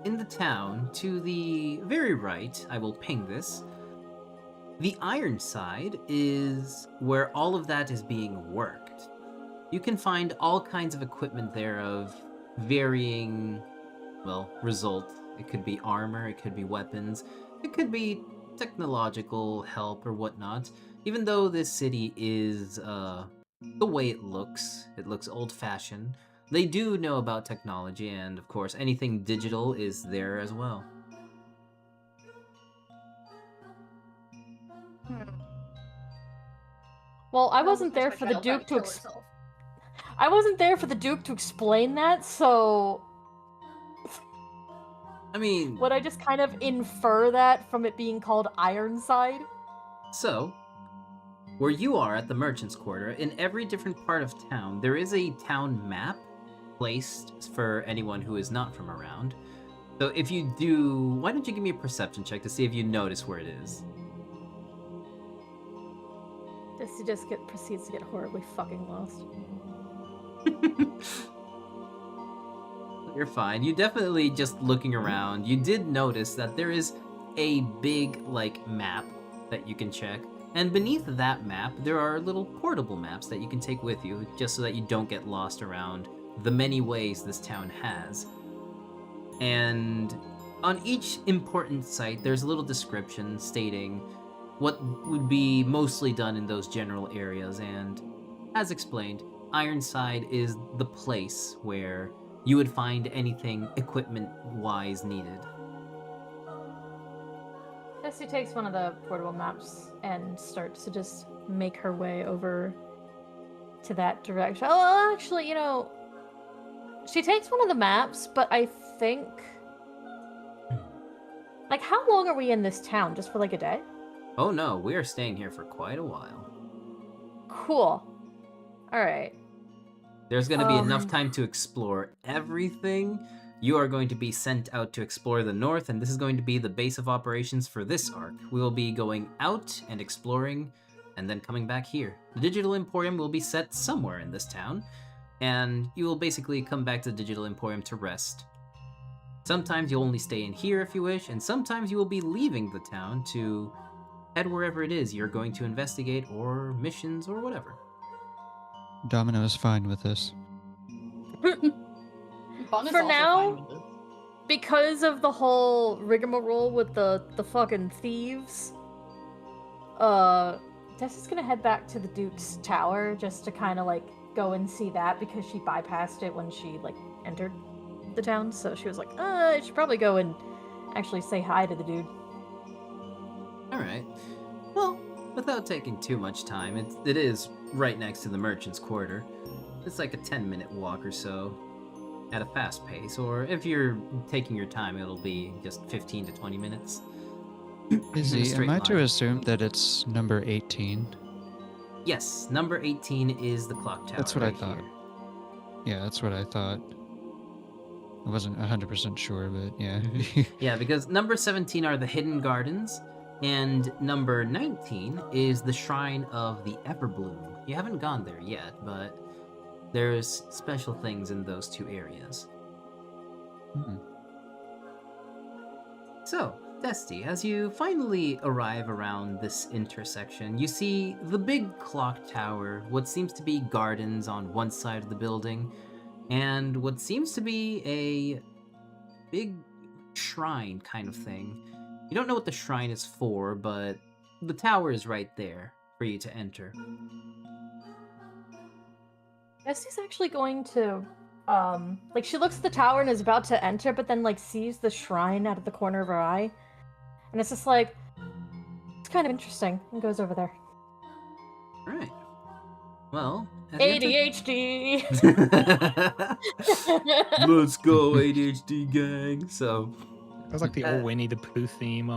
C: in the town, to the very right, I will ping this, the Ironside is where all of that is being worked. You can find all kinds of equipment there of varying, well, result. It could be armor, it could be weapons, it could be technological help or whatnot. Even though this city is the way it looks old-fashioned, they do know about technology, and of course, anything digital is there as well.
H: Well, I
F: That was
H: wasn't
F: just
H: there
F: my
H: for the
F: child
H: Duke
F: trying
H: to
F: kill herself.
H: I wasn't there for the Duke to explain that, so
C: I mean,
H: would I just kind of infer that from it being called Ironside?
C: so, where you are at the Merchant's Quarter, in every different part of town, there is a town map placed for anyone who is not from around. So if you do, why don't you give me a perception check to see if you notice where it is?
H: He just proceeds to get horribly fucking lost.
C: You're fine. You definitely just looking around, you did notice that there is a big, like, map that you can check. And beneath that map, there are little portable maps that you can take with you, just so that you don't get lost around the many ways this town has. And on each important site, there's a little description stating what would be mostly done in those general areas, and as explained, Ironside is the place where you would find anything equipment-wise needed.
H: Jessie takes one of the portable maps and starts to just make her way over to that direction. Oh, actually, you know, she takes one of the maps, but I think... Like, how long are we in this town? Just for, like, a day?
C: Oh no, we are staying here for quite a while.
H: Cool. Alright.
C: There's going to be enough time to explore everything. You are going to be sent out to explore the north, and this is going to be the base of operations for this arc. We will be going out and exploring, and then coming back here. The Digital Emporium will be set somewhere in this town, and you will basically come back to the Digital Emporium to rest. Sometimes you'll only stay in here if you wish, and sometimes you will be leaving the town to head wherever it is you're going to investigate, or missions, or whatever.
D: Domino is fine with this.
F: Bun is
H: For
F: also
H: now-
F: fine with this.
H: Because of the whole rigmarole with the fucking thieves, Tessa's gonna head back to the Duke's tower just to kind of like go and see that, because she bypassed it when she like entered the town. So she was like, I should probably go and actually say hi to the dude.
C: Alright. Well, without taking too much time, it is right next to the Merchant's Quarter. It's like a 10-minute walk or so, at a fast pace, or if you're taking your time, it'll be just 15 to 20 minutes.
D: Izzy,
C: Straight
D: am I to
C: line.
D: assume that it's number 18?
C: Yes, number 18 is the clock tower.
D: That's what I
C: right
D: thought.
C: here.
D: Yeah, that's what I thought. I wasn't 100% sure, but yeah.
C: Yeah, because number 17 are the Hidden Gardens, and number 19 is the Shrine of the Everbloom. You haven't gone there yet, but there's special things in those two areas.
D: Hmm.
C: So, Dusty, as you finally arrive around this intersection, you see the big clock tower, what seems to be gardens on one side of the building, and what seems to be a big shrine kind of thing. You don't know what the shrine is for, but the tower is right there for you to enter.
H: Jesse's actually going to, like, she looks at the tower and is about to enter, but then, like, sees the shrine out of the corner of her eye. And it's just like, it's kind of interesting, and goes over there.
C: Alright. Well, as you enter-
H: ADHD!
C: Let's go, ADHD gang. So,
B: That was like the old Winnie the Pooh theme.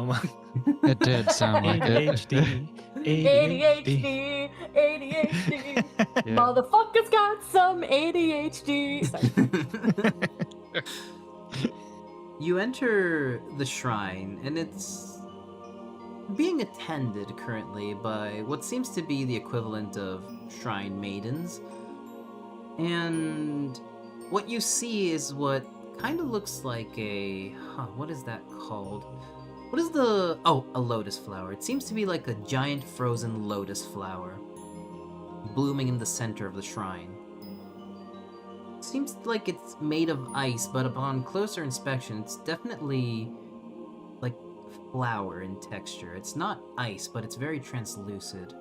D: It did sound like it.
B: ADHD.
H: ADHD! ADHD!
D: Yeah.
H: Motherfucker's got some ADHD! Sorry.
C: You enter the shrine, and it's being attended currently by what seems to be the equivalent of shrine maidens. And what you see is what kind of looks like a... what is that called? What is the... Oh, a lotus flower. It seems to be like a giant frozen lotus flower blooming in the center of the shrine. Seems like it's made of ice, but upon closer inspection, it's definitely like flour in texture. It's not ice, but it's very translucid.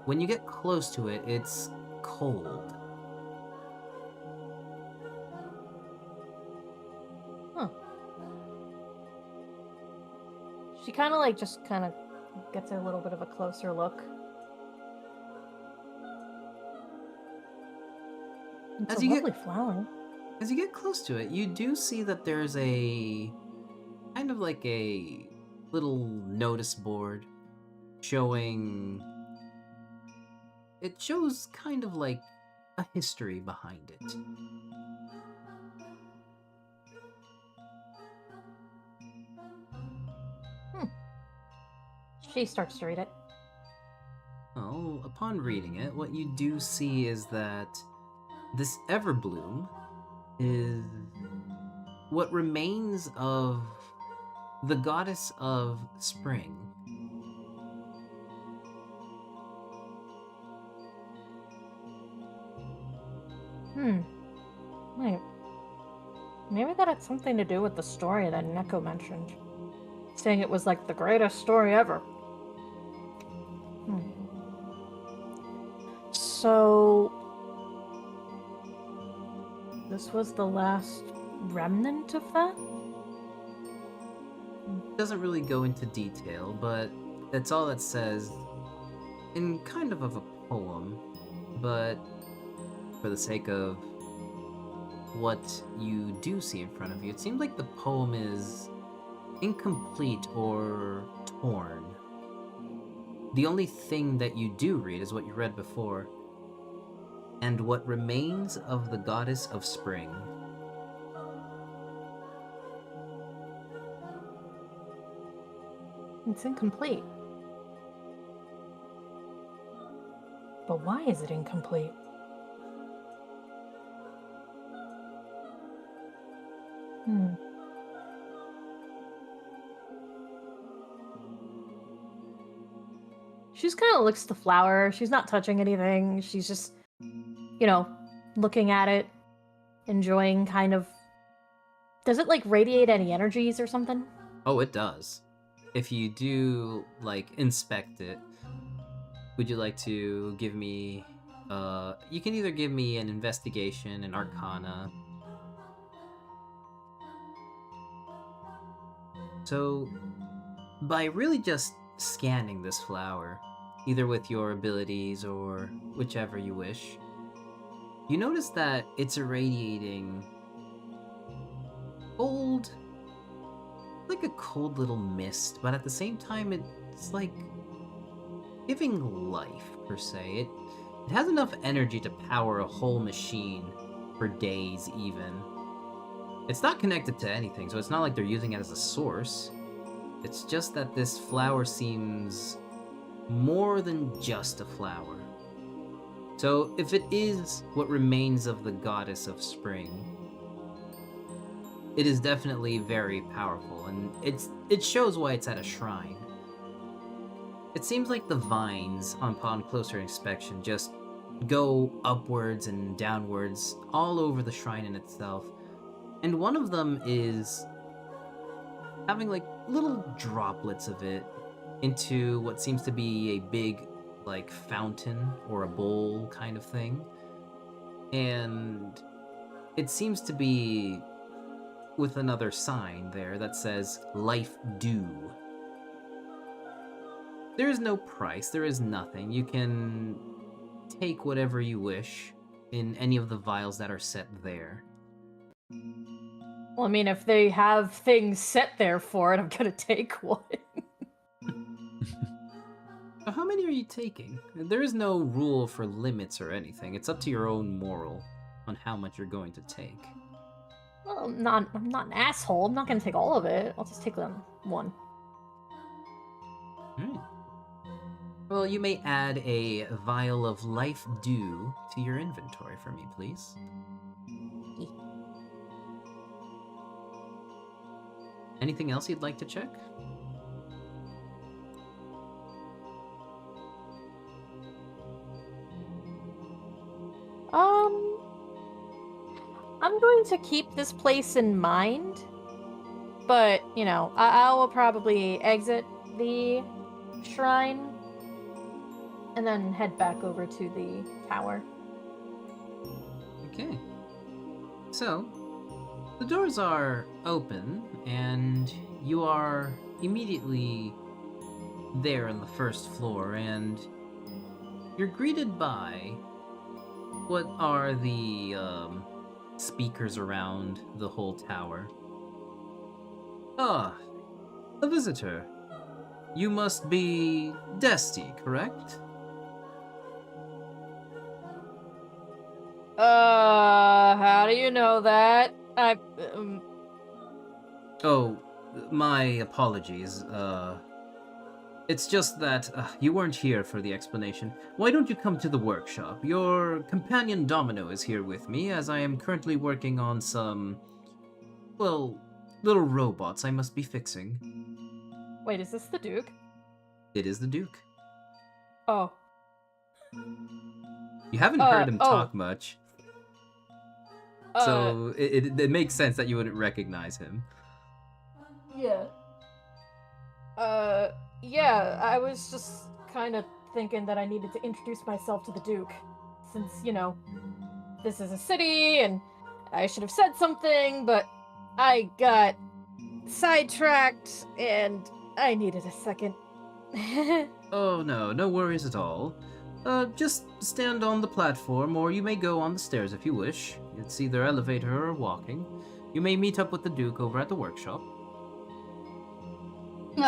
C: When you get close to it, it's cold.
H: Huh. She kind of gets a little bit of a closer look. It's
C: As
H: a
C: you
H: lovely flower.
C: As you get close to it, you do see that there's a kind of like a little notice board showing... It shows kind of like a history behind it.
H: She starts to read it.
C: Well, upon reading it, what you do see is that this Everbloom is what remains of the goddess of spring.
H: Wait. Maybe that had something to do with the story that Neko mentioned. Saying it was like the greatest story ever. So... this was the last remnant of that?
C: Doesn't really go into detail, but that's all it says in kind of a poem, but for the sake of what you do see in front of you, it seems like the poem is incomplete or torn. The only thing that you do read is what you read before. And what remains of the goddess of spring.
H: It's incomplete. But why is it incomplete? She just kind of looks at the flower. She's not touching anything. She's just, looking at it, enjoying kind of... Does it, radiate any energies or something?
C: Oh, it does. If you do, inspect it, would you like to give me... you can either give me an investigation, an arcana. So, by really just scanning this flower, either with your abilities or whichever you wish, you notice that it's irradiating cold, like a cold little mist, but at the same time it's like giving life, per se. It has enough energy to power a whole machine for days even. It's not connected to anything, so it's not like they're using it as a source. It's just that this flower seems more than just a flower. So if it is what remains of the goddess of spring, it is definitely very powerful, and it shows why it's at a shrine. It seems like the vines, upon closer inspection, just go upwards and downwards all over the shrine in itself. And one of them is having little droplets of it into what seems to be a big fountain or a bowl kind of thing. And it seems to be with another sign there that says life dew. There is no price, there is nothing. You can take whatever you wish in any of the vials that are set there.
H: Well, I mean, if they have things set there for it, I'm gonna take one.
C: How many are you taking? There is no rule for limits or anything. It's up to your own moral on how much you're going to take.
H: Well, I'm not an asshole. I'm not gonna take all of it. I'll just take them one.
C: Alright. Well, you may add a vial of life dew to your inventory for me, please. Anything else you'd like to check?
H: I'm going to keep this place in mind, but, you know, I will probably exit the shrine and then head back over to the tower.
C: Okay. So, the doors are open, and you are immediately there on the first floor, and you're greeted by what are the speakers around the whole tower. Ah, a visitor. You must be Dusty, correct?
H: How do you know that?
C: Oh, my apologies. It's just that you weren't here for the explanation. Why don't you come to the workshop? Your companion Domino is here with me, as I am currently working on some, well, little robots I must be fixing.
H: Wait, is this the Duke?
C: It is the Duke.
H: Oh.
C: You haven't heard him talk much, so it makes sense that you wouldn't recognize him.
H: Yeah. Yeah, I was just kind of thinking that I needed to introduce myself to the Duke, since, you know, this is a city, and I should have said something, but I got sidetracked, and I needed a second.
C: Oh no, no worries at all. Just stand on the platform, or you may go on the stairs if you wish. It's either elevator or walking. You may meet up with the Duke over at the workshop.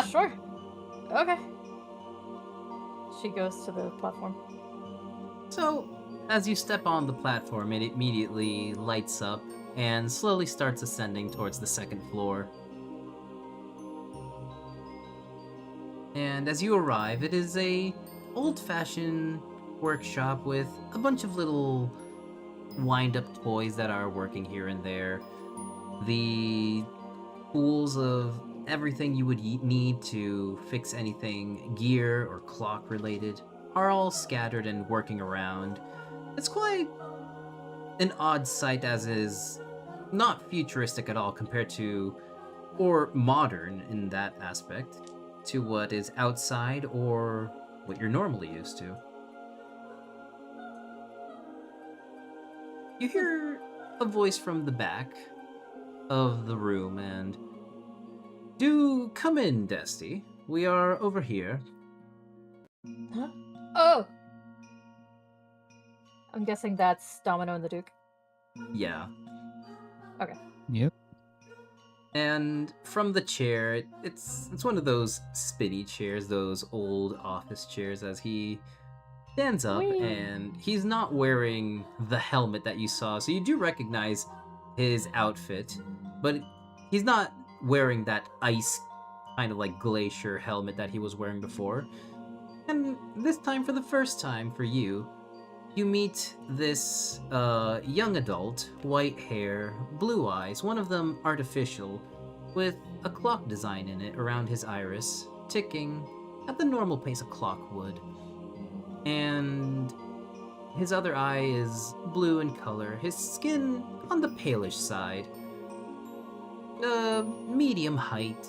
H: Sure. Okay. She goes to the platform.
C: So, as you step on the platform, it immediately lights up and slowly starts ascending towards the second floor. And as you arrive, it is a old-fashioned workshop with a bunch of little wind-up toys that are working here and there. The tools of everything you would need to fix anything gear or clock related are all scattered and working around. It's quite an odd sight, as is not futuristic at all compared to, or modern in that aspect, to what is outside or what you're normally used to. You hear a voice from the back of the room, and do come in, Dusty. We are over here.
H: Huh? Oh! I'm guessing that's Domino and the Duke.
C: Yeah.
H: Okay.
D: Yep.
C: And from the chair, it's one of those spinny chairs, those old office chairs, as he stands up,
H: Whee!
C: and he's not wearing the helmet that you saw, so you do recognize his outfit, but he's not wearing that ice kind of like glacier helmet that he was wearing before. And this time, for the first time for you, you meet this young adult, white hair, blue eyes, one of them artificial, with a clock design in it around his iris, ticking at the normal pace a clock would. And his other eye is blue in color, his skin on the palish side, medium height,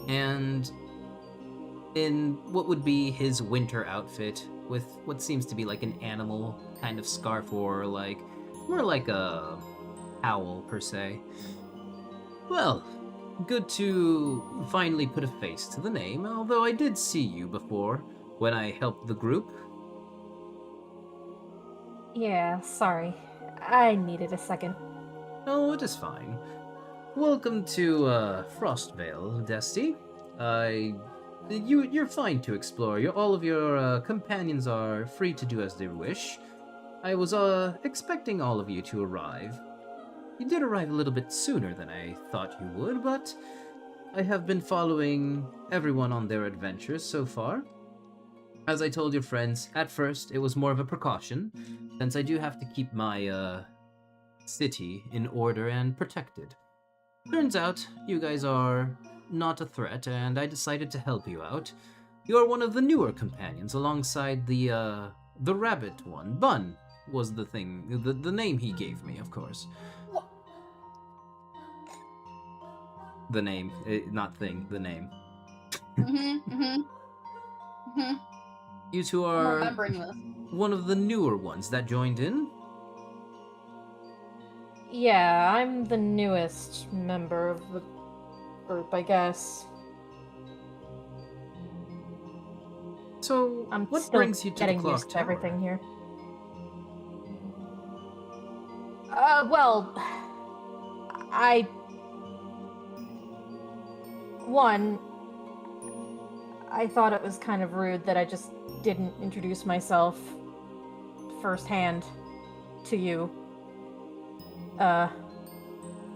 C: and in what would be his winter outfit, with what seems to be like an animal kind of scarf, or like more like a owl per se. Well, good to finally put a face to the name, although I did see you before when I helped the group.
H: Yeah, sorry. I needed a second.
C: Oh, it is fine. Welcome to Frostvale, Dusty. You're fine to explore. All of your companions are free to do as they wish. I was expecting all of you to arrive. You did arrive a little bit sooner than I thought you would, but I have been following everyone on their adventures so far. As I told your friends, at first it was more of a precaution, since I do have to keep my city in order and protected. Turns out you guys are not a threat, and I decided to help you out. You are one of the newer companions, alongside the rabbit one. Bun was the thing, the name he gave me, of course. The name, not thing, the name. You two
F: I'm
C: are
F: remembering this.
C: one of the newer ones that joined in.
H: Yeah, I'm the newest member of the group, I guess.
C: So,
H: I'm
C: what
H: still
C: brings you to the
H: getting
C: clock
H: used to
C: tower?
H: everything here. Well, I thought it was kind of rude that I just didn't introduce myself firsthand to you. That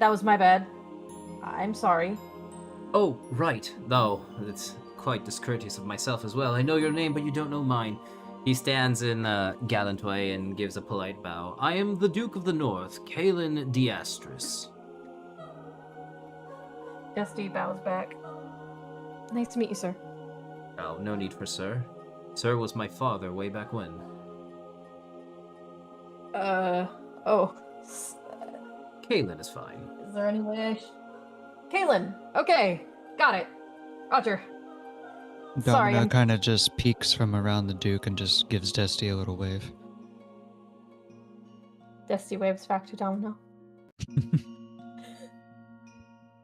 H: was my bad. I'm sorry.
C: Oh, right. No, it's quite discourteous of myself as well. I know your name, but you don't know mine. He stands in a gallant way and gives a polite bow. I am the Duke of the North, Kalen Diastris.
H: Dusty bows back. Nice to meet you, sir.
C: Oh, no need for sir. Sir was my father way back when.
H: Oh.
C: Kalen is fine.
H: Is there any way Kaylin! Okay, got it. Roger. Sorry,
D: Domino
H: I'm-
D: kind of just peeks from around the Duke and just gives Dusty a little wave.
H: Dusty waves back to Domino.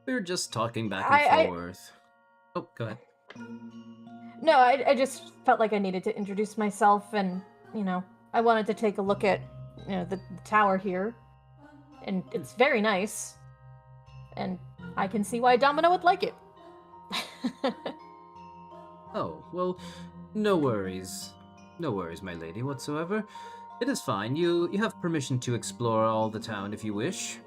C: We were just talking back and forth. Oh, go ahead.
H: No, I just felt like I needed to introduce myself, and, I wanted to take a look at, the tower here. And it's very nice. And I can see why Domino would like it.
C: Oh, well, no worries. No worries, my lady, whatsoever. It is fine. You have permission to explore all the town if you wish.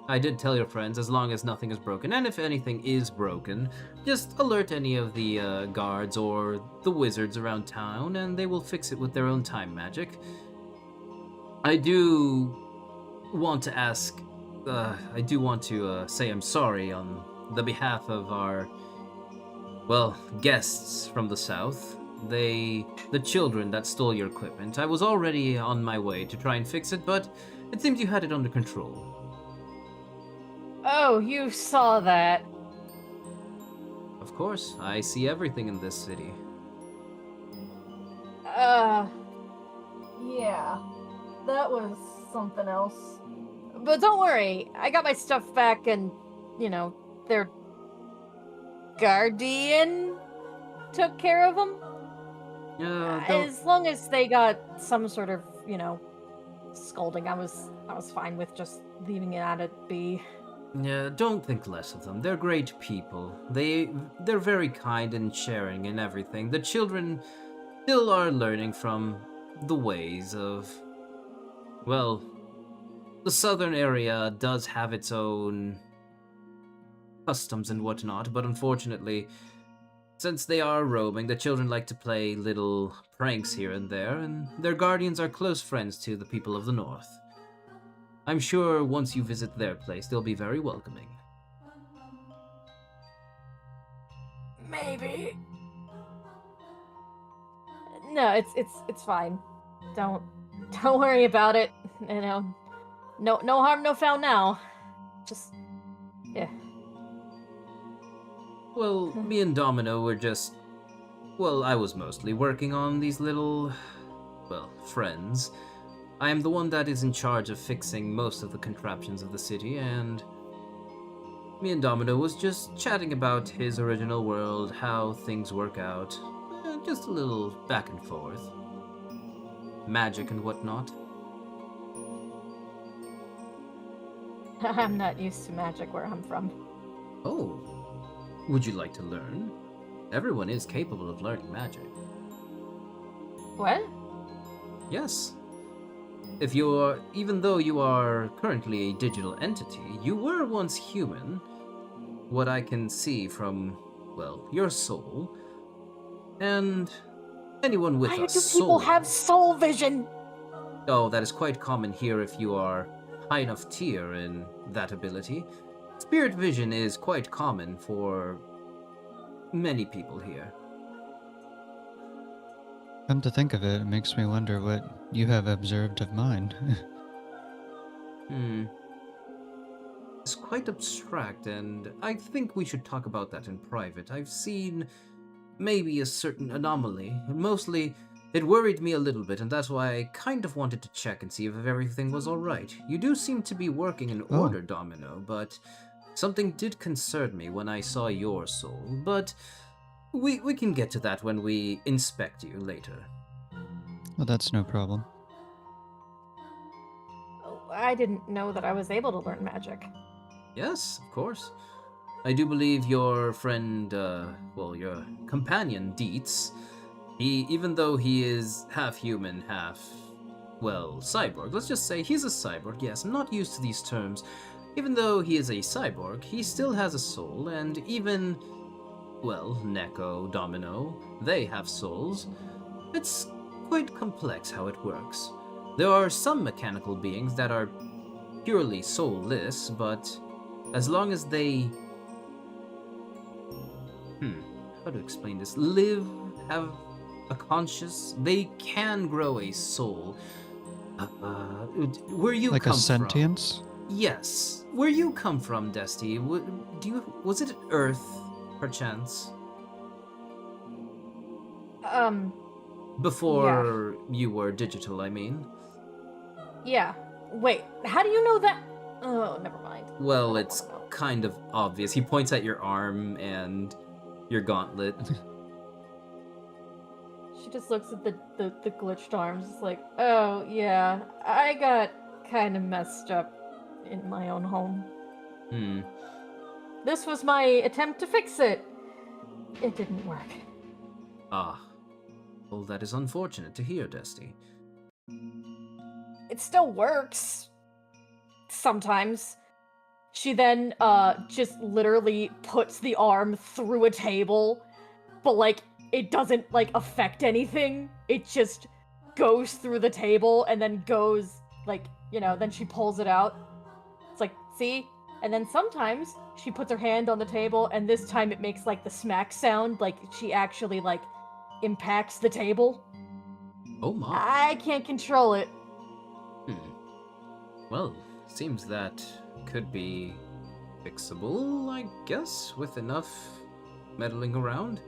C: I did tell your friends, as long as nothing is broken, and if anything is broken, just alert any of the guards or the wizards around town, and they will fix it with their own time magic. I do want to ask, say I'm sorry on the behalf of our, guests from the south. The children that stole your equipment. I was already on my way to try and fix it, but it seems you had it under control.
H: Oh, you saw that.
C: Of course, I see everything in this city.
H: Yeah. That was something else. But don't worry, I got my stuff back and, their guardian took care of them. As long as they got some sort of, scolding, I was fine with just leaving it at it be.
C: Yeah, don't think less of them. They're great people. They're very kind and sharing and everything. The children still are learning from the ways of, the southern area does have its own customs and whatnot, but unfortunately, since they are roaming, the children like to play little pranks here and there, and their guardians are close friends to the people of the north. I'm sure once you visit their place, they'll be very welcoming.
H: Maybe. No, it's fine. Don't worry about it. No harm, no foul now. Just, yeah.
C: Well, me and Domino were just... I was mostly working on these little... friends. I am the one that is in charge of fixing most of the contraptions of the city, and... me and Domino was just chatting about his original world, how things work out. Just a little back and forth. Magic and whatnot.
H: I'm not used to magic where I'm from.
C: Oh. Would you like to learn? Everyone is capable of learning magic.
H: What?
C: Yes. if you are, even though you are currently a digital entity, you were once human. What I can see from, well, your soul, and anyone with
H: Why
C: a
H: do people
C: soul.
H: have soul vision?
C: Oh, that is quite common here if you are high enough tier in that ability. Spirit vision is quite common for many people here.
D: Come to think of it, it makes me wonder what you have observed of mine.
C: It's quite abstract, and I think we should talk about that in private. I've seen maybe a certain anomaly. Mostly, it worried me a little bit, and that's why I kind of wanted to check and see if everything was alright. You do seem to be working in
D: Oh.
C: order, Domino, but something did concern me when I saw your soul. But we can get to that when we inspect you later.
D: Well, that's no problem.
H: Oh, I didn't know that I was able to learn magic.
C: Yes, of course. I do believe your friend, well, your companion, Dietz, even though he is half human, half, well, cyborg, let's just say he's a cyborg, yes, I'm not used to these terms. Even though he is a cyborg, he still has a soul, and even, well, Neko, Domino, they have souls. It's quite complex how it works. There are some mechanical beings that are purely soulless, but as long as they... how to explain this? Have a conscious, they can grow a soul. Where you
D: Like
C: come
D: a sentience?
C: from? Yes. Where you come from, Dusty? Was it Earth, perchance? Before you were digital, I mean.
H: Yeah. Wait, how do you know that? Oh, never mind.
C: Well, it's kind of obvious. He points at your arm and your gauntlet.
H: She just looks at the glitched arms. It's like, oh, yeah, I got kind of messed up in my own home. This was my attempt to fix it. It didn't work.
C: Ah. Well, that is unfortunate to hear, Dusty.
H: It still works. Sometimes. She then, just literally puts the arm through a table, but, like, it doesn't, like, affect anything. It just goes through the table and then goes, like, you know, then she pulls it out. It's like, see? And then sometimes she puts her hand on the table and this time it makes, like, the smack sound, like she actually, like, impacts the table.
C: Oh my.
H: I can't control it.
C: Well, seems that could be fixable, I guess, with enough meddling around.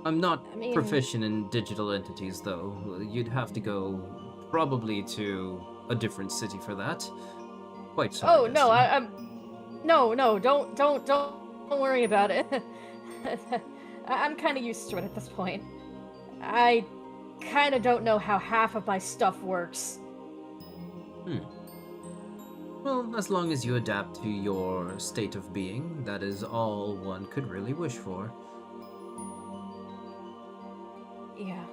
C: I'm not proficient in digital entities, though. You'd have to go probably to a different city for that. Quite sorry.
H: Oh no, no, don't worry about it. I'm kind of used to it at this point. I kind of don't know how half of my stuff works.
C: Well, as long as you adapt to your state of being, that is all one could really wish for.
H: Yeah.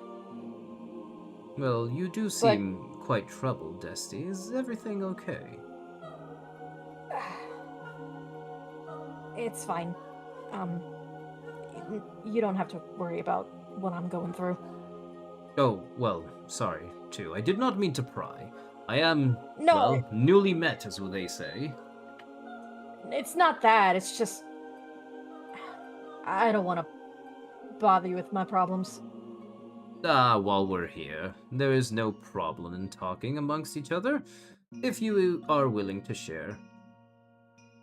C: Well, you do seem quite troubled, Dusty. Is everything okay?
H: It's fine. You don't have to worry about what I'm going through.
C: Oh, well, sorry, too. I did not mean to pry. I am,
H: No.
C: well, newly met, as they say.
H: It's not that, it's just... I don't want to bother you with my problems.
C: While we're here, there is no problem in talking amongst each other, if you are willing to share.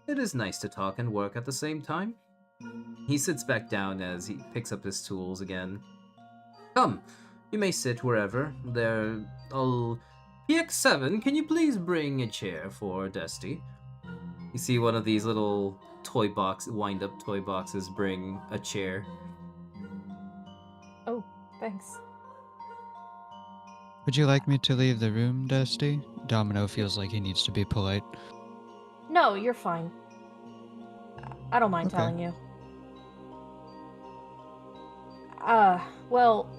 C: It is nice to talk and work at the same time. He sits back down as he picks up his tools again. Come, you may sit wherever. PX7, can you please bring a chair for Dusty? You see one of these little wind-up toy boxes bring a chair.
H: Oh, thanks.
D: Would you like me to leave the room, Dusty? Domino feels like he needs to be polite.
H: No, you're fine. I don't mind
D: Okay.
H: telling you. Well,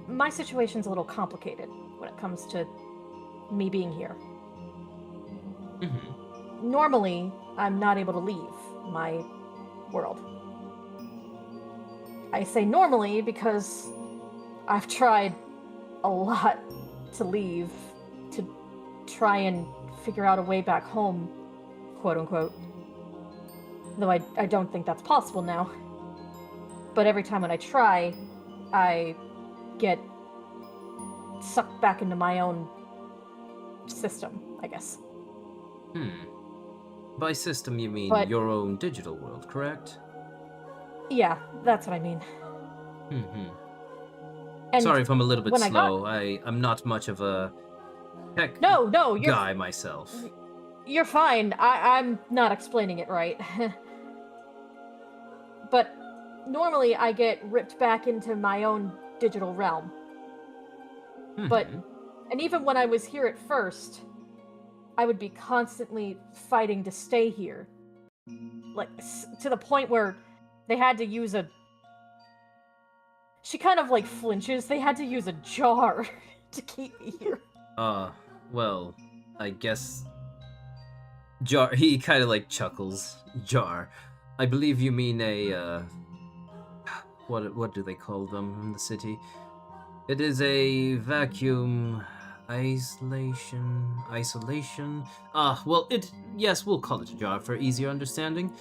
H: my situation's a little complicated. when it comes to me being here.
C: Mm-hmm.
H: Normally, I'm not able to leave my world. I say normally because I've tried a lot to leave, to try and figure out a way back home, quote unquote. Though I don't think that's possible now. But every time when I try, I get sucked back into my own system, I guess.
C: By system, you mean
H: But-
C: your own digital world, correct?
H: Yeah, that's what I mean.
C: Mm-hmm.
H: And
C: Sorry if I'm a little bit
H: when I got-
C: slow. I'm not much of a tech
H: No, you're
C: guy myself.
H: You're fine. I'm not explaining it right. But normally I get ripped back into my own digital realm. But,
C: Mhm.
H: and even when I was here at first, I would be constantly fighting to stay here. Like, to the point where they had to use a... She kind of, like, flinches. They had to use a jar to keep me here.
C: Well, I guess... Jar, he kind of, like, chuckles. Jar. I believe you mean a, What do they call them in the city? It is a vacuum... Isolation? Well, yes, we'll call it a jar for easier understanding.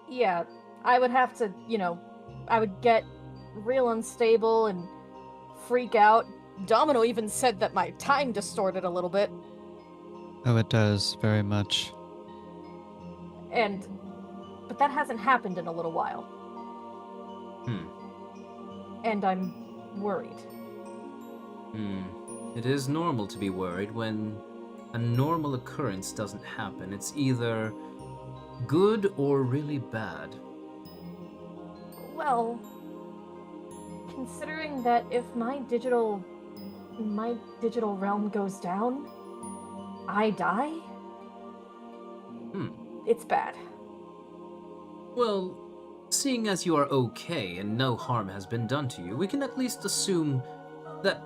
H: Yeah, I would have to, I would get real unstable and freak out. Domino even said that my time distorted a little bit.
D: Oh, it does, very much.
H: But that hasn't happened in a little while. And I'm worried.
C: It is normal to be worried when a normal occurrence doesn't happen. It's either good or really bad.
H: Well, considering that if my digital realm goes down, I die? It's bad.
C: Well, seeing as you are okay and no harm has been done to you, we can at least assume that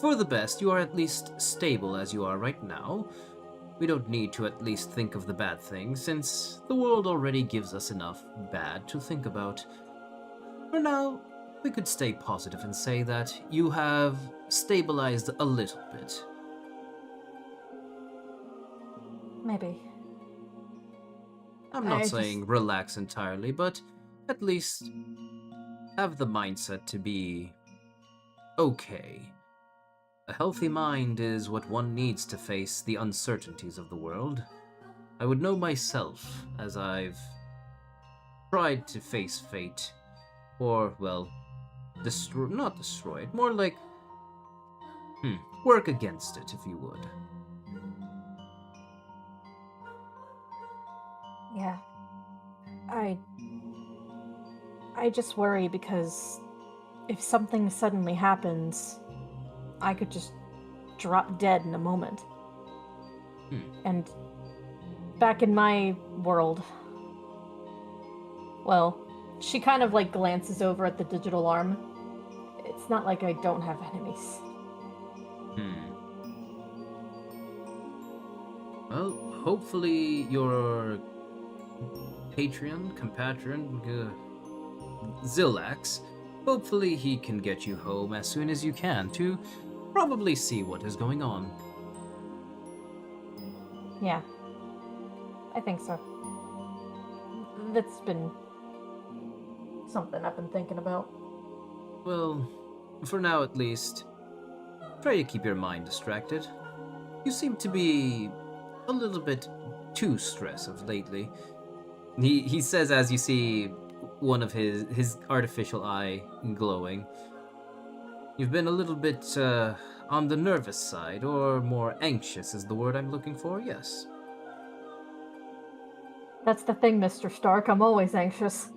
C: for the best you are at least stable as you are right now. We don't need to at least think of the bad things, since the world already gives us enough bad to think about. For now, we could stay positive and say that you have stabilized a little bit.
H: Maybe.
C: I'm not saying relax entirely, but at least have the mindset to be okay. A healthy mind is what one needs to face the uncertainties of the world. I would know myself, as I've tried to face fate, or, well, not destroy it, more like, work against it, if you would.
H: Yeah. I just worry because if something suddenly happens, I could just drop dead in a moment. And back in my world, well, she kind of like glances over at the digital arm. It's not like I don't have enemies.
C: Well, hopefully your compatriot, Zelax, hopefully he can get you home as soon as you can to probably see what is going on.
H: Yeah. I think so. That's been something I've been thinking about.
C: Well, for now at least, try to keep your mind distracted. You seem to be a little bit too stressed of lately. He says as you see one of his artificial eye glowing. You've been a little bit on the nervous side, or more anxious is the word I'm looking for, yes.
H: That's the thing, Mr. Stark. I'm always anxious.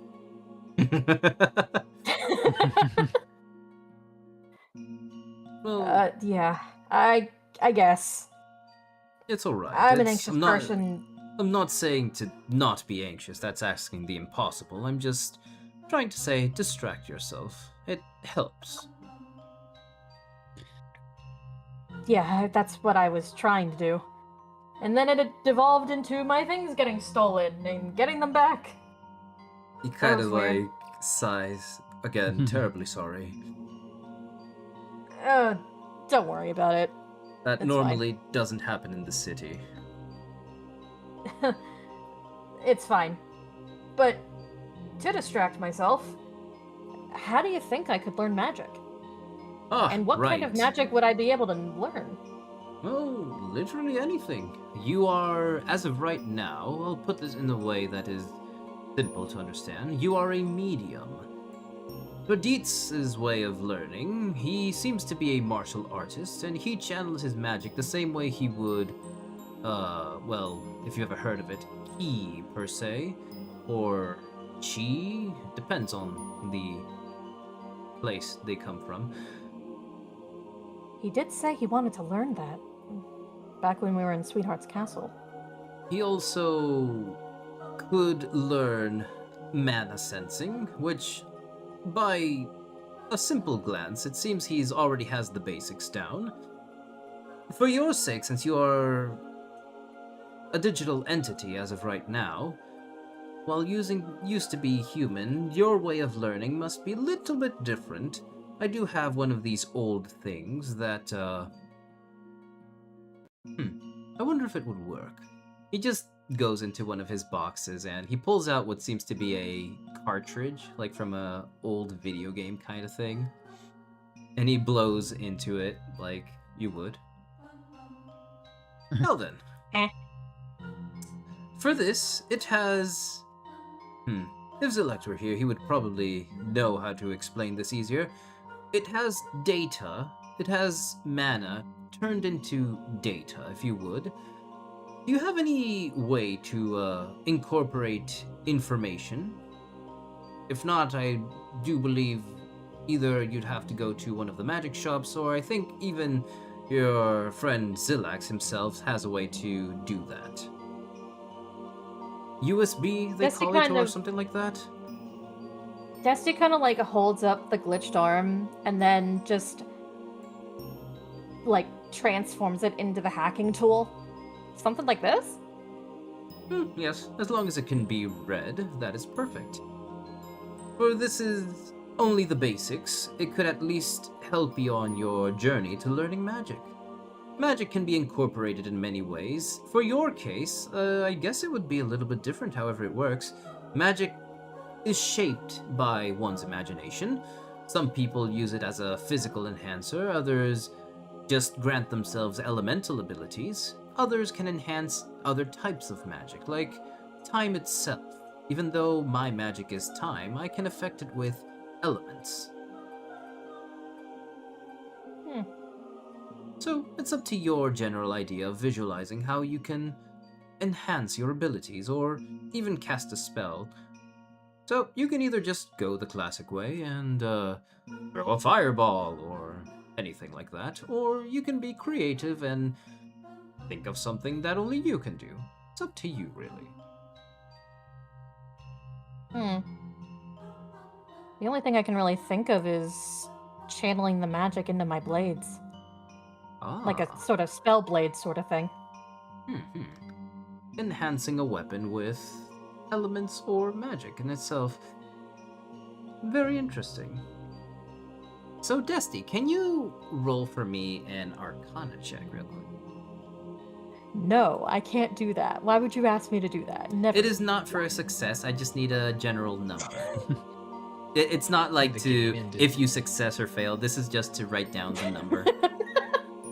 C: Well,
H: yeah. I guess.
C: it's alright.
H: I'm an anxious person.
C: I'm not saying to not be anxious, that's asking the impossible. I'm just trying to say distract yourself. It helps.
H: Yeah, that's what I was trying to do. And then it devolved into my things getting stolen and getting them back.
C: He kind
H: was
C: of
H: weird.
C: like sighs again. Terribly sorry.
H: Don't worry about it.
C: That
H: It's fine.
C: normally doesn't happen in the city.
H: It's fine. But to distract myself, how do you think I could learn magic?
C: Ah,
H: And what kind of
C: right.
H: magic would I be able to learn?
C: Well, literally anything. You are, as of right now, I'll put this in a way that is simple to understand. You are a medium. For Dietz's way of learning, he seems to be a martial artist, and he channels his magic the same way he would, well, if you ever heard of it, ki, per se, or chi, depends on the place they come from.
H: He did say he wanted to learn that back when we were in Sweetheart's Castle.
C: He also could learn mana sensing, which, by a simple glance, it seems he's already has the basics down. For your sake, since you are a digital entity as of right now, while used to be human, your way of learning must be a little bit different. I do have one of these old things that, I wonder if it would work. He just goes into one of his boxes and he pulls out what seems to be a cartridge, like from a old video game kind of thing. And he blows into it like you would. Well then. For this, it has... If Zelax were here, he would probably know how to explain this easier. It has data, it has mana turned into data, if you would. Do you have any way to incorporate information? If not, I do believe either you'd have to go to one of the magic shops, or I think even your friend Zelax himself has a way to do that. USB, they
H: Guess he
C: call it,
H: kind
C: or
H: of-
C: something like that?
H: Dusty kind of like holds up the glitched arm and then just like transforms it into the hacking tool. Something like this?
C: Yes, as long as it can be read, that is perfect. For this is only the basics. It could at least help you on your journey to learning magic. Magic can be incorporated in many ways. For your case, I guess it would be a little bit different however it works. Magic is shaped by one's imagination. Some people use it as a physical enhancer, others just grant themselves elemental abilities. Others can enhance other types of magic, like time itself. Even though my magic is time, I can affect it with elements. So, it's up to your general idea of visualizing how you can enhance your abilities, or even cast a spell. So, you can either just go the classic way and throw a fireball, or anything like that, or you can be creative and think of something that only you can do. It's up to you, really.
H: The only thing I can really think of is channeling the magic into my blades. Like a sort of spell blade sort of thing.
C: Enhancing a weapon with elements or magic in itself. Very interesting. So, Dusty, can you roll for me an Arcana check real quick?
H: No, I can't do that. Why would you ask me to do that? Never.
C: It is not for a success, I just need a general number. It's not like
B: The
C: to,
B: game ended.
C: if you success or fail, this is just to write down the number.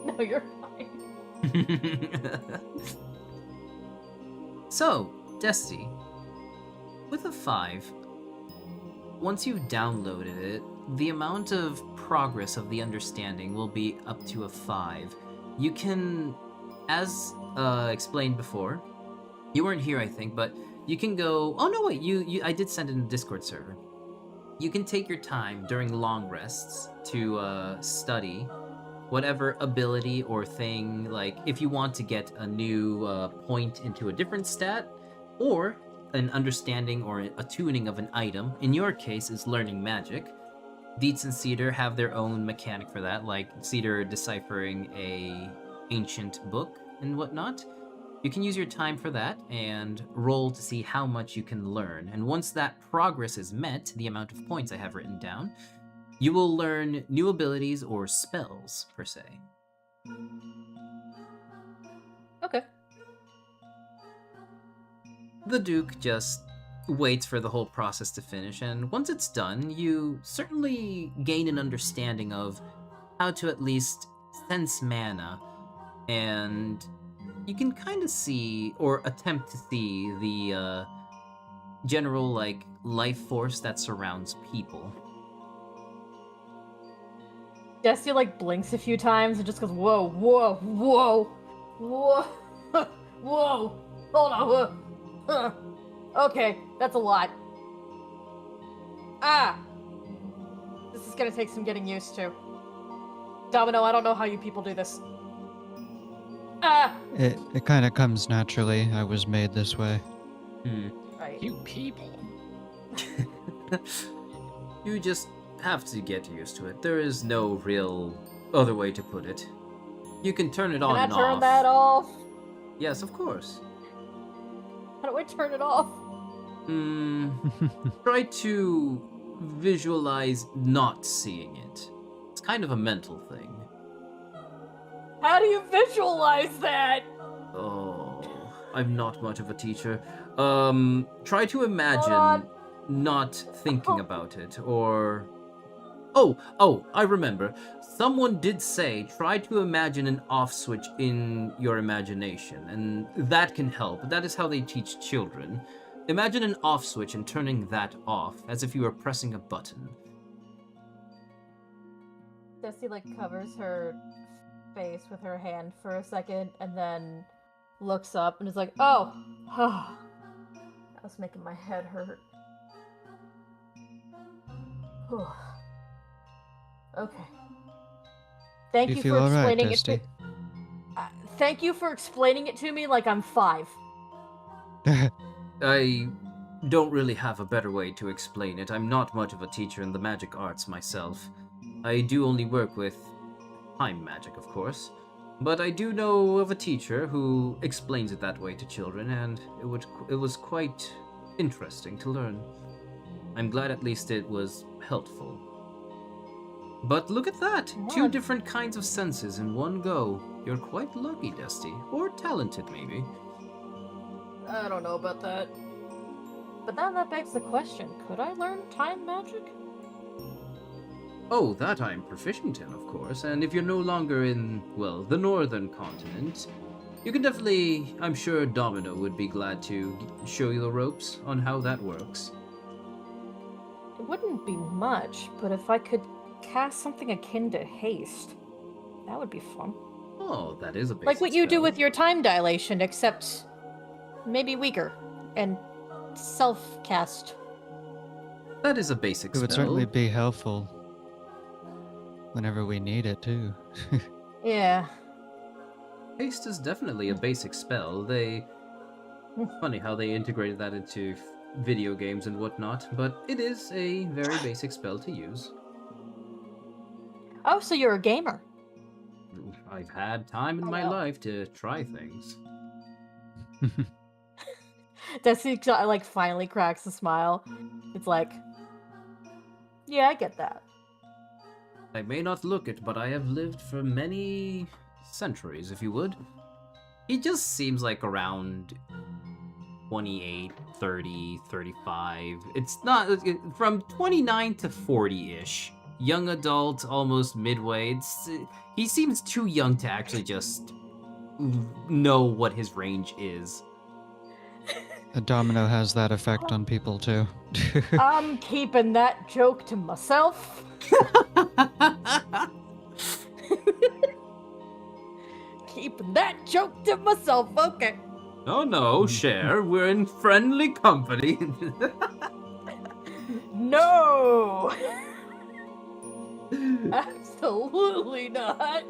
H: No, you're fine.
C: So, Dusty, with a 5, once you've downloaded it, the amount of progress of the understanding will be up to a 5. You can, as explained before, you weren't here, I think, but you can go. Oh no, wait, I did send it in the Discord server. You can take your time during long rests to study whatever ability or thing, like if you want to get a new point into a different stat, or an understanding or a tuning of an item. In your case, is learning magic. Dietz and Cedar have their own mechanic for that, like Cedar deciphering a ancient book and whatnot. You can use your time for that and roll to see how much you can learn. And once that progress is met, the amount of points I have written down, you will learn new abilities or spells, per se.
H: Okay.
C: The Duke just waits for the whole process to finish, and once it's done, you certainly gain an understanding of how to at least sense mana, and you can kind of see, or attempt to see, the general, like, life force that surrounds people.
H: Dusty like blinks a few times and just goes, whoa, whoa, whoa, whoa, whoa, hold on, whoa. Okay, that's a lot. Ah! This is gonna take some getting used to. Domino, I don't know how you people do this. Ah!
D: It kind of comes naturally. I was made this way.
H: Right.
B: You people.
C: You just have to get used to it. There is no real other way to put it. You can turn it on
H: Can I
C: and
H: turn
C: off.
H: that off?
C: Yes, of course.
H: How do I turn it off?
C: Try to visualize not seeing it. It's kind of a mental thing.
H: How do you visualize that?
C: Oh, I'm not much of a teacher. Try to imagine not thinking about it, or... Oh, I remember. Someone did say, try to imagine an off switch in your imagination, and that can help. That is how they teach children. Imagine an off switch and turning that off, as if you were pressing a button.
H: Dusty like covers her face with her hand for a second and then looks up and is like, oh, that was making my head hurt. Okay. Thank
D: You
H: you
D: feel
H: for
D: all right,
H: explaining
D: Dusty?
H: it to thank you for explaining it to me like I'm 5.
C: I don't really have a better way to explain it. I'm not much of a teacher in the magic arts myself. I do only work with time magic, of course. But I do know of a teacher who explains it that way to children, and it was quite interesting to learn. I'm glad at least it was helpful. But look at that! 2 different kinds of senses in one go. You're quite lucky, Dusty. Or talented, maybe.
H: I don't know about that. But then that begs the question, could I learn time magic?
C: Oh, that I'm proficient in, of course, and if you're no longer in, well, the northern continent, you can definitely, I'm sure Domino would be glad to show you the ropes on how that works.
H: It wouldn't be much, but if I could cast something akin to haste, that would be fun.
C: Oh, that is a basic
H: Like what you do
C: spell.
H: with your time dilation, except maybe weaker and self-cast.
C: That is a basic
D: It would
C: spell.
D: certainly be helpful whenever we need it, too.
H: Yeah.
C: Haste is definitely a basic spell. Funny how they integrated that into video games and whatnot, but it is a very basic spell to use.
H: Oh, so you're a gamer.
C: I've had time in
H: I
C: my
H: know.
C: life to try things.
H: Dusty like finally cracks a smile. It's like, yeah, I get that.
C: I may not look it, but I have lived for many centuries, if you would. He just seems like around 28, 30, 35. It's not from 29 to 40-ish. Young adult, almost midway. He seems too young to actually just know what his range is.
D: A domino has that effect on people, too.
H: I'm keeping that joke to myself. Keeping that joke to myself, okay.
C: Oh no, share. We're in friendly company.
H: No! Absolutely not.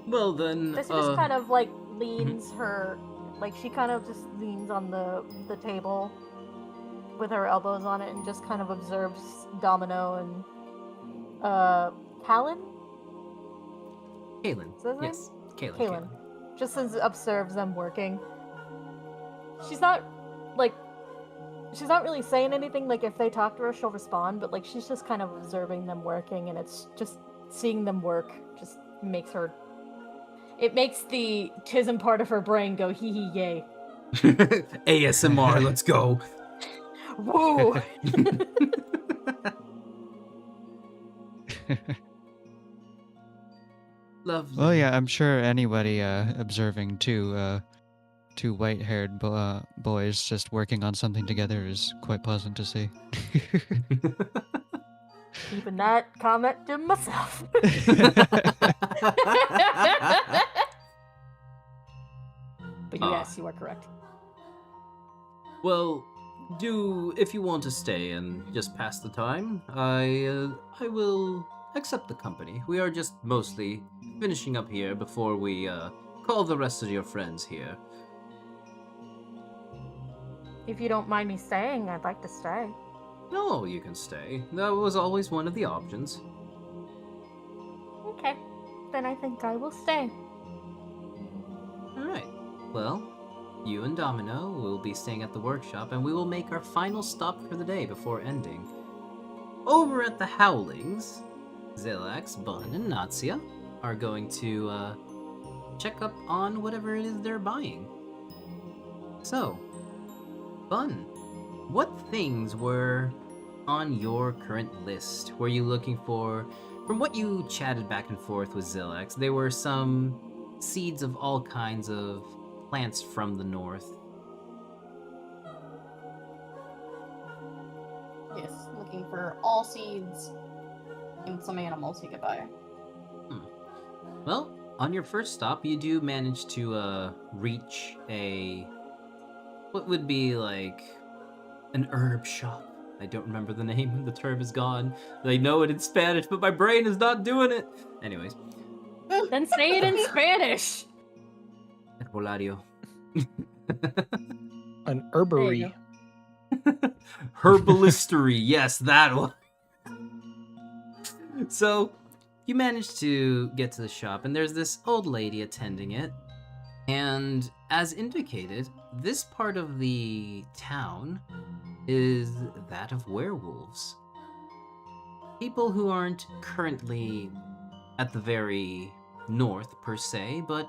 C: Well then,
H: This just kind of like leans her Like she kind of just leans on the table with her elbows on it and just kind of observes Domino and Callan?
C: Kaylin.
H: Is that his name?
C: Yes. Kaylin.
H: Kaylin. Just as observes them working. She's not like she's not really saying anything. Like if they talk to her, she'll respond. But like she's just kind of observing them working, and it's just seeing them work just makes her. It makes the tism part of her brain go hee hee yay.
C: ASMR. Let's go.
H: Woo!
C: Lovely.
D: Well, yeah, I'm sure anybody observing two white-haired boys just working on something together is quite pleasant to see.
H: Keeping that comment to myself. But yes, you are correct.
C: Well, if you want to stay and just pass the time, I will accept the company. We are just mostly finishing up here before we call the rest of your friends here.
H: If you don't mind me staying, I'd like to stay.
C: No, you can stay. That was always one of the options.
H: Okay. Then I think I will stay.
C: Alright. Well, you and Domino will be staying at the workshop, and we will make our final stop for the day before ending. Over at the Howlings, Zelax, Bun, and Natsia are going to check up on whatever it is they're buying. So, Bun, what things were on your current list? Were you looking for... From what you chatted back and forth with Zelax, there were some seeds of all kinds of plants from the north.
F: Yes, looking for all seeds and some animals you could buy.
C: Well, on your first stop, you do manage to reach what would be like an herb shop. I don't remember the name. The term is gone. I know it in Spanish, but my brain is not doing it. Anyways.
H: Then say it in Spanish.
C: Herbolario.
B: An herbery.
C: Herbalistery. Yes, that one. So, you manage to get to the shop, and there's this old lady attending it. And as indicated, this part of the town is that of werewolves. People who aren't currently at the very north, per se, but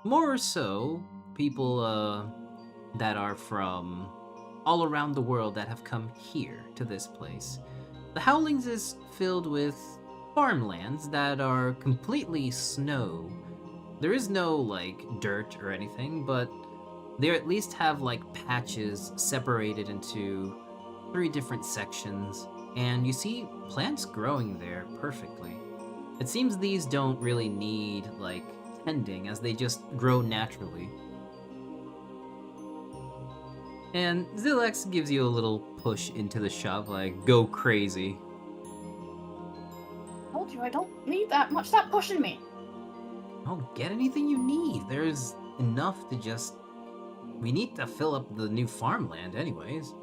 C: more so, people that are from all around the world that have come here to this place. The Howlings is filled with farmlands that are completely snow. There is no, like, dirt or anything, but they at least have, like, patches separated into 3 different sections, and you see plants growing there perfectly. It seems these don't really need, like, tending, as they just grow naturally. And Zilex gives you a little push into the shop, like, go crazy.
F: I told you I don't need that much. Stop pushing me.
C: Oh, get anything you need. There's enough to just... We need to fill up the new farmland anyways.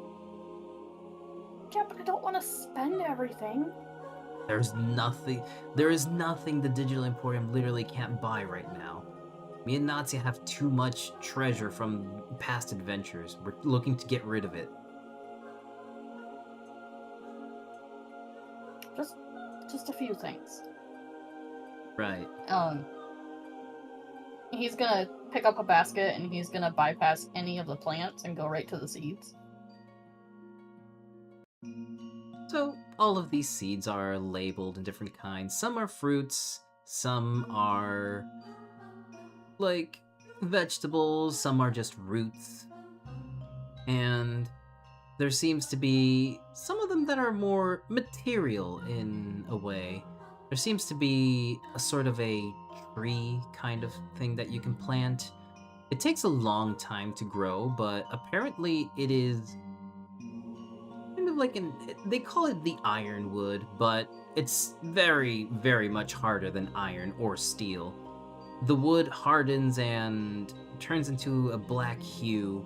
F: Yeah, but I don't want to spend everything.
C: There is nothing the Digital Emporium literally can't buy right now. Me and Natsia have too much treasure from past adventures. We're looking to get rid of it.
F: Just a few things.
C: Right.
F: He's gonna pick up a basket and he's gonna bypass any of the plants and go right to the seeds.
C: So, all of these seeds are labeled in different kinds. Some are fruits, some are, like, vegetables, some are just roots. And there seems to be some of them that are more material in a way. There seems to be a sort of a tree kind of thing that you can plant. It takes a long time to grow, but apparently it is kind of like they call it the ironwood, but it's very, very much harder than iron or steel. The wood hardens and turns into a black hue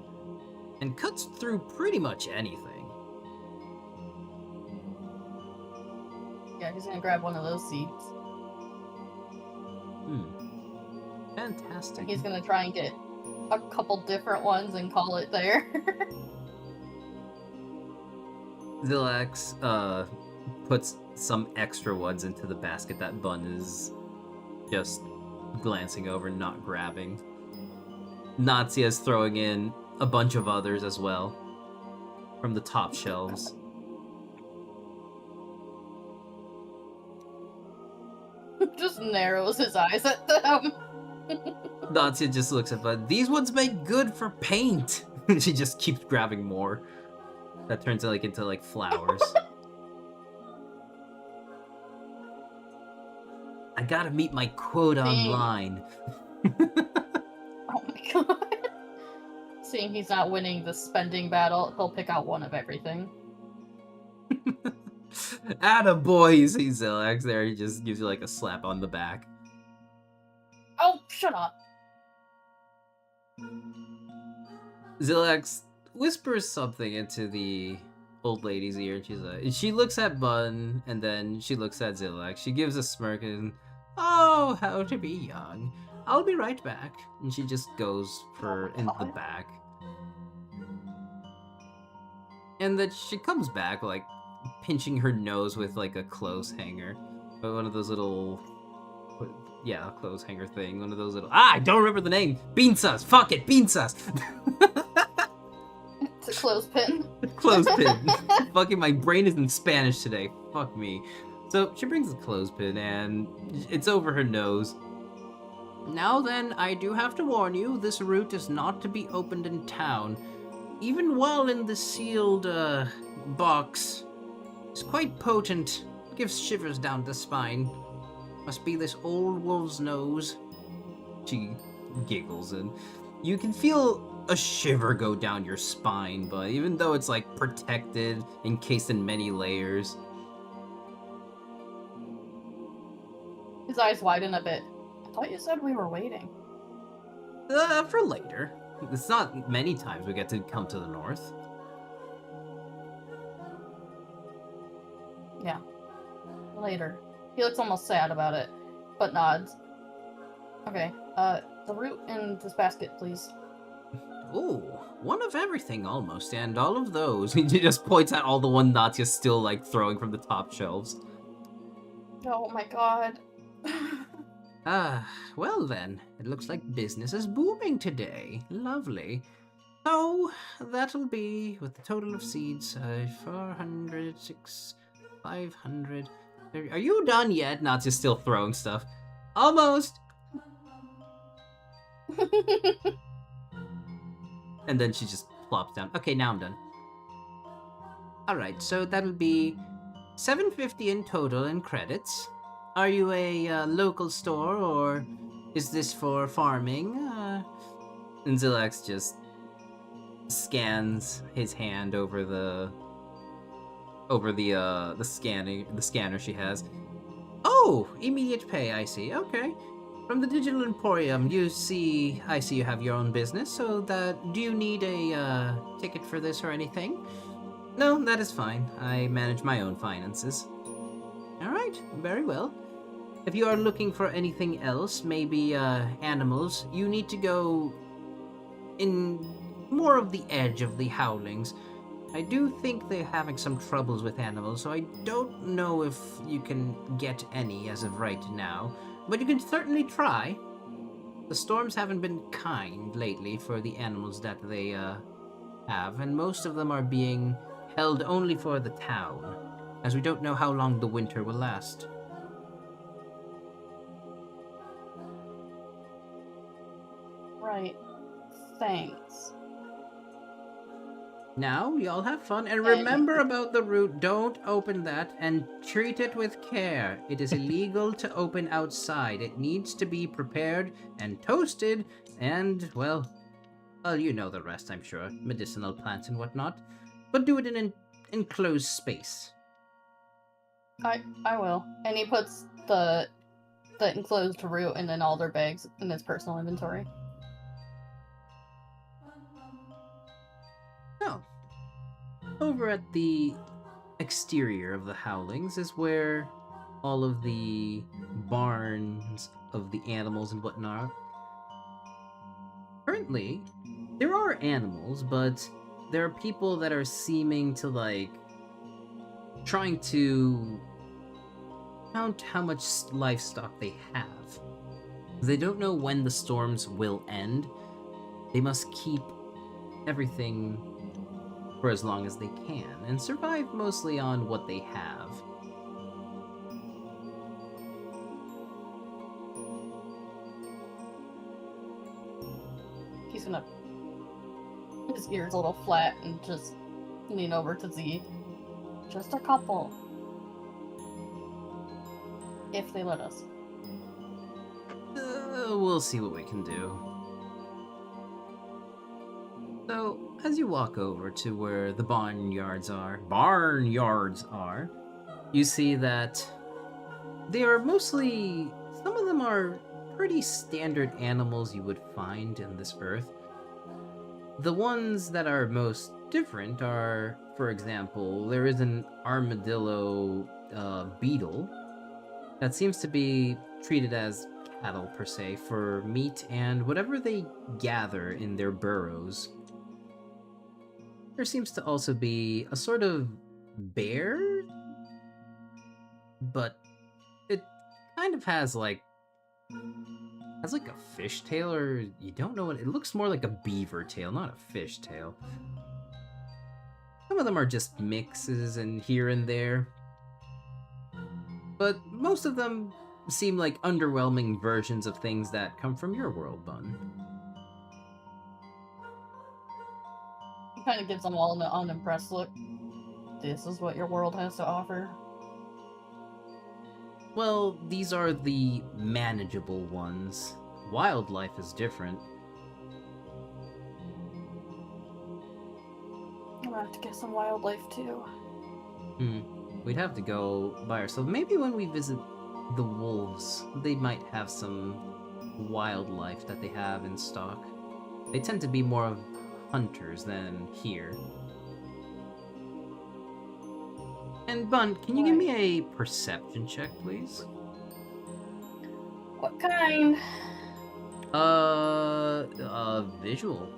C: and cuts through pretty much anything.
F: Yeah, he's gonna grab one of those seeds.
C: Fantastic.
F: He's gonna try and get a couple different ones and call it there.
C: Zelax puts some extra ones into the basket that Bun is just glancing over, not grabbing. Natsia is throwing in a bunch of others as well from the top shelves.
F: Just narrows his eyes at them.
C: Natsia just looks at Bun. These ones make good for paint. She just keeps grabbing more. That turns into flowers. I gotta meet my quote online.
F: Oh my god. Seeing he's not winning the spending battle, he'll pick out one of everything.
C: Attaboy, you see Zelax there, he just gives you a slap on the back.
F: Oh, shut up.
C: Zelax whispers something into the old lady's ear, and she looks at Bun, and then she looks at Zelax. She gives a smirk and, oh, how to be young. I'll be right back. And she just goes in the back. And then she comes back, pinching her nose with, a clothes hanger. One of those little... Yeah, a clothes hanger thing. One of those little... I don't remember the name! Bean sauce! Fuck it! Bean sauce!
F: It's a clothespin.
C: Clothespin. Fucking my brain is in Spanish today. Fuck me. So she brings the clothespin and it's over her nose. Now then, I do have to warn you, this route is not to be opened in town. Even while in the sealed, box. It's quite potent. Gives shivers down the spine. Must be this old wolf's nose. She giggles and you can feel a shiver go down your spine, but even though it's protected, encased in many layers.
F: His eyes widen a bit. I thought you said we were waiting.
C: For later. It's not many times we get to come to the north.
F: Yeah. Later. He looks almost sad about it, but nods. Okay, the root in this basket, please.
C: Ooh, one of everything almost, and all of those. He just points at all the one Natya's still throwing from the top shelves.
F: Oh my god.
C: Well then, it looks like business is booming today. Lovely. So, that'll be, with the total of seeds, 400, 500... Are you done yet? Natya's still throwing stuff. Almost! And then she just plops down. Okay, now I'm done. Alright, so that'll be $750 in total in credits. Are you a local store, or is this for farming? And Zelax just scans his hand over the scanner she has. Oh, immediate pay, I see. Okay. From the Digital Emporium, I see you have your own business, so do you need a ticket for this or anything? No, that is fine. I manage my own finances. Alright, very well. If you are looking for anything else, maybe animals, you need to go in more of the edge of the Howlings. I do think they're having some troubles with animals, so I don't know if you can get any as of right now. But you can certainly try. The storms haven't been kind lately for the animals that they have, and most of them are being held only for the town, as we don't know how long the winter will last.
F: Right. Thanks.
C: Now, y'all have fun, and remember about the root. Don't open that, and treat it with care. It is illegal to open outside. It needs to be prepared and toasted, and, well, you know the rest, I'm sure. Medicinal plants and whatnot. But do it in an enclosed space.
F: I will. And he puts the enclosed root and then all their bags in his personal inventory.
C: over at the exterior of the Howlings is where all of the barns of the animals and whatnot. Currently, there are animals, but there are people that are seeming to like trying to count how much livestock they have. They don't know when the storms will end. They must keep everything for as long as they can and survive mostly on what they have.
F: He's gonna. His ears a little flat and just lean over to Z. Just a couple. If they let us.
C: We'll see what we can do. So, as you walk over to where the barnyards are, you see that they are mostly, some of them are pretty standard animals you would find in this earth. The ones that are most different are, for example, there is an armadillo beetle that seems to be treated as cattle per se for meat and whatever they gather in their burrows. There seems to also be a sort of bear, but it kind of has like a fish tail, or you don't know what it looks more like a beaver tail, not a fish tail. Some of them are just mixes and here and there, but most of them seem like underwhelming versions of things that come from your world, Bun.
F: He kind of gives them all an unimpressed look. This is what your world has to offer.
C: Well, these are the manageable ones. Wildlife is different.
F: I'm gonna have to get some wildlife too.
C: We'd have to go by ourselves. Maybe when we visit the wolves, they might have some wildlife that they have in stock. They tend to be more of hunters than here. And Bun, can you give me a perception check, please?
F: What kind?
C: Visual.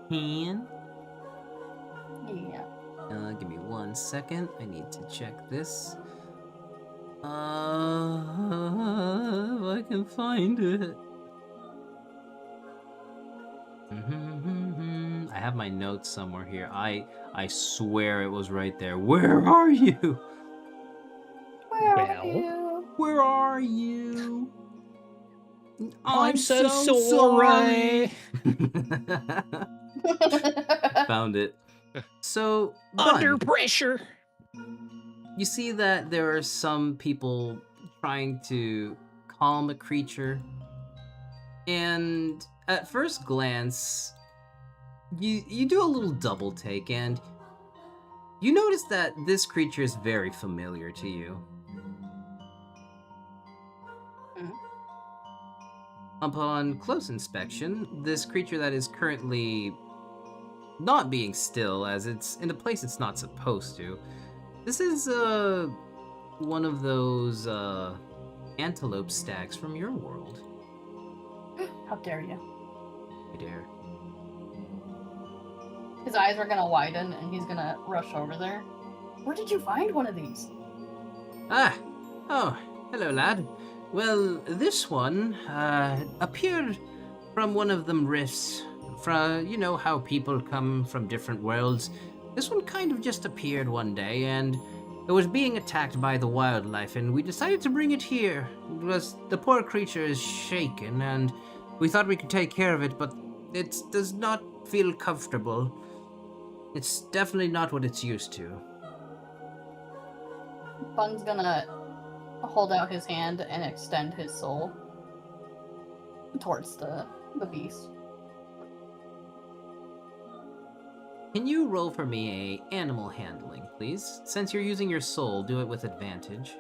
C: Hand?
F: Yeah.
C: Give me 1 second. I need to check this. If I can find it. I have my notes somewhere here. I swear it was right there. Where are you?
F: Where
B: Well,
F: are you?
C: Where are you?
B: I'm so sorry.
C: Found it. So,
B: Under
C: Bun,
B: pressure.
C: you see that there are some people trying to calm a creature, and at first glance, you do a little double take, and you notice that this creature is very familiar to you. Upon close inspection, this creature that is currently not being still, as it's in a place it's not supposed to, this is one of those antelope stags from your world.
F: How dare you?
C: I dare.
F: His eyes are gonna widen and he's gonna rush over there. Where did you find one of these?
C: Oh, hello, lad. Well, this one appeared from one of them rifts. You know how people come from different worlds. This one kind of just appeared one day, and it was being attacked by the wildlife, and we decided to bring it here. Because the poor creature is shaken, and we thought we could take care of it, but it does not feel comfortable. It's definitely not what it's used to.
F: Bun's gonna hold out his hand and extend his soul towards the beast.
C: Can you roll for me a animal handling, please? Since you're using your soul, do it with advantage.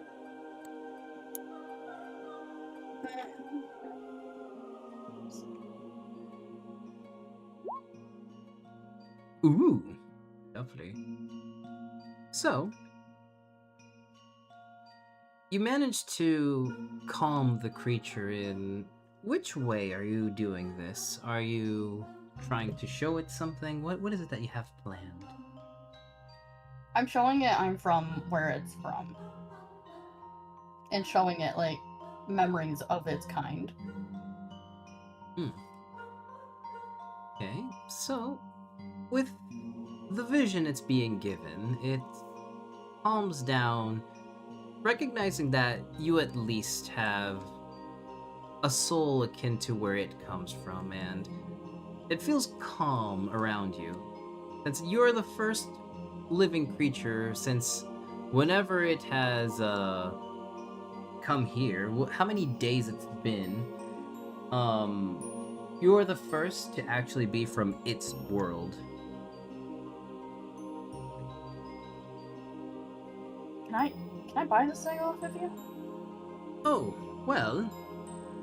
C: Ooh, lovely. So, you managed to calm the creature in. Which way are you doing this? Are you trying to show it something? What is it that you have planned?
F: I'm showing it I'm from where it's from. And showing it, like, memories of its kind.
C: Okay, so with the vision it's being given, it calms down, recognizing that you at least have a soul akin to where it comes from, and it feels calm around you. Since you're the first living creature since whenever it has come here, how many days it's been, you're the first to actually be from its world.
F: Can I buy this thing off of you?
C: Oh, well,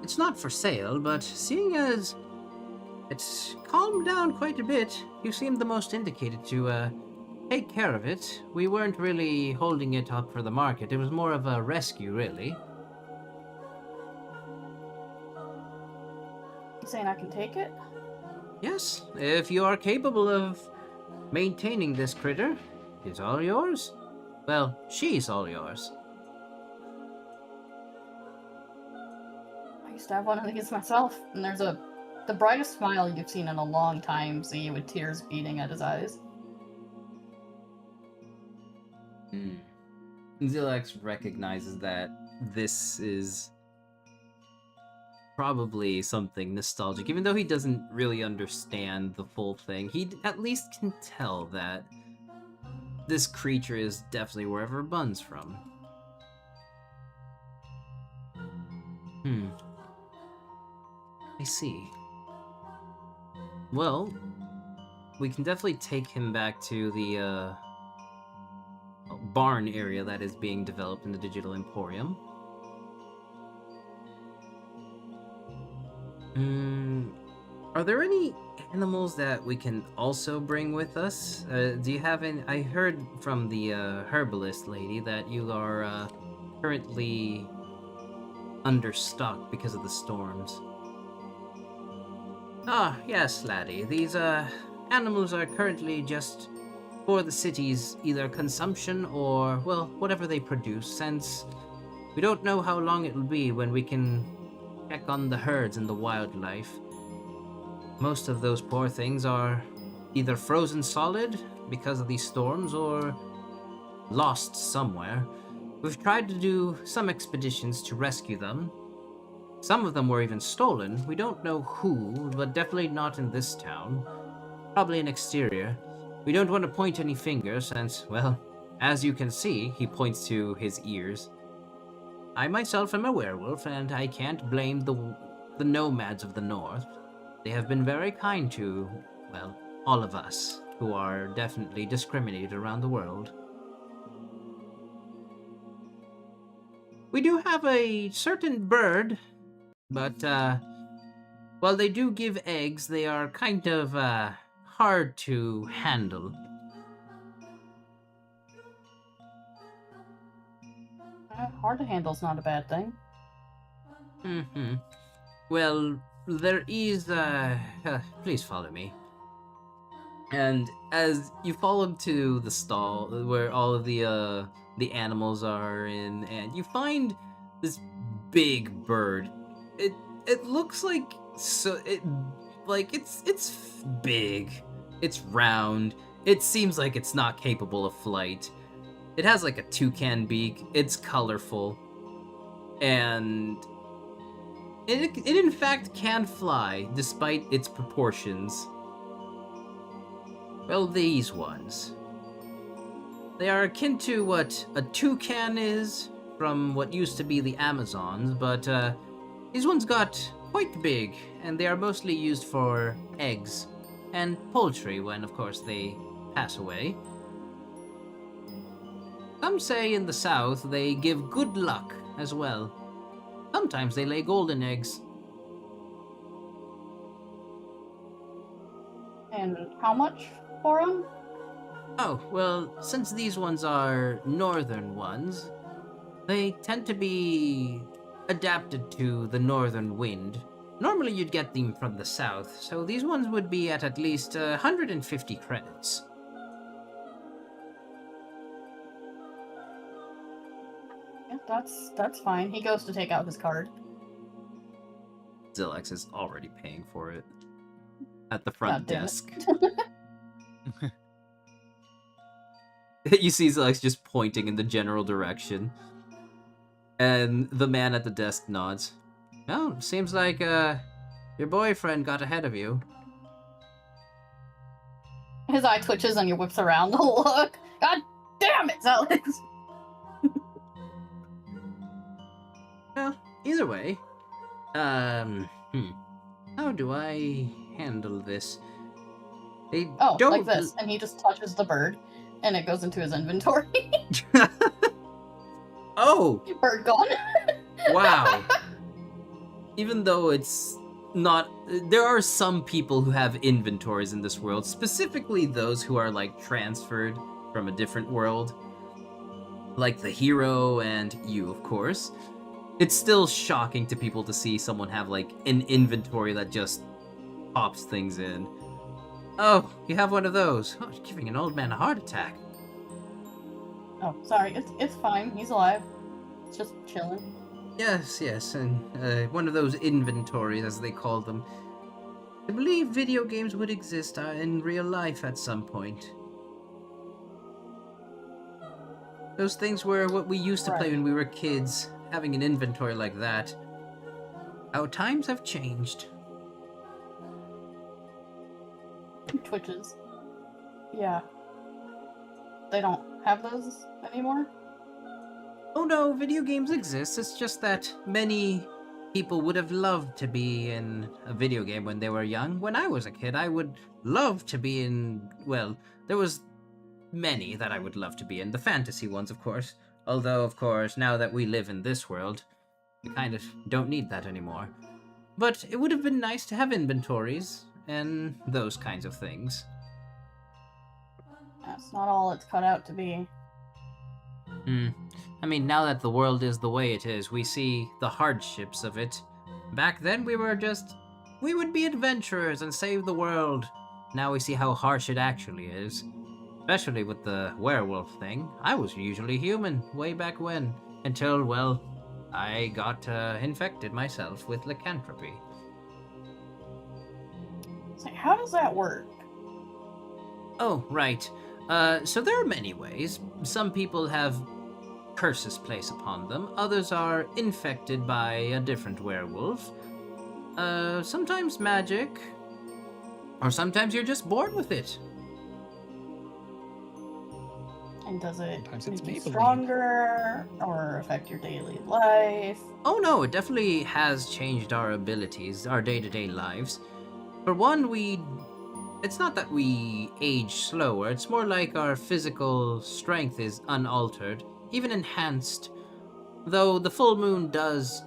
C: it's not for sale, but seeing as it's calmed down quite a bit, you seem the most indicated to take care of it. We weren't really holding it up for the market. It was more of a rescue, really.
F: You saying I can take it?
C: Yes, if you are capable of maintaining this critter, it's all yours. Well, she's all yours.
F: I used to have one of these myself, and there's the brightest smile you've seen in a long time, Z, with tears beating at his eyes.
C: Zelax recognizes that this is probably something nostalgic. Even though he doesn't really understand the full thing, he at least can tell that this creature is definitely wherever Bun's from. I see. Well, we can definitely take him back to the barn area that is being developed in the Digital Emporium. Are there any animals that we can also bring with us? Do you have any? I heard from the herbalist lady that you are currently understocked because of the storms. Ah, yes, laddie. These animals are currently just for the city's either consumption or, well, whatever they produce, since we don't know how long it will be when we can check on the herds and the wildlife. Most of those poor things are either frozen solid because of these storms or lost somewhere. We've tried to do some expeditions to rescue them. Some of them were even stolen. We don't know who, but definitely not in this town. Probably an exterior. We don't want to point any fingers since, well, as you can see, he points to his ears. I myself am a werewolf, and I can't blame the nomads of the north. They have been very kind to, well, all of us, who are definitely discriminated around the world. We do have a certain bird, but, while they do give eggs, they are kind of, hard to handle.
F: Hard to handle's not a bad thing.
C: Well, there is, please follow me. And as you follow him to the stall where all of the animals are in, and you find this big bird. It looks like it's big. It's round. It seems like it's not capable of flight. It has like a toucan beak. It's colorful. And it in fact can fly, despite its proportions. Well, these ones. They are akin to what a toucan is from what used to be the Amazons, but these ones got quite big, and they are mostly used for eggs and poultry when, of course, they pass away. Some say in the south they give good luck as well. Some sometimes they lay golden eggs.
F: And how much for them?
C: Oh, well, since these ones are northern ones, they tend to be adapted to the northern wind. Normally you'd get them from the south, so these ones would be at least 150 credits.
F: Yeah, that's fine. He goes to take out his card.
C: Zelax is already paying for it at the front
F: God damn it.
C: desk. You see Zelax just pointing in the general direction. And the man at the desk nods. Well, seems like your boyfriend got ahead of you.
F: His eye twitches and he whips around to look. God damn it, Alex!
C: Well, either way, how do I handle this? They
F: Oh,
C: don't
F: like this. And he just touches the bird and it goes into his inventory.
C: Oh,
F: Bird gone.
C: wow. Even though it's not, there are some people who have inventories in this world, specifically those who are like transferred from a different world, like the hero and you, of course. It's still shocking to people to see someone have like an inventory that just pops things in. Oh, you have one of those. Oh, it's giving an old man a heart attack.
F: Oh, sorry. It's fine. He's alive. It's just chilling.
C: Yes, and one of those inventories, as they call them. I believe video games would exist in real life at some point. Those things were what we used to play when we were kids, having an inventory like that. How times have changed.
F: Twitches. Yeah. They don't have those anymore?
C: Oh no, video games exist. It's just that many people would have loved to be in a video game when they were young. When I was a kid, I would love to be in, well, there was many that I would love to be in. The fantasy ones, of course. Although, of course, now that we live in this world, we kind of don't need that anymore. But it would have been nice to have inventories and those kinds of things.
F: That's not all it's cut out to be.
C: I mean, now that the world is the way it is, we see the hardships of it. Back then, we would be adventurers and save the world. Now we see how harsh it actually is. Especially with the werewolf thing. I was usually human way back when. Until, well, I got infected myself with lycanthropy.
F: So how does that work?
C: Oh, right. So there are many ways. Some people have curses placed upon them. Others are infected by a different werewolf. Sometimes magic. Or sometimes you're just born with it.
F: And does it
B: Sometimes it's
F: make you
B: Maybelline.
F: stronger or affect your daily life?
C: Oh no, it definitely has changed our abilities, our day-to-day lives. For one, it's not that we age slower, it's more like our physical strength is unaltered, even enhanced. Though the full moon does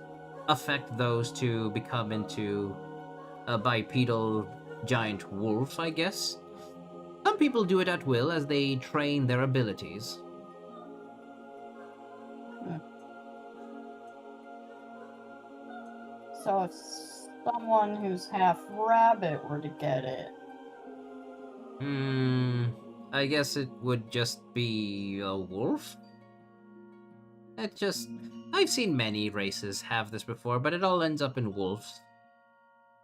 C: affect those to become into a bipedal giant wolf, I guess. Some people do it at will as they train their abilities.
F: So if someone who's half rabbit were to get it,
C: I guess it would just be a wolf? I've seen many races have this before, but it all ends up in wolves.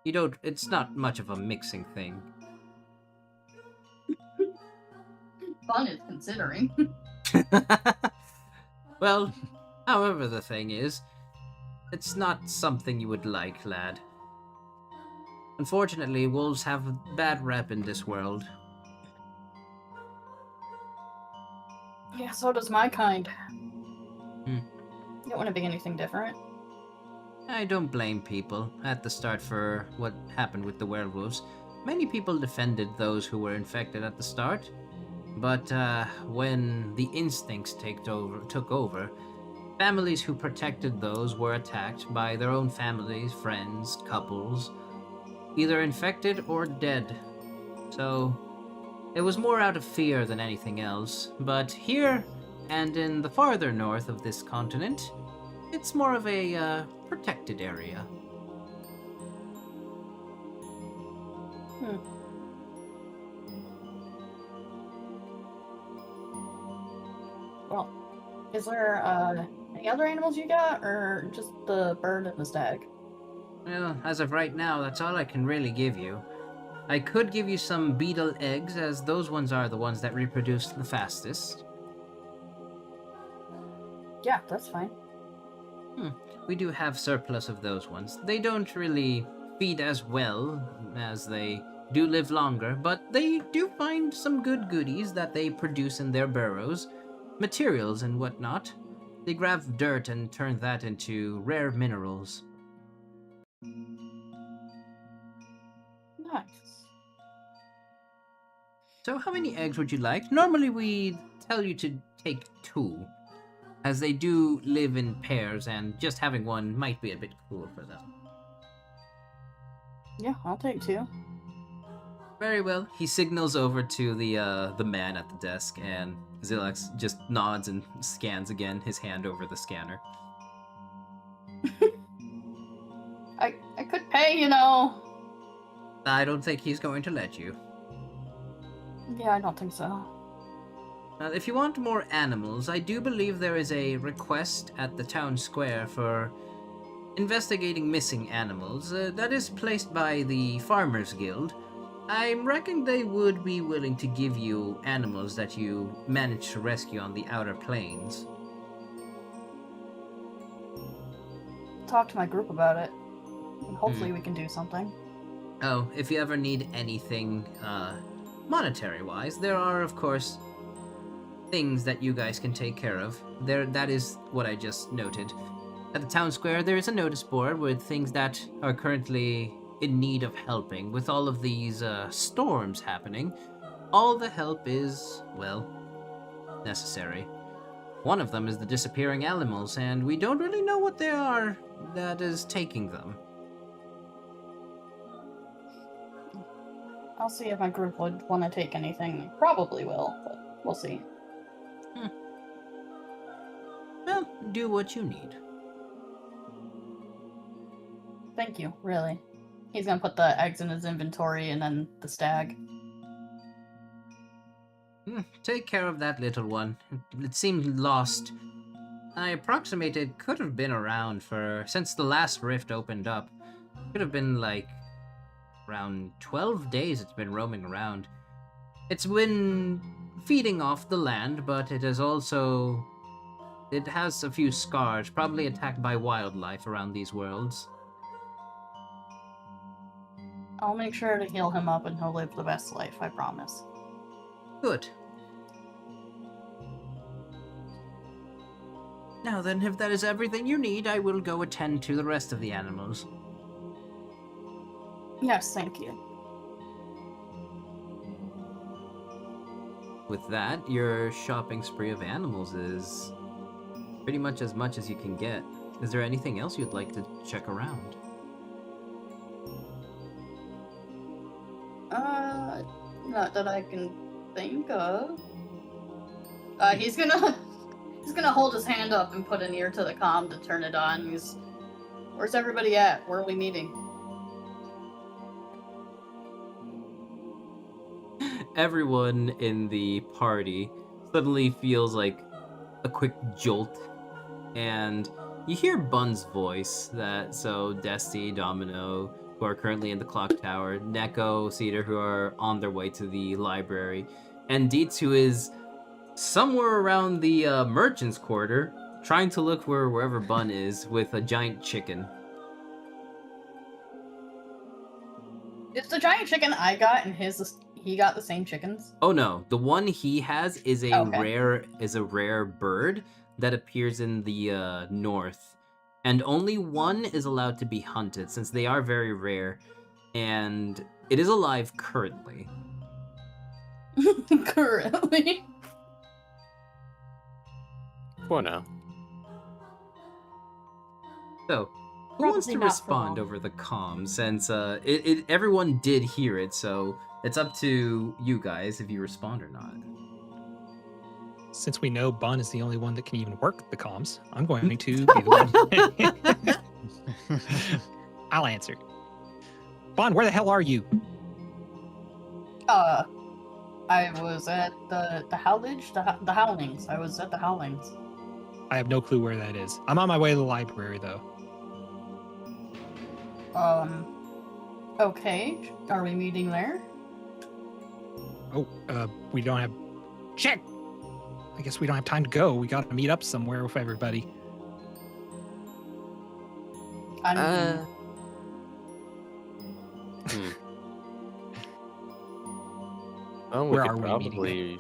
C: It's not much of a mixing thing.
F: fun is considering.
C: Well, however the thing is, it's not something you would like, lad. Unfortunately, wolves have a bad rep in this world.
F: Yeah, so does my kind.
C: Hmm.
F: Don't want to be anything different.
C: I don't blame people at the start for what happened with the werewolves. Many people defended those who were infected at the start, but when the instincts took over, families who protected those were attacked by their own families, friends, couples, either infected or dead. So it was more out of fear than anything else. But here, and in the farther north of this continent, it's more of a protected area.
F: Well, is there any other animals you got, or just the bird and the stag?
C: Well, as of right now, that's all I can really give you. I could give you some beetle eggs, as those ones are the ones that reproduce the fastest.
F: Yeah, that's fine.
C: We do have surplus of those ones. They don't really feed as well, as they do live longer, but they do find some good goodies that they produce in their burrows, materials and whatnot. They grab dirt and turn that into rare minerals.
F: Nice.
C: So how many eggs would you like? Normally we tell you to take 2, as they do live in pairs and just having one might be a bit cool for them.
F: Yeah, I'll take 2.
C: Very well. He signals over to the man at the desk, and Zelax just nods and scans again, his hand over the scanner.
F: I could pay, you know.
C: I don't think he's going to let you.
F: Yeah, I don't think so.
C: If you want more animals, I do believe there is a request at the town square for investigating missing animals. That is placed by the Farmers Guild. I reckon they would be willing to give you animals that you managed to rescue on the outer plains.
F: Talk to my group about it. And hopefully we can do something.
C: Oh, if you ever need anything monetary-wise, there are, of course, things that you guys can take care of. That is what I just noted. At the town square, there is a notice board with things that are currently in need of helping. With all of these storms happening, all the help is, well, necessary. One of them is the disappearing animals, and we don't really know what they are that is taking them.
F: I'll see if my group would want to take anything. Probably will, but we'll see.
C: Well, do what you need.
F: Thank you, really. He's gonna put the eggs in his inventory and then the stag.
C: Take care of that little one. It seemed lost. I approximate it could have been around since the last rift opened up. Could have been like around 12 days it's been roaming around. It's been feeding off the land, but it has a few scars, probably attacked by wildlife around these worlds.
F: I'll make sure to heal him up and he'll live the best life, I promise.
C: Good. Now then, if that is everything you need, I will go attend to the rest of the animals.
F: Yes, thank you.
C: With that, your shopping spree of animals is pretty much as you can get. Is there anything else you'd like to check around?
F: Not that I can think of. He's gonna hold his hand up and put an ear to the comm to turn it on. Where's everybody at? Where are we meeting?
C: Everyone in the party suddenly feels like a quick jolt, and you hear Bun's voice. Dusty, Domino, who are currently in the clock tower, Neko, Cedar, who are on their way to the library, and Dietz, who is somewhere around the merchant's quarter, trying to look wherever Bun is with a giant chicken.
F: It's the giant chicken I got, and he got the same chickens.
C: Oh no, the one he has is a
F: Okay.
C: rare bird that appears in the north, and only one is allowed to be hunted since they are very rare, and it is alive currently.
F: Currently.
E: For now.
C: So, who wants
H: Probably
C: to
H: not for
C: respond
H: long.
C: over the comms? Since everyone did hear it, so it's up to you guys if you respond or not.
B: Since we know Bun is the only one that can even work the comms, I'm going to be the one. I'll answer. Bun, where the hell are you?
F: I was at the Howlage, the Howlings. I was at the Howlings.
B: I have no clue where that is. I'm on my way to the library, though.
F: Okay. Are we meeting there?
B: Oh, we don't have... Shit! I guess we don't have time to go. We got to meet up somewhere with everybody.
F: I mean,
E: Well,
B: Where are we meeting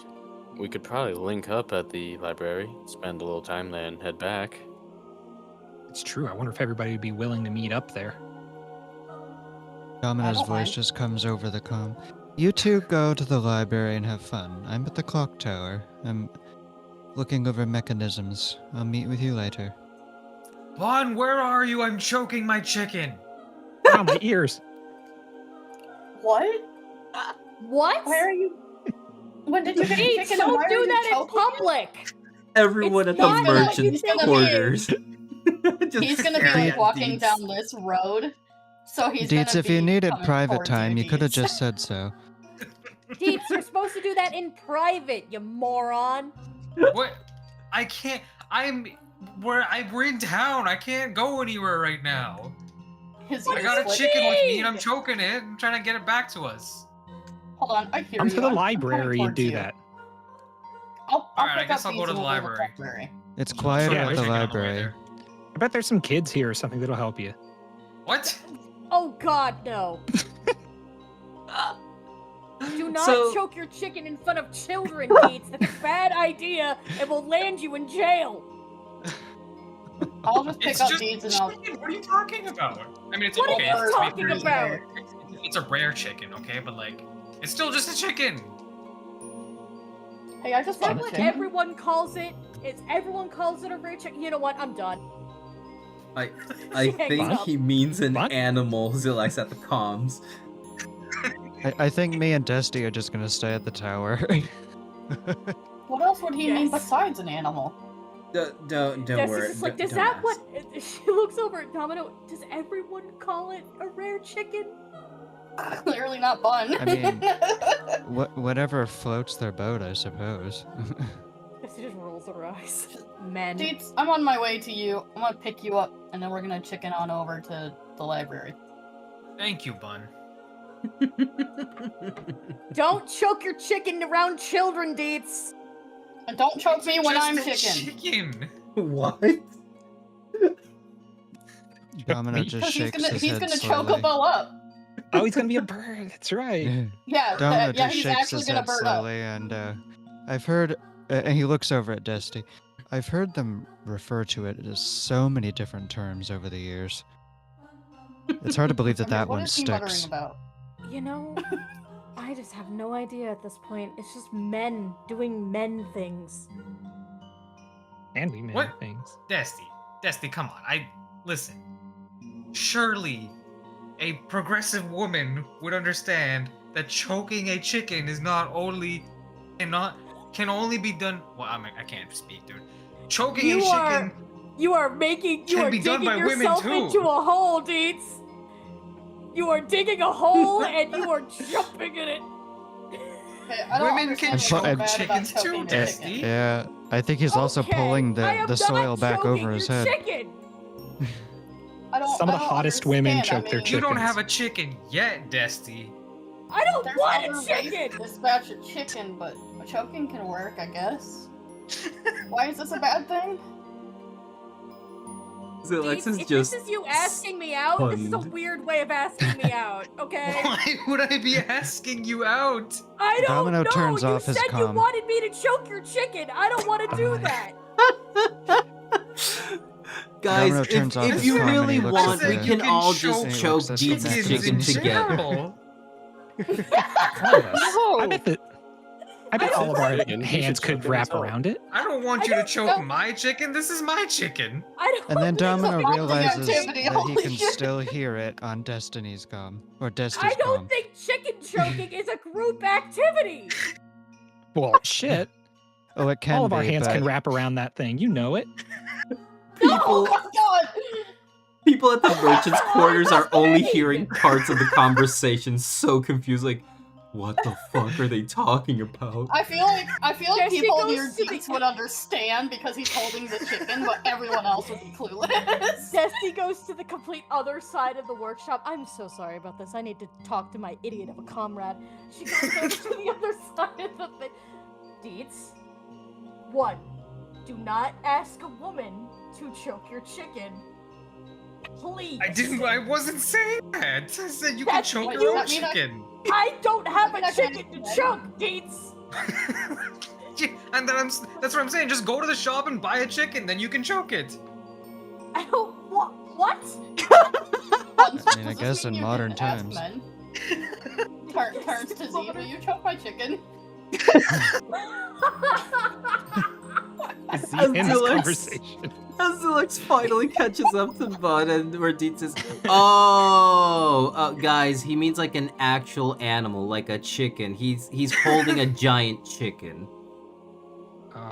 E: we could probably link up at the library, spend a little time there, and head back.
B: It's true. I wonder if everybody would be willing to meet up there.
D: Domino's
F: don't
D: voice
F: mind.
D: just comes over the comm. You two go to the library and have fun. I'm at the clock tower. I'm looking over mechanisms. I'll meet with you later.
G: Vaughn, where are you? I'm choking my chicken.
B: Ow, my ears.
F: what?
H: What?
F: Where are you? When did you get
H: Please
F: chicken? and why
H: don't
F: are
H: do
F: you
H: that in
F: choking it?
H: public.
C: Everyone
H: It's
C: at the
H: not
F: gonna-
C: merchant
F: he's gonna be-
C: quarters.
F: He's gonna be like walking down this road, so he's
D: Deets,
F: gonna
D: if you
F: be
D: needed
F: coming
D: private
F: towards
D: time, you could have
F: Deets.
D: just said so.
H: Deeps, you're supposed to do that in private, you moron.
G: What? I can't. We're in town. I can't go anywhere right now.
F: His
G: I
F: ears
G: got a
F: split.
G: chicken with me and I'm choking it. I'm trying to get it back to us.
F: Hold on, I hear
B: Come
F: you.
B: to the
F: I'm
B: library
F: coming
B: and do
F: towards you.
B: that.
F: I'll
G: Alright, I
F: pick
G: guess
F: up
G: I'll go
F: these
G: to the
F: and we'll
G: library.
D: It's quieter
B: Yeah,
D: at
B: there's
D: the
G: chicken on the way
D: library.
G: there.
B: I bet there's some kids here or something that'll help you.
G: What?
H: Oh God, no. Do not
C: So-
H: choke your chicken in front of children, Deets. That's a bad idea and will land you in jail.
F: I'll just pick
G: It's
F: up
G: just
F: Deeds and I'll.
G: chicken. What are you talking about? I mean, it's
H: What are
G: okay.
H: you
G: it's
H: talking
G: it's-
H: about?
G: It's a rare chicken, okay, but like, it's still just a chicken.
F: Hey, I just
H: Is that
F: found a
H: what
F: chicken.
H: everyone calls it? Everyone calls it a rare chicken? You know what? I'm done.
C: I
H: She
C: think
H: hangs up.
C: he means an
B: What?
C: animal, Zilax at the comms.
D: I think me and Dusty are just gonna stay at the tower.
F: What else would he mean
H: Yes.
F: besides an animal?
C: Don't
H: Desti's
C: worry.
H: just like,
C: don't-
H: does
C: don't
H: that
C: ask.
H: what? She looks over at Domino. Does everyone call it a rare chicken?
F: Clearly not Bun.
D: I mean, whatever floats their boat, I suppose.
H: Desti just rolls her eyes. Men.
F: Deets, I'm on my way to you. I'm gonna pick you up, and then we're gonna chicken on over to the library.
G: Thank you, Bun.
H: Don't choke your chicken around children, Deets.
F: And don't choke me when
G: Just
F: I'm
G: a
F: chicken.
G: chicken.
C: What?
D: Domino
B: me.
D: just
F: Because
D: shakes his
F: he's
D: head
F: gonna
D: slowly.
F: chocobo up.
B: Oh, he's gonna be a bird. That's right.
F: Yeah,
D: Domino
F: yeah,
D: just
F: he's
D: shakes
F: actually
D: his
F: gonna
D: head
F: bird up.
D: slowly, and I've heard, and he looks over at Dusty. I've heard them refer to it as so many different terms over the years. It's hard to believe that
F: I mean,
D: that
F: what
D: one
F: is he muttering
D: sticks.
F: about?
H: You know, I just have no idea at this point. It's just men doing men things.
B: And we made
G: What?
B: things.
G: Desti, come on. Listen. Surely, a progressive woman would understand that choking a chicken is not only can only be done. Well, I can't speak, dude. Choking a chicken.
H: You are making. You
G: Can
H: are
G: be done
H: digging
G: by women,
H: yourself
G: too.
H: into a hole, Deets. You are digging a hole and you are jumping in it.
F: Okay, I don't
G: Women can
F: understand
D: choke
F: what's so bad about
G: chickens too,
F: choking a
G: Desti.
F: chicken.
D: Yeah, I think he's also
H: Okay,
D: pulling
H: I
D: the
H: am
D: soil
H: not
D: back
H: choking
D: over his
H: your
D: head.
H: Chicken.
B: Some of the hottest women choke their
G: You don't
B: chickens.
G: have a chicken yet, Desti.
H: I don't
F: There's
H: want
F: other
H: a
F: ways
H: chicken.
F: to dispatch a chicken, but choking can work, I guess. Why is this a bad thing?
C: Zilax
H: Deets,
C: is
H: if
C: just
H: this is you asking me out, this is a
C: stunned.
H: weird way of asking me out, okay?
G: Why would I be asking you out?
H: I don't
D: Domino
H: know.
D: turns
H: you
D: off his
H: said you
D: comm.
H: wanted me to choke your chicken. I don't want to do that.
C: Guys,
D: Domino turns off
C: if
D: his
C: you
D: comm and
C: really
D: he looks
C: want,
D: at
C: we
D: the-
C: can all
G: choke
C: just
D: And he
C: choke
D: looks at the
C: Deets'
D: mechanism.
C: chicken
G: in
C: together.
G: general.
B: I bet that I bet all of our
E: Chicken, you should
B: hands could
E: choke it
B: wrap
E: as well.
B: around it.
G: I don't want
H: I
G: you to
H: don't
G: choke
H: know.
G: my chicken. This is my chicken.
H: I don't.
D: And then Domino
F: bonding
D: realizes
F: activity,
D: that he
F: holy
D: can
F: shit.
D: still hear it on Destiny's comm. Or Destiny's
H: I don't
D: comm.
H: think chicken choking is a group activity.
B: Well, shit.
D: Oh, it can
B: All of our
D: be,
B: hands
D: but
B: can wrap around that thing. You know it.
C: People,
F: Oh god!
C: people at the merchants' quarters are only
H: Hey!
C: hearing parts of the conversation, so confused. Like, what the fuck are they talking about?
F: I feel like
H: Jesse
F: people
H: goes
F: near
H: to the-
F: Deeks would understand because he's holding the chicken, but everyone else would be clueless.
H: Desti goes to the complete other side of the workshop. I'm so sorry about this. I need to talk to my idiot of a comrade. She goes over to the other side of the thing. Deets, 1. Do not ask a woman to choke your chicken. Please.
G: I wasn't saying that. I said you can
H: That's
G: choke
H: what
G: your
H: you-
G: own
F: I mean,
G: chicken.
H: I don't have a
F: You're not gonna
H: chicken
F: do
H: to
F: that.
H: choke, Deets.
G: Yeah, and then that's what I'm saying. Just go to the shop and buy a chicken, then you can choke it.
H: I don't what?
D: I mean, I guess in modern times.
F: Turns to Z, will you choke my chicken?
B: Is he
C: As
B: in this
C: Zelax-
B: conversation?
C: As Zelax finally catches up to Bud and where Deet says, "Oh, guys, he means like an actual animal, like a chicken. He's holding a giant chicken."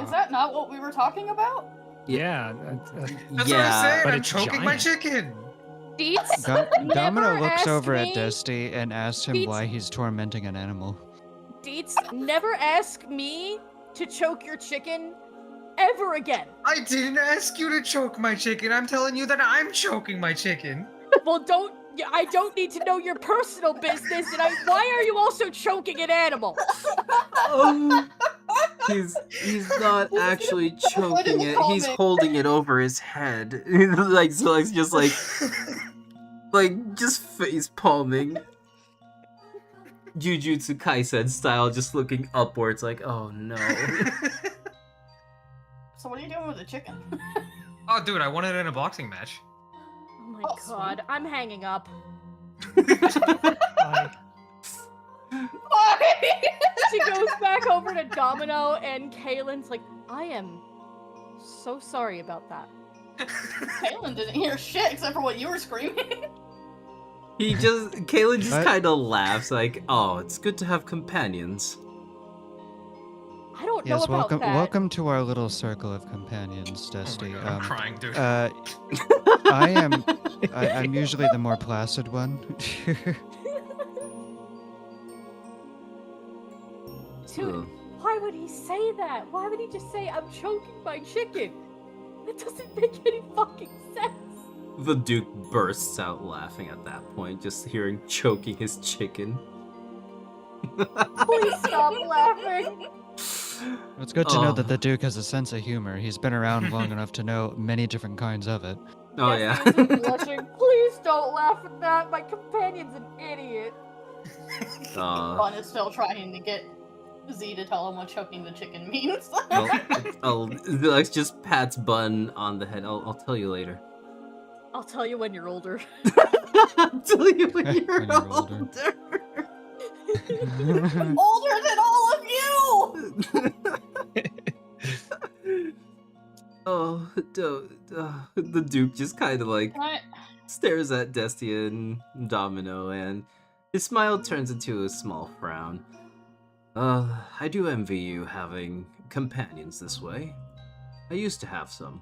F: Is that not what we were talking about?
B: Yeah.
G: That's what
C: Yeah,
G: I'm saying.
B: but
G: I'm
B: it's
G: choking my
B: giant.
G: chicken.
H: Deets,
D: Domino
H: never
D: looks
H: ask
D: over at
H: me-
D: Dusty and asks him
H: Deets-
D: why he's tormenting an animal.
H: Deets, never ask me to choke your chicken ever again.
G: I didn't ask you to choke my chicken. I'm telling you that I'm choking my chicken.
H: Well, I don't need to know your personal business, and why are you also choking an animal?
C: He's not actually choking it.
F: call
C: He's
F: me.
C: holding it over his head. Like Zelax just like just face palming. Jujutsu Kaisen style, just looking upwards like, oh no.
F: So what are you doing with the chicken?
G: Oh, dude, I won it in a boxing match.
H: Oh my
F: Oh,
H: god, I'm hanging up.
B: Bye.
F: Why?
H: She goes back over to Domino, and Kaylin's like, I am so sorry about that.
F: Kaylin didn't hear shit except for what you were screaming.
C: Kaylin just
D: What?
C: kind of laughs like, oh, it's good to have companions.
H: I don't know
D: Yes,
H: about
D: welcome
H: that.
D: welcome to our little circle of companions, Dusty.
G: Oh my God, I'm crying, dude.
D: I'm usually the more placid one.
H: Dude,
C: Ugh.
H: why would he say that? Why would he just say, I'm choking my chicken? That doesn't make any fucking sense.
C: The Duke bursts out laughing at that point, just hearing choking his chicken.
H: Please stop laughing.
D: It's good to know that
C: Oh.
D: the Duke has a sense of humor. He's been around long enough to know many different kinds of it.
C: Oh
H: Yes,
C: yeah.
H: Nancy's blushing. Please don't laugh at that. My companion's an idiot.
F: Bun is still trying to get Z to tell him what choking the chicken means.
C: Zelax just pats Bun on the head. I'll tell you later.
H: I'll tell you when you're older.
C: I'll tell you when
D: When
C: you're
D: you're older.
C: older.
F: Older than all of you!
C: Oh, the Duke just kind of like
F: Can I-
C: stares at Destia and Domino, and his smile turns into a small frown. I do envy you having companions this way. I used to have some.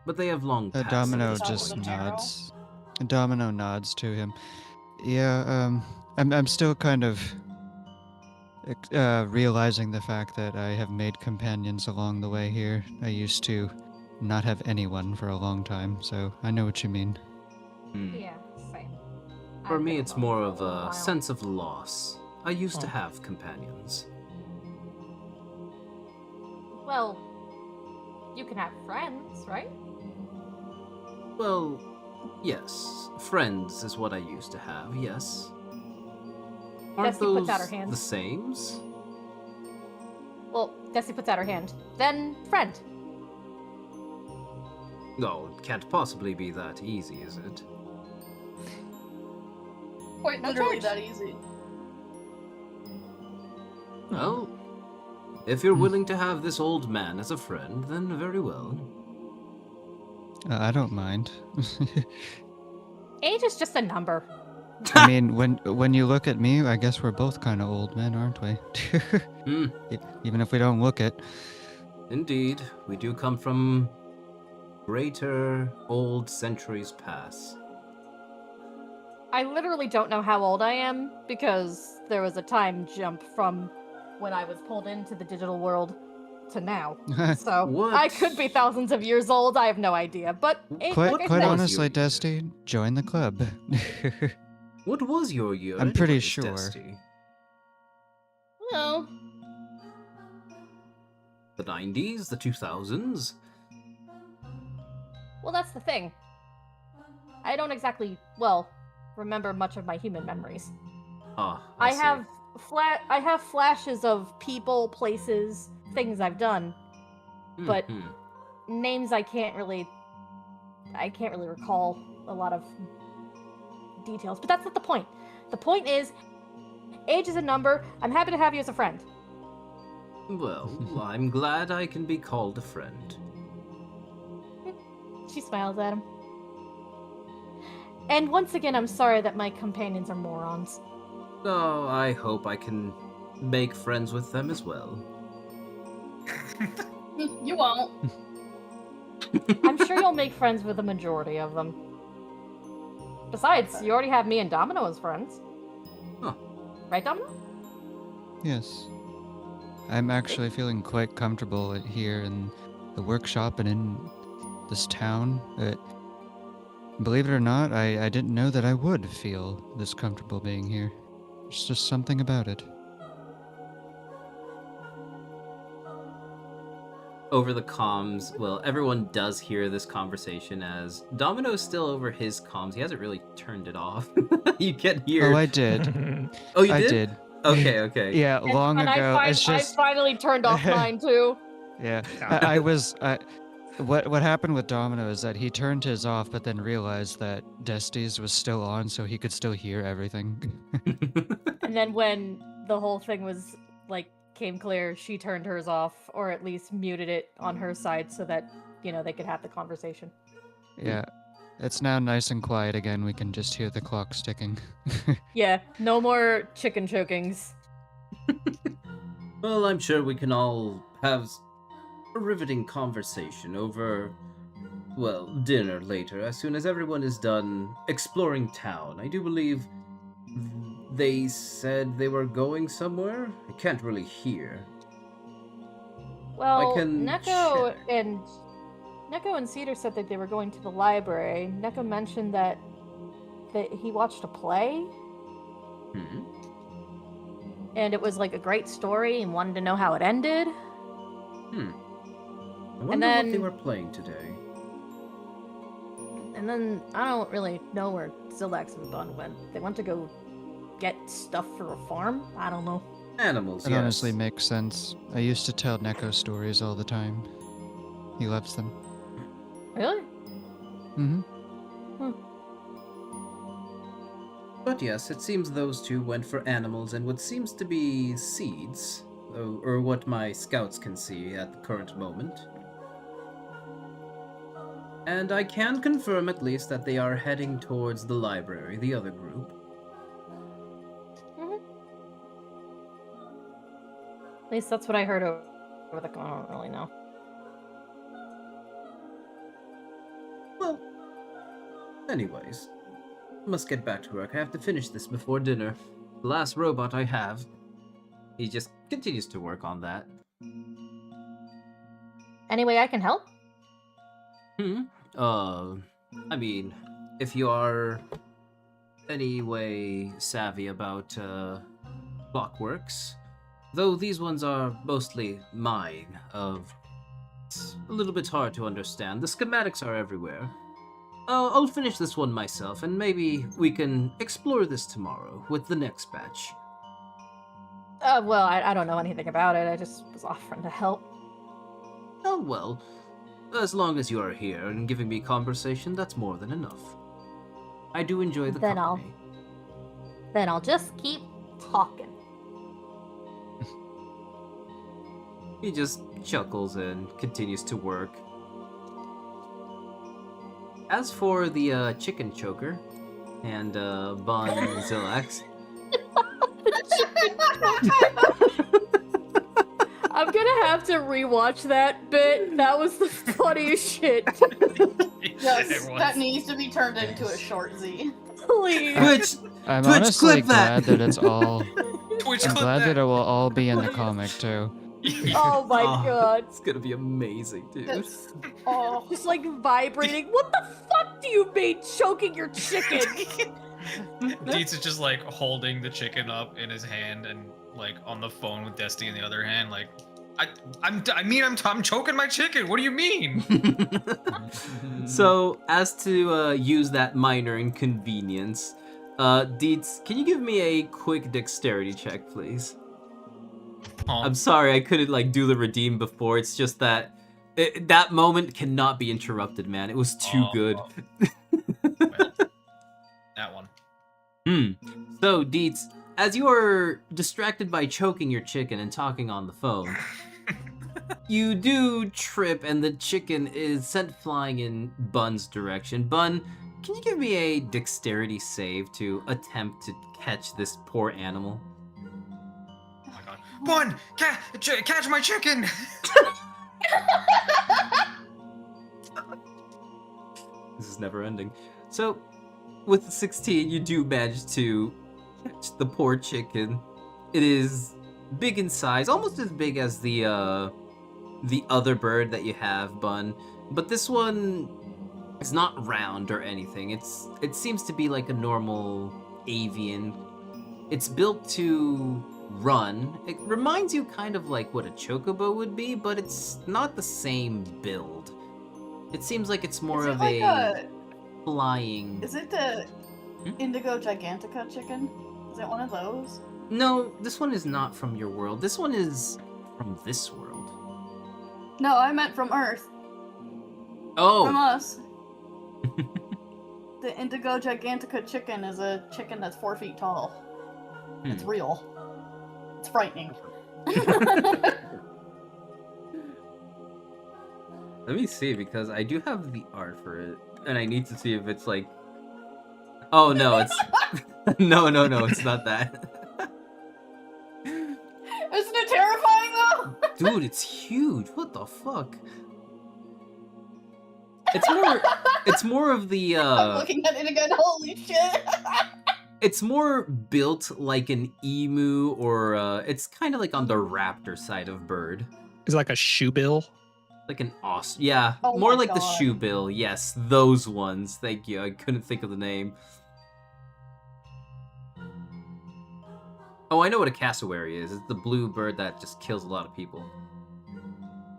C: But they have long passed.
D: Domino
F: Is that
D: just
F: what the general-
D: nods. Domino nods to him. Yeah, I'm still kind of realizing the fact that I have made companions along the way here. I used to not have anyone for a long time, so I know what you mean.
H: Yeah, same.
C: For
H: I've
C: me,
H: been
C: it's
H: alone
C: more
H: for
C: of
H: little
C: a
H: while.
C: sense of loss. I used to
D: Oh.
C: have companions.
H: Well, you can have friends, right?
C: Well, yes. Friends is what I used to have, yes. Aren't
H: Desi puts out her
C: those
H: hands.
C: the sames?
H: Well, Desi puts out her hand. Then, friend.
C: No, it can't possibly be that easy, is it?
F: Quite
H: No
F: literally
H: charge.
F: that easy.
C: Well, if you're willing to have this old man as a friend, then very well.
D: I don't mind.
H: Age is just a number.
D: I mean, when you look at me, I guess we're both kind of old men, aren't we? Even if we don't look it.
C: Indeed, we do come from greater old centuries past.
H: I literally don't know how old I am because there was a time jump from when I was pulled into the digital world to now. So
C: What?
H: I could be thousands of years old. I have no idea. But
D: Quite,
H: like I
D: quite
H: said,
D: honestly, Dusty, join the club.
C: What was your year?
D: I'm pretty
C: anyways,
D: sure.
C: Dusty?
H: well,
C: The 90s, the 2000s?
H: well, that's the thing. I don't exactly remember much of my human memories.
C: Ah,
H: I
C: see.
H: have flashes of people, places, things I've done, but
C: Mhm.
H: names I can't really recall a lot of details. But that's not the point. The point is, age is a number. I'm happy to have you as a friend.
C: Well, I'm glad I can be called a friend.
H: She smiles at him. And once again, I'm sorry that my companions are morons.
C: Oh, I hope I can make friends with them as well.
F: You won't.
H: I'm sure you'll make friends with the majority of them. Besides, you already have me and Domino as friends.
C: Huh.
H: Right, Domino?
D: Yes. I'm actually feeling quite comfortable here in the workshop and in this town. Believe it or not, I didn't know that I would feel this comfortable being here. There's just something about it.
C: Over the comms, well, everyone does hear this conversation as Domino's still over his comms. He hasn't really turned it off. You can hear.
D: Oh, I did.
C: Oh, you
D: I
C: did?
D: did.
C: Okay, okay.
D: Yeah, long
H: and
D: ago. It's
H: I
D: just
H: finally turned off mine too.
D: yeah. What happened with Domino is that he turned his off, but then realized that Dusty's was still on, so he could still hear everything.
H: And then when the whole thing was came clear, she turned hers off, or at least muted it on her side so that, they could have the conversation.
D: Yeah. It's now nice and quiet again. We can just hear the clock ticking.
H: Yeah, no more chicken chokings.
C: Well, I'm sure we can all have a riveting conversation over, well, dinner later, as soon as everyone is done exploring town. I do believe they said they were going somewhere. I can't really hear.
H: Well,
C: can
H: Neko
C: check.
H: and Cedar said that they were going to the library. Neko mentioned that he watched a play,
C: Hmm.
H: and it was a great story, and wanted to know how it ended.
C: I wonder what they
H: then-
C: were playing today.
H: And then I don't really know where Zelax and Bun went. They went to go get stuff for a farm? I don't know.
C: Animals,
D: It
C: yes.
D: honestly makes sense. I used to tell Neko stories all the time. He loves them.
H: Really?
D: Mm-hmm.
C: But yes, it seems those two went for animals and what seems to be seeds, or what my scouts can see at the current moment. And I can confirm at least that they are heading towards the library, the other group.
H: At least that's what I heard over the phone. I don't really know.
C: Well, anyways, I must get back to work. I have to finish this before dinner. The last robot I have. He just continues to work on that.
H: Any way I can help?
C: I mean, if you are anyway savvy about clockworks, though these ones are mostly mine, it's a little bit hard to understand. The schematics are everywhere. I'll finish this one myself, and maybe we can explore this tomorrow with the next batch.
H: Well, I don't know anything about it. I just was offering to help.
C: Oh, well, as long as you are here and giving me conversation, that's more than enough. I do enjoy the
H: Then
C: company.
H: Then I'll just keep talking.
C: He just chuckles and continues to work. As for the chicken choker and Bon and Zelax,
H: I'm gonna have to rewatch that bit. That was the funniest shit.
F: Yes, that needs to be turned into a short Z.
H: Please.
C: Twitch,
D: I'm
C: Twitch,
D: honestly
C: clip that!
D: glad that it's all.
G: Twitch
D: I'm
G: clip
D: glad that
G: that.
D: it will all be in the comic too.
H: Oh my god.
C: It's gonna be amazing, dude.
F: That's,
H: Just like vibrating. What the fuck do you mean choking your chicken?
G: Dietz is just like holding the chicken up in his hand and like on the phone with Destiny in the other hand, like I'm choking my chicken. What do you mean?
C: So, as to use that minor inconvenience, Dietz, can you give me a quick dexterity check, please? I'm sorry, I couldn't like do the redeem before. It's just that that moment cannot be interrupted, man. It was too good.
G: Well, that one.
C: So, Dietz, as you are distracted by choking your chicken and talking on the phone, you do trip and the chicken is sent flying in Bun's direction. Bun, can you give me a dexterity save to attempt to catch this poor animal?
G: Oh my god. Bun, catch my chicken.
C: This is never ending. So, with the 16, you do manage to catch the poor chicken. It is big in size, almost as big as the other bird that you have, Bun. But this one is not round or anything. It seems to be like a normal avian. It's built to run. It reminds you kind of like what a chocobo would be, but it's not the same build. It seems like it's more of a flying.
F: Is it the Indigo Gigantica chicken? Is it one of those?
C: No, this one is not from your world. This one is from this world.
F: No, I meant from Earth.
C: Oh.
F: From us. The Indigo Gigantica chicken is a chicken that's 4 feet tall. It's real. It's frightening.
C: Let me see, because I do have the art for it, and I need to see if it's like... Oh, no, it's... no, it's not that.
F: Isn't it terrifying, though?
C: Dude, it's huge. What the fuck? It's more of the,
F: I'm looking at it again, holy shit!
C: It's more built like an emu, or, it's kind of like on the raptor side of bird.
B: Is it like a shoebill?
C: Like an os. Yeah,
F: Oh
C: more
F: my
C: like the
F: God.
C: shoe bill. Yes, those ones. Thank you. I couldn't think of the name. Oh, I know what a cassowary is. It's the blue bird that just kills a lot of people.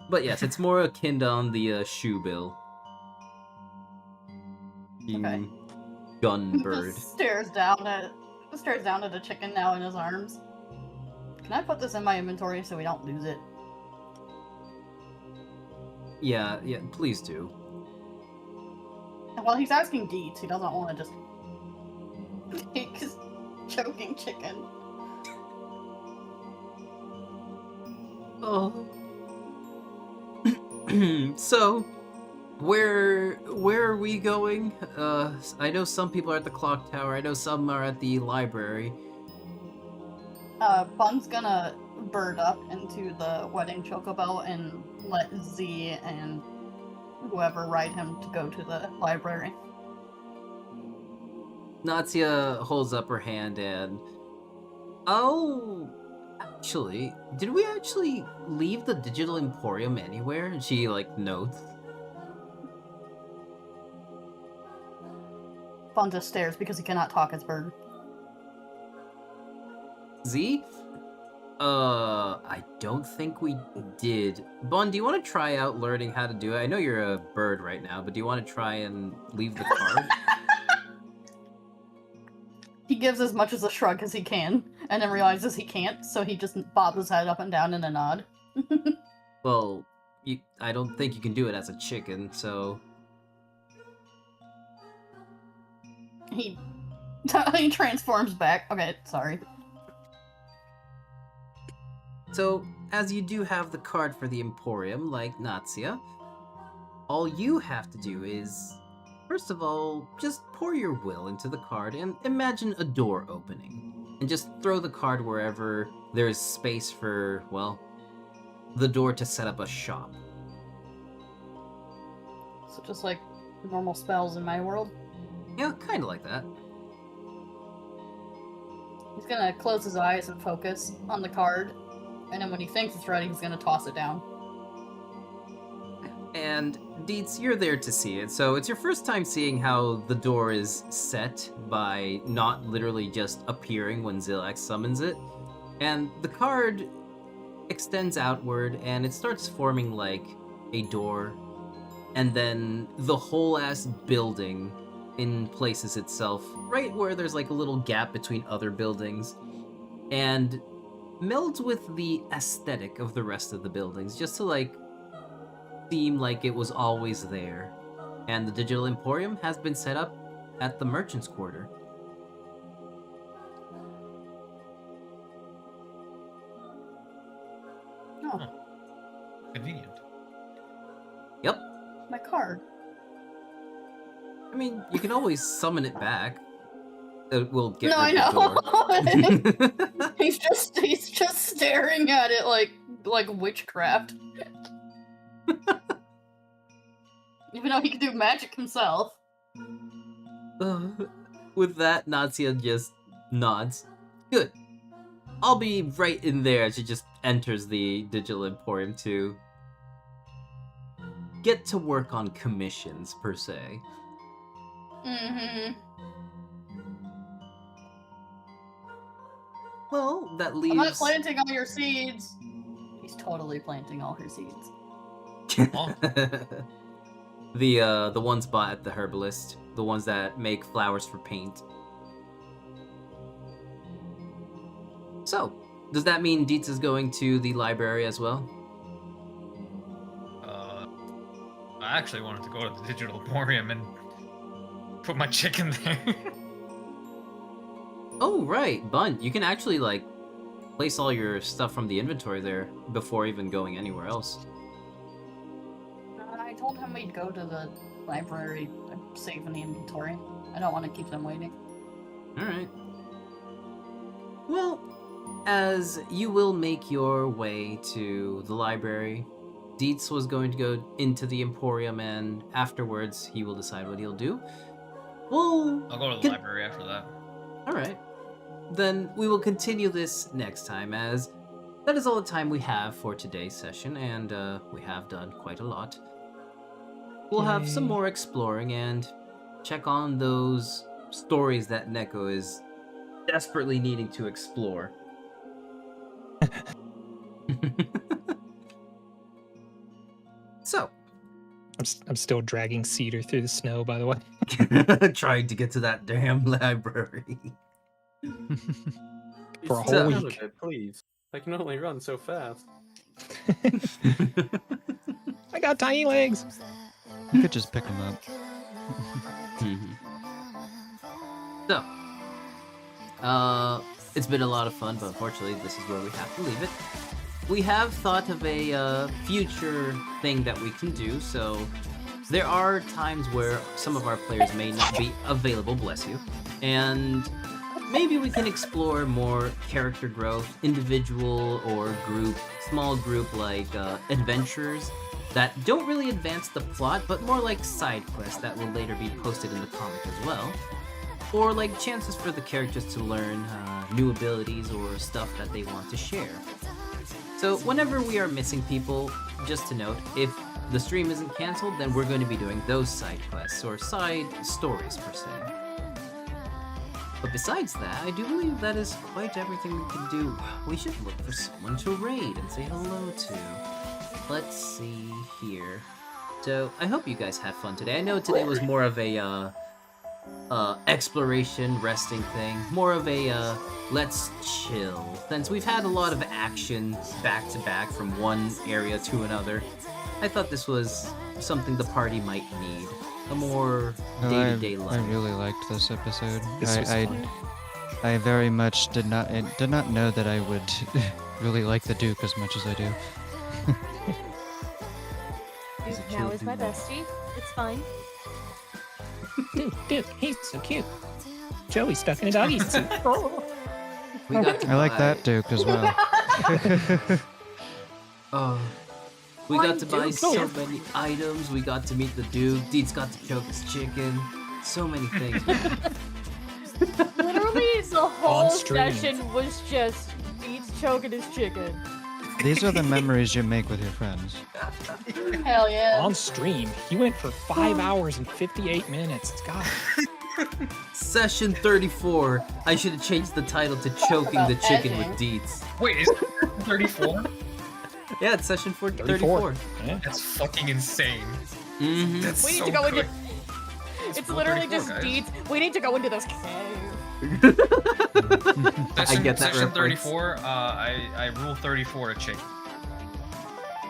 C: But yes, it's more akin to on the shoe bill.
F: Okay.
C: Gun bird.
F: Just stares down at the chicken now in his arms. Can I put this in my inventory so we don't lose it?
C: Yeah, please do.
F: And while he's asking Deeds, he doesn't want to just take his choking chicken.
C: Oh. So, where are we going? I know some people are at the clock tower. I know some are at the library.
F: Bun's gonna bird up into the wedding chocobo and let Z and whoever ride him to go to the library.
C: Natsia holds up her hand and... Actually, did we actually leave the digital emporium anywhere? And she, like, notes.
F: Bun just stares because he cannot talk as bird.
C: Z? I don't think we did. Bun, do you want to try out learning how to do it? I know you're a bird right now, but do you want to try and leave the card?
F: He gives as much as a shrug as he can, and then realizes he can't, so he just bobs his head up and down in a nod.
C: Well, I don't think you can do it as a chicken, so...
F: He transforms back. Okay, sorry.
C: So, as you do have the card for the Emporium, like Natsia, all you have to do is, first of all, just pour your will into the card and imagine a door opening. And just throw the card wherever there is space for, well, the door to set up a shop.
F: So just like normal spells in my world.
C: Yeah, kind of like that.
F: He's gonna close his eyes and focus on the card, and then when he thinks it's ready, he's gonna toss it down.
C: And Dietz, you're there to see it, so it's your first time seeing how the door is set by not literally just appearing when Zelax summons it. And the card extends outward and it starts forming like a door, and then the whole ass building in places itself right where there's like a little gap between other buildings, and melds with the aesthetic of the rest of the buildings just to like seem like it was always there. And the Digital Emporium has been set up at the Merchant's Quarter.
F: Oh,
K: Convenient.
C: Yep.
F: my card.
C: I mean, you can always summon it back. It will get
F: No, I
C: rid of the
F: know.
C: door.
F: he's just staring at it like witchcraft. Even though he can do magic himself.
C: With that, Natsia just nods. Good. I'll be right in there as she just enters the Digital Emporium to get to work on commissions, per se.
F: Mm-hmm.
C: Well, that leaves...
F: I'm not planting all your seeds. He's totally planting all her seeds.
C: The ones bought at the herbalist, the ones that make flowers for paint. So, does that mean Dietz is going to the library as well?
K: I actually wanted to go to the Digital Emporium and put my chicken there.
C: Oh, right, Bunt. You can actually, like, place all your stuff from the inventory there before even going anywhere else.
F: I told him we'd go to the library and save in the inventory. I don't want to keep them waiting.
C: Alright. Well, as you will make your way to the library, Dietz was going to go into the Emporium, and afterwards he will decide what he'll do. Well,
K: I'll go to the library after that.
C: Alright. Then we will continue this next time, as that is all the time we have for today's session, and we have done quite a lot. We'll have some more exploring and check on those stories that Neko is desperately needing to explore. So,
B: I'm still dragging Cedar through the snow, by the way.
C: trying to get to that damn library.
B: For a
C: So-
B: whole week.
E: Please. I can only run so fast.
B: I got tiny legs.
D: You could just pick them up.
C: So, it's been a lot of fun, but unfortunately, this is where we have to leave it. We have thought of a future thing that we can do, so there are times where some of our players may not be available, bless you, and maybe we can explore more character growth, individual or group, small group like adventures that don't really advance the plot, but more like side quests that will later be posted in the comic as well. Or like chances for the characters to learn new abilities or stuff that they want to share. So whenever we are missing people, just to note, if the stream isn't cancelled, then we're going to be doing those side quests or side stories per se. But besides that, I do believe that is quite everything we can do. We should look for someone to raid and say hello to. Let's see here. So, I hope you guys had fun today. I know today was more of a, exploration, resting thing. More of a, let's chill. Since we've had a lot of action back-to-back from one area to another, I thought this was something the party might need. A more day-to-day life.
D: I really liked this episode.
B: This was
D: I
B: fun.
D: I very much did not know that I would really like the Duke as much as I do.
C: He's a
H: Duke
C: chill
H: now is my
C: dude.
H: bestie. It's fine.
B: Dude, he's so cute. Joey's stuck in a doggy suit.
C: We got to
D: I like
C: buy-
D: that Duke as well.
C: Oh, we
H: Why
C: got to buy
H: Duke?
C: so many items. We got to meet the Duke. Deeds got to choke his chicken. So many things. man.
H: Literally, the whole
B: stream.
H: session was just Deeds choking his chicken.
D: These are the memories you make with your friends.
F: Hell yeah.
B: On stream, he went for 5 hours and 58 minutes. God.
C: Session 34. I should have changed the title to Choking the
F: about
C: Chicken
F: edging.
C: with Deeds.
K: Wait, is it 34?
C: Yeah, it's session 34.
B: 34. Yeah.
K: That's fucking insane.
C: Mm-hmm.
K: That's
H: We need
K: so
H: to go
K: good.
H: into. It's literally
K: 34,
H: just
K: guys.
H: Deeds. We need to go into this cave.
K: Session,
C: get that
K: session
C: reference.
K: 34, I rule 34 a chick.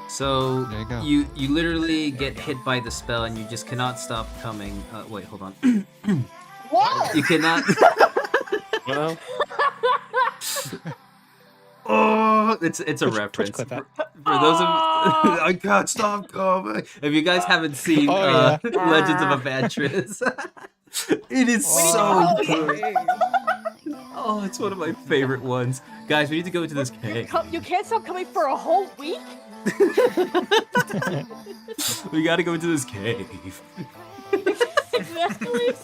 C: So
D: There you go.
C: you literally get hit by the spell and you just cannot stop coming. Wait, hold on.
F: Whoa!
C: You cannot.
E: Well,
C: Oh, it's a
B: Twitch
C: reference.
B: clip that.
C: For those of I can't stop coming. If you guys haven't seen
B: Oh,
C: Legends of Evantris, it is so good. Oh, it's one of my favorite ones. Guys, we need to go into this cave.
H: You can't stop coming for a whole week.
C: We gotta go into this cave.
H: Exactly.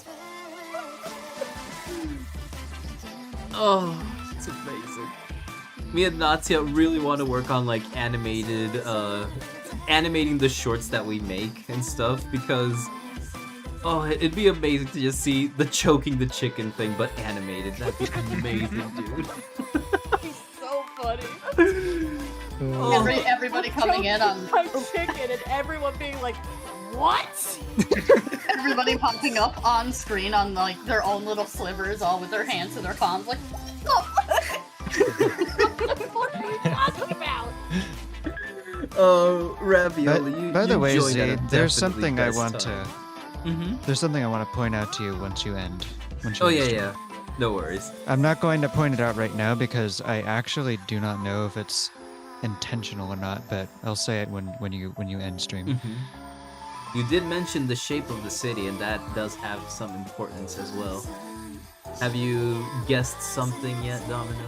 C: Oh, it's amazing. Me and Natsia really want to work on like animating the shorts that we make and stuff because it'd be amazing to just see the choking the chicken thing but animated. That'd be amazing, dude.
H: He's so funny.
C: Oh.
F: Everybody coming in on
H: my chicken and everyone being like, "What?"
F: everybody popping up on screen on like their own little slivers, all with their hands to their comms, like, "Oh."
H: What are you talking about?
C: Oh, Ravioli,
D: By the way,
C: joined
D: Z,
C: at a
D: there's
C: definitely
D: something I
C: best
D: want
C: time.
D: to.
C: Mm-hmm.
D: There's something I want to point out to you once you end. Once you
C: Oh
D: end
C: yeah,
D: stream.
C: yeah. No worries.
D: I'm not going to point it out right now because I actually do not know if it's intentional or not, but I'll say it when you end stream.
C: Mm-hmm. You did mention the shape of the city, and that does have some importance as well. Have you guessed something yet, Domino?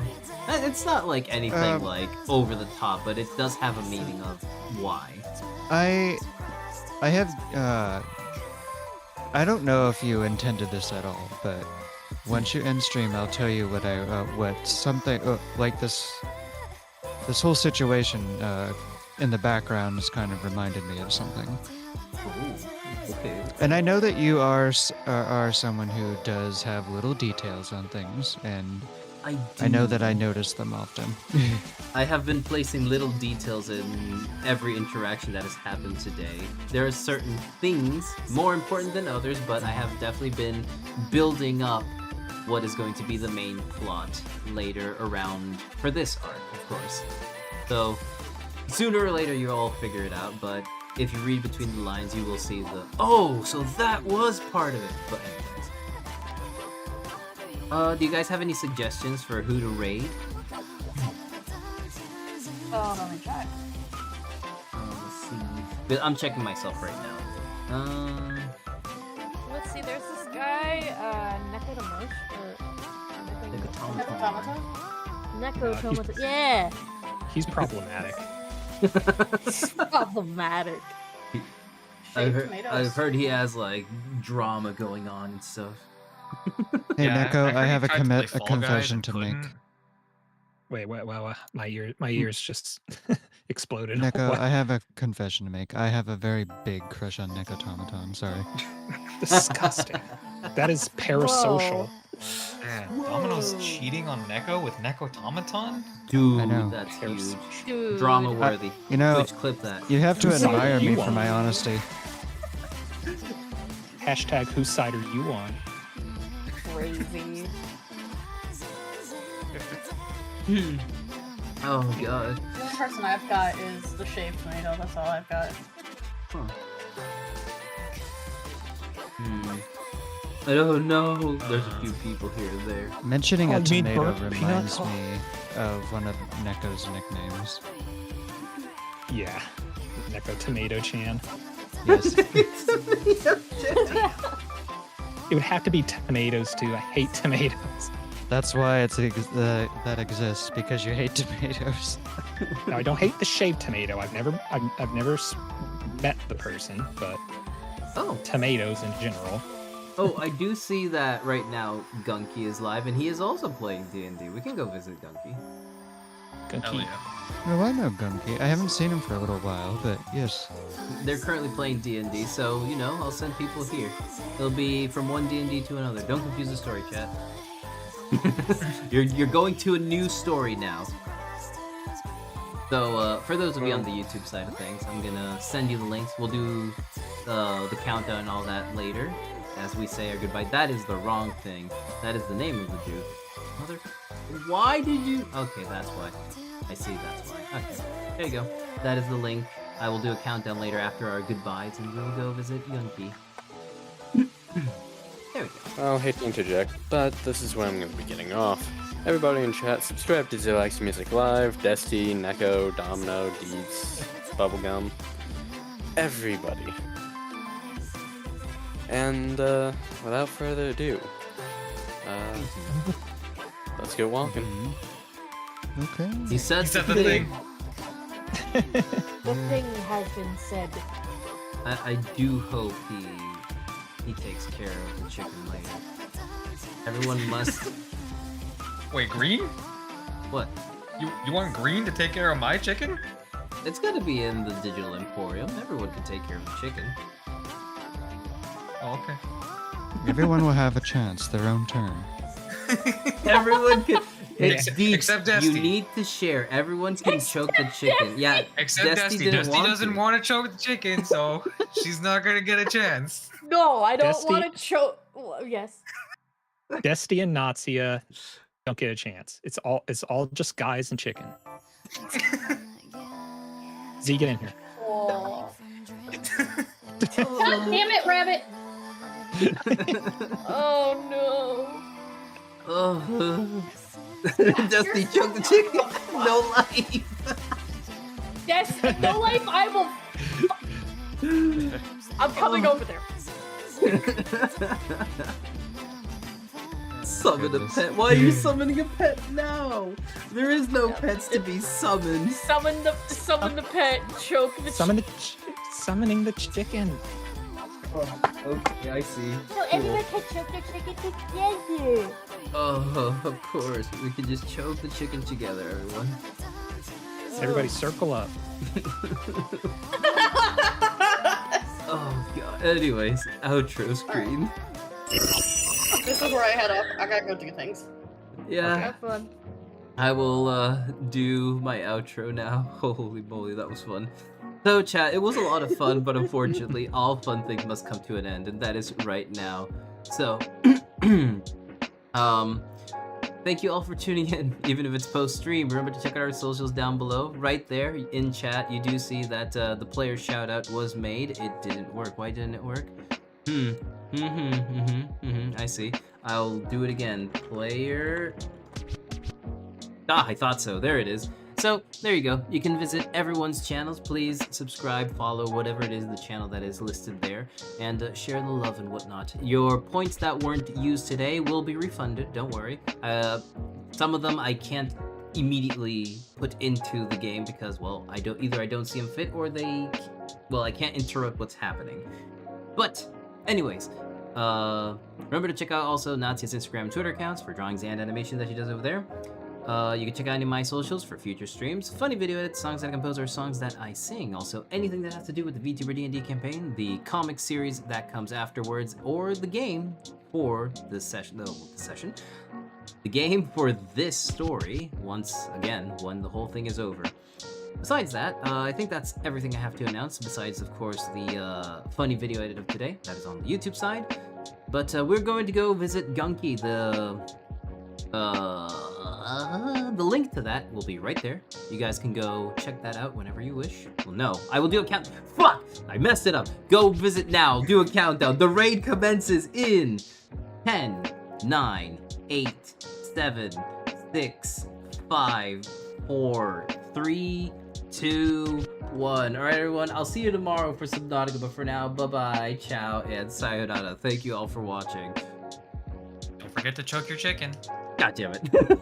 C: It's not like anything like over the top, but it does have a meaning of why.
D: I have I don't know if you intended this at all, but once you end stream, I'll tell you what something like this whole situation in the background has kind of reminded me of something.
C: Okay.
D: And I know that you are someone who does have little details on things, and I know that I notice them often.
C: I have been placing little details in every interaction that has happened today. There are certain things more important than others, but I have definitely been building up what is going to be the main plot later around for this arc, of course. So sooner or later you'll all figure it out, but if you read between the lines you will see so that was part of it. But anyways. Do you guys have any suggestions for who to raid?
F: Oh, let me check.
C: Let's see. But I'm checking myself right now.
H: Let's see. There's this guy, Nekotomosh or Nekotomosh. Yeah.
B: He's problematic.
H: Problematic.
C: I've heard he has like drama going on and stuff.
D: Hey
K: Yeah,
D: Neko,
K: I heard
D: I
K: he
D: have a
K: tried to play
D: a
K: Fall Guys
D: confession
K: and
D: to make.
K: couldn't.
B: Wait, my ears just exploded.
D: Neko,
B: What?
D: I have a confession to make. I have a very big crush on Nekotomaton. Sorry.
B: Disgusting. That is parasocial.
K: Man, Domino's cheating on Neko with Nekotomaton?
C: Dude,
D: I know.
C: that's huge.
H: Dude.
C: Drama worthy.
D: You know,
C: Twitch clip that.
D: you have to
B: Whose side
D: admire
B: are
D: me
B: you
D: for
B: on?
D: my honesty.
B: Hashtag whose side are you on?
H: Crazy.
C: Oh god.
F: The only person I've got is the shaved tomato. That's all I've got.
C: Huh. I don't know. There's a few people here and there.
D: Mentioning
B: Oh,
D: a
B: you mean
D: tomato
B: burnt
D: reminds
B: peanut?
D: me of one of Neko's nicknames.
B: Yeah. Neko Tomato Chan.
D: Yes.
B: It would have to be tomatoes too. I hate tomatoes.
D: That's why that exists, because you hate tomatoes.
B: No, I don't hate the shaved tomato. I've never met the person, but
C: Oh,
B: tomatoes in general.
C: oh, I do see that right now. Gunky is live, and he is also playing D&D. We can go visit Gunky.
K: Hell
B: Gunky.
K: yeah.
D: Oh, I know Gunky. I haven't seen him for a little while, but yes.
C: They're currently playing D&D, so you know I'll send people here. It'll be from one D&D to another. Don't confuse the story, chat. you're going to a new story now. So for those of you on the YouTube side of things, I'm gonna send you the links. We'll do the countdown and all that later as we say our goodbye. That is the wrong thing. That is the name of the dude. Mother, why did you? Okay, that's why. I see. That's why. Okay, there you go. That is the link. I will do a countdown later after our goodbyes, and we'll go visit Yunki. There we go.
E: I'll hate to interject, but this is where I'm going to be getting off. Everybody in chat, subscribe to Zelaxmusiclive, Desti, Neko, Domino, Deeds, Bubblegum, everybody. And without further ado, let's get walking.
D: Okay.
C: He said,
K: He said the thing.
H: The thing has been said.
C: I do hope he takes care of the chicken later. Everyone must.
K: Wait, Green?
C: What?
K: You want Green to take care of my chicken?
C: It's gotta be in the digital emporium. Everyone can take care of the chicken.
K: Oh, okay.
D: Everyone will have a chance, their own turn.
C: Everyone can.
K: Ex-
C: Deeds,
K: except
C: you
K: Dusty.
C: need to share. Everyone can choke the chicken. Yeah,
K: Except Dusty.
C: didn't
K: Dusty
C: want
K: doesn't
C: to.
K: want to choke the chicken, so she's not gonna get a chance.
H: No, I don't
B: Dusty-
H: want to choke. Yes.
B: Desti and Natsia don't get a chance. It's all just guys and chicken. Z, get in here.
H: Oh.
F: God damn it, rabbit!
H: Oh no.
C: Oh. Dusty choked the chicken. No life.
H: Yes, no life. I will. I'm coming over there.
C: Summon a pet. Why are you summoning a pet now? There is no pets to be summoned.
H: Summon the pet. Choke the.
B: Summoning the chicken.
C: Oh, okay, I see.
H: So everyone can choke the chicken together.
C: Oh, of course. We can just choke the chicken together, everyone.
B: Everybody circle up.
C: Oh, God. Anyways, outro screen.
F: This is where I head up. I gotta go do things.
C: Yeah.
H: Have fun.
C: I will do my outro now. Holy moly, that was fun. So chat, it was a lot of fun, but unfortunately all fun things must come to an end, and that is right now. So thank you all for tuning in, even if it's post-stream. Remember to check out our socials down below. Right there in chat, you do see that the player shout-out was made. It didn't work. Why didn't it work? I see. I'll do it again. Player... Ah, I thought so. There it is. So, there you go. You can visit everyone's channels. Please subscribe, follow, whatever it is, the channel that is listed there, and share the love and whatnot. Your points that weren't used today will be refunded, don't worry. Some of them I can't immediately put into the game because, well, I don't see them fit, or I can't interrupt what's happening. But, anyways, remember to check out also Natsia's Instagram and Twitter accounts for drawings and animation that she does over there. You can check out any of my socials for future streams, funny video edits, songs that I compose, or songs that I sing. Also, anything that has to do with the Vtuber D&D campaign, the comic series that comes afterwards, or the game for the game for this story, once again, when the whole thing is over. Besides that, I think that's everything I have to announce, besides, of course, the funny video edit of today. That is on the YouTube side. But we're going to go visit Gunky, the link to that will be right there. You guys can go check that out whenever you wish. Well, no, I will do a count. Fuck! I messed it up. Go visit now. Do a countdown. The raid commences in 10, 9, 8, 7, 6, 5, 4, 3, 2, 1. All right, everyone. I'll see you tomorrow for Subnautica, but for now, bye-bye, ciao, and sayonara. Thank you all for watching.
G: Don't forget to choke your chicken.
C: God damn it.